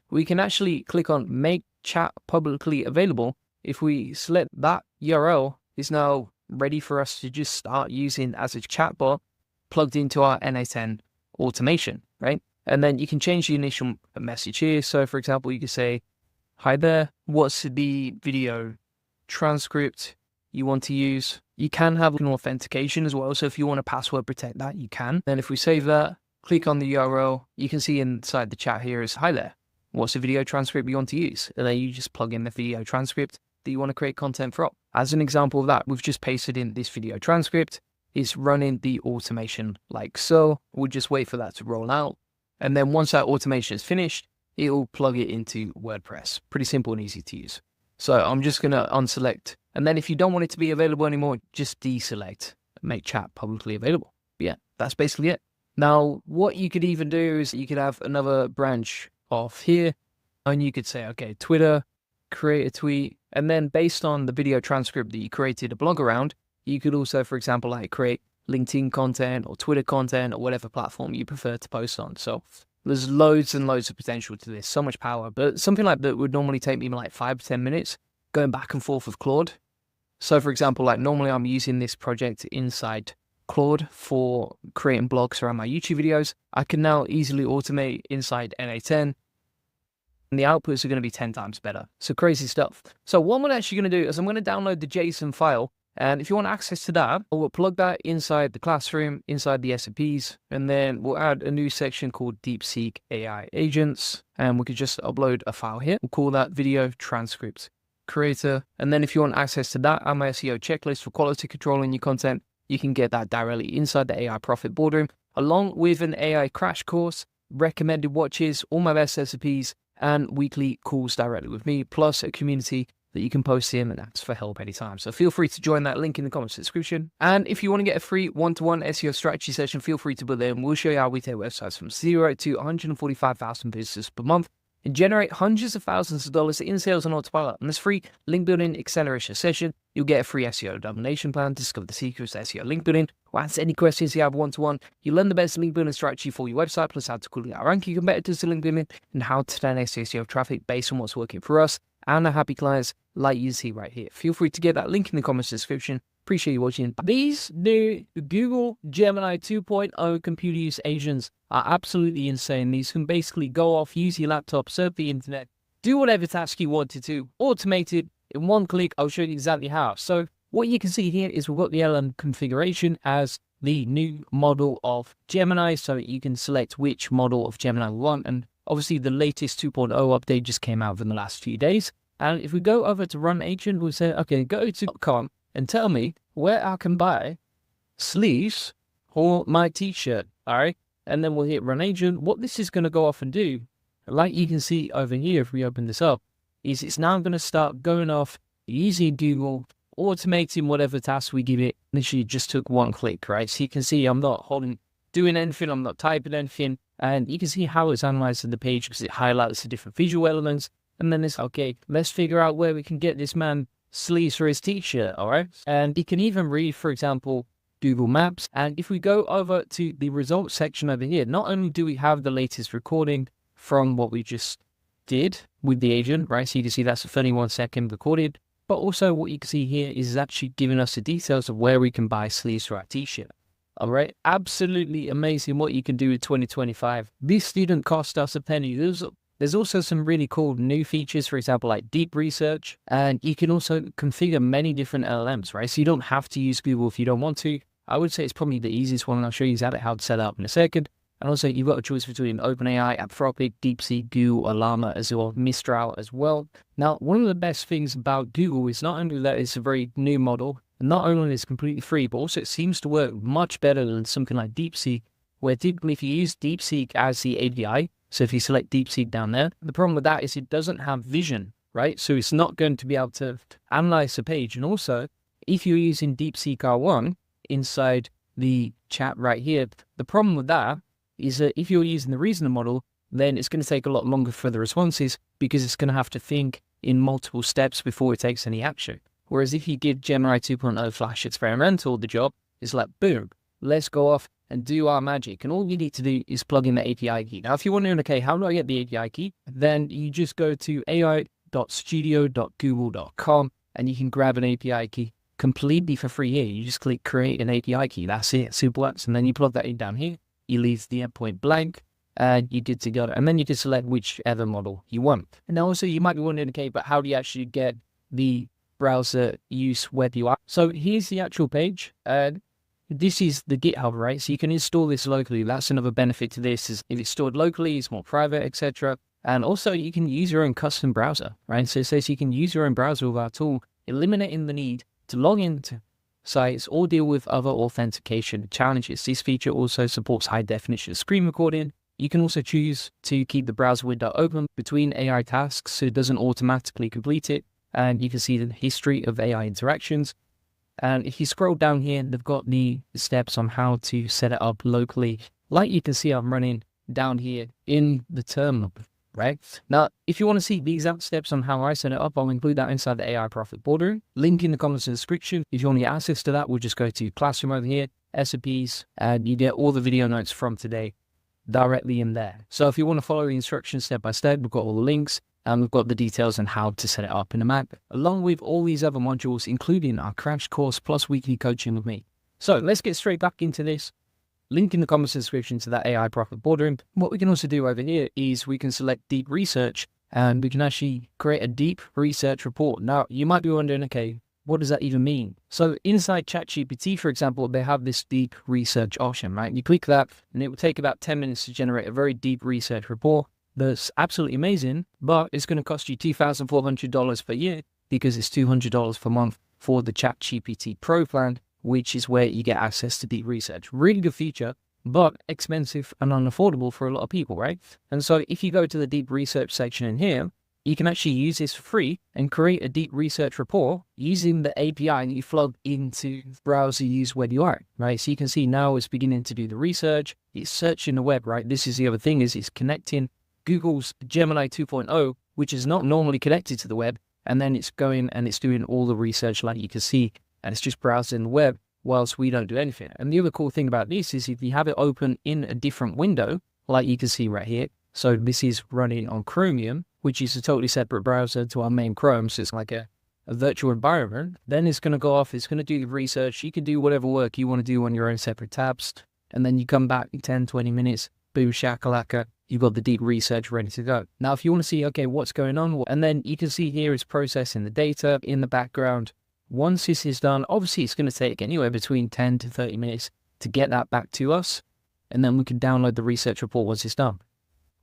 we can actually click on Make Chat Publicly Available. If we select that URL, is now ready for us to just start using as a chatbot plugged into our N8N automation, right? And then you can change the initial message here. So for example, you can say, hi there, what's the video transcript you want to use? You can have an authentication as well. So if you want to password protect that, you can. Then if we save that, click on the URL, you can see inside the chat here is, hi there, what's the video transcript you want to use? And then you just plug in the video transcript that you want to create content from. As an example of that, we've just pasted in this video transcript. It's running the automation like so. We'll just wait for that to roll out. And then once that automation is finished, it'll plug it into WordPress. Pretty simple and easy to use. So I'm just going to unselect. And then if you don't want it to be available anymore, just deselect, make chat publicly available. But yeah, that's basically it. Now, what you could even do is you could have another branch off here, and you could say, okay, Twitter, create a tweet. And then based on the video transcript that you created a blog around, you could also, for example, like create LinkedIn content or Twitter content or whatever platform you prefer to post on. So there's loads and loads of potential to this, so much power. But something like that would normally take me like 5 to 10 minutes going back and forth with Claude. So for example, like normally I'm using this project inside Claude for creating blogs around my YouTube videos. I can now easily automate inside N8N, and the outputs are going to be 10 times better. So crazy stuff. So what I'm actually going to do is I'm going to download the JSON file. And if you want access to that, we'll plug that inside the classroom, inside the SOPs, and then we'll add a new section called DeepSeek AI Agents, and we could just upload a file here. We'll call that Video Transcript Creator. And then if you want access to that and my SEO checklist for quality control in your content, you can get that directly inside the AI Profit Boardroom, along with an AI crash course, recommended watches, all my best SOPs, and weekly calls directly with me, plus a community that you can post in and ask for help anytime. So feel free to join that link in the comments description. And if you want to get a free one-to-one SEO strategy session, feel free to put in. We'll show you how we take websites from 0 to 145,000 visitors per month and generate hundreds of thousands of dollars in sales on autopilot. And this free link building acceleration session, you'll get a free SEO domination plan, discover the secrets to SEO link building, or answer any questions you have one-to-one. You learn the best link building strategy for your website, plus how to quickly outrank your competitors to link building, and how to turn SEO traffic based on what's working for us and our happy clients like you see right here. Feel free to get that link in the comments description. Appreciate you watching. These new Google Gemini 2.0 computer use agents are absolutely insane. These can basically go off, use your laptop, surf the internet, do whatever task you wanted to, automated in one click. I'll show you exactly how. So what you can see here is we've got the LM configuration as the new model of Gemini. So you can select which model of Gemini we want. And obviously the latest 2.0 update just came out in the last few days. And if we go over to Run Agent, we'll say, okay, go to .com and tell me where I can buy sleeves for my t-shirt, all right? And then we'll hit Run Agent. What this is going to go off and do, like you can see over here, if we open this up, is it's now going to start going off using Google, automating whatever task we give it. Literally just took one click, right? So you can see I'm not doing anything, I'm not typing anything. And you can see how it's analyzing the page because it highlights the different visual elements. And then it's, okay, let's figure out where we can get this man sleeves for his t-shirt, all right? And you can even read, for example, Google Maps. And if we go over to the results section over here, not only do we have the latest recording from what we just did with the agent, right? So you can see that's a 31-second recorded, but also what you can see here is actually giving us the details of where we can buy sleeves for our t-shirt. All right, absolutely amazing what you can do in 2025. This didn't cost us a penny. There's also some really cool new features, for example, like deep research, and you can also configure many different LLMs, right? So you don't have to use Google if you don't want to. I would say it's probably the easiest one, and I'll show you how to set it up in a second. And also, you've got a choice between OpenAI, Anthropic, DeepSeek, Google, Llama as well, Mistral as well. Now, one of the best things about Google is not only that it's a very new model, and not only is it completely free, but also it seems to work much better than something like DeepSeek, where typically if you use DeepSeek as the API, so if you select DeepSeek down there, the problem with that is it doesn't have vision, right? So it's not going to be able to analyze the page. And also, if you're using DeepSeek R1 inside the chat right here, the problem with that is that if you're using the reasoning model, then it's going to take a lot longer for the responses because it's going to have to think in multiple steps before it takes any action. Whereas if you give Gemini 2.0 Flash Experimental the job, it's like, boom, let's go off and do our magic. And all you need to do is plug in the API key. Now, if you're wondering, okay, how do I get the API key? Then you just go to ai.studio.google.com and you can grab an API key completely for free here. You just click create an API key. That's it. Super apps. And then you plug that in down here. You leave the endpoint blank and you're good to go. And then you just select whichever model you want. And also you might be wondering, okay, but how do you actually get the browser use web UI? So here's the actual page. This is the GitHub, right? So you can install this locally. That's another benefit to this is if it's stored locally, it's more private, etc. And also you can use your own custom browser, right? So it says you can use your own browser with our tool, eliminating the need to log into sites or deal with other authentication challenges. This feature also supports high definition screen recording. You can also choose to keep the browser window open between AI tasks so it doesn't automatically complete it. And you can see the history of AI interactions. And if you scroll down here, they've got the steps on how to set it up locally. Like you can see, I'm running down here in the terminal, right? Now, if you want to see the exact steps on how I set it up, I'll include that inside the AI Profit Boardroom. Link in the comments and description. If you want to get access to that, we'll just go to Classroom over here, SOPs, and you get all the video notes from today directly in there. So if you want to follow the instructions step by step, we've got all the links. And we've got the details on how to set it up in a Mac, along with all these other modules, including our crash course plus weekly coaching with me. So let's get straight back into this. Link in the comments description to that AI Profit Boardroom. What we can also do over here is we can select deep research and we can actually create a deep research report. Now, you might be wondering, okay, what does that even mean? So inside ChatGPT, for example, they have this deep research option, right? You click that and it will take about 10 minutes to generate a very deep research report. That's absolutely amazing, but it's going to cost you $2,400 per year because it's $200 per month for the ChatGPT Pro plan, which is where you get access to deep research. Really good feature, but expensive and unaffordable for a lot of people, right? And so if you go to the deep research section in here, you can actually use this for free and create a deep research report using the API that you plug into browser use web UI, right? So you can see now it's beginning to do the research. It's searching the web, right? This is the other thing is it's connecting Google's Gemini 2.0, which is not normally connected to the web, and then it's going and it's doing all the research like you can see, and it's just browsing the web whilst we don't do anything. And the other cool thing about this is if you have it open in a different window, like you can see right here, so this is running on Chromium, which is a totally separate browser to our main Chrome, so it's like a virtual environment, then it's going to go off, it's going to do the research, you can do whatever work you want to do on your own separate tabs, and then you come back in 10, 20 minutes, boom, shakalaka, you've got the deep research ready to go. Now, if you want to see, okay, what's going on, and then you can see here is processing the data in the background. Once this is done, obviously it's going to take anywhere between 10 to 30 minutes to get that back to us, and then we can download the research report once it's done.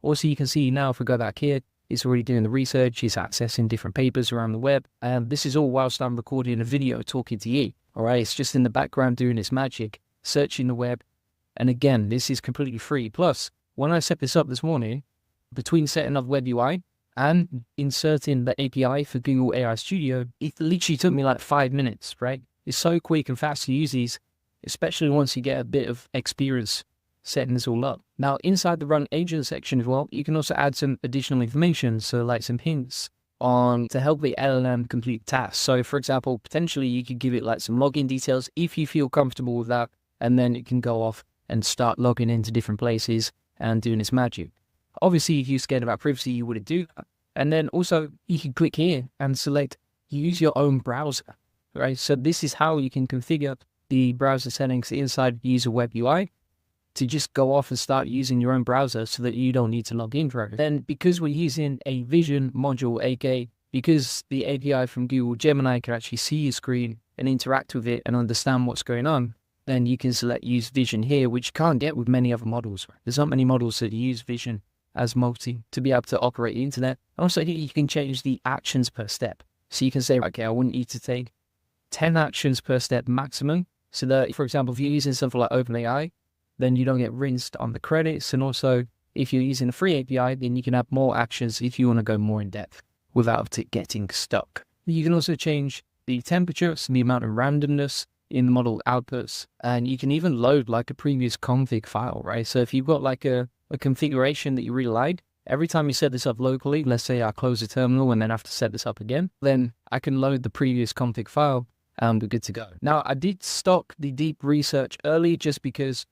Also, you can see now if we go back here, it's already doing the research, it's accessing different papers around the web, and this is all whilst I'm recording a video talking to you, all right? It's just in the background doing its magic, searching the web, and again, this is completely free. Plus, when I set this up this morning, between setting up web UI and inserting the API for Google AI Studio, it literally took me like 5 minutes, right? It's so quick and fast to use these, especially once you get a bit of experience setting this all up. Now, inside the run agent section as well, you can also add some additional information. So like some hints on to help the LLM complete tasks. So for example, potentially you could give it like some login details if you feel comfortable with that, and then it can go off and start logging into different places and doing its magic. Obviously, if you're scared about privacy, you wouldn't do that. And then also you can click here and select use your own browser, right? So this is how you can configure the browser settings inside user web UI to just go off and start using your own browser so that you don't need to log in for it. Then because we're using a vision module, aka because the API from Google Gemini can actually see your screen and interact with it and understand what's going on, then you can select use vision here, which you can't get with many other models. There's not many models that use vision as multi to be able to operate the internet. Also, you can change the actions per step. So you can say, okay, I want you to take 10 actions per step maximum. So that, for example, if you're using something like OpenAI, then you don't get rinsed on the credits. And also, if you're using a free API, then you can have more actions if you want to go more in depth without it getting stuck. You can also change the temperature, so the amount of randomness in the model outputs, and you can even load like a previous config file, right? So if you've got like a configuration that you really like, every time you set this up locally, let's say I close the terminal and then have to set this up again, then I can load the previous config file and we're good to go. Now, I did stock the deep research early just because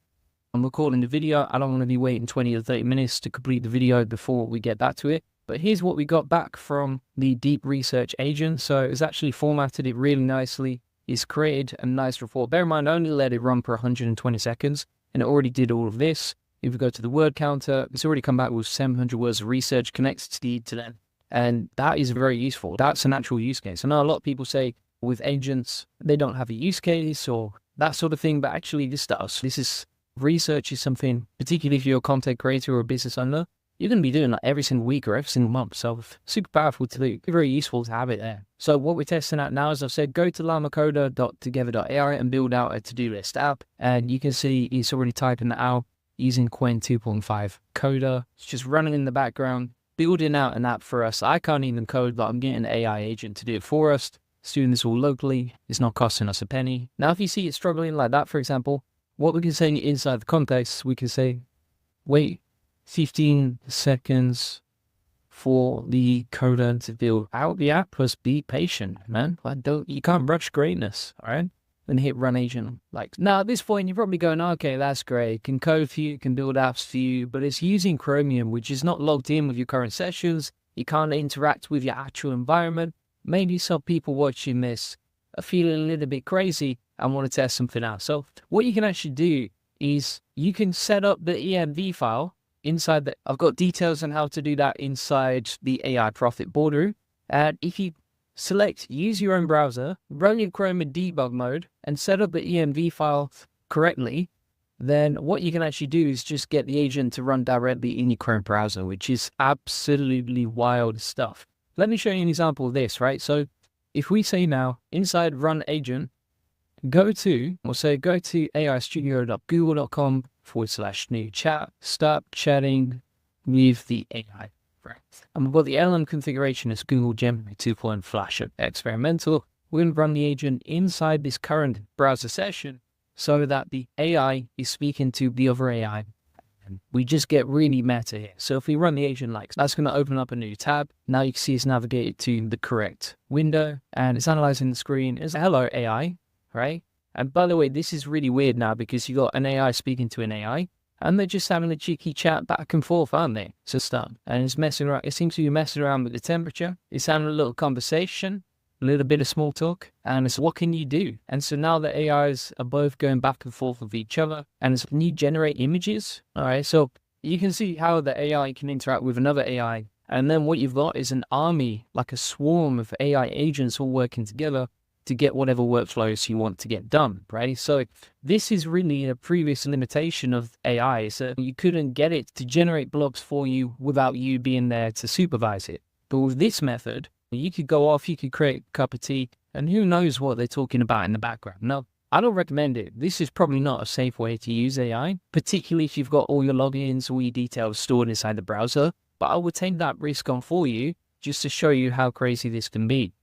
I'm recording the video. I don't want to be waiting 20 or 30 minutes to complete the video before we get back to it. But here's what we got back from the deep research agent. So it's actually formatted it really nicely. It's created a nice report. Bear in mind, I only let it run for 120 seconds and it already did all of this. If we go to the word counter, it's already come back with 700 words of research connected to them. And that is very useful. That's an actual use case. I know a lot of people say with agents, they don't have a use case or that sort of thing, but actually this does. Research is something, particularly if you're a content creator or a business owner, you're going to be doing like every single week or every single month. So super powerful to do, very useful to have it there. So what we're testing out now, as I've said, go to llamacoder.together.ai and build out a to-do list app. And you can see it's already typing that out using Qwen 2.5 Coder. It's just running in the background, building out an app for us. I can't even code, but I'm getting an AI agent to do it for us. It's doing this all locally. It's not costing us a penny. Now, if you see it struggling like that, for example, what we can say inside the context, we can say, wait 15 seconds for the coder to build out the app. Just be patient, man. You can't rush greatness, all right? Then hit run agent. Like now at this point, you're probably going, okay, that's great. Can code for you, can build apps for you, but it's using Chromium, which is not logged in with your current sessions. You can't interact with your actual environment. Maybe some people watching this are feeling a little bit crazy and want to test something out. So what you can actually do is you can set up the env file inside the, I've got details on how to do that inside the AI Profit boardroom. And if you select use your own browser, run your Chrome in debug mode and set up the env file correctly, then what you can actually do is just get the agent to run directly in your Chrome browser, which is absolutely wild stuff. Let me show you an example of this, right? So if we say now inside run agent, go to aistudio.google.com/new chat, start chatting with the AI. Right. And we've got the LM configuration as Google Gemini 2.0 Flash experimental. We're going to run the agent inside this current browser session so that the AI is speaking to the other AI. And we just get really meta here. So if we run the agent like that's going to open up a new tab. Now you can see it's navigated to the correct window and it's analyzing the screen. It's hello AI, right? And by the way, this is really weird now because you got an AI speaking to an AI. And they're just having a cheeky chat back and forth, aren't they? So start. And it's messing around. It seems to be messing around with the temperature. It's having a little conversation, a little bit of small talk. And it's what can you do? And so now the AIs are both going back and forth with each other. And it's, can you generate images? All right. So you can see how the AI can interact with another AI. And then what you've got is an army, like a swarm of AI agents all working together to get whatever workflows you want to get done, right? So this is really a previous limitation of AI. So you couldn't get it to generate blogs for you without you being there to supervise it. But with this method, you could go off, you could create a cup of tea, and who knows what they're talking about in the background. No, I don't recommend it. This is probably not a safe way to use AI, particularly if you've got all your logins, all your details stored inside the browser. But I would take that risk on for you just to show you how crazy this can be.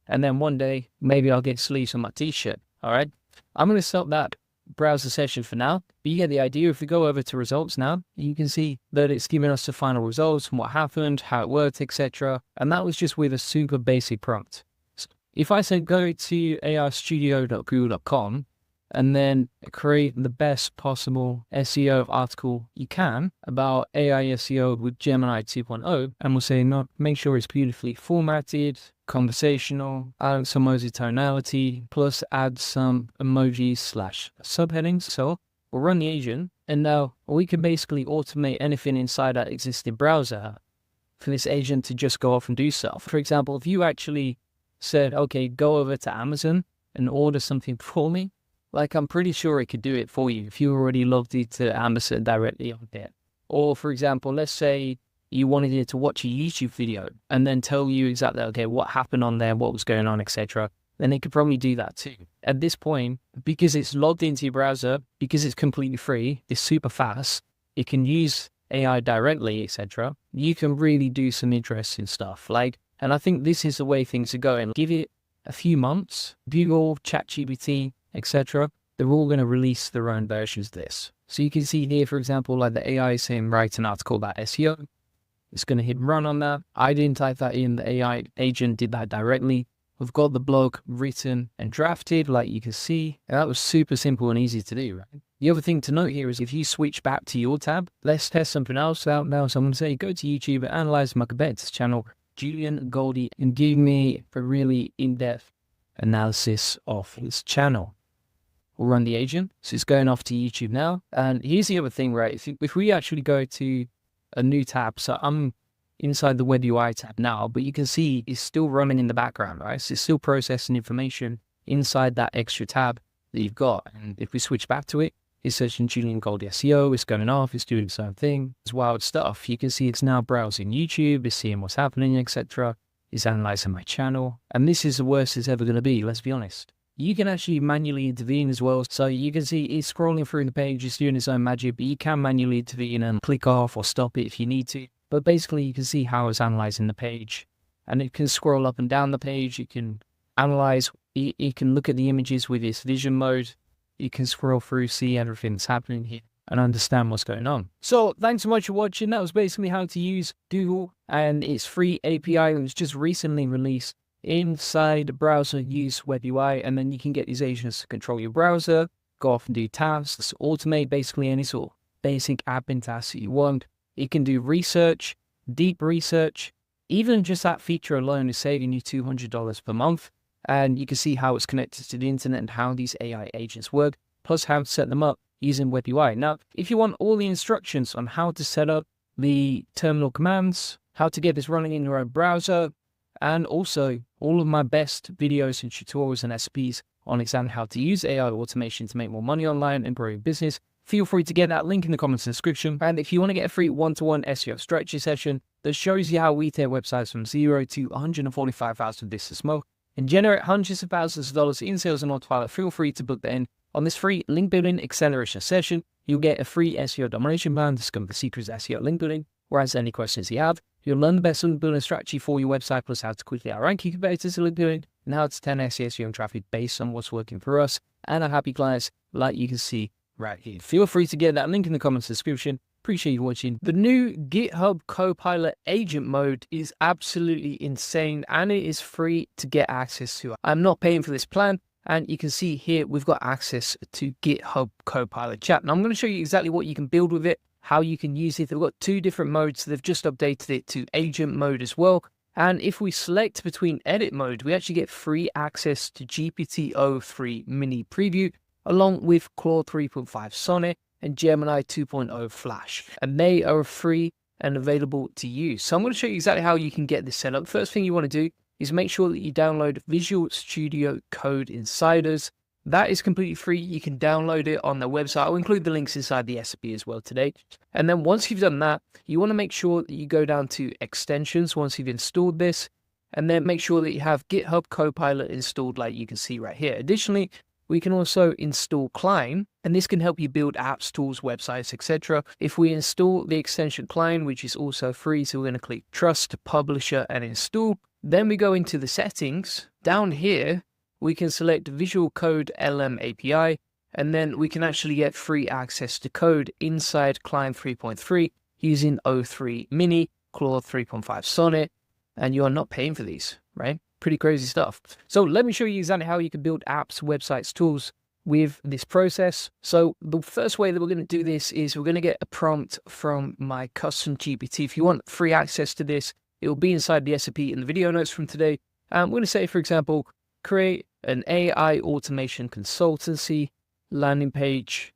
And then one day, maybe I'll get sleeves on my t-shirt, all right? I'm going to stop that browser session for now, but you get the idea. If we go over to results now, you can see that it's giving us the final results from what happened, how it worked, etc. And that was just with a super basic prompt. So if I say go to aistudio.google.com and then create the best possible SEO article you can about AI SEO with Gemini 2.0, and we'll say, no, make sure it's beautifully formatted, conversational, add some emoji tonality, plus add some emojis / subheadings. So we'll run the agent, and now we can basically automate anything inside our existing browser for this agent to just go off and do stuff. For example, if you actually said, okay, go over to Amazon and order something for me, like, I'm pretty sure it could do it for you if you already logged into Amazon directly on there. Or, for example, let's say you wanted it to watch a YouTube video and then tell you exactly, okay, what happened on there, what was going on, etc. Then it could probably do that too. At this point, because it's logged into your browser, because it's completely free, it's super fast, it can use AI directly, etc. You can really do some interesting stuff. And I think this is the way things are going. Give it a few months, Google, ChatGPT, etc. They're all going to release their own versions of this. So you can see here, for example, like the AI is saying, write an article about SEO. It's going to hit run on that. I didn't type that in. The AI agent did that directly. We've got the blog written and drafted, like you can see. And that was super simple and easy to do, right? The other thing to note here is if you switch back to your tab, let's test something else out now. So I'm going to say, go to YouTube and analyze my competitor's channel, Julian Goldie, and give me a really in-depth analysis of his channel. We'll run the agent. So it's going off to YouTube now. And here's the other thing, right? If we actually go to a new tab, so I'm inside the web UI tab now, but you can see it's still running in the background, right? So it's still processing information inside that extra tab that you've got. And if we switch back to it, it's searching Julian Goldie SEO, it's going off, it's doing its own thing. It's wild stuff. You can see it's now browsing YouTube, it's seeing what's happening, etc. It's analyzing my channel. And this is the worst it's ever going to be, let's be honest. You can actually manually intervene as well. So you can see it's scrolling through the page, it's doing its own magic, but you can manually intervene and click off or stop it if you need to. But basically you can see how it's analyzing the page, and it can scroll up and down the page. You can analyze, you can look at the images with its vision mode. You can scroll through, see everything that's happening here and understand what's going on. So thanks so much for watching. That was basically how to use Google and its free API that was just recently released inside the browser. Use web UI, and then you can get these agents to control your browser, go off and do tasks, automate basically any sort of basic admin tasks that you want. It can do research, deep research. Even just that feature alone is saving you $200 per month. And you can see how it's connected to the internet and how these AI agents work, plus how to set them up using web UI. Now, if you want all the instructions on how to set up the terminal commands, how to get this running in your own browser, and also all of my best videos and tutorials and SPs on exactly how to use AI automation to make more money online and grow your business, feel free to get that link in the comments description. And if you want to get a free one-to-one SEO strategy session that shows you how we take websites from 0 to 145,000 visitors more and generate hundreds of thousands of dollars in sales and autopilot, feel free to book that in. On this free link building acceleration session, you'll get a free SEO domination plan, discover the secrets of SEO link building, or answer any questions you have. You'll learn the best link building strategy for your website, plus how to quickly outrank your competitors in link building, and how to 10x SEO and traffic based on what's working for us and our happy clients, like you can see right here. Feel free to get that link in the comments description. Appreciate you watching. The new GitHub Copilot agent mode is absolutely insane, and it is free to get access to. I'm not paying for this plan, and you can see here we've got access to GitHub Copilot chat. Now I'm going to show you exactly what you can build with it, how you can use it. They've got two different modes. They've just updated it to agent mode as well. And if we select between edit mode, we actually get free access to GPT-o3 mini preview, along with Claude 3.5 Sonnet and Gemini 2.0 Flash. And they are free and available to use. So I'm going to show you exactly how you can get this set up. First thing you want to do is make sure that you download Visual Studio Code Insiders. That is completely free. You can download it on their website. I'll include the links inside the SB as well today. And then once you've done that, you want to make sure that you go down to extensions once you've installed this, and then make sure that you have GitHub Copilot installed like you can see right here. Additionally, we can also install Klein, and this can help you build apps, tools, websites, etc. If we install the extension Klein, which is also free, so we're going to click Trust, Publisher, and Install. Then we go into the settings. Down here, we can select Visual Code LM API, and then we can actually get free access to code inside Client 3.3 using O3 Mini, Claude 3.5 Sonnet, and you are not paying for these, right? Pretty crazy stuff. So let me show you exactly how you can build apps, websites, tools with this process. So the first way that we're going to do this is we're going to get a prompt from my custom GPT. If you want free access to this, it will be inside the SOP in the video notes from today. We're going to say, for example, create an AI automation consultancy landing page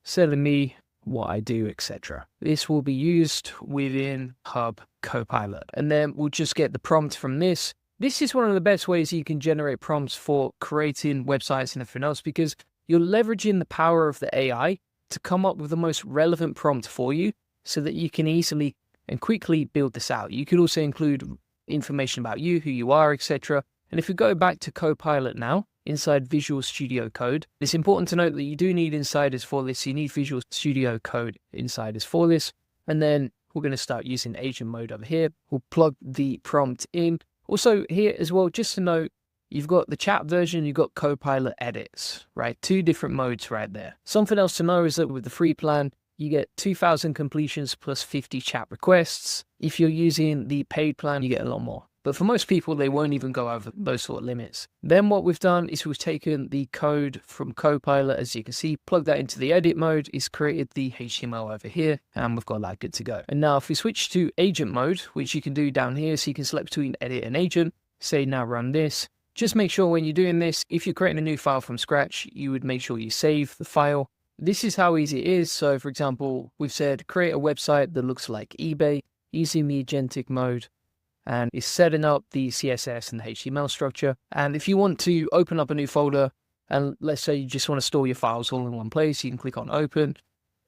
selling me what I do, etc. This will be used within Hub Copilot. And then we'll just get the prompt from this. This is one of the best ways you can generate prompts for creating websites and everything else, because you're leveraging the power of the AI to come up with the most relevant prompt for you so that you can easily and quickly build this out. You could also include information about you, who you are, etc. And if we go back to Copilot now, inside Visual Studio Code, it's important to note that you do need insiders for this. You need Visual Studio Code insiders for this. And then we're going to start using agent mode over here. We'll plug the prompt in. Also here as well, just to note, you've got the chat version, you've got Copilot edits, right? 2 different modes right there. Something else to know is that with the free plan, you get 2,000 completions plus 50 chat requests. If you're using the paid plan, you get a lot more. But for most people, they won't even go over those sort of limits. Then what we've done is we've taken the code from Copilot, as you can see, plugged that into the edit mode, it's created the HTML over here, and we've got that good to go. And now if we switch to agent mode, which you can do down here, so you can select between edit and agent, say now run this. Just make sure when you're doing this, if you're creating a new file from scratch, you would make sure you save the file. This is how easy it is. So for example, we've said create a website that looks like eBay using the agentic mode, and it's setting up the CSS and the HTML structure. And if you want to open up a new folder, and let's say you just want to store your files all in one place, you can click on open,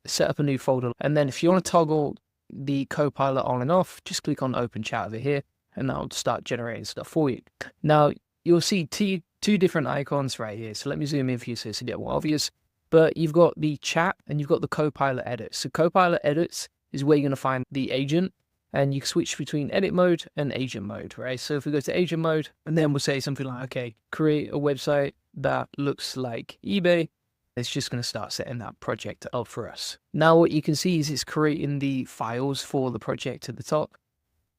set up a new folder. And then if you want to toggle the Copilot on and off, just click on open chat over here, and that'll start generating stuff for you. Now you'll see two different icons right here. So let me zoom in for you so it's a bit more obvious. But you've got the chat and you've got the Copilot edits. So Copilot edits is where you're going to find the agent, and you can switch between edit mode and agent mode, right? So if we go to agent mode, and then we'll say something like, okay, create a website that looks like eBay, it's just going to start setting that project up for us. Now what you can see is it's creating the files for the project at the top.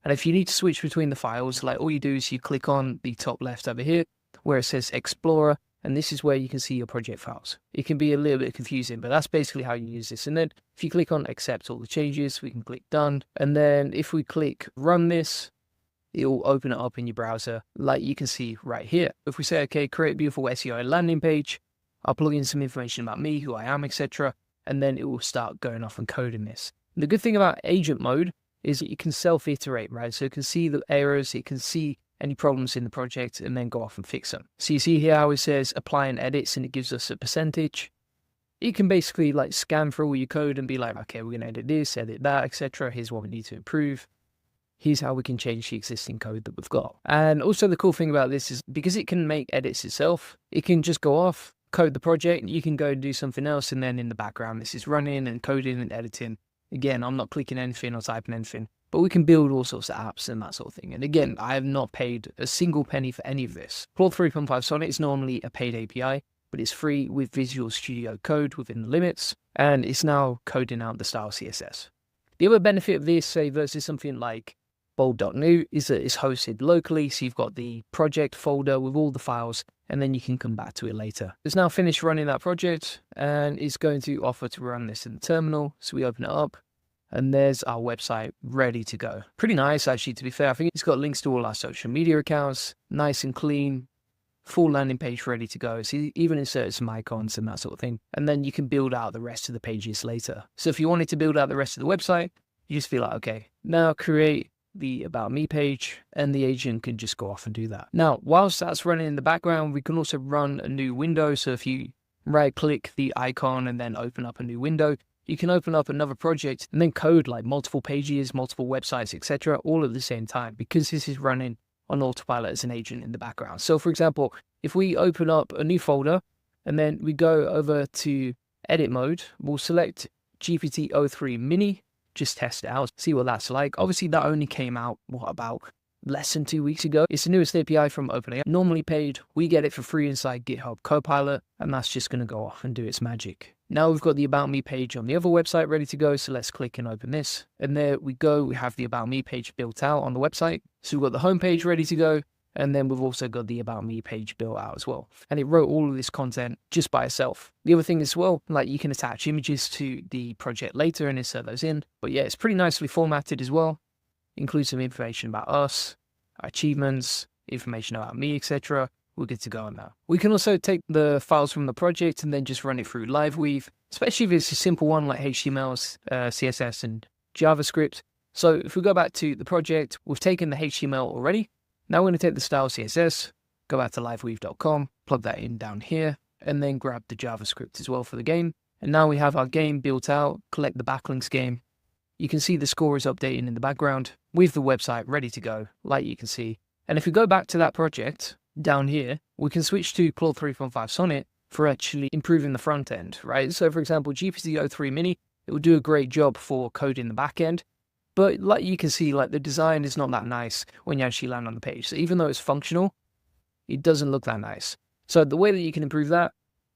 And if you need to switch between the files, like all you do is you click on the top left over here where it says Explorer, and this is where you can see your project files. It can be a little bit confusing, but that's basically how you use this. And then if you click on accept all the changes, we can click done. And then if we click run this, it will open it up in your browser like you can see right here. If we say, okay, create a beautiful SEO landing page, I'll plug in some information about me, who I am, etc. And then it will start going off and coding this. And the good thing about agent mode is that you can self-iterate, right? So it can see the errors, it can see any problems in the project, and then go off and fix them. So you see here how it says apply and edits, and it gives us a percentage. You can basically like scan through all your code and be like, okay, we're going to edit this, edit that, etc. Here's what we need to improve. Here's how we can change the existing code that we've got. And also the cool thing about this is because it can make edits itself, it can just go off, code the project, you can go and do something else, and then in the background this is running and coding and editing. Again, I'm not clicking anything or typing anything, but we can build all sorts of apps and that sort of thing. And again, I have not paid a single penny for any of this. Claude 3.5 Sonnet is normally a paid API, but it's free with Visual Studio Code within the limits, and it's now coding out the style CSS. The other benefit of this, say, versus something like bold.new, is that it's hosted locally, so you've got the project folder with all the files, and then you can come back to it later. It's now finished running that project, and it's going to offer to run this in the terminal. So we open it up, and there's our website ready to go. Pretty nice, actually, to be fair. I think it's got links to all our social media accounts, nice and clean, full landing page ready to go. So even insert some icons and that sort of thing. And then you can build out the rest of the pages later. So if you wanted to build out the rest of the website, you just feel like, okay, now create the About Me page, and the agent can just go off and do that. Now, whilst that's running in the background, we can also run a new window. So if you right click the icon and then open up a new window, you can open up another project and then code like multiple pages, multiple websites, etc., all at the same time, because this is running on autopilot as an agent in the background. So for example, if we open up a new folder and then we go over to edit mode, we'll select GPT-03 Mini, just test it out, see what that's like. Obviously that only came out, what, about less than 2 weeks ago. It's the newest API from OpenAI, normally paid. We get it for free inside GitHub Copilot, and that's just going to go off and do its magic. Now we've got the About Me page on the other website ready to go, so let's click and open this. And there we go, we have the About Me page built out on the website. So we've got the home page ready to go, and then we've also got the About Me page built out as well. And it wrote all of this content just by itself. The other thing as well, like you can attach images to the project later and insert those in. But yeah, it's pretty nicely formatted as well. Includes some information about us, our achievements, information about me, etc. We're good to go on that. We can also take the files from the project and then just run it through LiveWeave, especially if it's a simple one like HTML, CSS, and JavaScript. So if we go back to the project, we've taken the HTML already. Now we're going to take the style CSS, go back to liveweave.com, plug that in down here, and then grab the JavaScript as well for the game. And now we have our game built out, collect the backlinks game. You can see the score is updating in the background with the website ready to go, like you can see. And if we go back to that project, down here, we can switch to Claude 3.5 Sonnet for actually improving the front end, right? So for example, GPT-03 Mini, it will do a great job for coding the back end. But like you can see, like the design is not that nice when you actually land on the page. So even though it's functional, it doesn't look that nice. So the way that you can improve that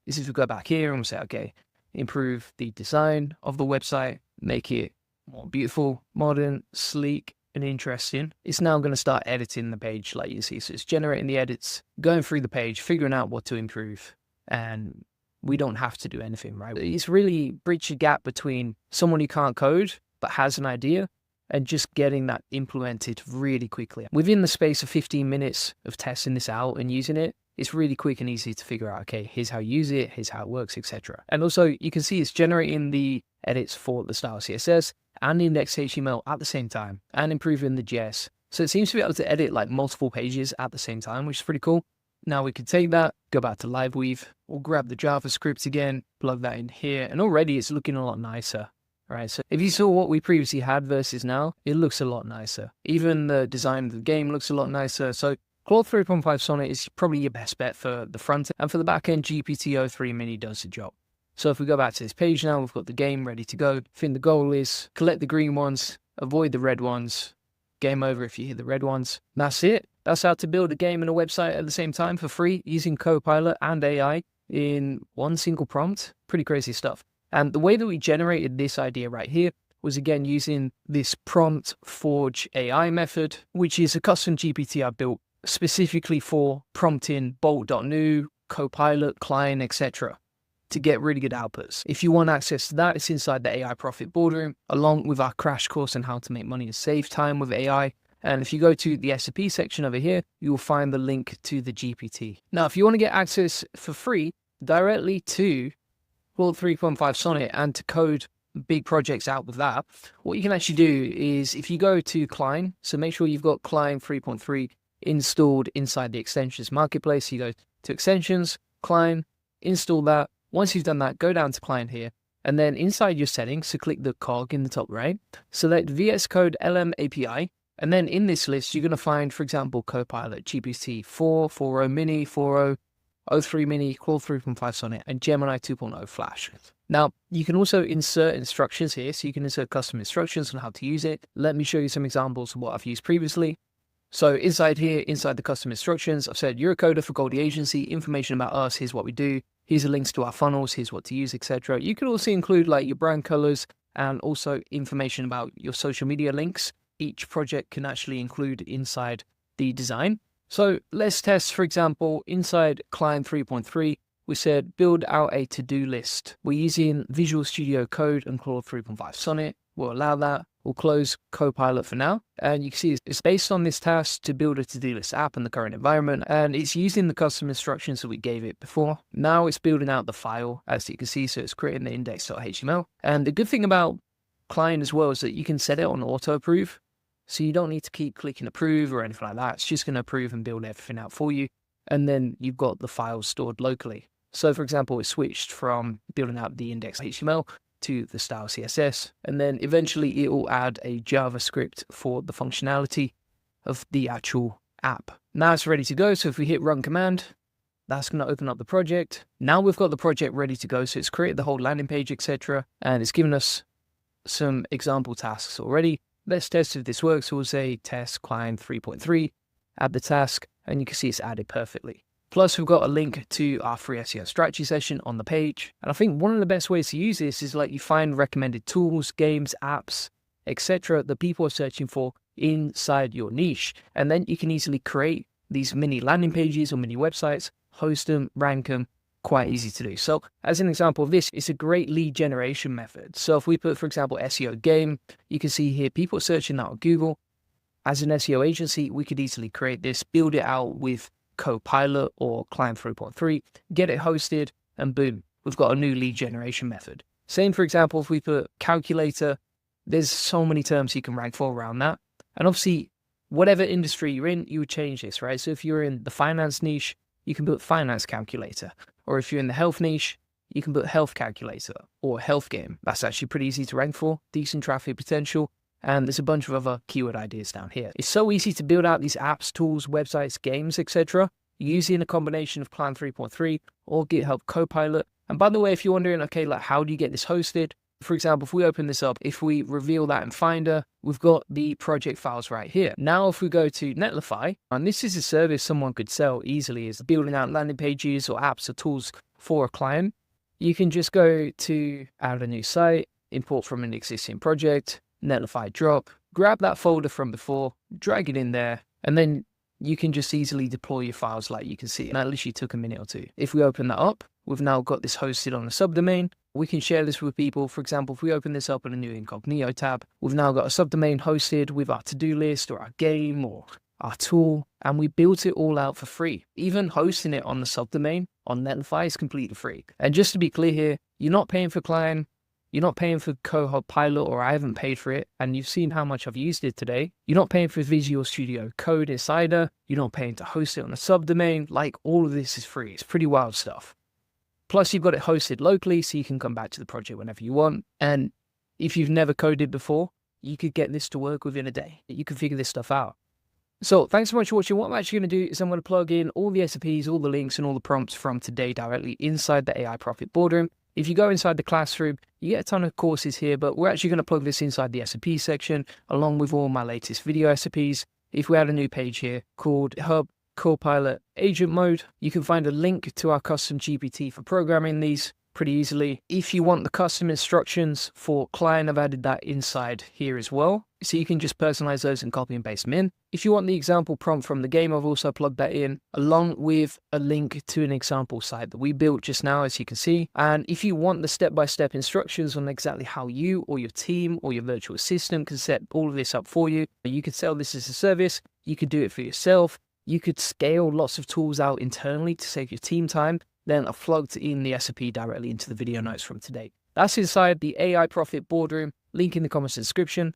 is if we go back here and we say, okay, improve the design of the website, make it more beautiful, modern, sleek, and interesting. It's now going to start editing the page like you see. So it's generating the edits, going through the page, figuring out what to improve. And we don't have to do anything, right? It's really bridged a gap between someone who can't code but has an idea and just getting that implemented really quickly. Within the space of 15 minutes of testing this out and using it, it's really quick and easy to figure out, okay, here's how you use it, here's how it works, etc. And also you can see it's generating the edits for the style CSS and index HTML at the same time and improving the JS. So it seems to be able to edit like multiple pages at the same time, which is pretty cool. Now we can take that, go back to LiveWeave, or grab the JavaScript again, plug that in here, and already it's looking a lot nicer. Right, so if you saw what we previously had versus now, it looks a lot nicer. Even the design of the game looks a lot nicer. So Claude 3.5 Sonnet is probably your best bet for the front end, and for the back end, GPT-03 Mini does the job. So if we go back to this page now, we've got the game ready to go. I think the goal is collect the green ones, avoid the red ones, game over if you hit the red ones. That's it. That's how to build a game and a website at the same time for free using Copilot and AI in one single prompt. Pretty crazy stuff. And the way that we generated this idea right here was again using this prompt forge AI method, which is a custom GPT I built specifically for prompting bolt.new, Copilot, client, etc. to get really good outputs. If you want access to that, it's inside the AI Profit Boardroom, along with our crash course on how to make money and save time with AI. And if you go to the SAP section over here, you will find the link to the GPT. Now, if you want to get access for free directly to Claude 3.5 Sonnet and to code big projects out with that, what you can actually do is if you go to Klein, so make sure you've got Klein 3.3 installed inside the extensions marketplace. You go to extensions, Klein, install that. Once you've done that, go down to Klein here, and then inside your settings, so click the cog in the top right, select VS Code LM API, and then in this list, you're going to find, for example, Copilot, GPT 4, 4.0 Mini, 4.0, 03 Mini, Claude 3.5 Sonnet, and Gemini 2.0 Flash. Now, you can also insert instructions here, so you can insert custom instructions on how to use it. Let me show you some examples of what I've used previously. So inside here, inside the custom instructions, I've said, you're a coder for Goldie Agency, information about us, here's what we do, here's the links to our funnels, here's what to use, etc. You can also include like your brand colors and also information about your social media links. Each project can actually include inside the design. So let's test, for example, inside Client 3.3, we said build out a to-do list. We're using Visual Studio Code and Claude 3.5 Sonnet. We'll allow that. We'll close Copilot for now. And you can see it's based on this task to build a to-do list app in the current environment. And it's using the custom instructions that we gave it before. Now it's building out the file, as you can see. So it's creating the index.html. And the good thing about Client as well is that you can set it on auto approve. So you don't need to keep clicking approve or anything like that. It's just going to approve and build everything out for you. And then you've got the files stored locally. So for example, it switched from building out the index.html to the style CSS. And then eventually it will add a JavaScript for the functionality of the actual app. Now it's ready to go. So if we hit run command, that's going to open up the project. Now we've got the project ready to go. So it's created the whole landing page, etc. And it's given us some example tasks already. let's test if this works. We'll say test client 3.3, add the task, and you can see it's added perfectly. Plus, we've got a link to our free SEO strategy session on the page. And I think one of the best ways to use this is like you find recommended tools, games, apps, etc. that people are searching for inside your niche. And then you can easily create these mini landing pages or mini websites, host them, rank them, quite easy to do. So as an example of this, it's a great lead generation method. So if we put, for example, SEO game, you can see here people searching that on Google. As an SEO agency, we could easily create this, build it out with Copilot or Client 3.3, get it hosted, and boom, we've got a new lead generation method. Same, for example, if we put calculator, there's so many terms you can rank for around that. And obviously, whatever industry you're in, you would change this, right? So if you're in the finance niche, you can put finance calculator. Or if you're in the health niche, you can put health calculator or health game. That's actually pretty easy to rank for, decent traffic potential. And there's a bunch of other keyword ideas down here. It's so easy to build out these apps, tools, websites, games, etc. using a combination of Client 3.3 or GitHub Copilot. And by the way, if you're wondering, okay, like how do you get this hosted? For example, if we open this up, if we reveal that in Finder, we've got the project files right here. Now, if we go to Netlify, and this is a service someone could sell easily, is building out landing pages or apps or tools for a client. You can just go to add a new site, import from an existing project, Netlify drop, grab that folder from before, drag it in there, and then you can just easily deploy your files like you can see. And that literally took a minute or two. If we open that up, we've now got this hosted on a subdomain. We can share this with people. For example, if we open this up in a new incognito tab, we've now got a subdomain hosted with our to-do list or our game or our tool, and we built it all out for free. Even hosting it on the subdomain on Netlify is completely free. And just to be clear here, you're not paying for client, you're not paying for Copilot, or I haven't paid for it, and you've seen how much I've used it today. You're not paying for Visual Studio Code Insider. You're not paying to host it on a subdomain. Like, all of this is free. It's pretty wild stuff. Plus, you've got it hosted locally, so you can come back to the project whenever you want. And if you've never coded before, you could get this to work within a day. You can figure this stuff out. So thanks so much for watching. What I'm actually going to do is I'm going to plug in all the SOPs, all the links, and all the prompts from today directly inside the AI Profit Boardroom. If you go inside the classroom, you get a ton of courses here, but we're actually going to plug this inside the SOP section, along with all my latest video SOPs. If we add a new page here called Hub Copilot Agent Mode, you can find a link to our custom GPT for programming these pretty easily. If you want the custom instructions for client, I've added that inside here as well. So you can just personalize those and copy and paste them in. If you want the example prompt from the game, I've also plugged that in, along with a link to an example site that we built just now, as you can see. And if you want the step-by-step instructions on exactly how you or your team or your virtual assistant can set all of this up for you, you could sell this as a service, you could do it for yourself, you could scale lots of tools out internally to save your team time, then I've plugged in the SOP directly into the video notes from today. That's inside the AI Profit Boardroom, link in the comments description.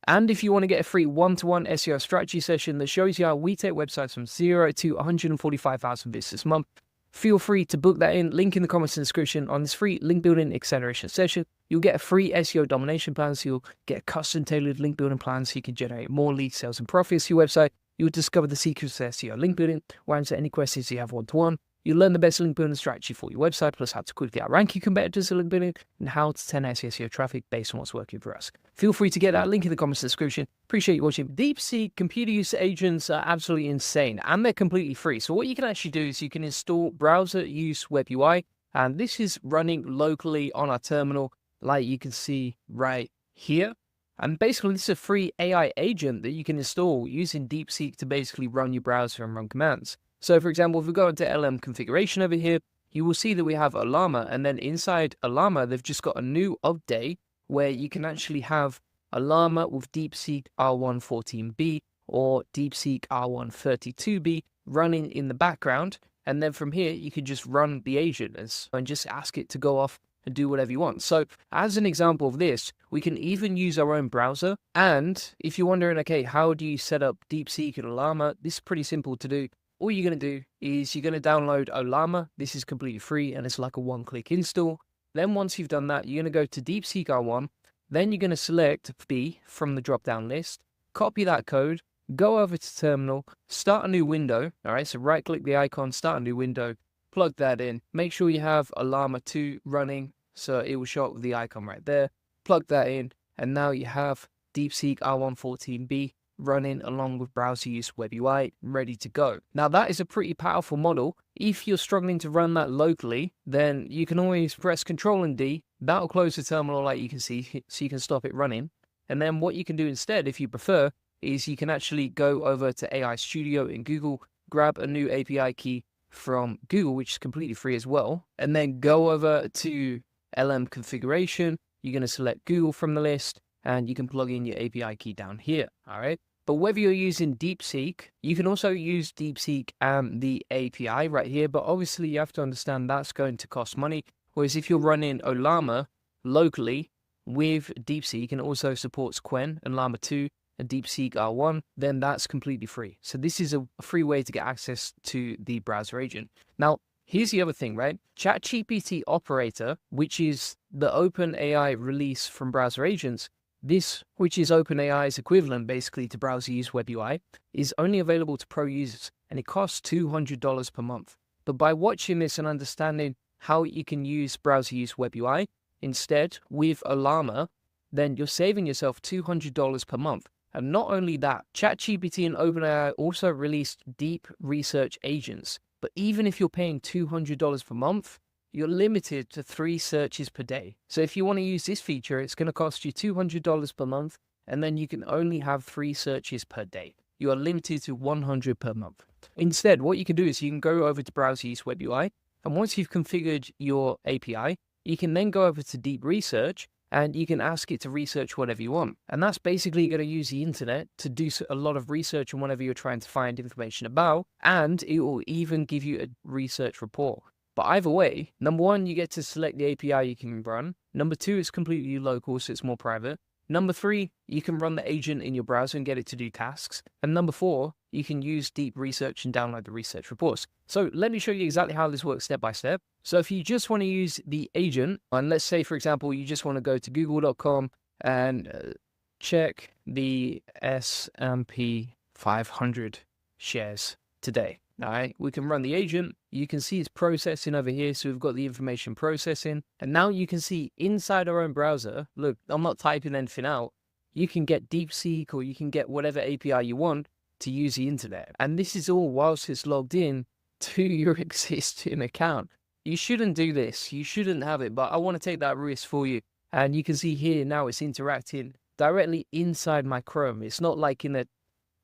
And if you want to get a free one-to-one SEO strategy session that shows you how we take websites from 0 to 145,000 visitors a month, feel free to book that in, link in the comments description. On this free link building acceleration session, you'll get a free SEO domination plan, so you'll get a custom tailored link building plan so you can generate more leads, sales, and profits to your website. You'll discover the secrets of SEO link building, or answer any questions you have one-to-one. You'll learn the best link building strategy for your website, plus how to quickly outrank your competitors in link building, and how to 10x SEO traffic based on what's working for us. Feel free to get that link in the comments description. Appreciate you watching. DeepSeek computer use agents are absolutely insane, and they're completely free. So what you can actually do is you can install browser use web UI, and this is running locally on our terminal, like you can see right here. And basically, this is a free AI agent that you can install using DeepSeek to basically run your browser and run commands. So for example, if we go into LM configuration over here, you will see that we have Alama, and then inside Alama, they've just got a new update where you can actually have Alama with DeepSeek R114B or DeepSeek R132B running in the background. And then from here, you can just run the agent and just ask it to go off and do whatever you want. So as an example of this, we can even use our own browser. And if you're wondering, okay, how do you set up DeepSeek and Alama? This is pretty simple to do. All you're going to do is you're going to download Olama. This is completely free and it's like a one-click install. Then once you've done that, you're going to go to DeepSeek R1. Then you're going to select B from the drop-down list, copy that code, go over to terminal, start a new window. All right, so right-click the icon, start a new window, plug that in. Make sure you have Olama 2 running, so it will show up with the icon right there. Plug that in, and now you have DeepSeek R114B running along with browser use web UI ready to go. Now that is a pretty powerful model. If you're struggling to run that locally, then you can always press Control and D. That'll close the terminal like you can see, so you can stop it running. And then what you can do instead, if you prefer, is you can actually go over to AI Studio in Google, grab a new API key from Google, which is completely free as well, and then go over to LM configuration. You're going to select Google from the list, and you can plug in your API key down here, all right? But whether you're using DeepSeek, you can also use DeepSeek and the API right here, but obviously you have to understand that's going to cost money, whereas if you're running Ollama locally with DeepSeek and also supports Qwen and Llama 2 and DeepSeek R1, then that's completely free. So this is a free way to get access to the browser agent. Now, here's the other thing, right? ChatGPT Operator, which is the OpenAI release from browser agents, this, which is OpenAI's equivalent basically to browser use web UI, is only available to pro users, and it costs $200 per month. But by watching this and understanding how you can use browser use web UI instead with Ollama, then you're saving yourself $200 per month. And not only that, ChatGPT and OpenAI also released deep research agents. But even if you're paying $200 per month, you're limited to 3 searches per day. So if you want to use this feature, it's going to cost you $200 per month, and then you can only have 3 searches per day. You are limited to 100 per month. Instead, what you can do is you can go over to browser use web UI, and once you've configured your API, you can then go over to deep research, and you can ask it to research whatever you want. And that's basically going to use the internet to do a lot of research on whatever you're trying to find information about, and it will even give you a research report. But either way, number 1, you get to select the API you can run. Number 2, it's completely local, so it's more private. Number 3, you can run the agent in your browser and get it to do tasks. And number 4, you can use deep research and download the research reports. So let me show you exactly how this works step by step. So if you just want to use the agent, and let's say, for example, you just want to go to google.com and check the S&P 500 shares today. All right, we can run the agent. You can see it's processing over here. So we've got the information processing. And now you can see inside our own browser, look, I'm not typing anything out. You can get DeepSeek or you can get whatever API you want to use the internet. And this is all whilst it's logged in to your existing account. You shouldn't do this. You shouldn't have it. But I want to take that risk for you. And you can see here now it's interacting directly inside my Chrome. It's not like in a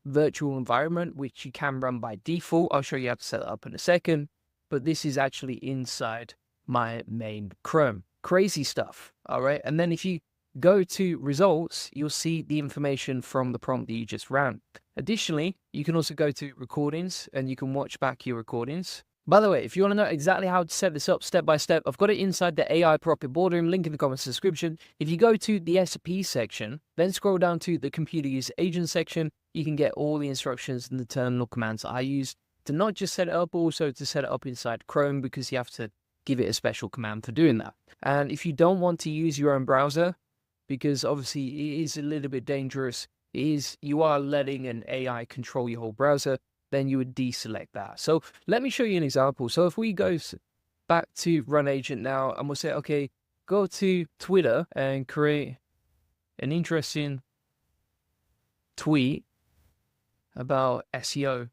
virtual environment, which you can run by default. I'll show you how to set it up in a second, but this is actually inside my main Chrome. Crazy stuff, all right? And then if you go to results, you'll see the information from the prompt that you just ran. Additionally, you can also go to recordings and you can watch back your recordings. By the way, if you want to know exactly how to set this up step by step, I've got it inside the AI Profit Boardroom, link in the comments description. If you go to the SP section, then scroll down to the computer use agent section, you can get all the instructions and the terminal commands I use to not just set it up, but also to set it up inside Chrome, because you have to give it a special command for doing that. And if you don't want to use your own browser, because obviously it is a little bit dangerous, you are letting an AI control your whole browser, then you would deselect that. So let me show you an example. So if we go back to run agent now, and we'll say, okay, go to Twitter and create an interesting tweet about SEO,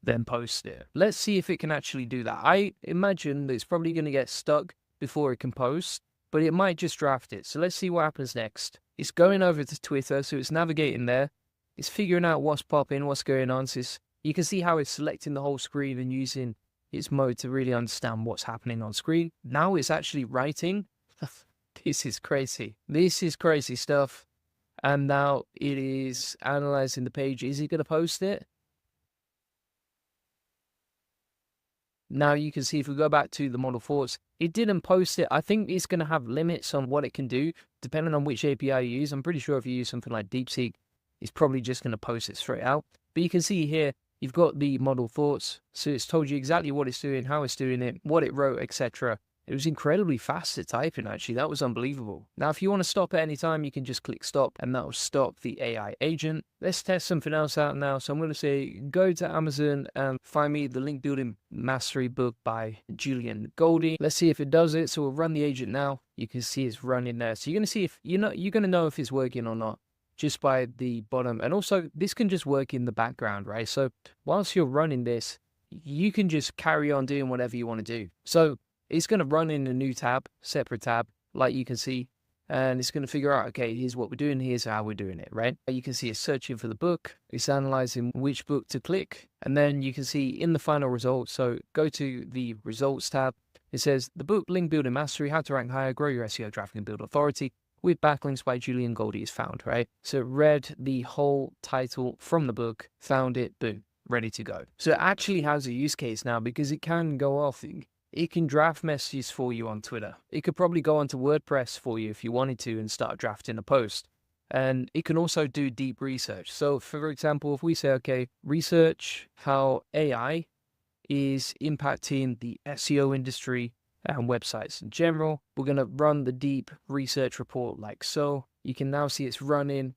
then post it. Let's see if it can actually do that. I imagine that it's probably going to get stuck before it can post, but it might just draft it. So let's see what happens next. It's going over to Twitter, so it's navigating there. It's figuring out what's popping, what's going on. So you can see how it's selecting the whole screen and using its mode to really understand what's happening on screen. Now it's actually writing. This is crazy. This is crazy stuff. And now it is analyzing the page. Is it going to post it? Now you can see if we go back to the model thoughts, it didn't post it. I think it's going to have limits on what it can do, depending on which API you use. I'm pretty sure if you use something like DeepSeek, it's probably just going to post it straight out. But you can see here, you've got the model thoughts. So it's told you exactly what it's doing, how it's doing it, what it wrote, etc. It was incredibly fast at typing, actually. That was unbelievable. Now, if you want to stop at any time, you can just click stop, and that will stop the AI agent. Let's test something else out now. So I'm going to say, go to Amazon and find me the Link Building Mastery book by Julian Goldie. Let's see if it does it. So we'll run the agent now. You can see it's running there. So you're going to see if you're going to know if it's working or not, just by the bottom. And also this can just work in the background, right? So whilst you're running this, you can just carry on doing whatever you want to do. So it's going to run in a new tab, separate tab, like you can see, and it's going to figure out, okay, here's what we're doing, here's how we're doing it, right? You can see it's searching for the book, it's analyzing which book to click, and then you can see in the final results, so go to the results tab, it says the book Link Building Mastery, How to Rank Higher, Grow Your SEO Traffic and Build Authority with Backlinks by Julian Goldie is found, right? So it read the whole title from the book, found it, boom, ready to go. So it actually has a use case now because it can go off. It can draft messages for you on Twitter. It could probably go onto WordPress for you if you wanted to and start drafting a post. And it can also do deep research. So for example, if we say, okay, research how AI is impacting the SEO industry and websites in general, we're going to run the deep research report like so. You can now see it's running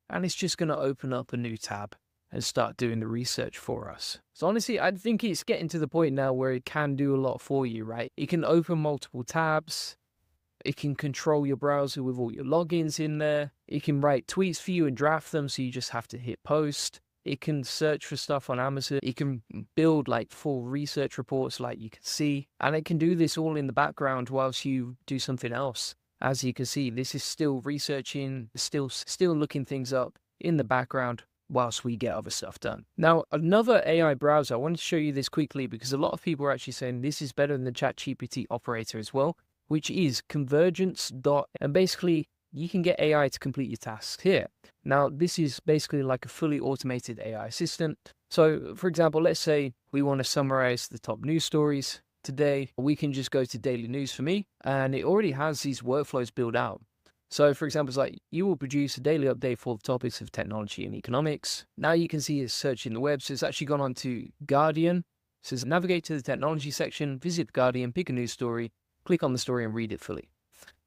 and it's just going to open up a new tab and start doing the research for us. So honestly, I think it's getting to the point now where it can do a lot for you, right? It can open multiple tabs. It can control your browser with all your logins in there. It can write tweets for you and draft them, so you just have to hit post. It can search for stuff on Amazon. It can build like full research reports like you can see. And it can do this all in the background whilst you do something else. As you can see, this is still researching, still looking things up in the background whilst we get other stuff done. Now, another AI browser, I wanted to show you this quickly because a lot of people are actually saying this is better than the ChatGPT operator as well, which is Convergence. And basically, you can get AI to complete your tasks here. Now, this is basically like a fully automated AI assistant. So, for example, let's say we want to summarize the top news stories today. We can just go to Daily News for me, and it already has these workflows built out. So, for example, it's like you will produce a daily update for the topics of technology and economics. Now you can see it's searching the web. So it's actually gone on to Guardian. It says navigate to the technology section, visit the Guardian, pick a news story, click on the story and read it fully.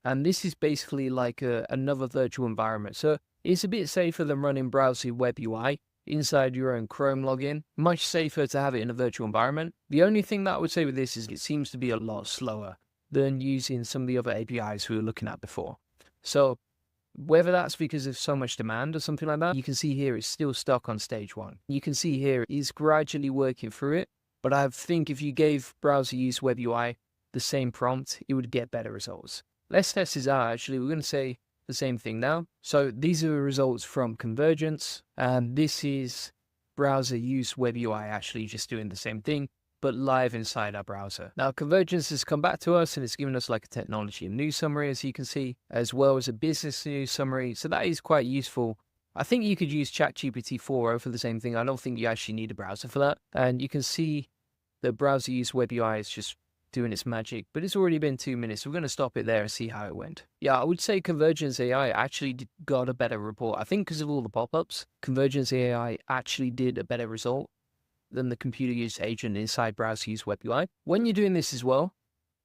And this is basically like another virtual environment. So it's a bit safer than running browser web UI inside your own Chrome login. Much safer to have it in a virtual environment. The only thing that I would say with this is it seems to be a lot slower than using some of the other APIs we were looking at before. So whether that's because of so much demand or something like that, you can see here it's still stuck on stage 1. You can see here it's gradually working through it, but I think if you gave browser use web UI the same prompt, it would get better results. Let's test this out actually. We're going to say the same thing now. So these are the results from Convergence, and this is browser use web UI actually just doing the same thing, but live inside our browser. Now, Convergence has come back to us and it's given us like a technology and news summary, as you can see, as well as a business news summary. So that is quite useful. I think you could use ChatGPT 4 for the same thing. I don't think you actually need a browser for that. And you can see the browser use web UI is just doing its magic, but it's already been 2 minutes. So we're going to stop it there and see how it went. Yeah, I would say Convergence AI actually got a better report. I think because of all the pop-ups, Convergence AI actually did a better result than the computer use agent inside browser use web UI. When you're doing this as well,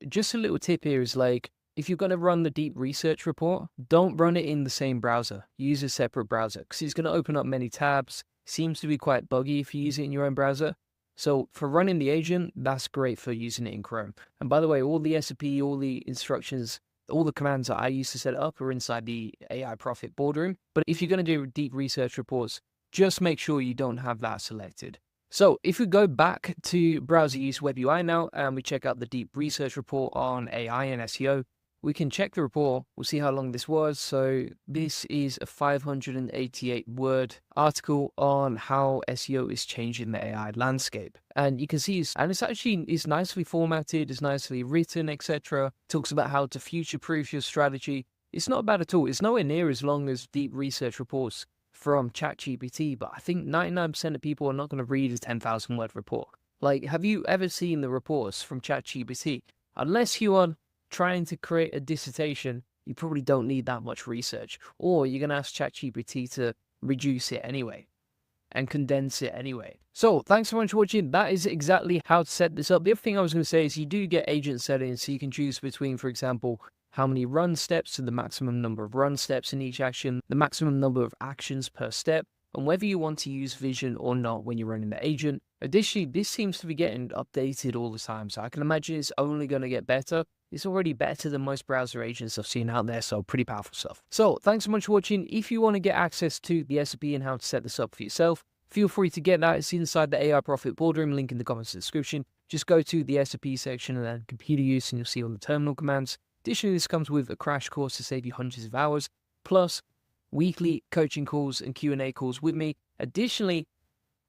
just a little tip here is like, if you're going to run the deep research report, don't run it in the same browser. Use a separate browser because it's going to open up many tabs. Seems to be quite buggy if you use it in your own browser. So for running the agent, that's great for using it in Chrome. And by the way, all the SOP, all the instructions, all the commands that I use to set it up are inside the AI Profit boardroom. But if you're going to do deep research reports, just make sure you don't have that selected. So if we go back to browser use web UI now and we check out the deep research report on AI and SEO, we can check the report. We'll see how long this was. So this is a 588 word article on how SEO is changing the AI landscape. And you can see, it's nicely formatted, it's nicely written, etc. Talks about how to future-proof your strategy. It's not bad at all. It's nowhere near as long as deep research reports from ChatGPT, but I think 99% of people are not going to read a 10,000 word report. Like, have you ever seen the reports from ChatGPT? Unless you are trying to create a dissertation, you probably don't need that much research, or you're going to ask ChatGPT to reduce it anyway and condense it anyway. So thanks so much for watching. That is exactly how to set this up. The other thing I was going to say is you do get agent settings, so you can choose between, for example, how many run steps to the maximum number of run steps in each action, the maximum number of actions per step, and whether you want to use vision or not when you're running the agent. Additionally, this seems to be getting updated all the time, so I can imagine it's only going to get better. it's already better than most browser agents I've seen out there, so pretty powerful stuff. So thanks so much for watching. If you want to get access to the SOP and how to set this up for yourself, feel free to get that. It's inside the AI Profit Boardroom, link in the comments description. Just go to the SOP section and then computer use, and you'll see all the terminal commands. Additionally, this comes with a crash course to save you hundreds of hours, plus weekly coaching calls and Q&A calls with me. Additionally,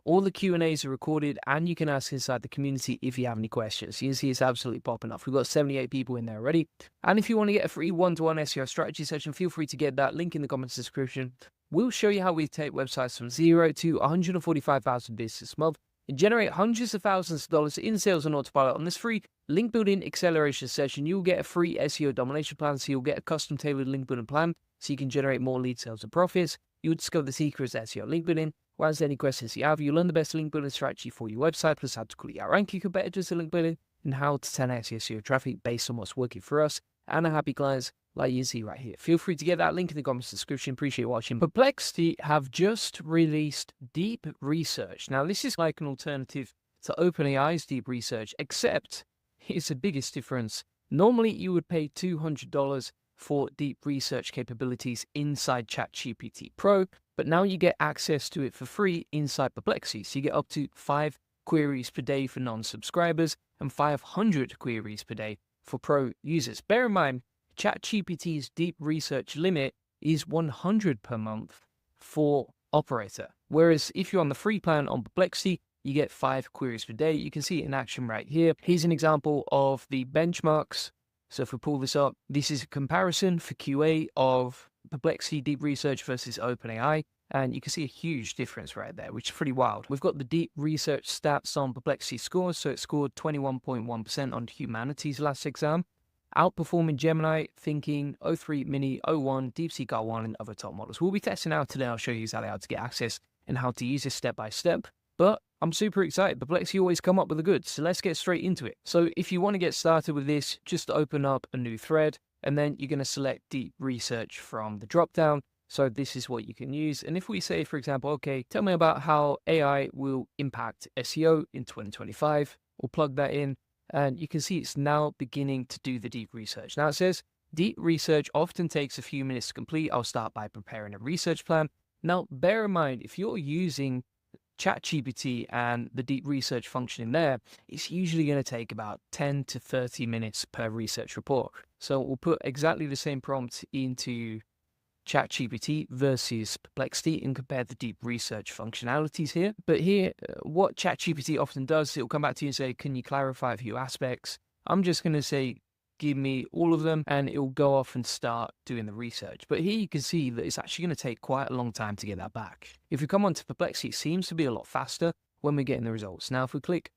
all the Q&As are recorded and you can ask inside the community if you have any questions. You can see it's absolutely popping off. We've got 78 people in there already. And if you want to get a free one-to-one SEO strategy session, feel free to get that. Link in the comments description. We'll show you how we take websites from 0 to 145,000 visitors this month and generate hundreds of thousands of dollars in sales on autopilot. On this free link building acceleration session, you'll get a free SEO domination plan. So you'll get a custom tailored link building plan so you can generate more lead sales and profits. You'll discover the secrets of SEO link building. We'll answer any questions you have. You'll learn the best link building strategy for your website, plus how to quickly outrank your competitors to link building, and how to 10x your SEO traffic based on what's working for us and our happy clients like you see right here. Feel free to get that link in the comments description. Appreciate watching. Perplexity have just released deep research. Now, this is like an alternative to OpenAI's deep research, except here's the biggest difference. Normally, you would pay $200 for deep research capabilities inside ChatGPT Pro, but now you get access to it for free inside Perplexity. So you get up to 5 queries per day for non-subscribers and 500 queries per day for Pro users. Bear in mind, ChatGPT's deep research limit is 100 per month for operator. Whereas if you're on the free plan on Perplexity, you get 5 queries per day. You can see it in action right here. Here's an example of the benchmarks. So if we pull this up, this is a comparison for QA of Perplexity Deep Research versus OpenAI. And you can see a huge difference right there, which is pretty wild. We've got the deep research stats on Perplexity scores. So it scored 21.1% on humanities last exam, outperforming Gemini, Thinking, O3 Mini, O1, DeepSeek R1, and other top models. We'll be testing out today. I'll show you exactly how to get access and how to use this step by step. But I'm super excited. Perplexity always come up with the goods, so let's get straight into it. So if you want to get started with this, just open up a new thread, and then you're going to select deep research from the drop-down. So this is what you can use. And if we say, for example, okay, tell me about how AI will impact SEO in 2025, we'll plug that in, and you can see it's now beginning to do the deep research. Now it says, deep research often takes a few minutes to complete. I'll start by preparing a research plan. Now, bear in mind, if you're using ChatGPT and the deep research function in there, it's usually going to take about 10 to 30 minutes per research report. So we'll put exactly the same prompt into ChatGPT versus Perplexity and compare the deep research functionalities here. But here, what ChatGPT often does, it will come back to you and say, can you clarify a few aspects? I'm just going to say, give me all of them, and it will go off and start doing the research. But here you can see that it's actually going to take quite a long time to get that back. If we come on to Perplexity, it seems to be a lot faster when we're getting the results. Now, if we click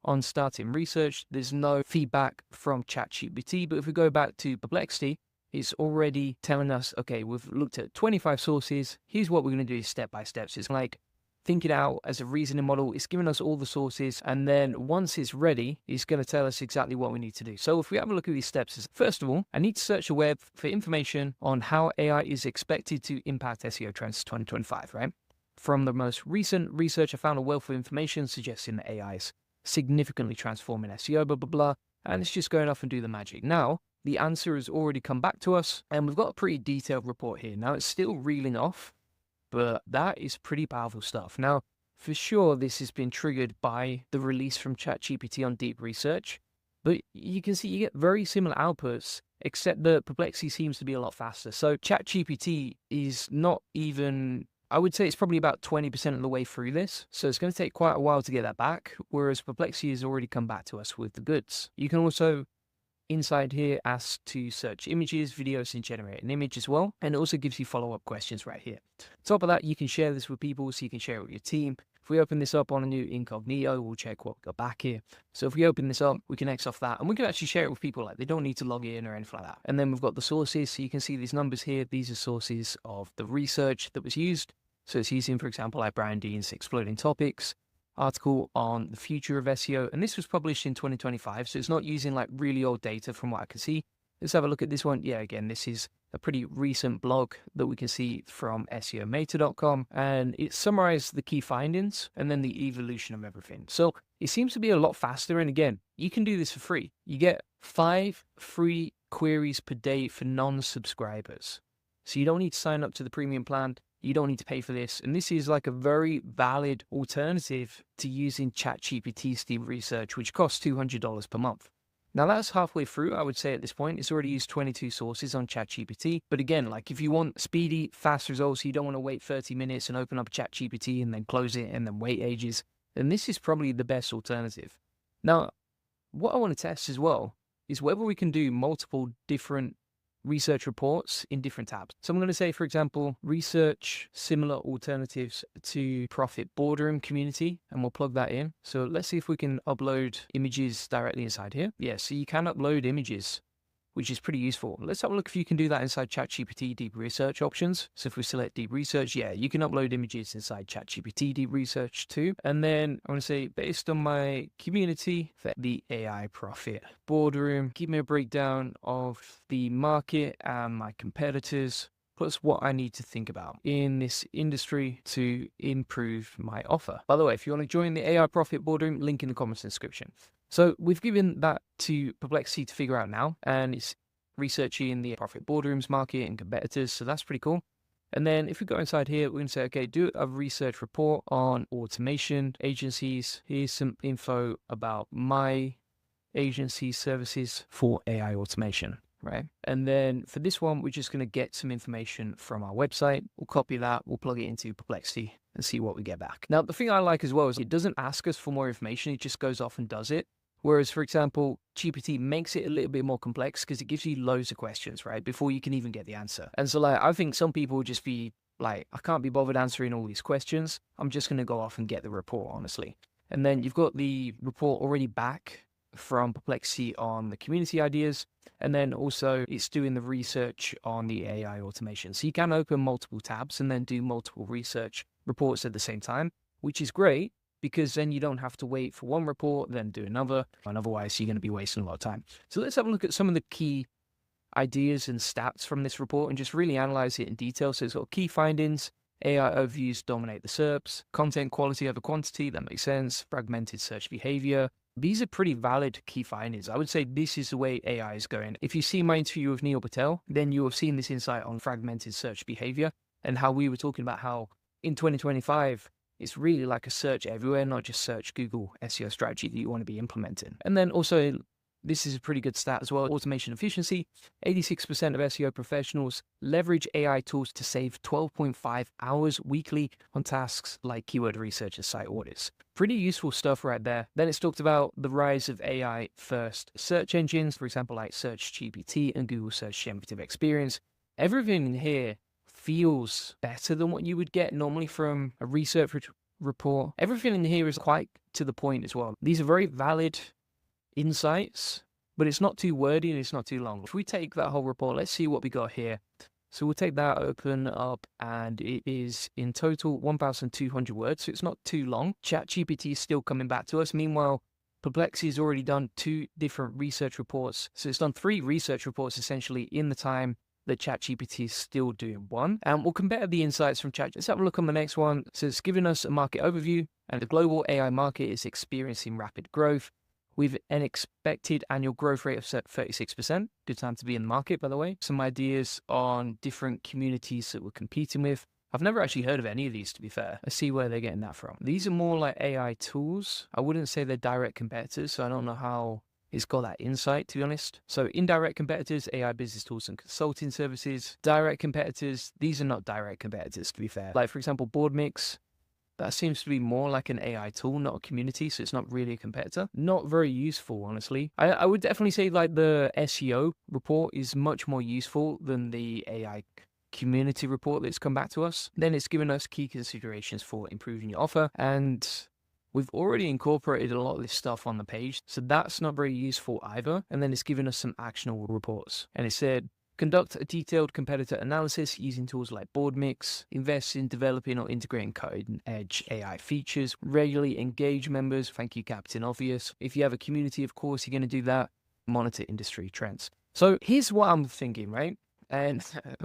on starting research, there's no feedback from ChatGPT. But if we go back to Perplexity, it's already telling us, okay, we've looked at 25 sources. Here's what we're going to do step by step. So it's like, think it out as a reasoning model. It's giving us all the sources, and then once it's ready, it's going to tell us exactly what we need to do. So if we have a look at these steps, first of all, I need to search the web for information on how AI is expected to impact SEO trends 2025, right? From the most recent research, I found a wealth of information suggesting that AI is significantly transforming SEO, blah, blah, blah, and it's just going off and do the magic. Now, the answer has already come back to us, and we've got a pretty detailed report here. Now, it's still reeling off, but that is pretty powerful stuff. Now, for sure, this has been triggered by the release from ChatGPT on deep research, but you can see you get very similar outputs, except that Perplexity seems to be a lot faster. So ChatGPT is not even, I would say it's probably about 20% of the way through this. So it's going to take quite a while to get that back, whereas Perplexity has already come back to us with the goods. You can also inside here ask to search images, videos, and generate an image as well. And it also gives you follow-up questions right here. Top of that, you can share this with people, so you can share it with your team. If we open this up on a new incognito, we'll check what we got back here. So if we open this up, we can X off that, and we can actually share it with people. Like, they don't need to log in or anything like that. And then we've got the sources, so you can see these numbers here. These are sources of the research that was used. So it's using, for example, like Brian Dean's Exploding Topics article on the future of SEO, and this was published in 2025, so it's not using like really old data from what I can see. Let's have a look at this one. Yeah, again, this is a pretty recent blog that we can see from SEOmeta.com, and it summarized the key findings and then the evolution of everything. So it seems to be a lot faster, and again, you can do this for free. You get 5 free queries per day for non-subscribers. So you don't need to sign up to the premium plan. You don't need to pay for this. And this is like a very valid alternative to using ChatGPT's deep research, which costs $200 per month. Now that's halfway through, I would say at this point. It's already used 22 sources on ChatGPT. But again, like if you want speedy, fast results, you don't want to wait 30 minutes and open up ChatGPT and then close it and then wait ages, then this is probably the best alternative. Now, what I want to test as well is whether we can do multiple different research reports in different tabs. So I'm going to say, for example, research similar alternatives to profit boardroom community, and we'll plug that in. So let's see if we can upload images directly inside here. Yeah, so you can upload images, which is pretty useful. Let's have a look if you can do that inside ChatGPT deep research options. So if we select deep research, yeah, you can upload images inside ChatGPT deep research too. And then I want to say, based on my community, for the AI profit boardroom, give me a breakdown of the market and my competitors, plus what I need to think about in this industry to improve my offer. By the way, if you want to join the AI profit boardroom, link in the comments description. So we've given that to Perplexity to figure out now, and it's researching the profit boardrooms market and competitors, so that's pretty cool. And then if we go inside here, we're going to say, okay, do a research report on automation agencies. Here's some info about my agency services for AI automation, right? And then for this one, we're just going to get some information from our website. We'll copy that, we'll plug it into Perplexity and see what we get back. Now, the thing I like as well is it doesn't ask us for more information. It just goes off and does it. Whereas, for example, GPT makes it a little bit more complex because it gives you loads of questions, right, before you can even get the answer. And so, like, I think some people would just be like, I can't be bothered answering all these questions. I'm just going to go off and get the report, honestly. And then you've got the report already back from Perplexity on the community ideas. And then also it's doing the research on the AI automation. So you can open multiple tabs and then do multiple research reports at the same time, which is great, because then you don't have to wait for one report, then do another, and otherwise you're going to be wasting a lot of time. So let's have a look at some of the key ideas and stats from this report and just really analyze it in detail. So it's got key findings, AI overviews dominate the SERPs, content quality over quantity, that makes sense, fragmented search behavior. These are pretty valid key findings. I would say this is the way AI is going. If you see my interview with Neil Patel, then you have seen this insight on fragmented search behavior and how we were talking about how in 2025, it's really like a search everywhere, not just search Google SEO strategy that you want to be implementing. And then also, this is a pretty good stat as well. Automation efficiency, 86% of SEO professionals leverage AI tools to save 12.5 hours weekly on tasks like keyword research and site audits. Pretty useful stuff right there. Then it's talked about the rise of AI first search engines, for example, like Search GPT and Google Search Generative Experience. Everything in here feels better than what you would get normally from a research report. Everything in here is quite to the point as well. These are very valid insights, but it's not too wordy and it's not too long. If we take that whole report, let's see what we got here. So we'll take that, open up, and it is in total 1,200 words, so it's not too long. ChatGPT is still coming back to us. Meanwhile, Perplexity has already done 2 different research reports. So it's done 3 research reports essentially in the time that ChatGPT is still doing 1. And we'll compare the insights from Chat. Let's have a look on the next one. So it's giving us a market overview, and the global AI market is experiencing rapid growth with an expected annual growth rate of 36%. Good time to be in the market, by the way. Some ideas on different communities that we're competing with. I've never actually heard of any of these, to be fair. Let's see where they're getting that from. These are more like AI tools. I wouldn't say they're direct competitors, so I don't know how it's got that insight, to be honest. So indirect competitors, AI business tools and consulting services. Direct competitors, these are not direct competitors, to be fair. Like, for example, BoardMix, that seems to be more like an AI tool, not a community, so it's not really a competitor. Not very useful, honestly. I would definitely say like the SEO report is much more useful than the AI community report that's come back to us. Then it's given us key considerations for improving your offer, and we've already incorporated a lot of this stuff on the page, so that's not very useful either. And then it's given us some actionable reports. And it said, conduct a detailed competitor analysis using tools like BoardMix, invest in developing or integrating cutting-edge AI features, regularly engage members, thank you Captain Obvious. If you have a community, of course, you're going to do that. Monitor industry trends. So here's what I'm thinking, right? And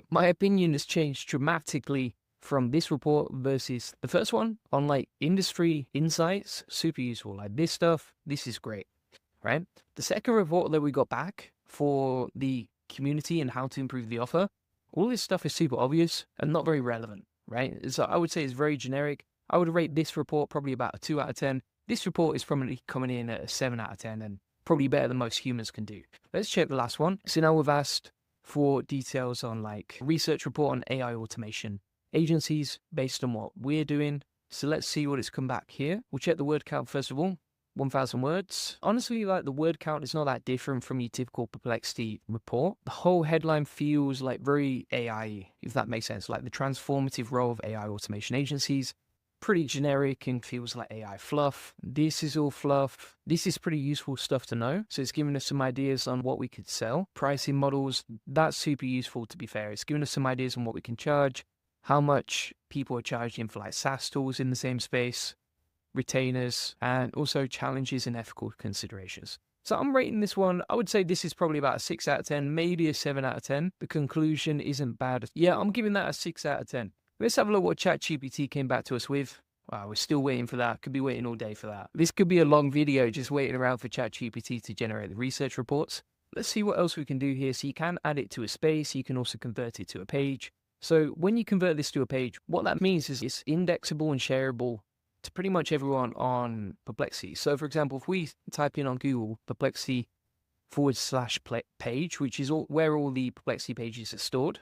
my opinion has changed dramatically from this report versus the first one on like industry insights. Super useful. Like this stuff, this is great. right? The second report that we got back for the community and how to improve the offer, all this stuff is super obvious and not very relevant, right? So I would say it's very generic. I would rate this report probably about a 2 out of 10. This report is probably coming in at a 7 out of 10 and probably better than most humans can do. Let's check the last one. So now we've asked for details on like research report on AI automation agencies based on what we're doing. So let's see what it's come back here. We'll check the word count first of all. 1,000 words. Honestly, like the word count is not that different from your typical Perplexity report. The whole headline feels like very AI, if that makes sense. Like the transformative role of AI automation agencies. Pretty generic and feels like AI fluff. This is all fluff. This is pretty useful stuff to know. So it's giving us some ideas on what we could sell. Pricing models, that's super useful to be fair. It's giving us some ideas on what we can charge, how much people are charging for like SaaS tools in the same space, retainers, and also challenges and ethical considerations. So I'm rating this one, I would say this is probably about a 6 out of 10, maybe a 7 out of 10. The conclusion isn't bad. Yeah, I'm giving that a 6 out of 10. Let's have a look what ChatGPT came back to us with. Wow, we're still waiting for that. Could be waiting all day for that. This could be a long video just waiting around for ChatGPT to generate the research reports. Let's see what else we can do here. So you can add it to a space. You can also convert it to a page. So when you convert this to a page, what that means is it's indexable and shareable to pretty much everyone on Perplexity. So for example, if we type in on Google Perplexity /page, which is where all the Perplexity pages are stored,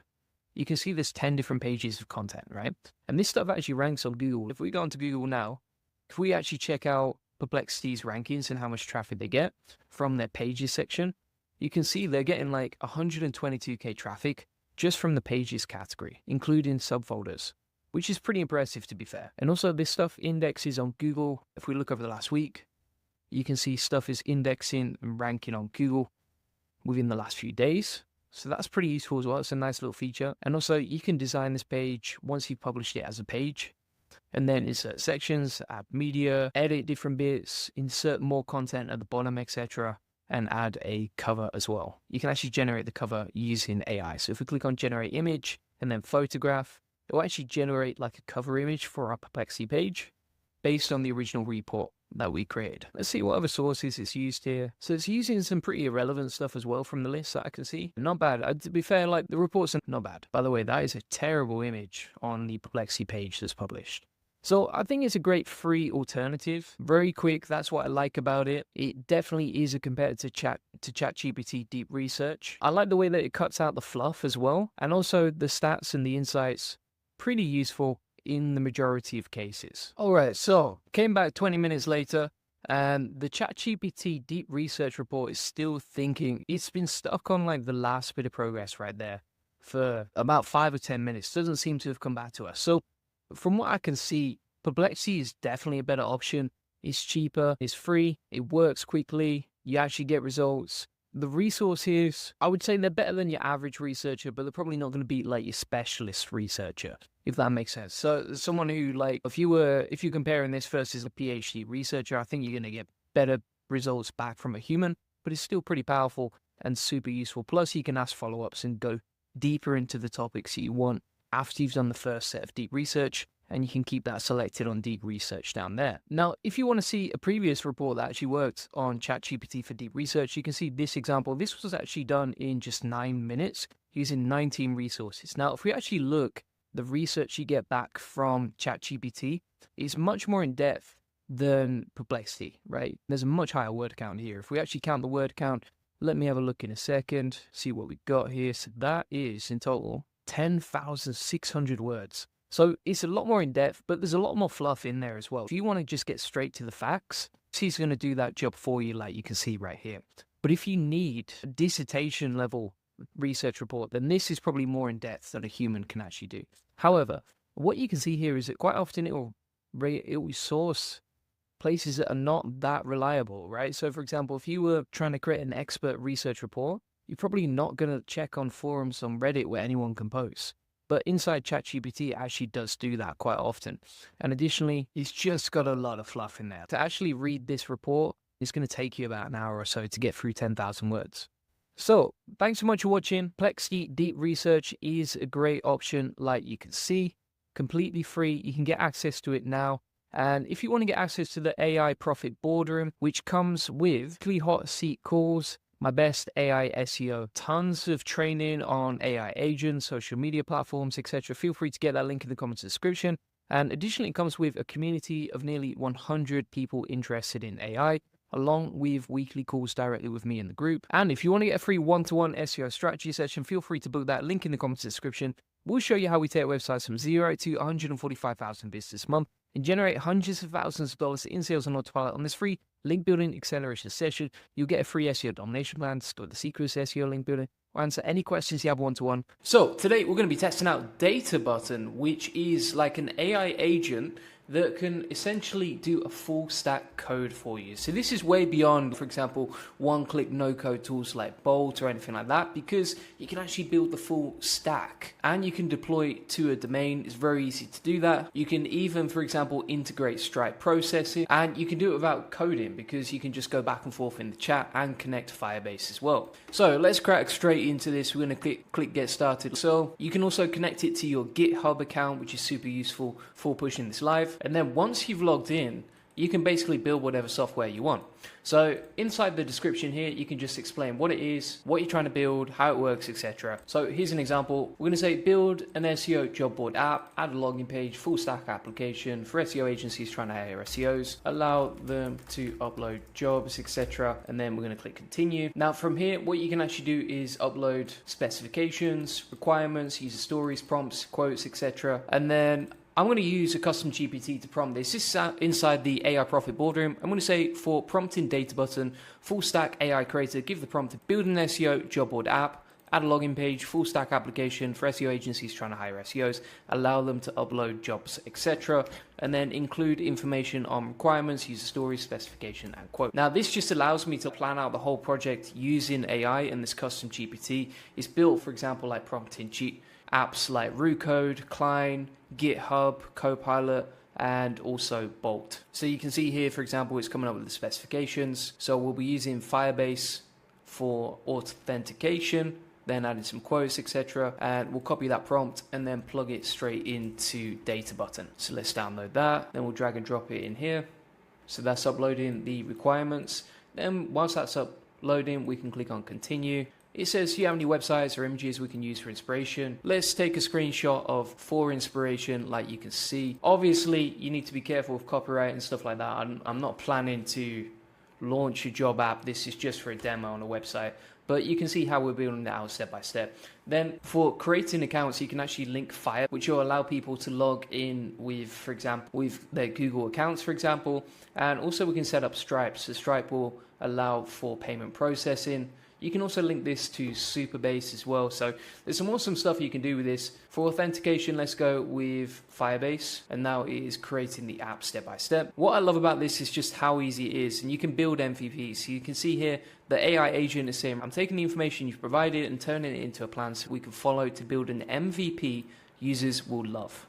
you can see there's 10 different pages of content, right? And this stuff actually ranks on Google. If we go onto Google now, if we actually check out Perplexity's rankings and how much traffic they get from their pages section, you can see they're getting like 122k traffic just from the pages category, including subfolders, which is pretty impressive to be fair. And also this stuff indexes on Google. If we look over the last week, you can see stuff is indexing and ranking on Google within the last few days. So that's pretty useful as well. It's a nice little feature. And also you can design this page once you've published it as a page, and then insert sections, add media, edit different bits, insert more content at the bottom, etc. and add a cover as well. You can actually generate the cover using AI. So if we click on generate image and then photograph, it will actually generate like a cover image for our Perplexity page based on the original report that we created. Let's see what other sources it's used here. So it's using some pretty irrelevant stuff as well from the list that I can see. Not bad. To be fair, like the reports are not bad. By the way, that is a terrible image on the Perplexity page that's published. So I think it's a great free alternative. Very quick. That's what I like about it. It definitely is a competitor to ChatGPT Deep Research. I like the way that it cuts out the fluff as well. And also the stats and the insights, pretty useful in the majority of cases. All right, so came back 20 minutes later and the ChatGPT Deep Research report is still thinking. It's been stuck on like the last bit of progress right there for about 5 or 10 minutes. Doesn't seem to have come back to us. So from what I can see, Perplexity is definitely a better option. It's cheaper, it's free, it works quickly, you actually get results. The resources, I would say they're better than your average researcher, but they're probably not going to beat like your specialist researcher, if that makes sense. So someone who like, if you're comparing this versus a PhD researcher, I think you're going to get better results back from a human, but it's still pretty powerful and super useful. Plus you can ask follow-ups and go deeper into the topics that you want after you've done the first set of deep research, and you can keep that selected on deep research down there. Now, if you want to see a previous report that actually worked on ChatGPT for deep research, you can see this example. This was actually done in just 9 minutes using 19 resources. Now, if we actually look, the research you get back from ChatGPT is much more in depth than Perplexity, right? There's a much higher word count here. If we actually count the word count, let me have a look in a second, see what we got here. So that is in total 10,600 words. So it's a lot more in depth, but there's a lot more fluff in there as well. If you want to just get straight to the facts, he's going to do that job for you, like you can see right here. But if you need a dissertation level research report, then this is probably more in depth than a human can actually do. However, what you can see here is that quite often it will source places that are not that reliable, right? So for example, if you were trying to create an expert research report, you're probably not going to check on forums on Reddit where anyone can post. But inside ChatGPT, it actually does do that quite often. And additionally, it's just got a lot of fluff in there. To actually read this report, it's going to take you about an hour or so to get through 10,000 words. So thanks so much for watching. Perplexity Deep Research is a great option, like you can see, completely free. You can get access to it now. And if you want to get access to the AI Profit Boardroom, which comes with weekly hot seat calls, my best AI SEO, tons of training on AI agents, social media platforms, etc., feel free to get that link in the comments description. And additionally, it comes with a community of nearly 100 people interested in AI, along with weekly calls directly with me in the group. And if you want to get a free one-to-one SEO strategy session, feel free to book that link in the comments description. We'll show you how we take websites from 0 to 145,000 visitors this month and generate hundreds of thousands of dollars in sales on autopilot on this free link building acceleration session. You'll get a free SEO domination plan, store the secrets to SEO link building, or answer any questions you have one-to-one. So today we're going to be testing out Data Button, which is like an AI agent that can essentially do a full stack code for you. So this is way beyond, for example, one-click no-code tools like Bolt or anything like that, because you can actually build the full stack and you can deploy it to a domain. It's very easy to do that. You can even, for example, integrate Stripe processing, and you can do it without coding because you can just go back and forth in the chat and connect Firebase as well. So let's crack straight into this. We're going to click get started. So you can also connect it to your GitHub account, which is super useful for pushing this live. And then once you've logged in, you can basically build whatever software you want. So inside the description here, you can just explain what it is, what you're trying to build, how it works, etc. So here's an example. We're going to say build an SEO job board app, add a login page, full stack application for SEO agencies trying to hire SEOs, allow them to upload jobs, etc. And then we're going to click continue. Now from here, what you can actually do is upload specifications, requirements, user stories, prompts, quotes, etc. And then I'm going to use a custom GPT to prompt this. This is inside the AI Profit Boardroom. I'm going to say for prompting Data Button, full stack AI creator, give the prompt to build an SEO job board app, add a login page, full stack application for SEO agencies trying to hire SEOs, allow them to upload jobs, etc. And then include information on requirements, user stories, specification, and quote. Now this just allows me to plan out the whole project using AI, and this custom GPT is built, for example, like prompting apps like RuCode, Klein, GitHub, Copilot, and also Bolt. So you can see here, for example, it's coming up with the specifications. So we'll be using Firebase for authentication, then adding some quotes, etc. And we'll copy that prompt and then plug it straight into Data Button. So let's download that. Then we'll drag and drop it in here. So that's uploading the requirements. Then once that's uploading, we can click on continue. It says, do you have any websites or images we can use for inspiration? Let's take a screenshot of for inspiration, like you can see. Obviously, you need to be careful with copyright and stuff like that. I'm not planning to launch a job app. This is just for a demo on a website. But you can see how we're building that out step by step. Then for creating accounts, you can actually link Fire, which will allow people to log in with, for example, with their Google accounts, for example. And also we can set up Stripe. So Stripe will allow for payment processing. You can also link this to Supabase as well. So there's some awesome stuff you can do with this. For authentication, let's go with Firebase. And now it is creating the app step by step. What I love about this is just how easy it is. And you can build MVPs. So you can see here, the AI agent is saying, I'm taking the information you've provided and turning it into a plan so we can follow to build an MVP users will love.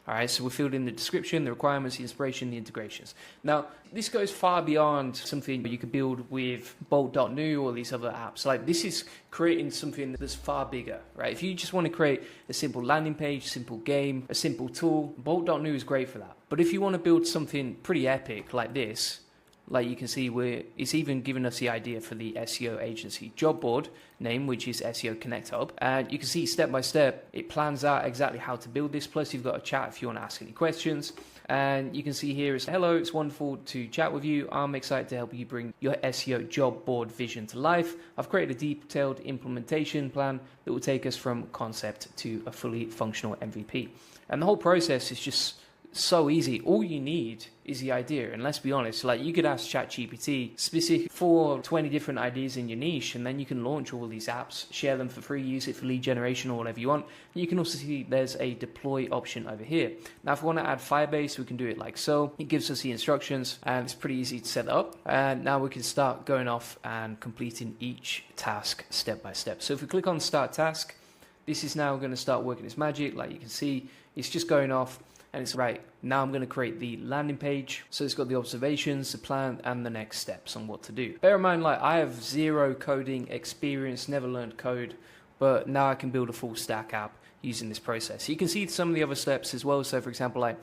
All right, so we filled in the description, the requirements, the inspiration, the integrations. Now, this goes far beyond something you could build with Bolt.new or these other apps. Like this is creating something that's far bigger, right? If you just want to create a simple landing page, simple game, a simple tool, Bolt.new is great for that. But if you want to build something pretty epic like this, like you can see, it's even given us the idea for the SEO agency job board name, which is SEO Connect Hub. And you can see step by step, it plans out exactly how to build this. Plus, you've got a chat if you want to ask any questions. And you can see here is, hello, it's wonderful to chat with you. I'm excited to help you bring your SEO job board vision to life. I've created a detailed implementation plan that will take us from concept to a fully functional MVP. And the whole process is just so easy. All you need is the idea. And let's be honest, like you could ask ChatGPT specific for 20 different ideas in your niche, and then you can launch all these apps, share them for free, use it for lead generation or whatever you want. And you can also see there's a deploy option over here. Now, if we want to add Firebase, we can do it like so. It gives us the instructions and it's pretty easy to set up. And now we can start going off and completing each task step by step. So if we click on start task, this is now going to start working its magic. Like you can see, it's just going off. And it's right, now I'm going to create the landing page. So it's got the observations, the plan, and the next steps on what to do. Bear in mind, like I have zero coding experience, never learned code, but now I can build a full stack app using this process. You can see some of the other steps as well. So for example, like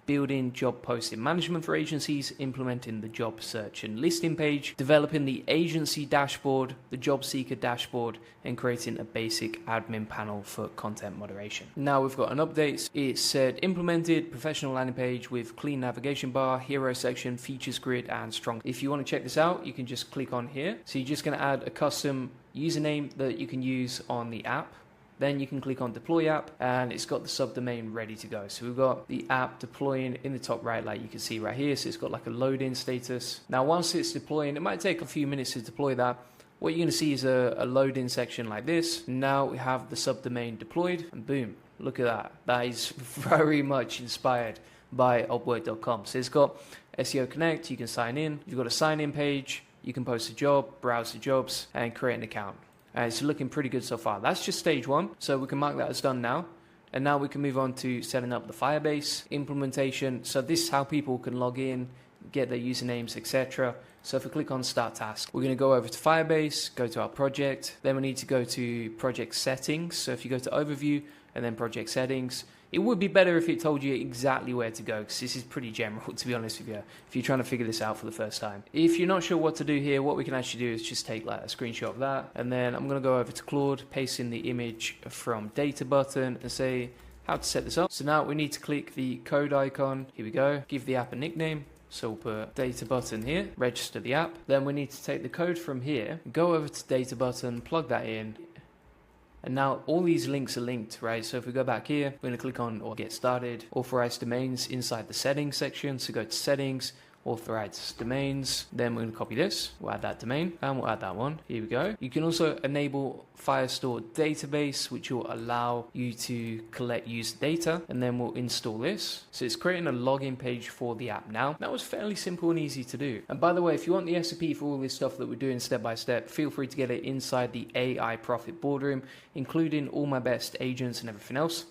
building job posting management for agencies, implementing the job search and listing page, developing the agency dashboard, the job seeker dashboard, and creating a basic admin panel for content moderation. Now we've got an update. It said implemented professional landing page with clean navigation bar, hero section, features grid, and strong. If you want to check this out, you can just click on here. So you're just going to add a custom username that you can use on the app. Then you can click on deploy app and it's got the subdomain ready to go. So we've got the app deploying in the top right, like you can see right here. So it's got like a load-in status. Now once it's deploying, it might take a few minutes to deploy that. What you're going to see is a load-in section like this. Now we have the subdomain deployed and boom, look at that. That is very much inspired by Upwork.com. So it's got SEO Connect, you can sign in. You've got a sign-in page, you can post a job, browse the jobs, and create an account. It's looking pretty good so far. That's just stage one, so we can mark that as done now. And now we can move on to setting up the Firebase implementation. So this is how people can log in, get their usernames, etc. So if we click on Start Task, we're going to go over to Firebase, go to our project. Then we need to go to Project Settings. So if you go to Overview and then Project Settings, it would be better if it told you exactly where to go, because this is pretty general, to be honest with you, if you're trying to figure this out for the first time. If you're not sure what to do here, what we can actually do is just take like a screenshot of that, and then I'm going to go over to Claude, paste in the image from data button, and say how to set this up. So now we need to click the code icon. Here we go. Give the app a nickname. So we'll put data button here, register the app. Then we need to take the code from here, go over to data button, plug that in. And now all these links are linked, right? So if we go back here, we're going to click on or get started, authorized domains inside the settings section. So go to settings, authorized domains. Then we're going to copy this. We'll add that domain and we'll add that one. Here we go. You can also enable Firestore database, which will allow you to collect user data, and then we'll install this. So it's creating a login page for the app now. That was fairly simple and easy to do. And by the way, if you want the SOP for all this stuff that we're doing step by step, feel free to get it inside the AI Profit Boardroom, including all my best agents and everything else.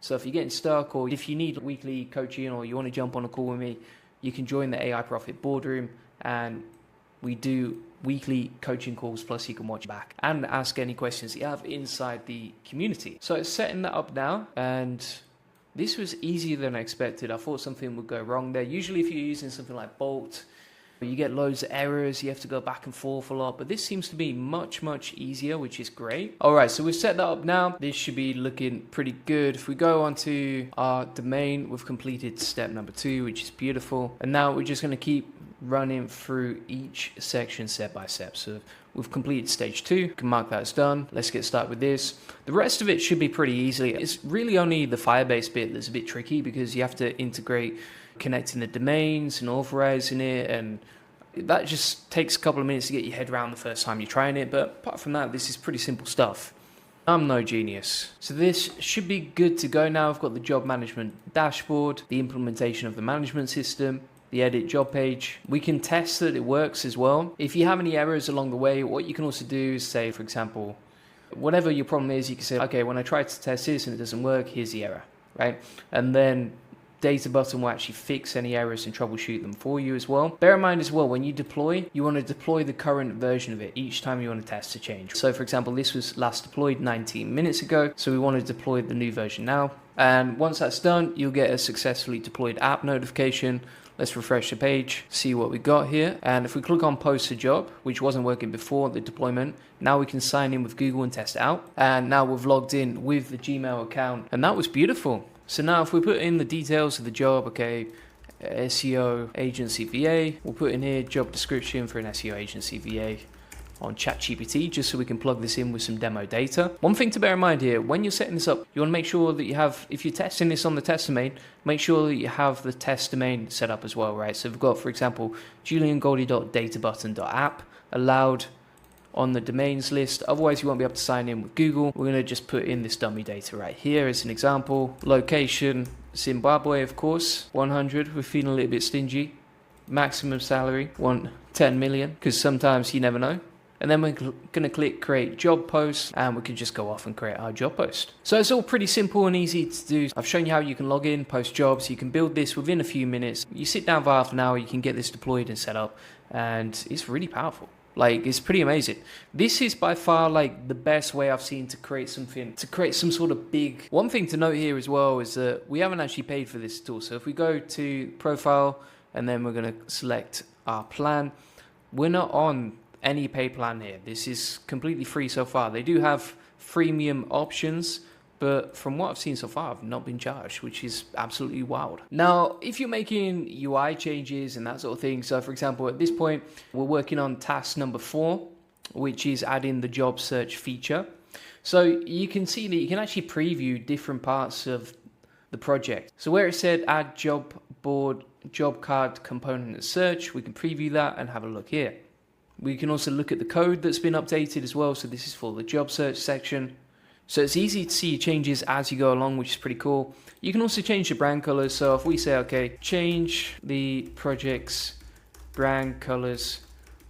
So if you're getting stuck, or if you need weekly coaching, or you want to jump on a call with me, you can join the AI Profit Boardroom, and we do weekly coaching calls, plus you can watch back and ask any questions you have inside the community. So it's setting that up now, and this was easier than I expected. I thought something would go wrong there. Usually if you're using something like Bolt, you get loads of errors, you have to go back and forth a lot, but this seems to be much easier, which is great. All right, so we've set that up now. This should be looking pretty good. If we go onto our domain, we've completed step number 2, which is beautiful. And now we're just going to keep running through each section step by step. So we've completed stage 2, you can mark that as done. Let's get started with this. The rest of it should be pretty easy. It's really only the Firebase bit that's a bit tricky, because you have to integrate connecting the domains and authorizing it, and that just takes a couple of minutes to get your head around the first time you're trying it. But apart from that, this is pretty simple stuff. I'm no genius. So this should be good to go now. I've got the job management dashboard, the implementation of the management system, the edit job page. We can test that it works as well. If you have any errors along the way, what you can also do is say, for example, whatever your problem is, you can say, okay, when I try to test this and it doesn't work, here's the error, right? And then data button will actually fix any errors and troubleshoot them for you as well. Bear in mind as well, when you deploy, you want to deploy the current version of it each time you want to test a change. So for example, this was last deployed 19 minutes ago, so we want to deploy the new version now. And once that's done, you'll get a successfully deployed app notification. Let's refresh the page, see what we got here. And if we click on post a job, which wasn't working before the deployment, now we can sign in with Google and test it out. And now we've logged in with the Gmail account, and that was beautiful. So now if we put in the details of the job, okay, SEO agency VA, we'll put in here job description for an SEO agency VA on ChatGPT, just so we can plug this in with some demo data. One thing to bear in mind here, when you're setting this up, you want to make sure that you have, if you're testing this on the test domain, make sure that you have the test domain set up as well, right? So we've got, for example, juliangoldie.databutton.app allowed on the domains list. Otherwise you won't be able to sign in with Google. We're going to just put in this dummy data right here as an example. Location, Zimbabwe, of course, 100. We're feeling a little bit stingy. Maximum salary, 10 million, because sometimes you never know. And then we're going to click create job post, and we can just go off and create our job post. So it's all pretty simple and easy to do. I've shown you how you can log in, post jobs. You can build this within a few minutes. You sit down for half an hour, you can get this deployed and set up, and it's really powerful. Like, it's pretty amazing. This is by far like the best way I've seen to create something, to create some sort of big. One thing to note here as well is that we haven't actually paid for this tool. So if we go to profile and then we're going to select our plan, we're not on any paid plan here. This is completely free so far. They do have freemium options, but from what I've seen so far, I've not been charged, which is absolutely wild. Now, if you're making UI changes and that sort of thing, so for example, at this point, we're working on task number 4, which is adding the job search feature. So you can see that you can actually preview different parts of the project. So where it said add job board, job card component and search, we can preview that and have a look here. We can also look at the code that's been updated as well. So this is for the job search section. So it's easy to see changes as you go along, which is pretty cool. You can also change the brand colors. So if we say, okay, change the project's brand colors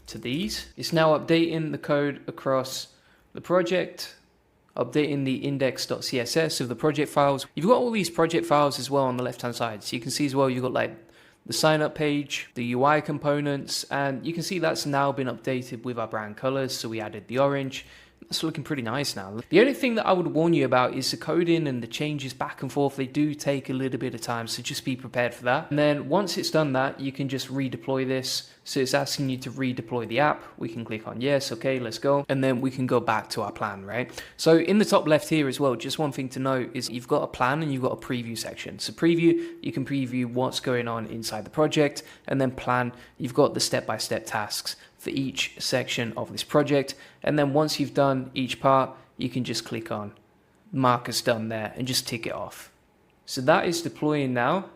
to these, it's now updating the code across the project, updating the index.css of the project files. You've got all these project files as well on the left hand side. So you can see as well, you've got like the sign up page, the UI components, and you can see that's now been updated with our brand colors. So we added the orange. It's looking pretty nice now. The only thing that I would warn you about is the coding and the changes back and forth. They do take a little bit of time, so just be prepared for that. And then once it's done that, you can just redeploy this. So it's asking you to redeploy the app. We can click on yes, okay, let's go. And then we can go back to our plan, right? So in the top left here as well, just one thing to note is you've got a plan and you've got a preview section. So preview, you can preview what's going on inside the project, and then plan, you've got the step-by-step tasks for each section of this project. And then once you've done each part, you can just click on mark as done there and just tick it off. So that is deploying now.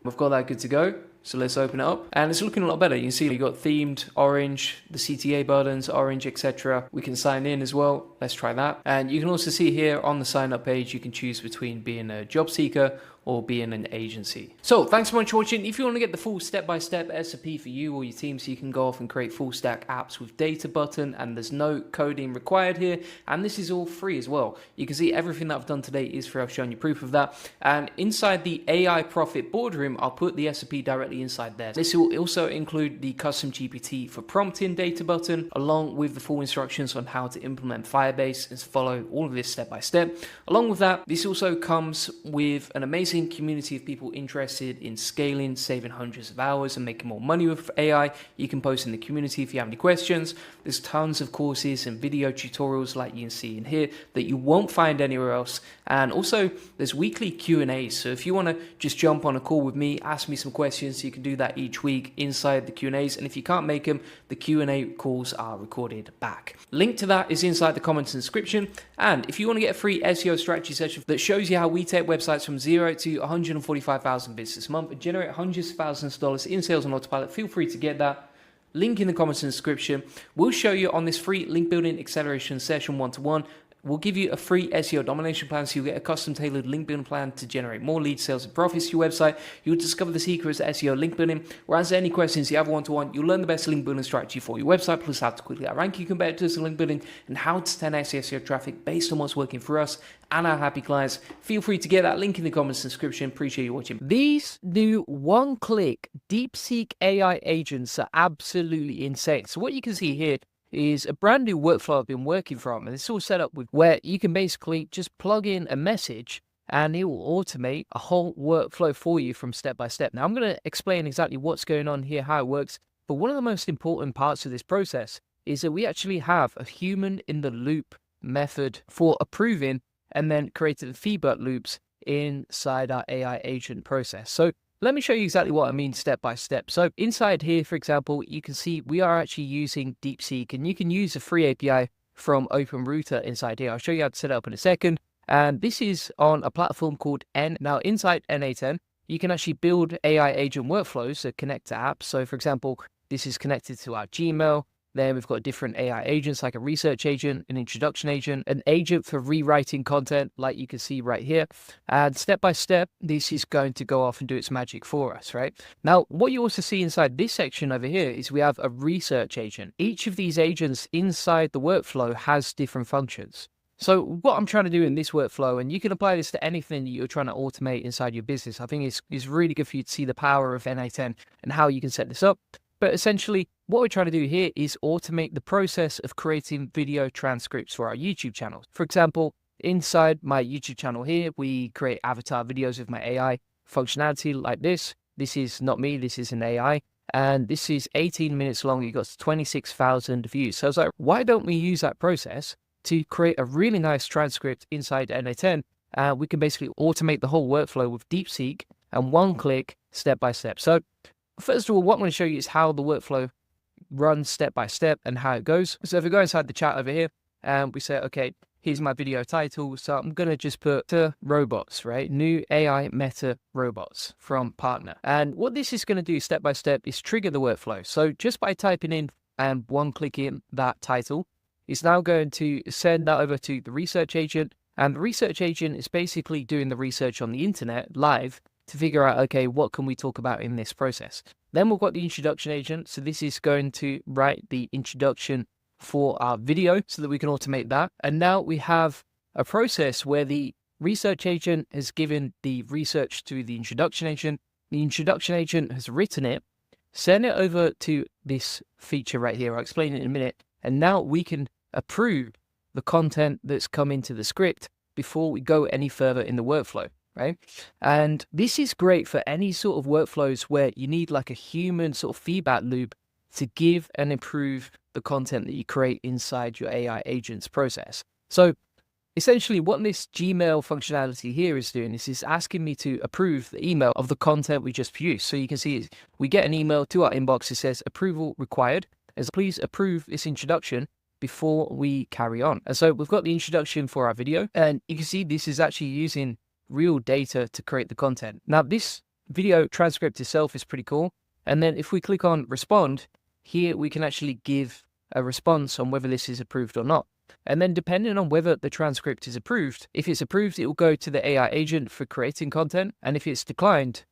We've got that good to go. So let's open it up and it's looking a lot better. You can see you got themed orange, the CTA buttons, orange, etc. We can sign in as well. Let's try that. And you can also see here on the sign up page, you can choose between being a job seeker or being an agency. So thanks so much for watching. If you want to get the full step-by-step SOP for you or your team so you can go off and create full stack apps with data button, and there's no coding required here, and this is all free as well. You can see everything that I've done today is free. I've shown you proof of that. And inside the AI Profit Boardroom, I'll put the SOP directly inside there. This will also include the custom GPT for prompting data button, along with the full instructions on how to implement Firebase and follow all of this step by step. Along with that, this also comes with an amazing community of people interested in scaling, saving hundreds of hours and making more money with AI. You can post in the community if you have any questions. There's tons of courses and video tutorials like you can see in here that you won't find anywhere else. And also there's weekly Q&As. So if you want to just jump on a call with me, ask me some questions, you can do that each week inside the Q&As. And if you can't make them, the Q&A calls are recorded back. Link to that is inside the comments and description. And if you want to get a free SEO strategy session that shows you how we take websites from 0 to 145,000 visits a month and generate hundreds of thousands of dollars in sales on autopilot, feel free to get that. Link in the comments and description. We'll show you on this free link building acceleration session 1-to-1. We'll give you a free SEO domination plan, so you'll get a custom tailored link building plan to generate more leads, sales, and profits to your website. You'll discover the secrets of SEO link building. We'll answer any questions you have 1-to-1. You'll learn the best link building strategy for your website, plus how to quickly outrank your competitors in link building, and how to 10x SEO traffic based on what's working for us and our happy clients. Feel free to get that link in the comments and description. Appreciate you watching. These new one-click DeepSeek AI agents are absolutely insane. So what you can see here is a brand new workflow I've been working from, and it's all set up with where you can basically just plug in a message and it will automate a whole workflow for you from step by step. Now I'm going to explain exactly what's going on here, how it works, but one of the most important parts of this process is that we actually have a human in the loop method for approving and then creating the feedback loops inside our AI agent process. So let me show you exactly what I mean step by step. So inside here, for example, you can see we are actually using DeepSeek, and you can use a free API from OpenRouter inside here. I'll show you how to set it up in a second. And this is on a platform called N. Now inside N8N, you can actually build AI agent workflows that connect to apps. So for example, this is connected to our Gmail. Then we've got different AI agents like a research agent, an introduction agent, an agent for rewriting content like you can see right here. And step by step, this is going to go off and do its magic for us, right? Now, what you also see inside this section over here is we have a research agent. Each of these agents inside the workflow has different functions. So what I'm trying to do in this workflow, and you can apply this to anything that you're trying to automate inside your business, I think it's really good for you to see the power of N8N and how you can set this up. But essentially, what we're trying to do here is automate the process of creating video transcripts for our YouTube channel. For example, inside my YouTube channel here, we create avatar videos with my AI functionality like this. This is not me, this is an AI. And this is 18 minutes long. It got 26,000 views. So I was like, why don't we use that process to create a really nice transcript inside N8N? We can basically automate the whole workflow with DeepSeek and one click, step by step. So first of all, what I'm going to show you is how the workflow runs step by step and how it goes. So if we go inside the chat over here and we say, okay, here's my video title. So I'm going to just put robots, right? New AI meta robots from partner. And what this is going to do step by step is trigger the workflow. So just by typing in and one click in that title, it's now going to send that over to the research agent. And the research agent is basically doing the research on the internet live to figure out, okay, what can we talk about in this process? Then we've got the introduction agent. So this is going to write the introduction for our video so that we can automate that. And now we have a process where the research agent has given the research to the introduction agent. The introduction agent has written it, send it over to this feature right here. I'll explain it in a minute. And now we can approve the content that's come into the script before we go any further in the workflow, right? And this is great for any sort of workflows where you need like a human sort of feedback loop to give and improve the content that you create inside your AI agent's process. So essentially what this Gmail functionality here is doing is it's asking me to approve the email of the content we just produced. So you can see we get an email to our inbox. It says approval required. As please approve this introduction before we carry on. And so we've got the introduction for our video, and you can see this is actually using real data to create the content. Now this video transcript itself is pretty cool. And then if we click on respond, here we can actually give a response on whether this is approved or not. And then depending on whether the transcript is approved, if it's approved, it will go to the AI agent for creating content. And if it's declined,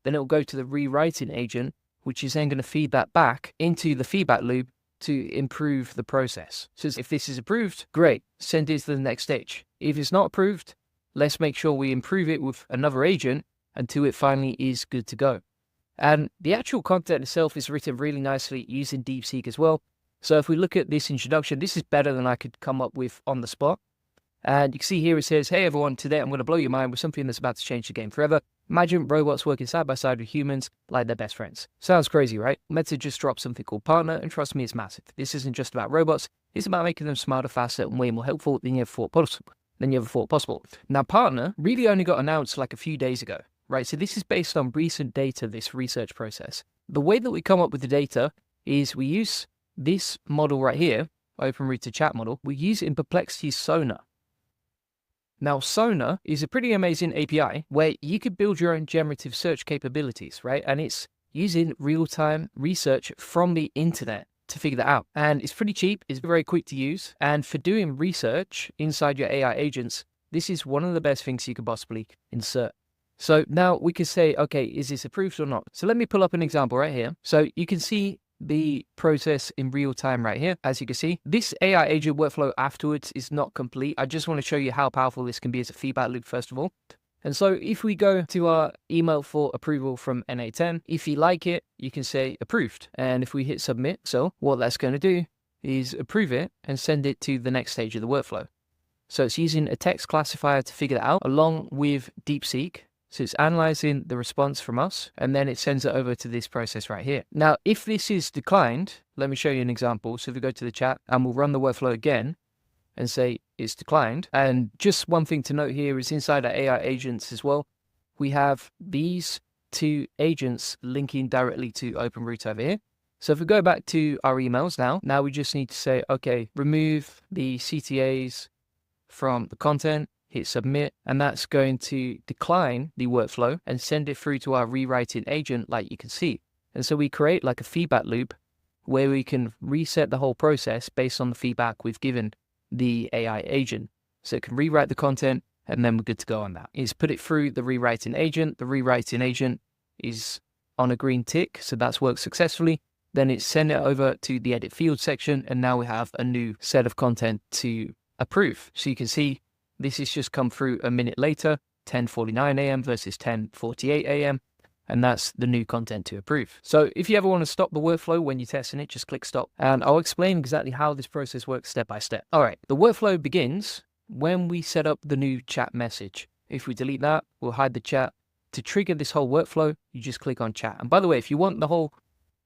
then it will go to the rewriting agent, which is then going to feed that back into the feedback loop to improve the process. So if this is approved, great, send it to the next stage. If it's not approved, let's make sure we improve it with another agent until it finally is good to go. And the actual content itself is written really nicely using DeepSeek as well. So if we look at this introduction, this is better than I could come up with on the spot. And you can see here it says, hey everyone, today I'm going to blow your mind with something that's about to change the game forever. Imagine robots working side by side with humans like they're best friends. Sounds crazy, right? Meta just dropped something called Partner, and trust me, it's massive. This isn't just about robots. It's about making them smarter, faster, and way more helpful than you ever thought possible. Now, Partner really only got announced like a few days ago, right? So this is based on recent data, this research process. The way that we come up with the data is we use this model right here, OpenRouter chat model. We use it in Perplexity's Sonar. Now, Sonar is a pretty amazing API where you could build your own generative search capabilities, right? And it's using real-time research from the internet to figure that out. And it's pretty cheap, it's very quick to use. And for doing research inside your AI agents, this is one of the best things you could possibly insert. So now we can say, okay, is this approved or not? So let me pull up an example right here. So you can see the process in real time right here. As you can see, this AI agent workflow afterwards is not complete. I just want to show you how powerful this can be as a feedback loop, first of all. And so if we go to our email for approval from N8N, if you like it, you can say approved. And if we hit submit, so what that's going to do is approve it and send it to the next stage of the workflow. So it's using a text classifier to figure that out along with DeepSeek. So it's analyzing the response from us, and then it sends it over to this process right here. Now, if this is declined, let me show you an example. So if we go to the chat and we'll run the workflow again and say it's declined. And just one thing to note here is inside our AI agents as well, we have these two agents linking directly to OpenRouter over here. So if we go back to our emails now we just need to say, okay, remove the CTAs from the content, hit submit, and that's going to decline the workflow and send it through to our rewriting agent like you can see. And so we create like a feedback loop where we can reset the whole process based on the feedback we've given the AI agent. So it can rewrite the content and then we're good to go on that. Is put it through the rewriting agent. The rewriting agent is on a green tick, so that's worked successfully. Then it's send it over to the edit field section, and now we have a new set of content to approve. So you can see this has just come through a minute later, 10:49 a.m. versus 10:48 a.m. and that's the new content to approve. So if you ever want to stop the workflow when you're testing it, just click stop, and I'll explain exactly how this process works step by step. All right, the workflow begins when we set up the new chat message. If we delete that, we'll hide the chat. To trigger this whole workflow, you just click on chat. And by the way, if you want the whole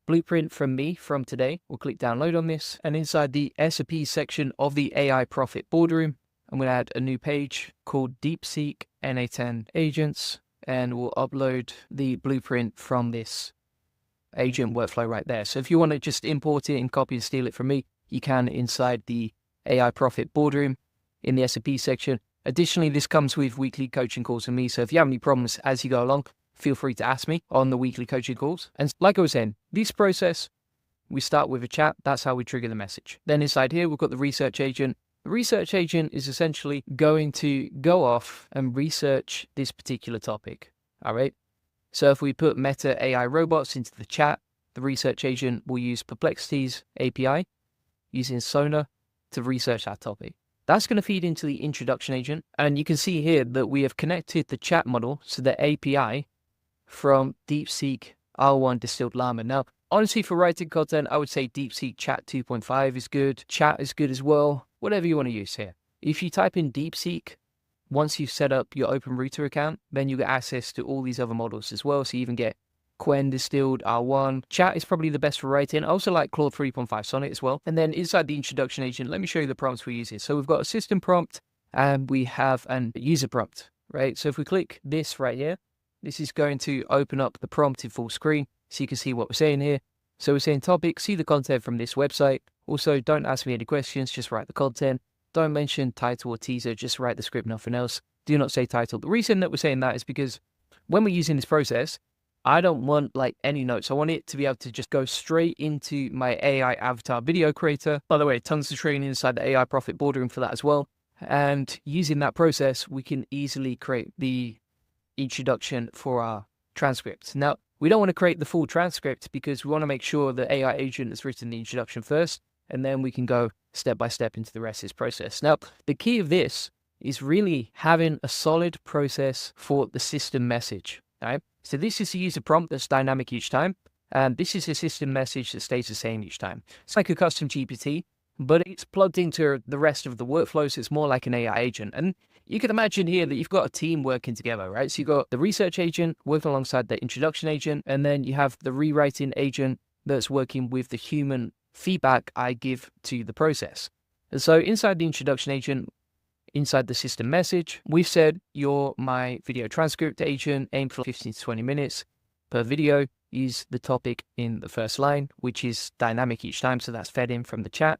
blueprint from me from today, we'll click download on this, and inside the SOP section of the AI Profit Boardroom, I'm going to add a new page called DeepSeek N8N Agents, and we'll upload the blueprint from this agent workflow right there. So if you want to just import it and copy and steal it from me, you can inside the AI Profit Boardroom in the SOP section. Additionally, this comes with weekly coaching calls with me. So if you have any problems as you go along, feel free to ask me on the weekly coaching calls. And like I was saying, this process, we start with a chat. That's how we trigger the message. Then inside here, we've got the research agent. The research agent is essentially going to go off and research this particular topic. All right. So if we put Meta AI robots into the chat, the research agent will use Perplexity's API using Sonar to research that topic. That's going to feed into the introduction agent. And you can see here that we have connected the chat model to the API from DeepSeek R1 Distilled Llama. Now, honestly, for writing content, I would say DeepSeek Chat 2.5 is good. Chat is good as well. Whatever you want to use here. If you type in DeepSeek, once you've set up your Open Router account, then you get access to all these other models as well. So you even get Quen Distilled R1. Chat is probably the best for writing. I also like Claude 3.5 Sonnet as well. And then inside the introduction agent, let me show you the prompts we're using. So we've got a system prompt and we have an user prompt, right? So if we click this right here, this is going to open up the prompt in full screen so you can see what we're saying here. So we're saying topic, see the content from this website. Also, don't ask me any questions, just write the content. Don't mention title or teaser, just write the script, nothing else. Do not say title. The reason that we're saying that is because when we're using this process, I don't want like any notes. I want it to be able to just go straight into my AI avatar video creator. By the way, tons of training inside the AI Profit Boardroom for that as well. And using that process, we can easily create the introduction for our transcript. Now, we don't want to create the full transcript because we want to make sure the AI agent has written the introduction first, and then we can go step by step into the rest of this process. Now, the key of this is really having a solid process for the system message. Right? So this is a user prompt that's dynamic each time, and this is a system message that stays the same each time. It's like a custom GPT, but it's plugged into the rest of the workflow, so it's more like an AI agent. And you can imagine here that you've got a team working together, right? So you've got the research agent working alongside the introduction agent, and then you have the rewriting agent that's working with the human feedback I give to the process. And so inside the introduction agent, inside the system message, we've said you're my video transcript agent, aim for 15 to 20 minutes per video, use the topic in the first line, which is dynamic each time, so that's fed in from the chat.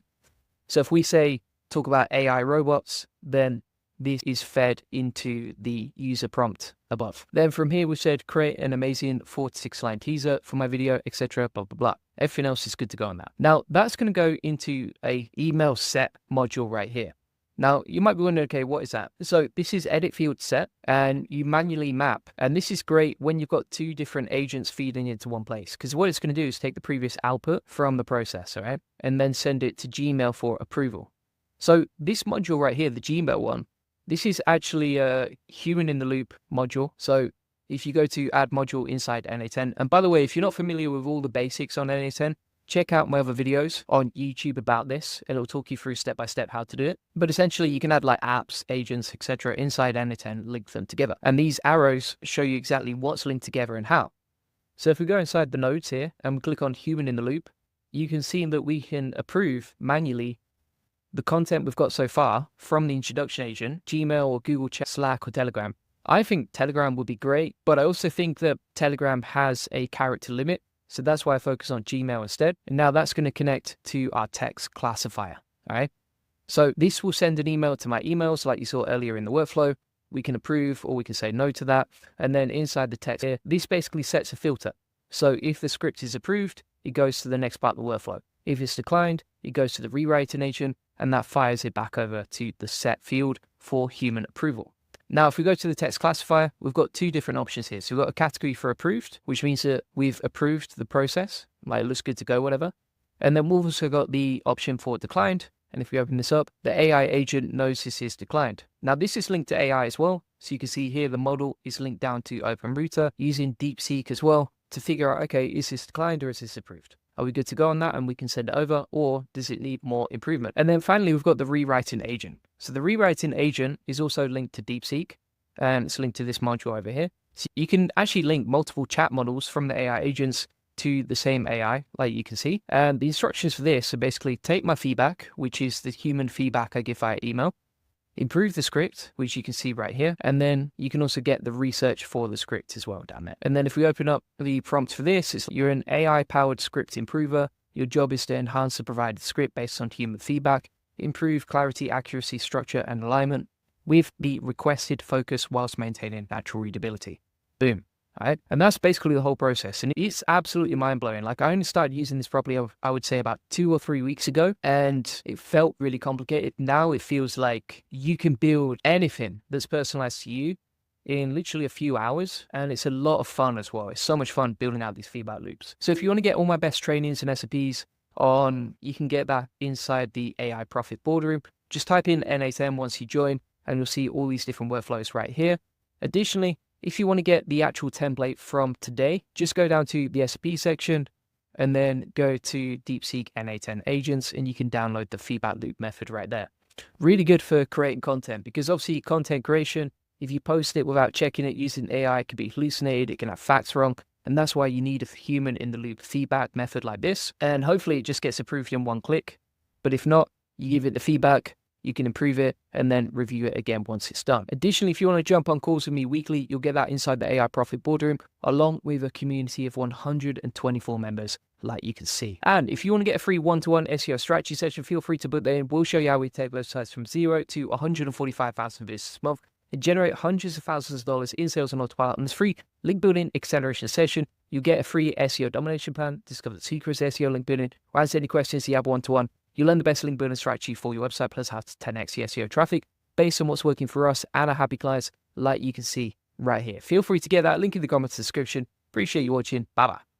So if we say, talk about AI robots, then this is fed into the user prompt above. Then from here, we said, create an amazing 4 to 6 line teaser for my video, etc., blah, blah, blah. Everything else is good to go on that. Now, that's going to go into a email set module right here. Now, you might be wondering, okay, what is that? So this is edit field set, and you manually map. And this is great when you've got 2 different agents feeding into one place, because what it's going to do is take the previous output from the process, all right, and then send it to Gmail for approval. So this module right here, the Gmail one, this is actually a human in the loop module. So if you go to add module inside N8N, and by the way, if you're not familiar with all the basics on N8N, check out my other videos on YouTube about this. It'll talk you through step by step how to do it. But essentially, you can add like apps, agents, etc. inside N8N, link them together. And these arrows show you exactly what's linked together and how. So if we go inside the nodes here and we click on human in the loop, you can see that we can approve manually the content we've got so far from the introduction agent, Gmail or Google Chat, Slack or Telegram. I think Telegram would be great, but I also think that Telegram has a character limit. So that's why I focus on Gmail instead. And now that's going to connect to our text classifier. All right. So this will send an email to my emails like you saw earlier in the workflow. We can approve or we can say no to that. And then inside the text here, this basically sets a filter. So if the script is approved, it goes to the next part of the workflow. If it's declined, it goes to the rewriting agent, and that fires it back over to the set field for human approval. Now, if we go to the text classifier, we've got 2 different options here. So we've got a category for approved, which means that we've approved the process, like it looks good to go, whatever. And then we've also got the option for declined. And if we open this up, the AI agent knows this is declined. Now, this is linked to AI as well. So you can see here the model is linked down to OpenRouter using DeepSeek as well to figure out, okay, is this declined or is this approved? Are we good to go on that and we can send it over, or does it need more improvement? And then finally, we've got the rewriting agent. So the rewriting agent is also linked to DeepSeek, and it's linked to this module over here. So you can actually link multiple chat models from the AI agents to the same AI, like you can see. And the instructions for this are basically take my feedback, which is the human feedback I give via email, improve the script, which you can see right here, and then you can also get the research for the script as well down there. And then if we open up the prompt for this, you're an AI-powered script improver. Your job is to enhance the provided script based on human feedback, improve clarity, accuracy, structure, and alignment with the requested focus whilst maintaining natural readability. Boom. All right. And that's basically the whole process. And it's absolutely mind blowing. Like, I only started using this probably, I would say, about 2 or 3 weeks ago, and it felt really complicated. Now it feels like you can build anything that's personalized to you in literally a few hours. And it's a lot of fun as well. It's so much fun building out these feedback loops. So if you want to get all my best trainings and SOPs on, you can get that inside the AI Profit Boardroom. Just type in N8N once you join, and you'll see all these different workflows right here. Additionally, if you want to get the actual template from today, just go down to the SOP section and then go to DeepSeek N8N agents, and you can download the feedback loop method right there. Really good for creating content, because obviously content creation, if you post it without checking it using AI, it can be hallucinated, it can have facts wrong, and that's why you need a human in the loop feedback method like this. And hopefully it just gets approved in one click. But if not, you give it the feedback, you can improve it, and then review it again once it's done. Additionally, if you want to jump on calls with me weekly, you'll get that inside the AI Profit Boardroom, along with a community of 124 members, like you can see. And if you want to get a free one-to-one SEO strategy session, feel free to book that in. We'll show you how we take websites from 0 to 145,000 visits a month and generate hundreds of thousands of dollars in sales on autopilot. On this free link building acceleration session, you get a free SEO domination plan, discover the secrets of SEO link building, or answer any questions you have one-to-one. You learn the best link building strategy for your website, plus how to 10x your SEO traffic based on what's working for us and our happy clients, like you can see right here. Feel free to get that link in the comments description. Appreciate you watching. Bye-bye.